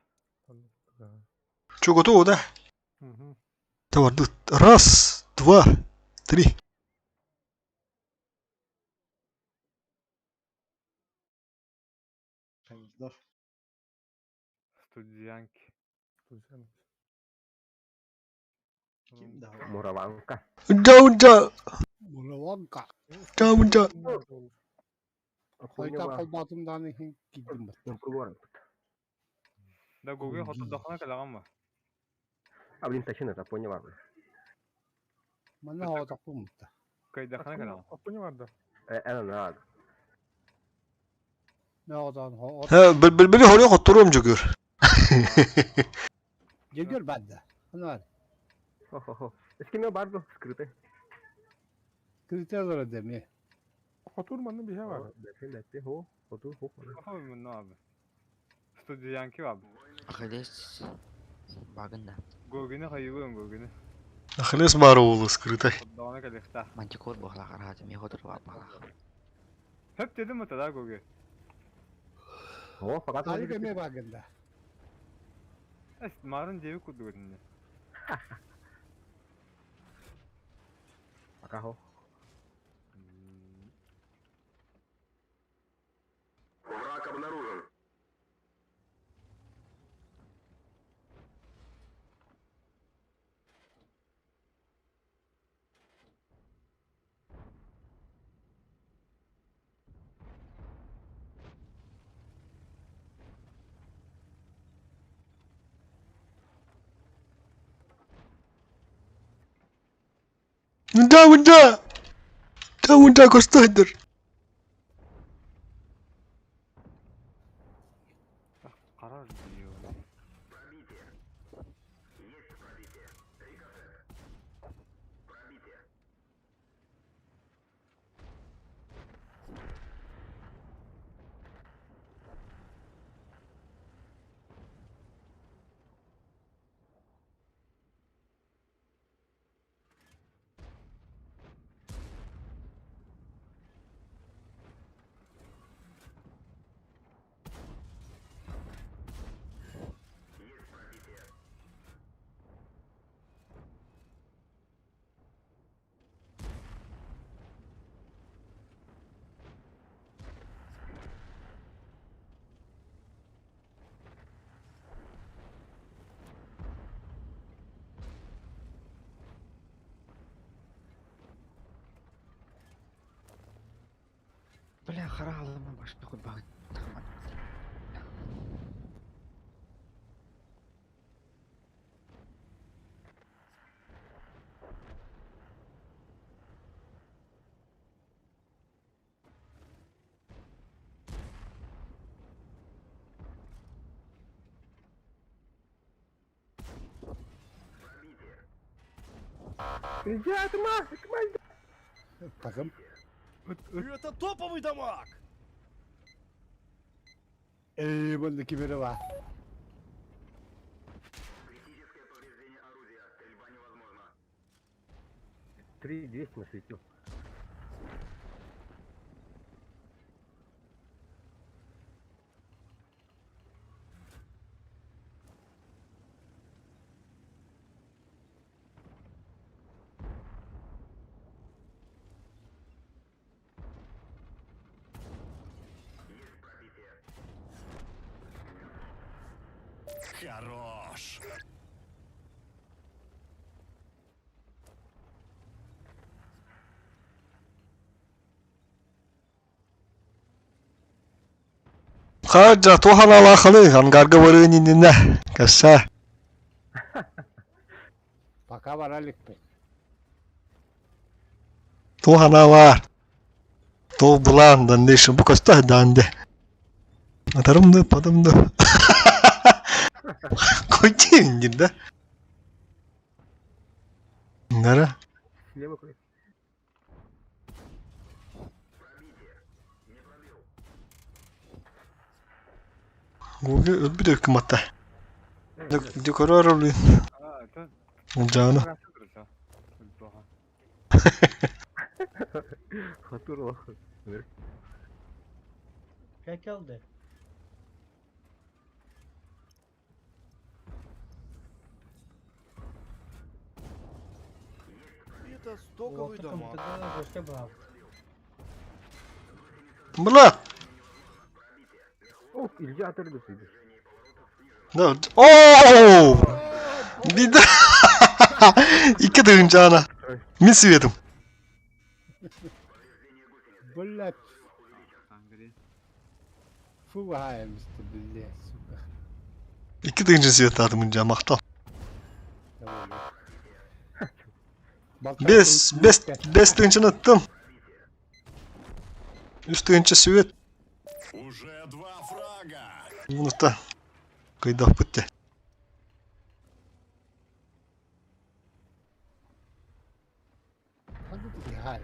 Çok oto o da. Hı. Da vardı. Раз, два, три. Hayırlar. Студянки. Kim daha? Moravanka. Daunca. Muravanka. Daunca. Hayta kalbatımdan gittim ben. Yang keluar. Да Google hot dog'na kalagan mı? Ablim taşın da punya var. Mana o da kumta. Kay dag'na kalagan. Apunya vardı. Ana nada. Ne o da o. Ha beli holuyor oturuyorum cugür. Geliyor bende. Hani var. Ho. Eskime bardo skrite. Kriterler ödemi. Oturmanın bir şey var. Defende ho. Otur ho. Aha ne abi? Studyanki abi. Arkadaş. Bakın da. Google'ni hayıvın Google'ni. Ахлес бароулы скрытой. Hot dog'na kalakta. Mançıkor bakla karacım. Ya otur bak bakla. Hep dedim mi tada Google? Ho, fakat Ali kemeye bakın da. Es marın cevi kudu görünüyor. Maka ho. Враг обнаружен. Да. Да, костадыр. Karar diyor. Бля, харалım başka bir bakın. Ребята, Takım. Это топовый дамаг! Bundaki biri var. 3200 насветил. Хорош. Хаджа тухана лаханы ангарга варынинина. Каса. Пока варалик. Тухана var. То буландан нешин бу коста данде. Атарымды падымды. Койдин да. Нара. Слева куда? Гоги öldü kımata. Dekorar oluyor. это... Canı. Хатур. Как алды? Это стоковый дома. Murat. Ох, Илья оттуда сидишь. Да. Ооо! Бида. İki dığın cana. Min swetim. Блять. Фу, ваемсти, блять, сука. İki dığıncı svet adımın cana maktal. Bes dığıncını attım. Üst dığıncı svet. Уже 2 фрага. Bunu da. Kıydak bitti. Hadi haim.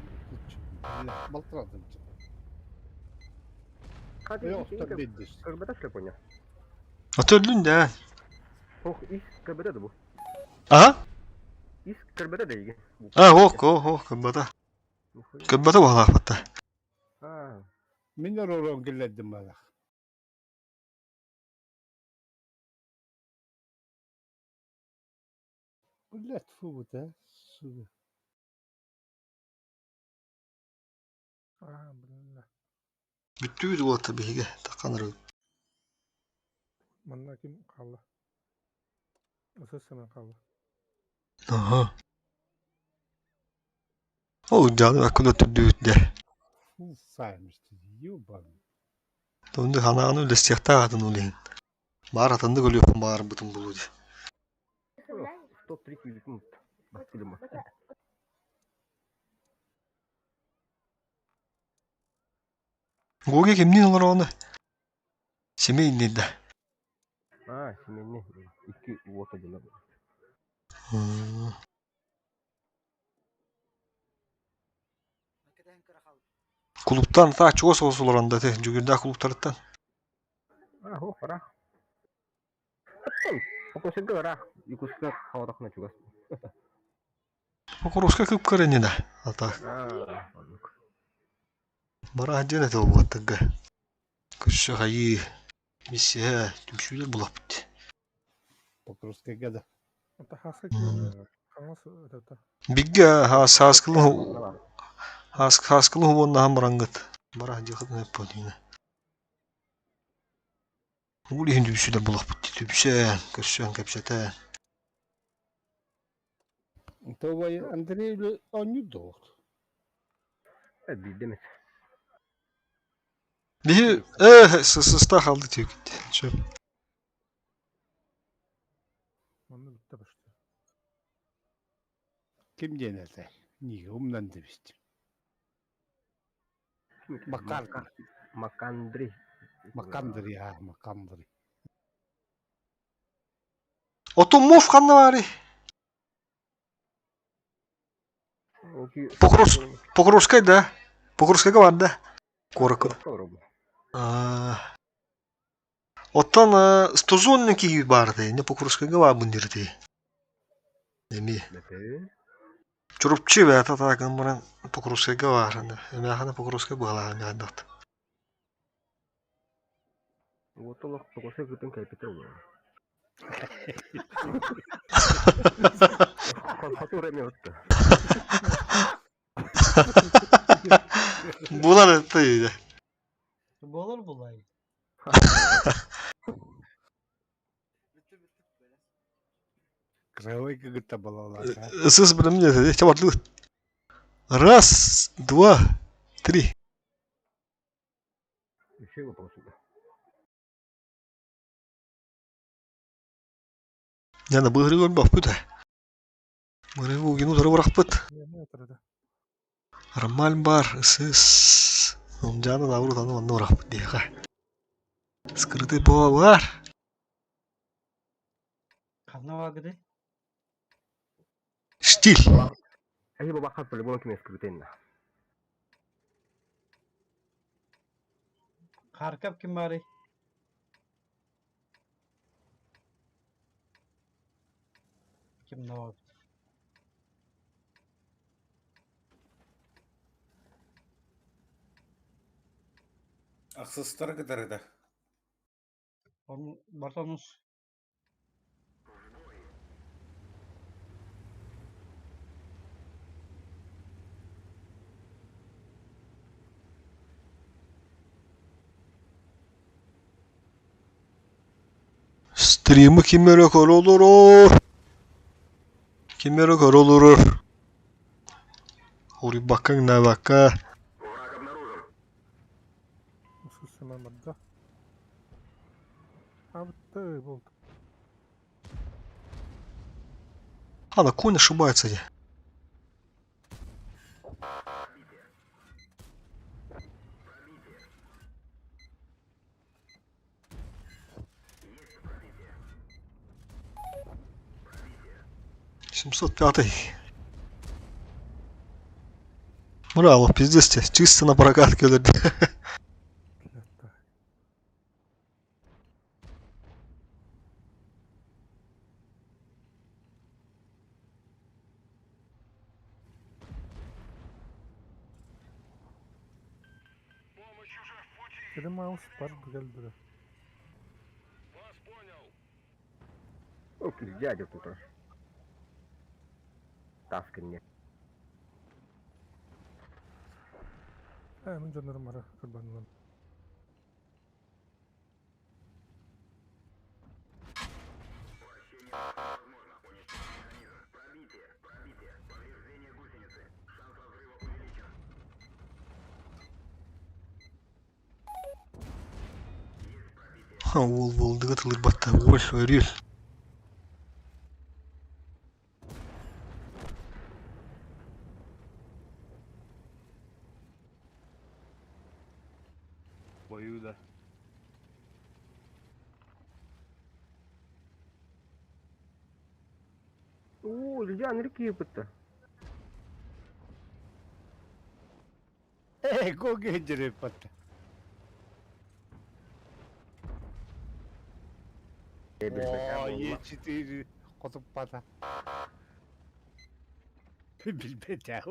Блять, болтрадым. Yok, tabii değil. КБТ, что я понял? Atölün de. Ох, из КБТ да bu. Aha. Из КБТ да иги. Ha hok kıbbata. Kıbbata bağlar hatta. А, Minler oran gilledim bana. Блять, фу, да, сука. Бля. Bittiydi o tabii ki. Takanır. Manda kim kaldı? Isısı kaldı. Aha. O canı akıllı tüdüğüt de. Фу, сайmıştı. Yuban. Dondu hanağını öyle siyahta adın olayım. Bağır atındı gülüyor bağır bütün bulucu. 130 минут. Баскилима. Гоги kimliğin olur onu? Семейный de. А, семейный. 2 вот один. Kulüpten ta çoğu soğusular anda te. Cügürde kulüplerden. А, о, пора. Попросил говоря, и куска хаватах на чугас. Покоровска кып каренine. Ата. А, Бара hacı ne de o batıgı. Kışı hayı. Misiye. Tümşüler bulap bitti. Покровская года. Это хаска кем? Хангас это. Bigge haskılı huvonda ham rangat. Bara hacı kıdın hep podine. Uli hindi tümşüler bulap bitti. Tümşen. Kışı kapşete. То Андрей, он не долг. это бедемет. Bir sısısta kaldı diyor gitti. Çöp. Manda bitti başta. Kim denedi? Niye umdan demiştim. Макандри. Makandır ya, makandır. Otomov kanı var. Покровская да. Покровская vardı. Коракı. Otan stozonniki gibi vardı. Ne Покровская var bundirdi. Demi. Чурупчи бәті атағын мұнан покрускайга барында. Эмяхана покрускай бұғалаған мәддіқті. Звотолок покрускай күтін кәйпетер olur. Хату реме өтті. Бұлар әтті еді. Болар bulay. Крылойка гыта балалар. Сыз білім не деді, чабарлы. Раз, два, три. Еще его покрускай. Яна бұғыры көрін бақ бұд. Бұғыры бұғыны тұры бұрақ бұд. Не отрада. Рамаль бар, сыз. Жаны да ұры таны онны бұрақ бұд дейға. Скрытый боға бар. Қана вагыды? Штиль. Ahí va a bajar por el que me escriben. Қаркап кім бары? Кім навап? Ақсыстар кідірді. Бартанус. Стримі кемері көр олырыр. Кемері көр олырыр. Uri bakkan na bakka. Слушай, мама, да. А вот ты был. Ана, конь ошибается где. Семьсот пятый. Браво, пиздец, чисто на прокатке. Или Маус парк geldi. Ох, дядя тут. Таскин не. من canlarım var kurbanlarım. Ол дегатылыр батта, ой, рел. Бою да. О, Илья, реки опыта. Гоги джерепат. О, Е4 котуп пата. Билбете.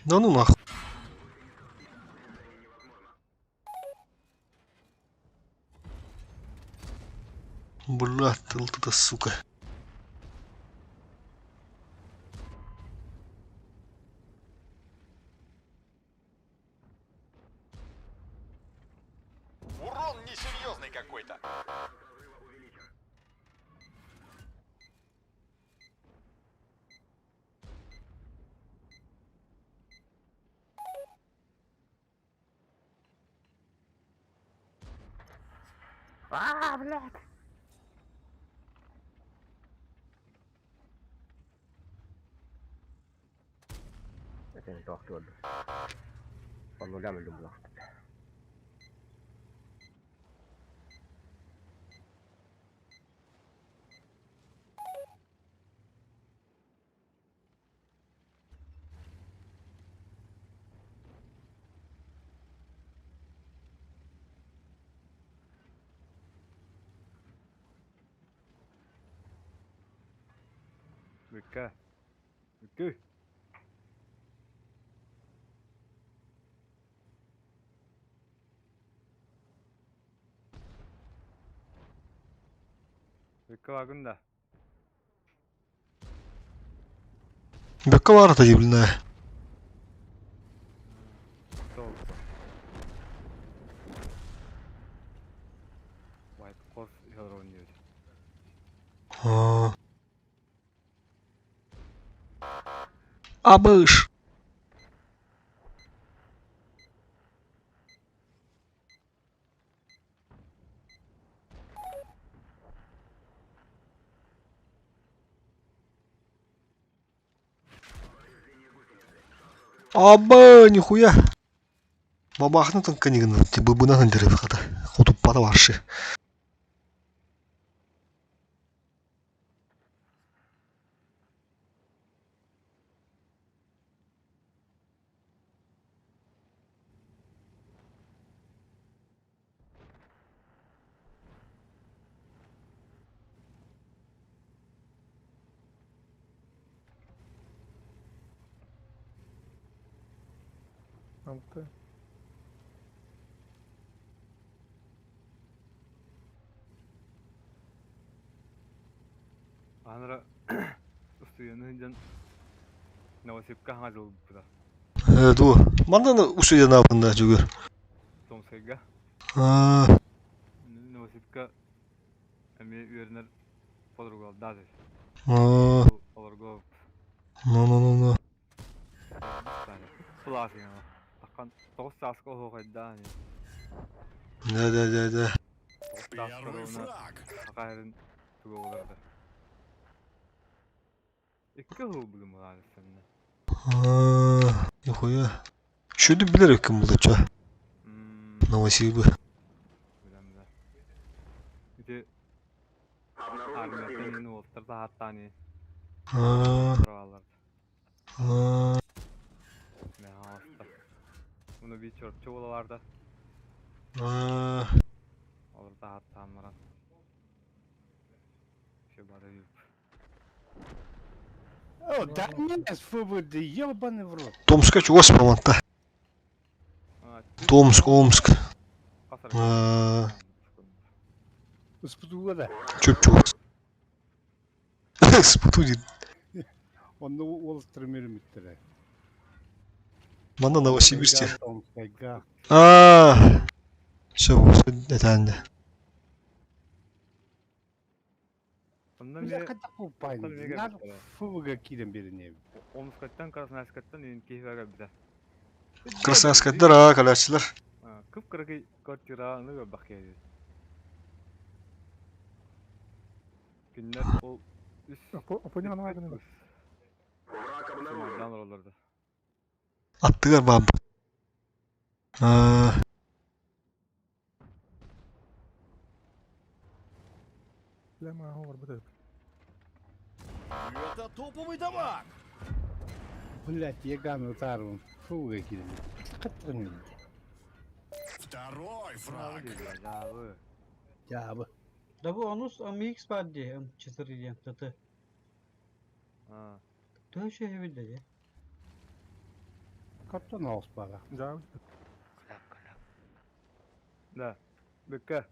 Да ну нахуй. Блядь, ты сука. Урон несерьезный какой-то. А, блядь. Это не так твердо. По нулям люблю. Вика. Okey. Bekle bakın da. Bekka var da jibilne. Soğuk. White Horse yazar oynuyor. Ha. Abış. Аба, нихуя. Бабахны тонко не гнал, ты бы на дерев хата. Хоту парварши. Антı. Anra ustuyanıncan Novosibirsk'e hazır oldu da. Ду. Манда усуя навында жүгөр. Tomskayga. А, Novosibirsk'e emi üyeler Podrogov dazı. а, Podrogov. ну. Плас ya. Takan 9 saat o kadar yani. Да. 9 saat Первый ona фраг. Akayırın tuğu olurdu. İki hıl bugün var seninle. А, нихуя. Шуды билер ким булды чо. Новосибы. Bilemler. Bir de Armiyat'tan yeni olurdu hatta hani А, buralarda. а, Ne hasta. Bunu bir çorpçu olalarda а. olurdu hatta amaran. Şey bari yok. О, да не, свободы, ёбаный в рот. Томска чугас паматта. Томск, Омск. А, Спутула да. чөп чугас. Спуту дейді. Onda oluşturmuyor müttüre. Манда Новосибирсте. Томскайга. А, все, это Ondan Ya beri kadar kupayın. Tabii, ne Nasıl kadar. fuga kiren birini. Omskat'tan Krasnoyarsk'tan en keyifli bir de. Красноярскайдар, а, калячылар. Kıpkırık kvartira ne bak yani. Günler o üst Опонял на вагоне. Kumandan olurdu. Аттыгар баб. А, لا ما هو ربطه. Это топовый дамаг. Блять, я гану тарун. Fuga kiren. Katırın. Второй фраг. Ya bu. Да bu анус MX падди M4 diyen tı. Ha. Tı şey evde ya. Kaptan olsun bana. جاوز. Da. Bekle.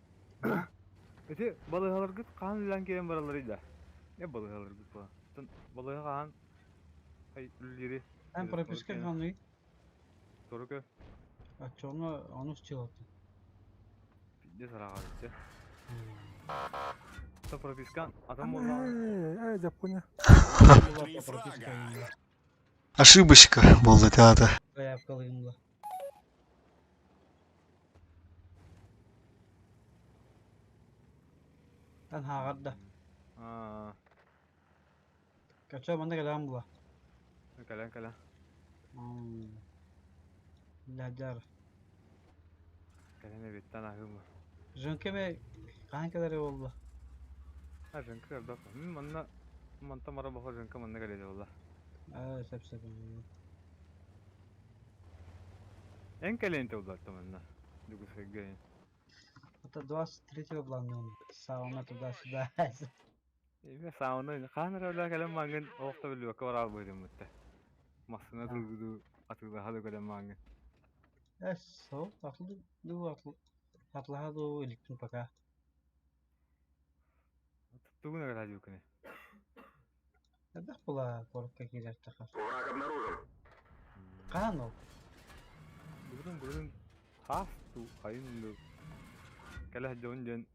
Ete balığı alır git kan bilen gelen baralarıydı. Ne balığı alır git bu? Balığı kan. Hay ülleri. Ben прописка kanlı. Soru Aç onu anus çılattı. ne sarar işte. Та пропискан adam olma. Japonya. Три фрага. ошибочка болды театр. Заявкалıyımla. Ben hağırda. Ha. Kaçıyor bende gelen bula. Kalan. Lacar. Kalan evetten ahımı. Jönke mi? Kankaları oldu. Ha renk kadar da. Manna manta mara bakar renk manna geldi valla. Evet hepsi. En kalente oldu manna. Dugu seggen. Это 23 плана. Сауна туда-сюда. Ebe sauna kanır öyle kalem mangın okta bilip bakar al buyurun mutta. Masına tuzdu atıldı halı kalem mangın. Eso, atlah do ilikun paka. Tuttuğuna kadar yukune. Ada pula korka kiler takar. Kano. Burun has tu ayın kalah jonjen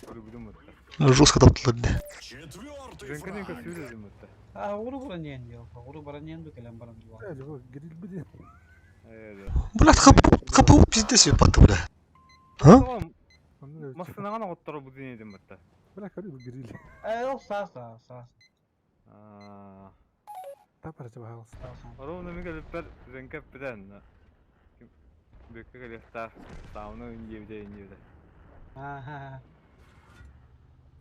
kurgudum mutta. Жестко таптылар да. Четвертый Renkene фраг. kasıyoruz mutta. Uru baranyen yo. Uru baranyen do kelam baran dua. Acaba grill bir de. Evet. Блядь, хапу пиздец себе патты, бля. А? Tamam. Anladın mı? Masına kana ottara bu dinledim mutta. Bırak hadi bu grill. O sa. Aa. Tapar acaba hals. Orada mı gelipler renkep biden. Büyük gelipler sauna ince. Ha.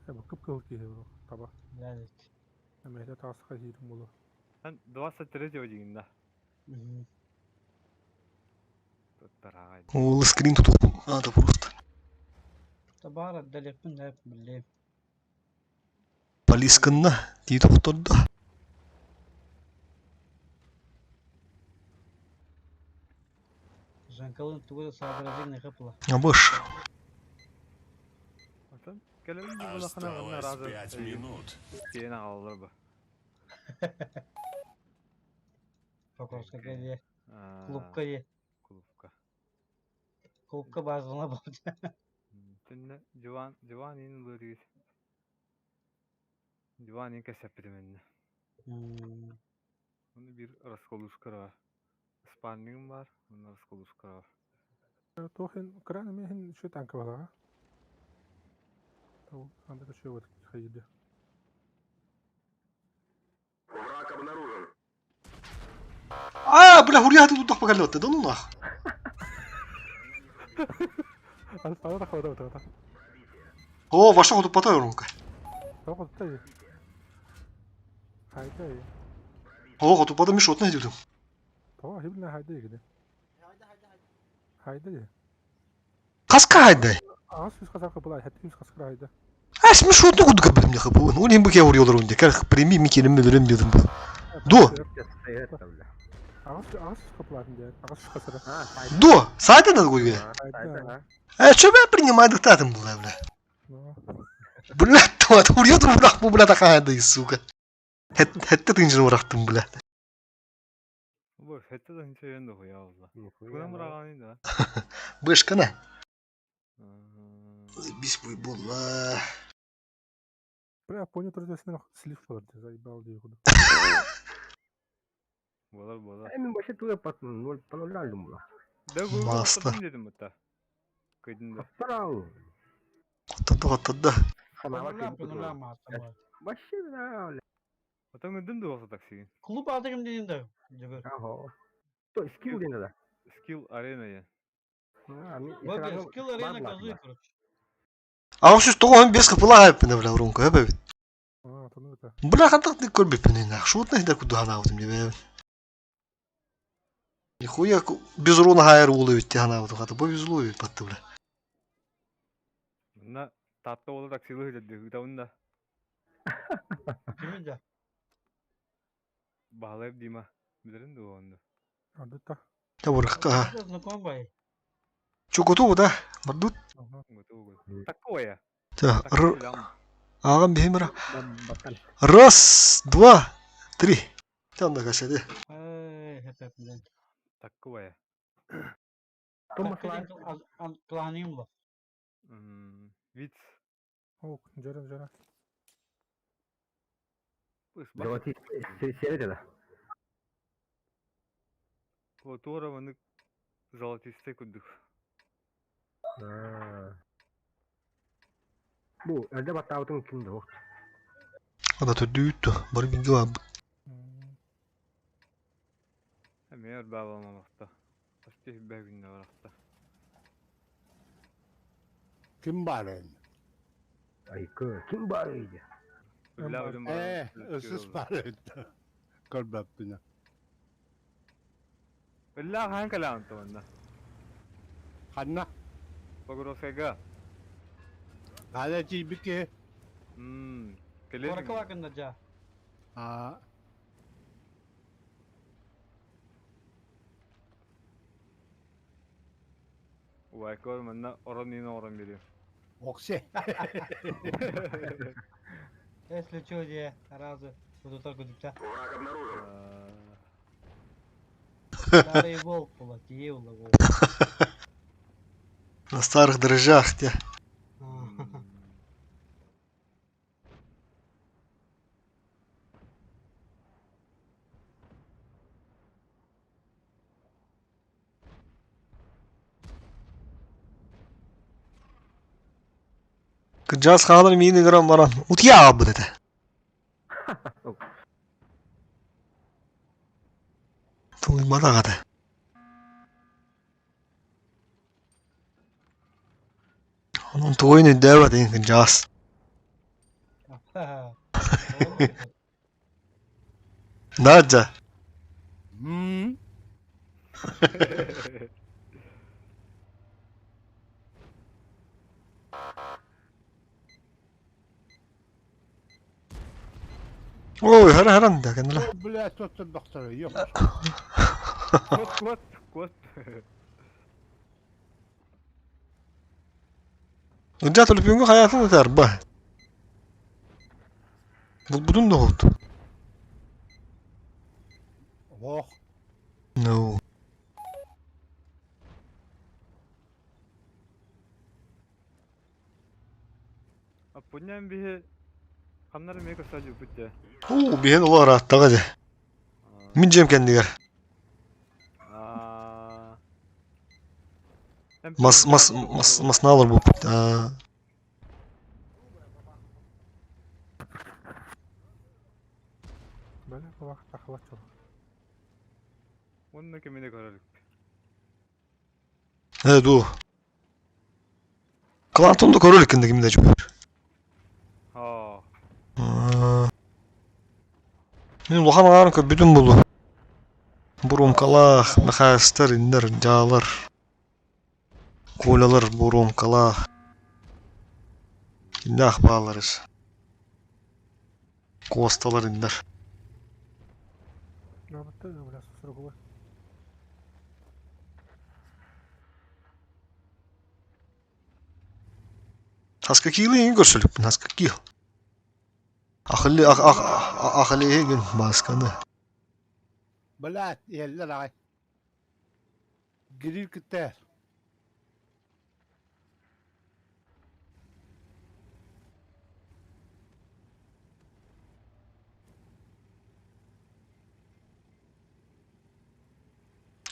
Ya bu kıpkıvıl ki bro. Taba. Evet. Ama hele tasıka hirim bulu. Sen dua satırıcı hocayında. Mhm. Tuttar ağay. Ол скрин тут надо просто. Tabara dalepin hep bileyim. Полисканна. Тиді құттырды. Jankalın tuğla sadrazin ne kapıla. Абыш. Atan kelemin bu bulakına bana Осталось razı. 5 минут. Kiyene ağlar bu. Pakorska geliye. Aa, Klubka ye. Kulüpka. Klubka bazına bak. Tünne Giovanni'nin lırıyız. Giovanni'nin kesepti menne. Onu bir Raskoluskar var. İspanya'nın var. Onun Raskoluskar var. Tohin Ukrayna mı hin şu tankı var ha? Tamam. Anda da şey var. Haydi. Бля, гурья ты тут так поколёт, да ну нах. Al falan da kadar. О, ваша ходу потай рунка. Tamam tabii. Haydi. О, ходу подай мишот не дюдüm. Tamam hibne haydi gidi. Haydi. Каска хайдай. Ağız yüz kasar kapılar. Hep yüz kasar haydi. Аш мишот не куды кабылым не хапу. Ну не бык я урьёлар унде. Как прими микелим мөлөрем дедим бу. До. Ağız kapılar diye. Ağız yüz kasar. До. Сайда надо гуйга. Haydi. Чё бля принимай диктатом была, бля. Бля, тот урьёт урах бу бля такая да сука. Хетте тынжын урахтым, бля. Bu hette hiç yerinde bu ya Allah. Buna mı rağani da? Бэшкана. Бис буй болла. Бля, понял, трудно слив var diye. Zaybal diye kudu. Bolar. Emin başı tuğla patın. Nol panolar aldım bula. Da bu Masta. patladım dedim hatta. Kaydında. Parau. Құттыды. Pınarlar mı? Başı ne öyle. Atan ödün de olsa taksiyin. Klub adayım dediğin de. Cıgır. Aho. To skill dene da. Skill arena ya. Bak skill arena kazıyor kuruş. Ағышыз тоғын бес қыпыла айыппын бля урунка, бәбит. Aa, tanıdık da. Бля қантақ не көрбеппін енді. Шутный да куды ханаутым де бәбит. Нихуя без урона хайыр улы бітті ханаутым. Хаты повезло бит батты бля. Bunda tatlı olur taksiyle hıcadı. Hıdavında. Kimin de? Bağlayıp dima. Bilirin de o onda. Anladık da. Та вырыққа. Знаком бай. Чё готово, да? Мардут? Готово. Такое. Та, Такое лям. ағам бейміра. Раз, два, три. Тәнді қашады. Hep bilen. Такое. Klanayım mı? Виц. Oh, Ceren. Zoloti seri da. Вот уровень золотистый кудух. Bu elde batta avutun kimdi o? Ада түрді үйтті. Бар бенге абы. Meğer bağlamamakta. Başka bir günde var hatta. Kim baren? Ay kim bağırıydı? Lavrum Issız baren. Körbäppinä. Billah hangi lantı onda? Hanna. Pogrosega. Hada cibike. Koraka bakın ja. Vay kör manna oran yine oran veriyor. Okşe. Если чё, я сразу буду только дитя. Старый волк была, Киевла волк. На старых дрожжах, те. Кыджас ханыр мини грам баран. Утья абы деді. Туймада қады. Onun toyunu deva deyin kıncağız. Naca. Oy haran da kendine. Блядь, тот доктор, ёп. Кот. Önce tülüpüngü hayatını öter bah. Budun da oldu. Oh. No. Апуньян бихе хамнары мега сажу бутя. Oo bihen ola rahatta hadi. Mineceğim kendiler. Mas ne alır bu? Böyle bir vakit takıla çok. Onunla kemine kararlık. Evet o. Klanton'da koruyla kindi kimde çıkıyor. Ha. Benim lohan ağarın ki bütün bulu. Burum kalak, mekayistler inler, cağlar. Kolalar burum kalak. İndah bağlarız. Kostalar inler. Ne yaptı? Biraz susur kuvvet. Haska kili in görsülük bin haska kil. Akıllı gün baskanı. Блядь, yerler ay. Girir gider.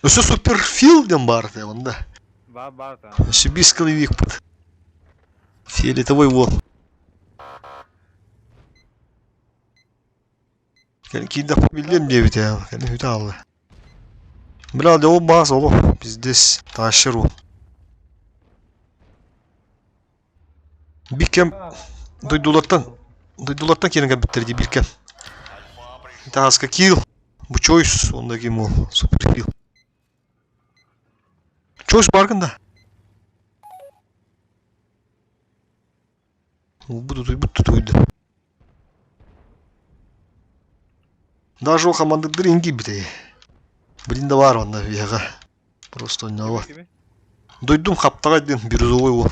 Ösü super filden bardı onda. Бар там. Ösü biskali vik bud. Фиолетовый вол. Кейді білдем дебет ya. Кәне хүті алды. Білалде ол бағыз олу. Біздес ташыр ол. Бикем дойдулаттан керінген біттерді биркем. Тағасқа кил. Bu choice onda kim ol. Super kill. Choice barkında. Bu tutuydu. Даже у команды дринги бите. Блин, да бар он наверное. Просто не вот. Дойдум хаптага ден бирюзовой ол.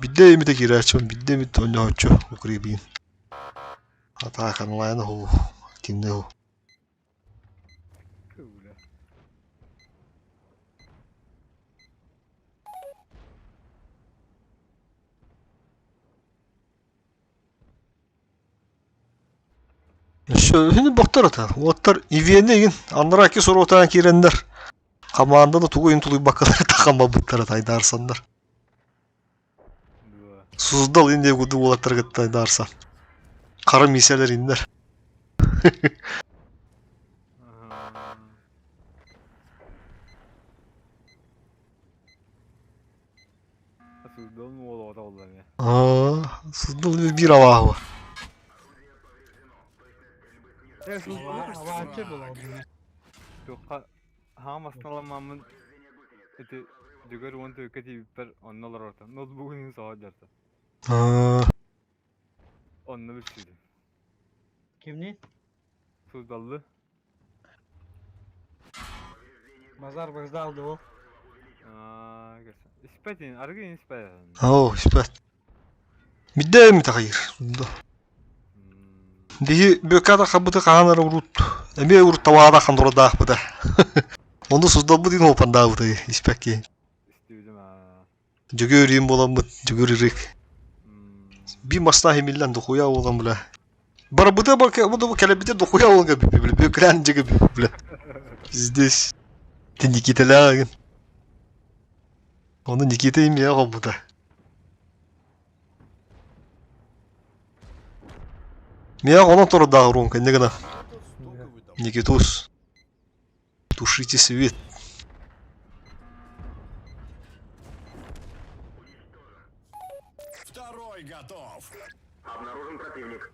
Бидде эми де кирачым, бидде ми тонячу укребин. Ата канлайны ху. Кинде ху. Şimdi baktır atan. Otar iviyene gin. Anlara ki soru otan kirenler. Kamandını tuğu intuluy bakaları takama bıttar atay darsanlar. Suzdal indi gudu olatlar gıttay darsan. Karı miseler inler. Suzdal mı ola ola ya? Suzdal bir avah var. Avancı bulalım. Yok ham asnalamamın eti dügar onu öketi bir onnalar orta. Notebook'un sağa jarta. Onunla bir şeydi. Kimni? Suzdallı. Mazar bazda aldı o. Görsen. İspetin, argın ispet. Ау, спят. Midde mi tahir? Dihi bökada kabıtı kahanara urut. Eme urut tavada kandora dah bıda. Onu suzdal bu din hopan dah bıda ispekki. İstiyordum ha. Jogöriyim bolan bıt, jogöririk. Bir masna hemillen dokuya olan bile. Bara bıda bak, bu da bu kelebide dokuya olan gibi bile. Böklen gibi bile. Здесь. Ты Никита Лягин. Onu Nikita'yım ya o bu da. Меня он тоже дал ронка, не гна. Никитус. Тушите свет. Второй готов. Обнаружен противник.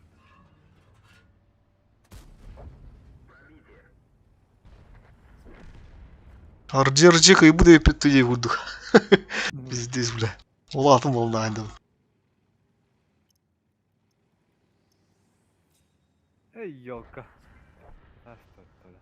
Арджерджик и буду пить туди буду. Пиздец, бля. Улатым волна айдым. Ey yolka. Hasta tabii.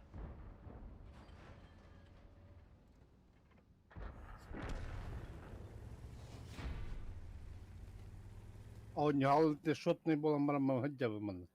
Oynalı de şotni bolan bana mahcabı man.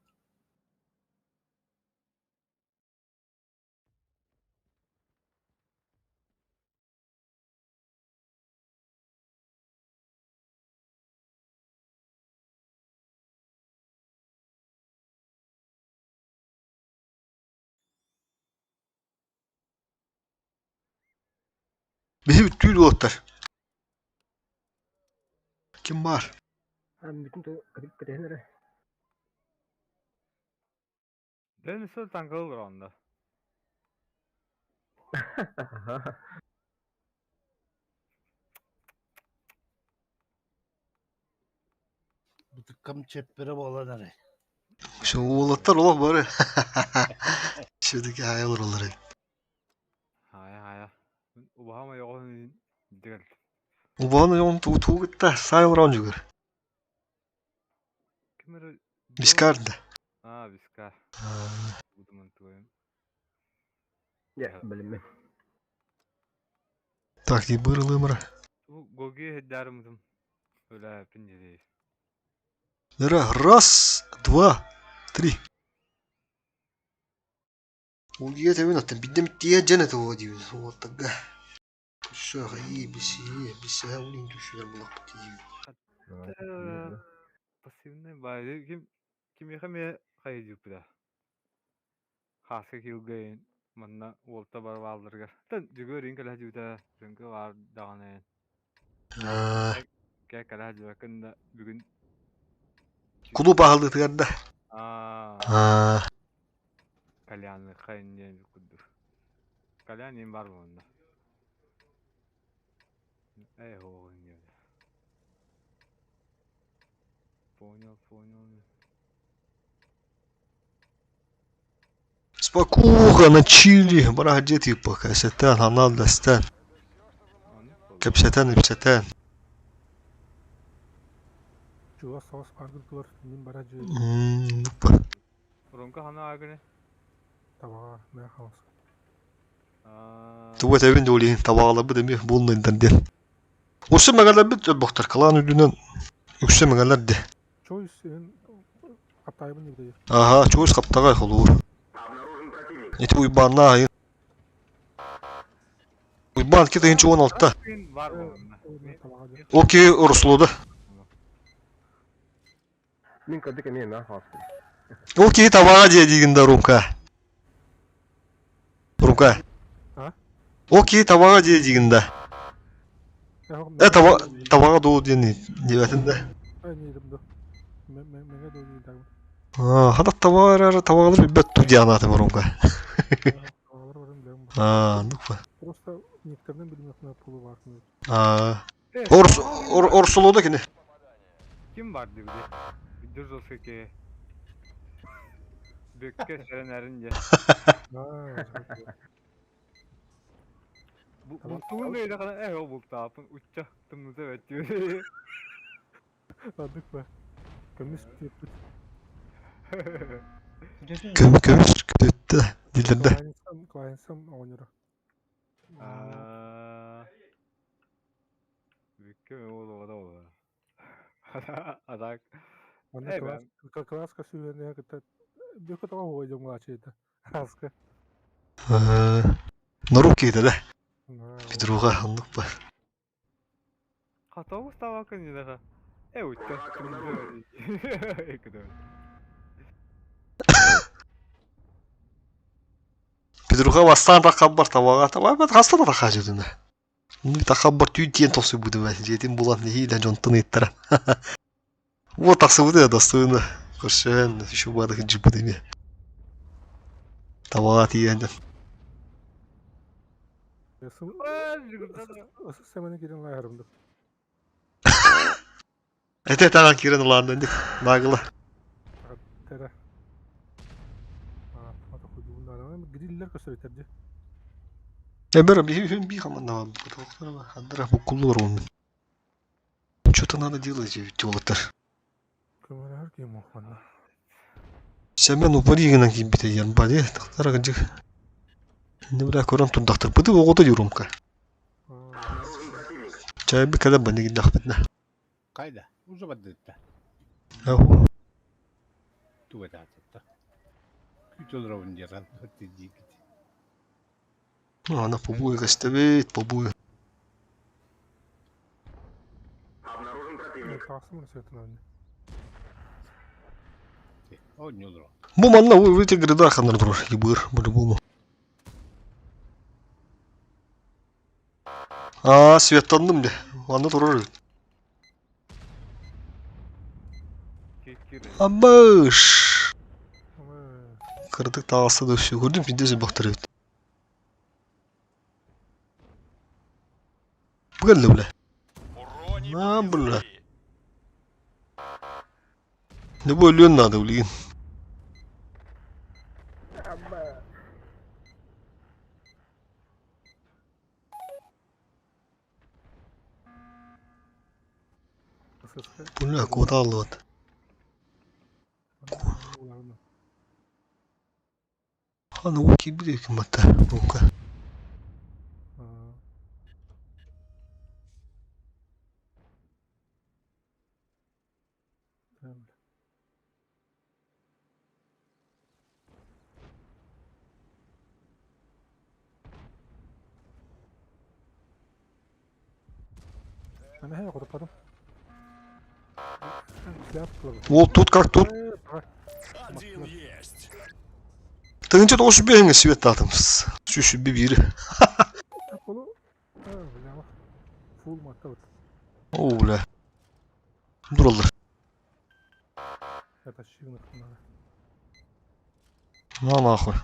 Bizi bütün otlar. Kim var? Bütün kadip kadehleri. Deniz'e tankılır onda. Bu tıkkam çepleri bolan ne? Şu oğlatlar ola bari. Şuradaki hayal oraları. Haya. Ubahama yok onun değil. Ubanı yon tu gitti. Sayın Ron jugur. Kimleri? Biskardı. Biskar. Budumun tuyum. Ya bilmem. Taktiği bırılı mıra. Bu Gogi hedderimizim. Öyle yapınca değil. Раз, два, три. Угия тебе на тебе дем тия дженет водию. Вот так. Все, и биси, улин düşüyor bu laptı. Pasifne bari kim yıkamaya kayıcı da. Hasa kilgayin. Manna volta bar valdırga. Tan jügörin kala juda. Çünkü var dağına. Kaya kala juda kanda bugün. Kulu pahalı tıkandı. Kalyanlı kayınca kudur. Kalyan yem var mı onda? Oynuyor. Понял. Спокуха на чили. Бара где ты пока сетан, анал дастан. Кепсетан, кепсетан. Чуva savaş argıtlar. Min barajı. Ronka hana agane. Tamam. Ne havas. Tuva tevin doli tavalı bu demi bulun internet. Usu magalar bit baktır kalan ürünün yüksek magalar de. Çoğu senin kaptayımın gibi. Aha, çoğu kaptaga olur. Eti uybanla hayır. Uyban kita hinç 16'ta. Var mı? Okey, Ruslu'da. Min kadık emeğe ne havas. Okey, tavağa dediğinde Rumka. Ha? Okey, tavağa dediğinde. Tavağa doğu diye nimetinde. Aynı yerimde. Mene doğru gidelim. Hada tavağlar bir bet diye anlatım Rumka. Anladım. Просто некоторым bilmem pulu var mı? Orsulu'da ki ne? Kim vardı bir de? Bir düz olsa ki. Bükke seren erince. Bultuğun öyle kadar o bultu apın. Uçaktığımızda evet diyor. Anladık mı? Kömüş yapıp. Kömür kötü dilinde. Клайнсам ойныры. Büyük oğlu o da olur. Adak. Анда класска сүйенеге кытта бөкө тоо ойдум гачыйда. Аска. Норок еді да. Петруға андық бар. Хата устава кандидаха. Уйта. Петруға бастан таққан бар табаға. Табаға бәт қастан таққа жүрдіні. Таққан бар түйін тиен тоқсы бұды бәт. Жетім болан нейді жонтын еттірі. Вот тақсы бұды достойны. Көршен, еще бады кінжі бұды ме. Табаға тиен. Осы сәмені керен лайырымды. Әте таған керен ұланды әндік. Нағылы. Тәрі. Ата құйдуындан гриллер көсіретерді. Бәрі би қаманда бар. Хандыра бұл құлы бар онымен. Что-то надо делать, телоктар. Көмірі кем оқманда. Сәмен ұпаригінен кейін біте ен бар, тақтара қанжық. Не бля, көрін тұндақтыр. Бұды оғыда юрумка. Чай бір кәді бәнде кенде ақпетіне. Қайда? Уже бәддетті. Ау. Туәді атытты. Күтел рауын жеран. Өтті дейгіді. Ана побуы қастабет, побуы. Тақсымын сәтін әуіне. О, не удро. Бұл манна өте гридар қандар тұрар. Ебір, по-любому. Светтандым де. Анда тұрар. Абыш. Кырдық тағасы да все. Көрдім, пендесі бақтыр еді. Бұғалды, бля. Бля. Не бой лен надо, блин. Бля, куда лот? Ну, кибри кем-то. Ну-ка. Она я куда-то. Вот тут как тут. Один есть. Ты ничего должен бегать света там. Чуть-чуть бибири. О, бля. Дуралдар. Это щигнах надо. На нахуй.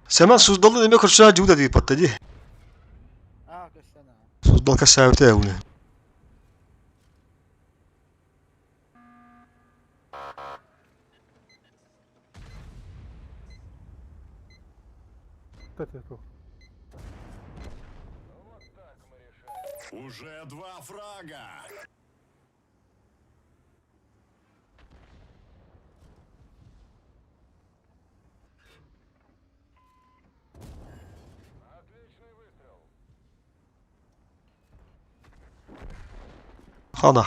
Сәмен суздалды неме көрші жуда дейіп патты де. Көстена. Суздал кәші әуті әуіне. Уже 2 фрага. Хана.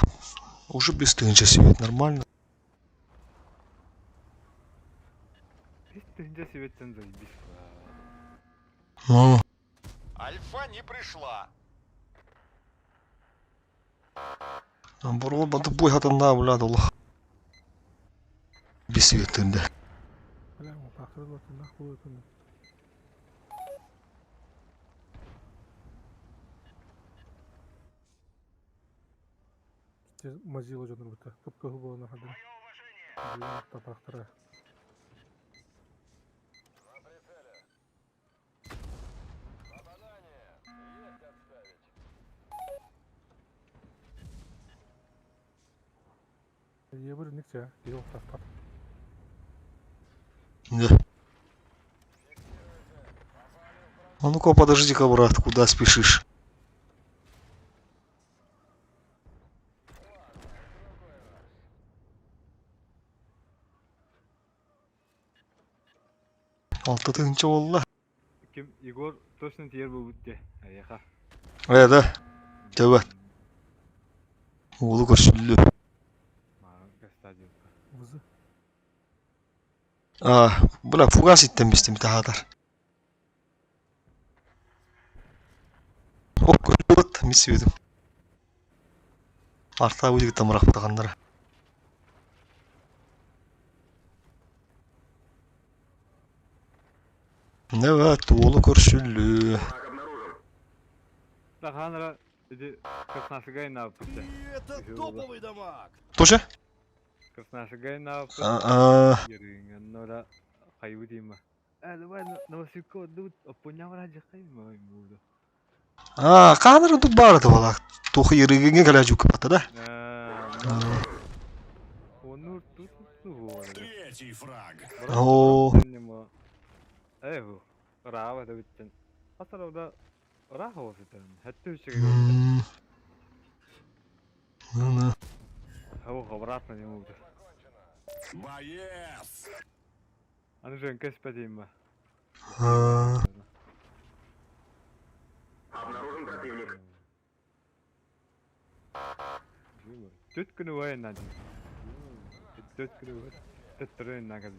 Уже бесстыжие свет, нормально. Бесстыжие свет заебись. Альфа не пришла. Бұрғы бады бой хатында бұлады олық. Бесветінде. Мазила жоныр бұта. Көпкі болына қадыр. Тапақтыра. Я буду нигде, я его так. Да. А ну-ка, подожди-ка, брат, куда спешишь? Алты тыгынча болла. Kim Igor точно тиер bu bitti. Аяха. Да. Töbet. Oğlu koşullu. Mağın kastadiyum. Vızı. Bula fugas ittemiştim tahadar. Koşullu mis yedim. Arta uyduk tamırak bırakandara. Evet, oğlu koşullu. Да ханра иди Красношагай на пути. Это топовый дамаг. Тоже? Красношагай на пути. Еринген нора кайудима. Давай Новосилко тут опонял ради хайма ему. Kanır da bardı valla. Tohu yırıgın gelen çok kapattı da. Onu tuttu. Третий фраг. Oo. Evo. Rava da bittin. Asıl da Raha olsun. Hatta bir şey هو обратно не могут. Боец! Они же НК спадим. Обнаружен противник. Тетка новая надо. Тетка новая. Тетка нагад.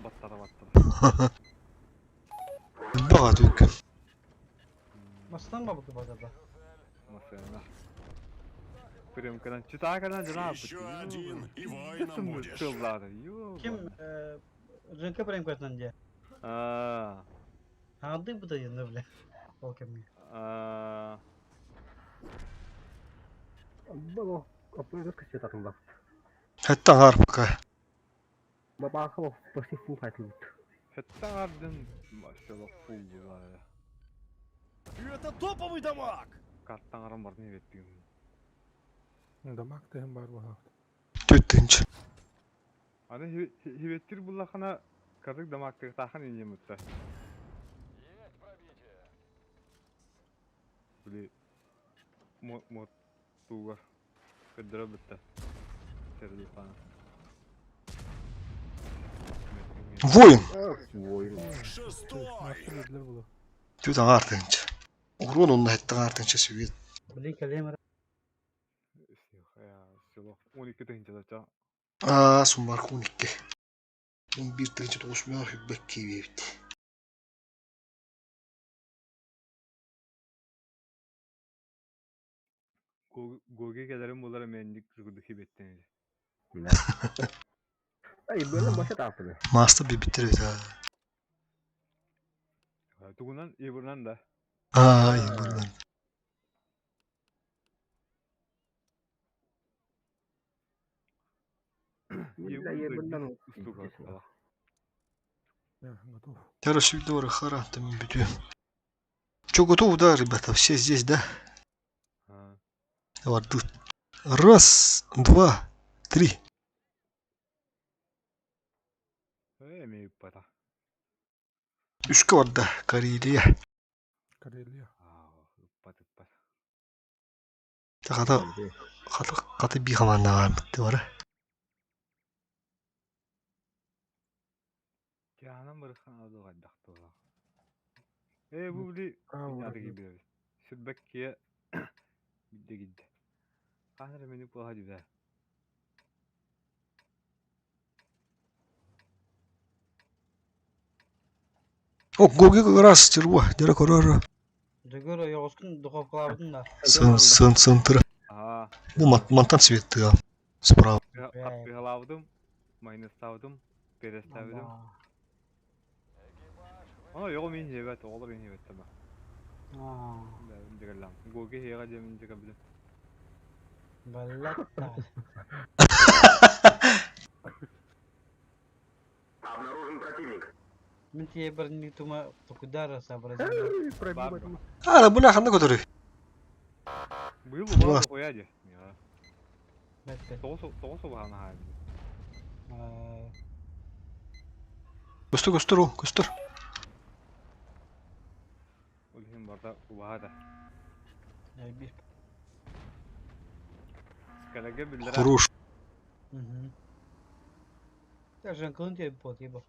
Баттара. Bağa dök. Mastan mı bu da? Mesela. Прям когда читаю, когда дела. Еще один, и воином будешь. Kim? Rınka prem kazanınca. Aldı bu da yanında bile. Volkan. Было. Опять раскачать так было. Hatta harpka. Баба хо почти фул хатил. Hatta ardın maşallah full var ya. Это топовый дамаг. Karttan aram var ne bekliyorum. Дамаг тем бар баха. Tötünç. Hani hivettir bullakana kazık damakta tahan ince mutta. Böyle mod tuğar. Kadra bitti. Serdi falan. Voyun. Voyun. Шестой. Nasıl bu? Tüten artınç. Urun onunla hatta artınç süviyet. Beli kalem. Ya solo 12 tınca da. Sumar kunikke. Bir tınç toşmaya hübbek kiviyet. Goge gelirim bunlara mendik kızgıdık hibetten. Ay böyle başa tarafı. Master bir bitirir ha. Tugunan İbrahim da. İyi buradan. İbrahim Короче, дорого, хара, там бедю. Чё, готовы, да, ребята? Все здесь, да? Вот тут. Раз, два, три. Üçka var da Kareliye. Kareliye. Katı bir kamanda var bitti var. Canım bırakın adı kaddaktı ola. Bu bile adı gibi. Şübbekkiye gitti. Kanırı beni bu hadi be. Gogi раз черво, дера корора. Дегора yoğuşkun dokop kılabıdın da. Центр. Bu mantan svetти ya. Справа. Kapıyalavdım. Maynastavdım. Perestavdım. Ama yok min hevet, olur min hevet tamam. Ben diyelim. Gogi hega demin çıkabilirim. Ballat da. Обнаружен противник. Min tiye bir tuma tukudar sabıracağım. Bu ne kandı götürü? Bu yıl bu bana koyadı. Ya. Bekle. Toğusu bana hali. Göster. da. Bir. Kalage bildiler. Хорош. Ya Jankıl'ın diye bir potiye bak.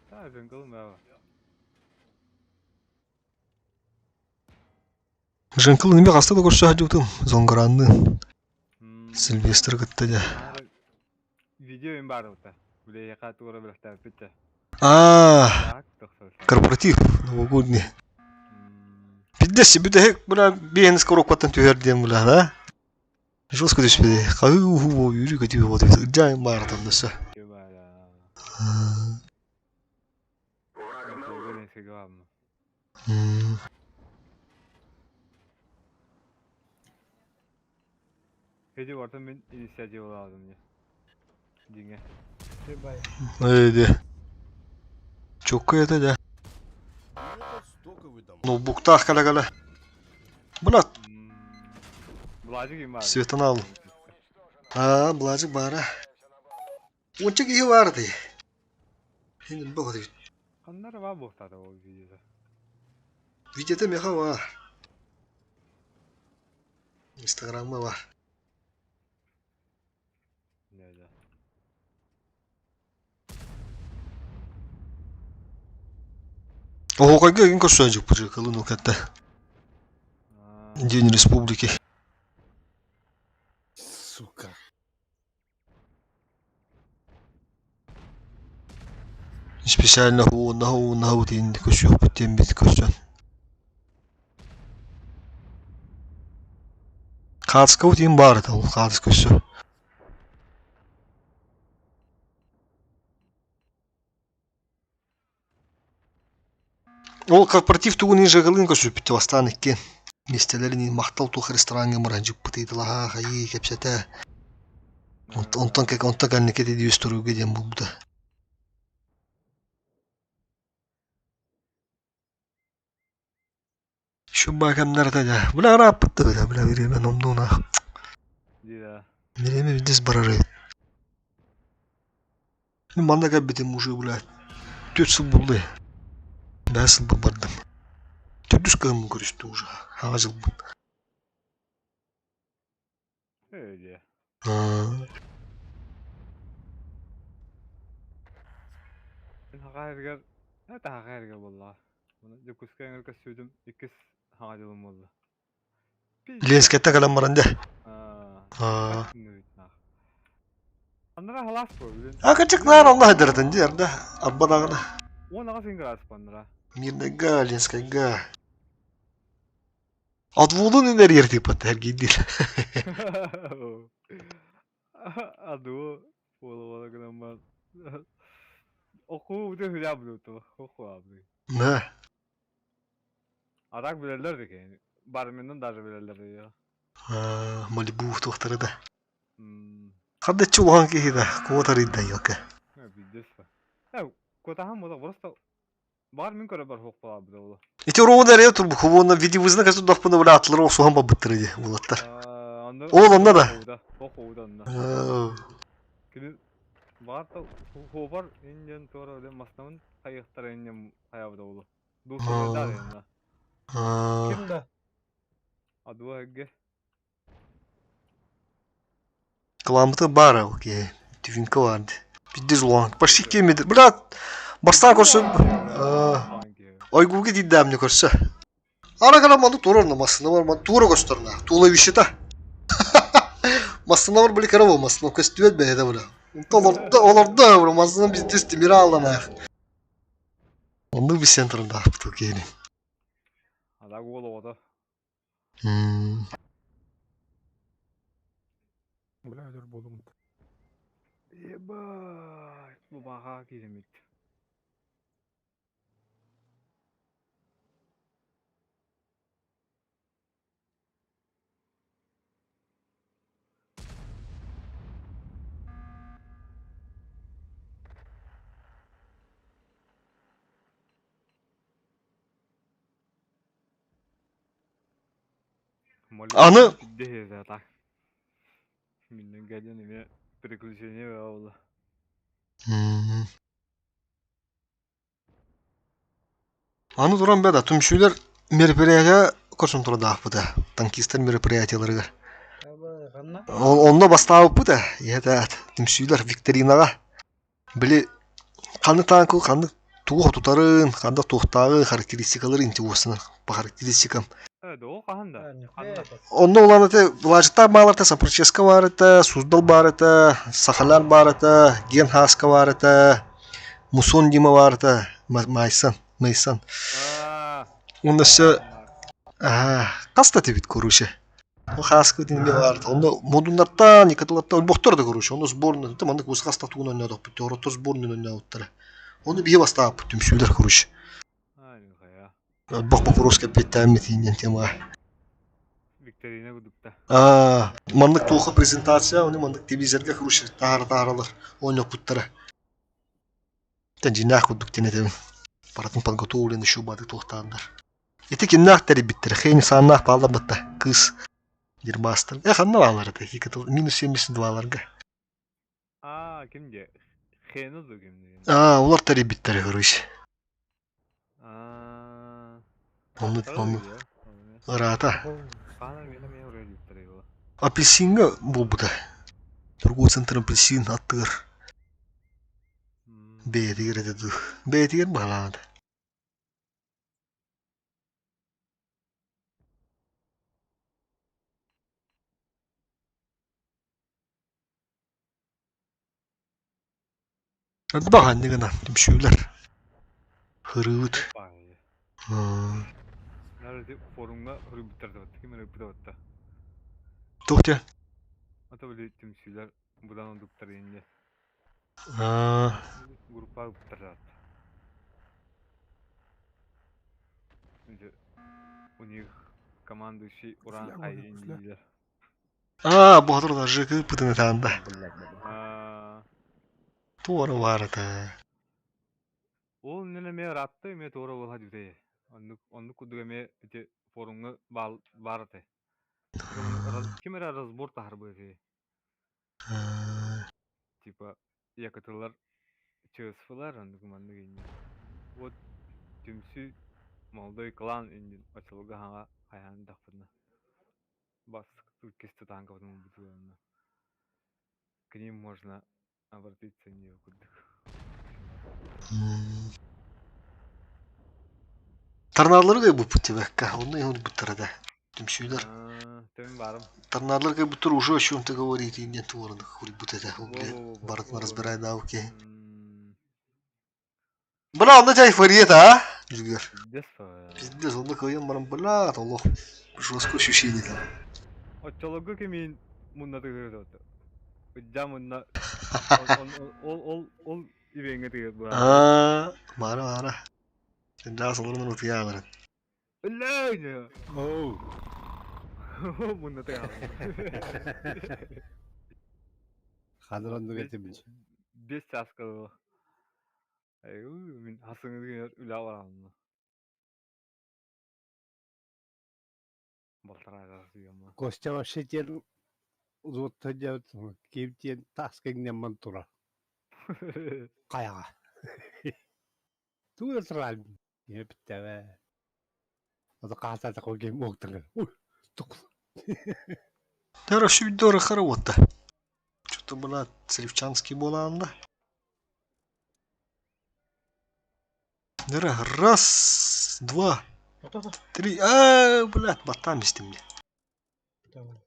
Ha, jungle mı abi? Жынкыл неме қаста да көрші хажутым. Зоңғыранды. Сильвестр кытты да. Video in бар ута. Бля, я хату ура бля питта. А, Так, корпоратив. Новогодний. Бидде себе да хек бля бен скоро кваттан түйердем бля, да? Жестко деш бе. Қай уу юри көтү вот это. Жайын бар там да. Hedi ortam ben inisiyatif aldım ya. Dinle. Bir bay. Öyle. Çok kıyıda da. Ноутбукта кала-кала. Блядь, Bulaşık kim var? Светаны al. А, Блажик бара. Ончак iyi vardı. Şimdi bu kadar. Kanlar var bu ortada o videoda. Videoda meha var. Instagram'da var. Nerede? Ого, какой кусочек приехал, ну как-то. День Республики. Сука. Специально на один кусок потом бит кусок. Кацка вот им бар там, кацка все. Ол корпоратив тугуны жагалын көсүп бит бастан экен. Местелерин мактал тух ресторанга муранжып бытыдыла хай кепсете. Онтон каннеке деди үстөрүгө дем болду. Şu bakamlarda da. Bula rapattı da. Bula vereyim omduna. Dida. Vereyim bir diz bararı. Manda kabbetim uşu bula. Tütsü buldu. Nasıl babardım. Tütsü kağımı görüştü uşu. Hazıl bu. Öyle. Ben hakaretgar. Hatta hakaretgar vallahi. Bunu Jokuskan ırka sürdüm. İkiz hacılım oldu. Lenskette kalan baranda. Anlara halas bu. Akıcıklar Allah ederden diğer de. Abba dağına. O naga finger asıp anlara. Mirnega, Lenskega. Advolun iner yer tipat her gidil. Aduh. Ola kenapa. Oku udah hücab dulu tuh. Oku abi. Ne? Adak bilirlerdi ki. Barmenden daha bilirlerdi ya. Malibu tohtarı da. Hadi çubuğun ki de. Kuvatarı da yok. Bildiğiniz mi? Ya, kuatahan moda burası barmen kadar bar hokpa abi de ola. İti roğu nereye otur bu kubuğuna videomuzda kaçtı dokpuna böyle atılır o soğan babıttırıcı bulatlar. Oğlum da da. Oku da onda. Kili var da hovar ingen tora öyle masnavın kayıktar ingen hayavda ola. Dostlar da yanına. Kimde? Adı o hegge. Kılamıtı var okey. Tüvinka vardı. Bir de zoğan. Başlık gelmedi. Bırak. Baştan koşsun. Oy gugi diddem ne koşsa. Ara kalamadı torun masına var mı? Tuğra koşturna. Tuğla bir şey de. Masına var böyle kara olmasın. O köstüvet be de böyle. Olur da böyle masına biz testimiri alamayız. Onu bir sentrında yaptık yani. Ada gol oldu. Birader bolum. Eba, bu baka giremit. Anı. Değil zaten. Minden geliyor ne приключение ve ola. Anı duran be da tüm şeyler мероприятие көрсін тұрда бұда. Танкистер мероприятияларға. Ганна. Онда бастауы бұда. Еді түмсүйлер викторинаға. Білі қанды танку, қанды туғы тұтарын, қанды тоқтағы характеристикалар интивосының по характеристикам. О, қағанда. Онда оланы те лажықтар балар те, Сапрыческа бар еді, Суздал бар еді, Сахаляр бар еді, Генхаска бар еді, Мусон Дима бар еді, Майсан. Онда все қаста тебет көруші. Ол қасқы дейін бар еді. Онда модулнаттан, екатылаттан өлбоқтар да көруші. Онда сборны, мандық осы қаста туын ойнады өп бітті, ораттар сборны ойнады өттірі. Оны бие бастап бүттім сөйлер көруші. Өлбоқ Покровска беттәмі дейінен темаға. Викторина күдікті. Мандық туқы презентация, оны мандық телевизорға көруші тағаралар ойнап бұттыры. Тән жинақ күдіктен етемін. Баратын подготовлен еще бады тоқтағандар. Еті кеннақ тәрі біттірі, хейні саннақ балдар бұтта, қыз дербастыр. Қанна балар еді, минус 72 баларға. Кімде? Хейні ду кімде? Олар тәрі біттірі көруші. Оны ұрата. Апельсинға бұл бұда. Торговый центр апельсин аттығыр. Бәйтігер әдеді. Бәйтігер бағалады. Әді баған дегені, түмшеулер. Хырыуыд. Нәрді форумға үрбіттірді бітті, кемен үрбіті бітті. Тоқте? Ата білі түмшеулер бұдан ондықтар енді. Группа үрбіттірді бітті. Önce у них командующий Уран Айндилер. Bu kadar жыгы пытыны тағында. Туары бар еді. Ол нені ме ратты, ме туары болға жүдей. Онды күдігі ме форумға бар еді. Кемері разбор тағыр бөйді. Типа, якытылар чөсфылар, онды күманды кейінде. Вот түмсі молодой клан инди açılga hanga ayağını daqpırna. Басты кесті танковым бутылына. К ним можно обратиться не кудык. Тарналарға бұл путевекка, оны ең бұттырады. Түмшейлер. Тәмін барым. Тарналарға бұттыр уже о чем-то говорит, и нет ворында құрып бұттады. Барытма разбирай да, окей. Бля, онда жай фариет, а? Жүгер. Пиздец, онда көйен барым, бля, толық. Жестко ощущение там. Отчалығы кемейін мұнда тігірді өті. Үддя мұнда... Ол ивенге тігірді бұра. Бара. Sen daha sanırım onu tüyağların. Öyle. Bunu da yapalım. Kadronda getirmiş. 5 çaskalı. Min hasını diyor üla var anlı. Baltara diyor ama. Kostya şeker uzatacak kevçen taskın neman tura. Kaya. Tu esral. Hep de. O da kasa da koyayım oktur. Tuk. Дара şu videoları karavutta. Что-то была Сливчанский была анда. Дара раз, два, три. Блядь, батам есть мне. Давай.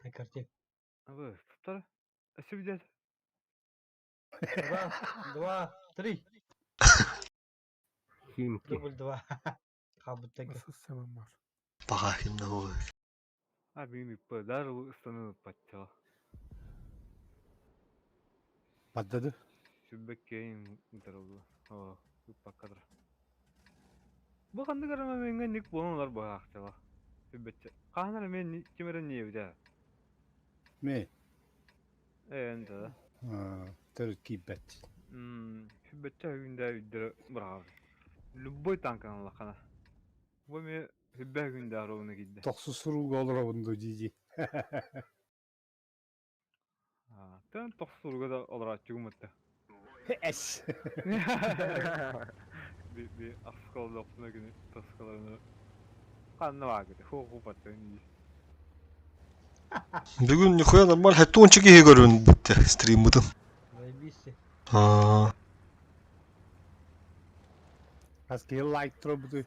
На карте. А вы, что? А что видят? 2, 3. Химки. Дубль 2. Хабыттaki. Пока хим на голове. А бими даже установил подтел. Поддаdı. Sübbekkeyin utarıldı. O, bakkadır. Bu kandı karama mengen nik bulunlar bu akçala. Sübbekçe. Kahnara men kimeren niye bir Me. Ende. Terkibet. Sübbekçe günde üdürü bravo. Любой танк анлахана. Bu me sübbek günde arabına gitti. Toxsusuru olur onu cici. Tän toxsuruga da olarak çıkmadı. Es. Bir askal lafına günü taskalarını Kanlı var gidi. Hukuku patlayın. Bugün nikoya normal hatta 10 çeki görün bitti stream budum. Заебись. Aa. Aski like тро буду.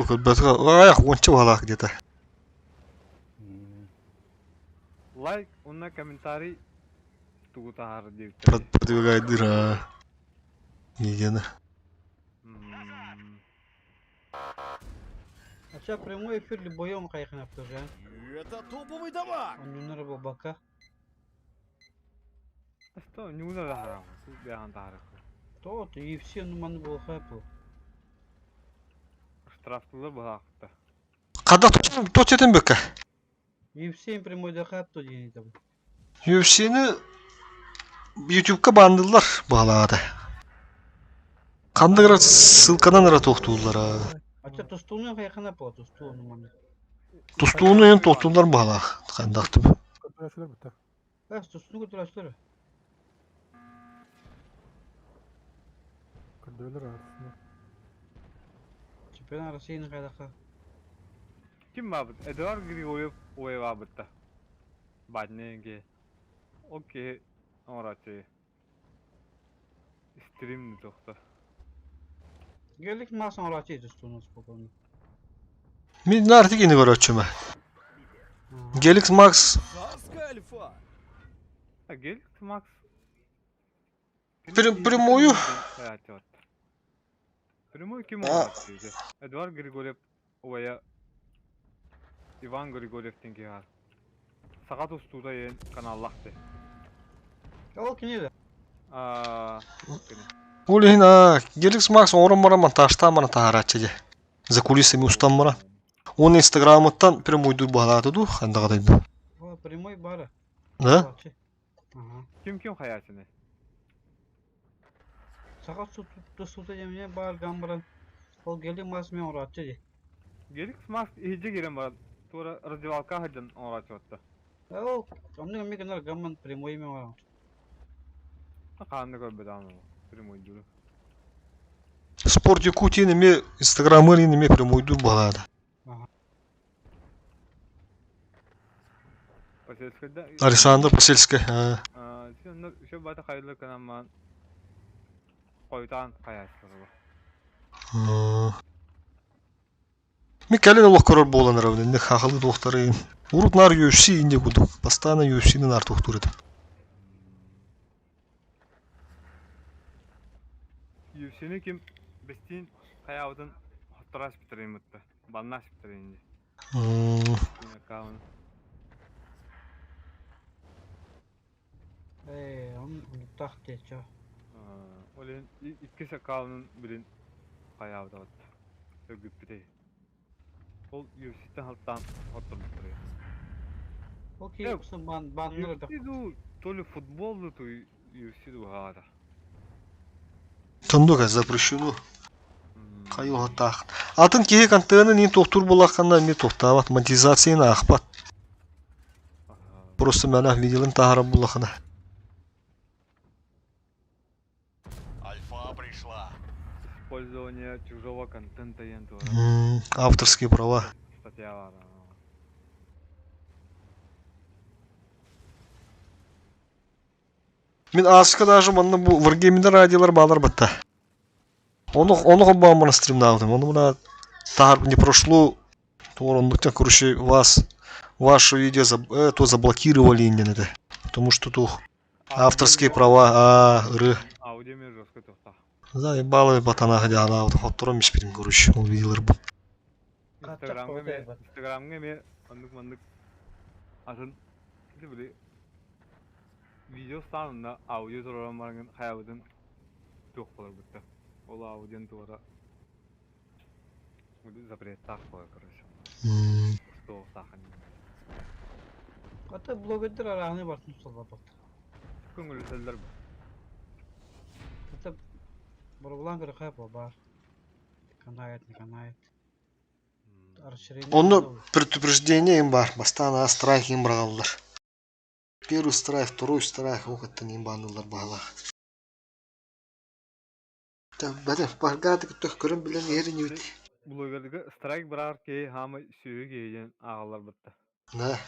Көлбәтгә аyak 10 балак где-то. Лайк, онна комментарий тугутахар дейт. Продвигайдыр. Егені. А что, прямой эфир любоем кайхын аптыржан? Это топовый дамаг! Он нунары бабака. Что, не удара харам. Бяхан тахар. То, и все нуманы был хайпу. Штрафтылы балакта. Када тот етен бекке. И все прямой да хайп то день там. UFC'ni YouTube'ga bandıllar bağladı. Kandırır sılkadan ara toxtullar. А что, тустуны кайхын апа, тустуны нуманы. Tustuğunu en toxtullar bağla. Kandaktım. Kötüleştiler bitti. Тустуны көтүрөштөр. Kötüler arasında. Чемпион Россияны кайдака. Kim babıt? Eduard Grigoryev oya babıtta. Badnenge. Okey. Oraçı. Stream ni toxta. Geldik masın olaçı tustуны спокойно. Мен artık yeni görüyorum. Gelix Max Ha gel Max. Прямую. Прямую kim oraçı? Eduard Grigoryev oya Ivan Grigoryev var. Sakat ustuda yen kanallahte. Ол кинеде? Улина Gelix Max орын монтажта мана тахарачы. За кулисами устаммара. Он инстаграмыттан прямойду bağladı du кандагадайды. О, прямой бара. Да? Ага. Kim hayatını? Сагат тустуда эмне бар гамбаран. Ол geldi mas мен уратчы де. Gelix Max iyice giren var. Sonra razdevалка hajan oraçı otta. Ол, амны эмне гамман прямой мен бар. Kandı köbbe damı. Прямойду. Спорт Якутии неме инстаграмы неме прямойду bağladı. Посельская. Александр Посельская. Şu bata hayırlı kanamman. Koytan hayatları. Мен кәлен олық көрір болан рәуді, не хақылы доқтары. Урут нар UFC инде буду. Постоянно UFC-ні нар тоқтыр едім. UFC'ni kim bestin hayatın hatırlaş bitireyim bitti. Banlaş bitireyim. Yine kavun. Он тахте чо. Olen iki sakavunun birin hayatı var. Ögüp biri. Ol UFC'den halktan hatırlaş bitireyim. Окей, кусын банныр да. UFC'du то ли футболду, то UFC'ду hada. Тондуға запрещено. Қайыл хаттақ. Атын кеге контені нен тоқтур болаққанда мен тоқтават. Монетизацияны ақпат. Просто мәнақ видеолын тағарам болаққына. Альфа пришла. Использование чужого контента енту. Авторские права. Статья var. Мен асыққа даже мұнда бұл Wargame'де радиолар бағдар бітті. Оны қоббаған мұна стримді алдым. Оны мұна тағарып не прошло. Ондықтан, короче, ваше видео то заблокировали инден. Потому что тут авторские права, Аудио мен жестко тоқта. Заебалы батанаға дяла. Хоттырым ешпедім, короче, ол видеолар бұл. Instagram'ga men andık atın böyle video sanında audio sorularımın hayatın çok olur bitti. Ola audio'nun doğru bu запрет так koy короче. Что сахар. Ата блогерлер араны бар тусалга бат. Көңіл сәлдер бар. Ата Барблангер хайп бар. Канает. Оны предупреждение им бар. Бастана страйк им бралдар. Первый страйк, второй страйк, оқыттан им банылар бағала. Бәден, барғады күттіқ көрім білен ерін өте. блогердігі страйк бірағар кей хамы сүйі кейден ағалар бітті. Ne?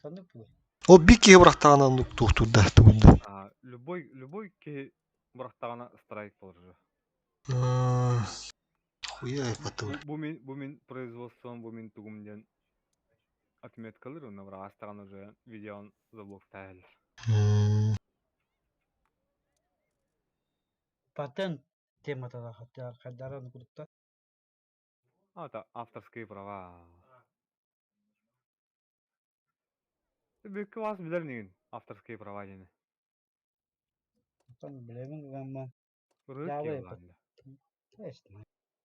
Tanık bu. O bir kere bıraktığına tuhtu da tuhtu. Любой кей бірақтағана страйк болыр. Хуя потом. Бу мен производством, бу мен тугумден отметкалыр, оны бір астаған уже видеон заблоктайлар. Patent темата да хотя кадаран куртта. Это авторские права. Büyük вас bilir neyin авторские права deni. Там блемин гамма. Rık Java yıl yapar. anda. İşte.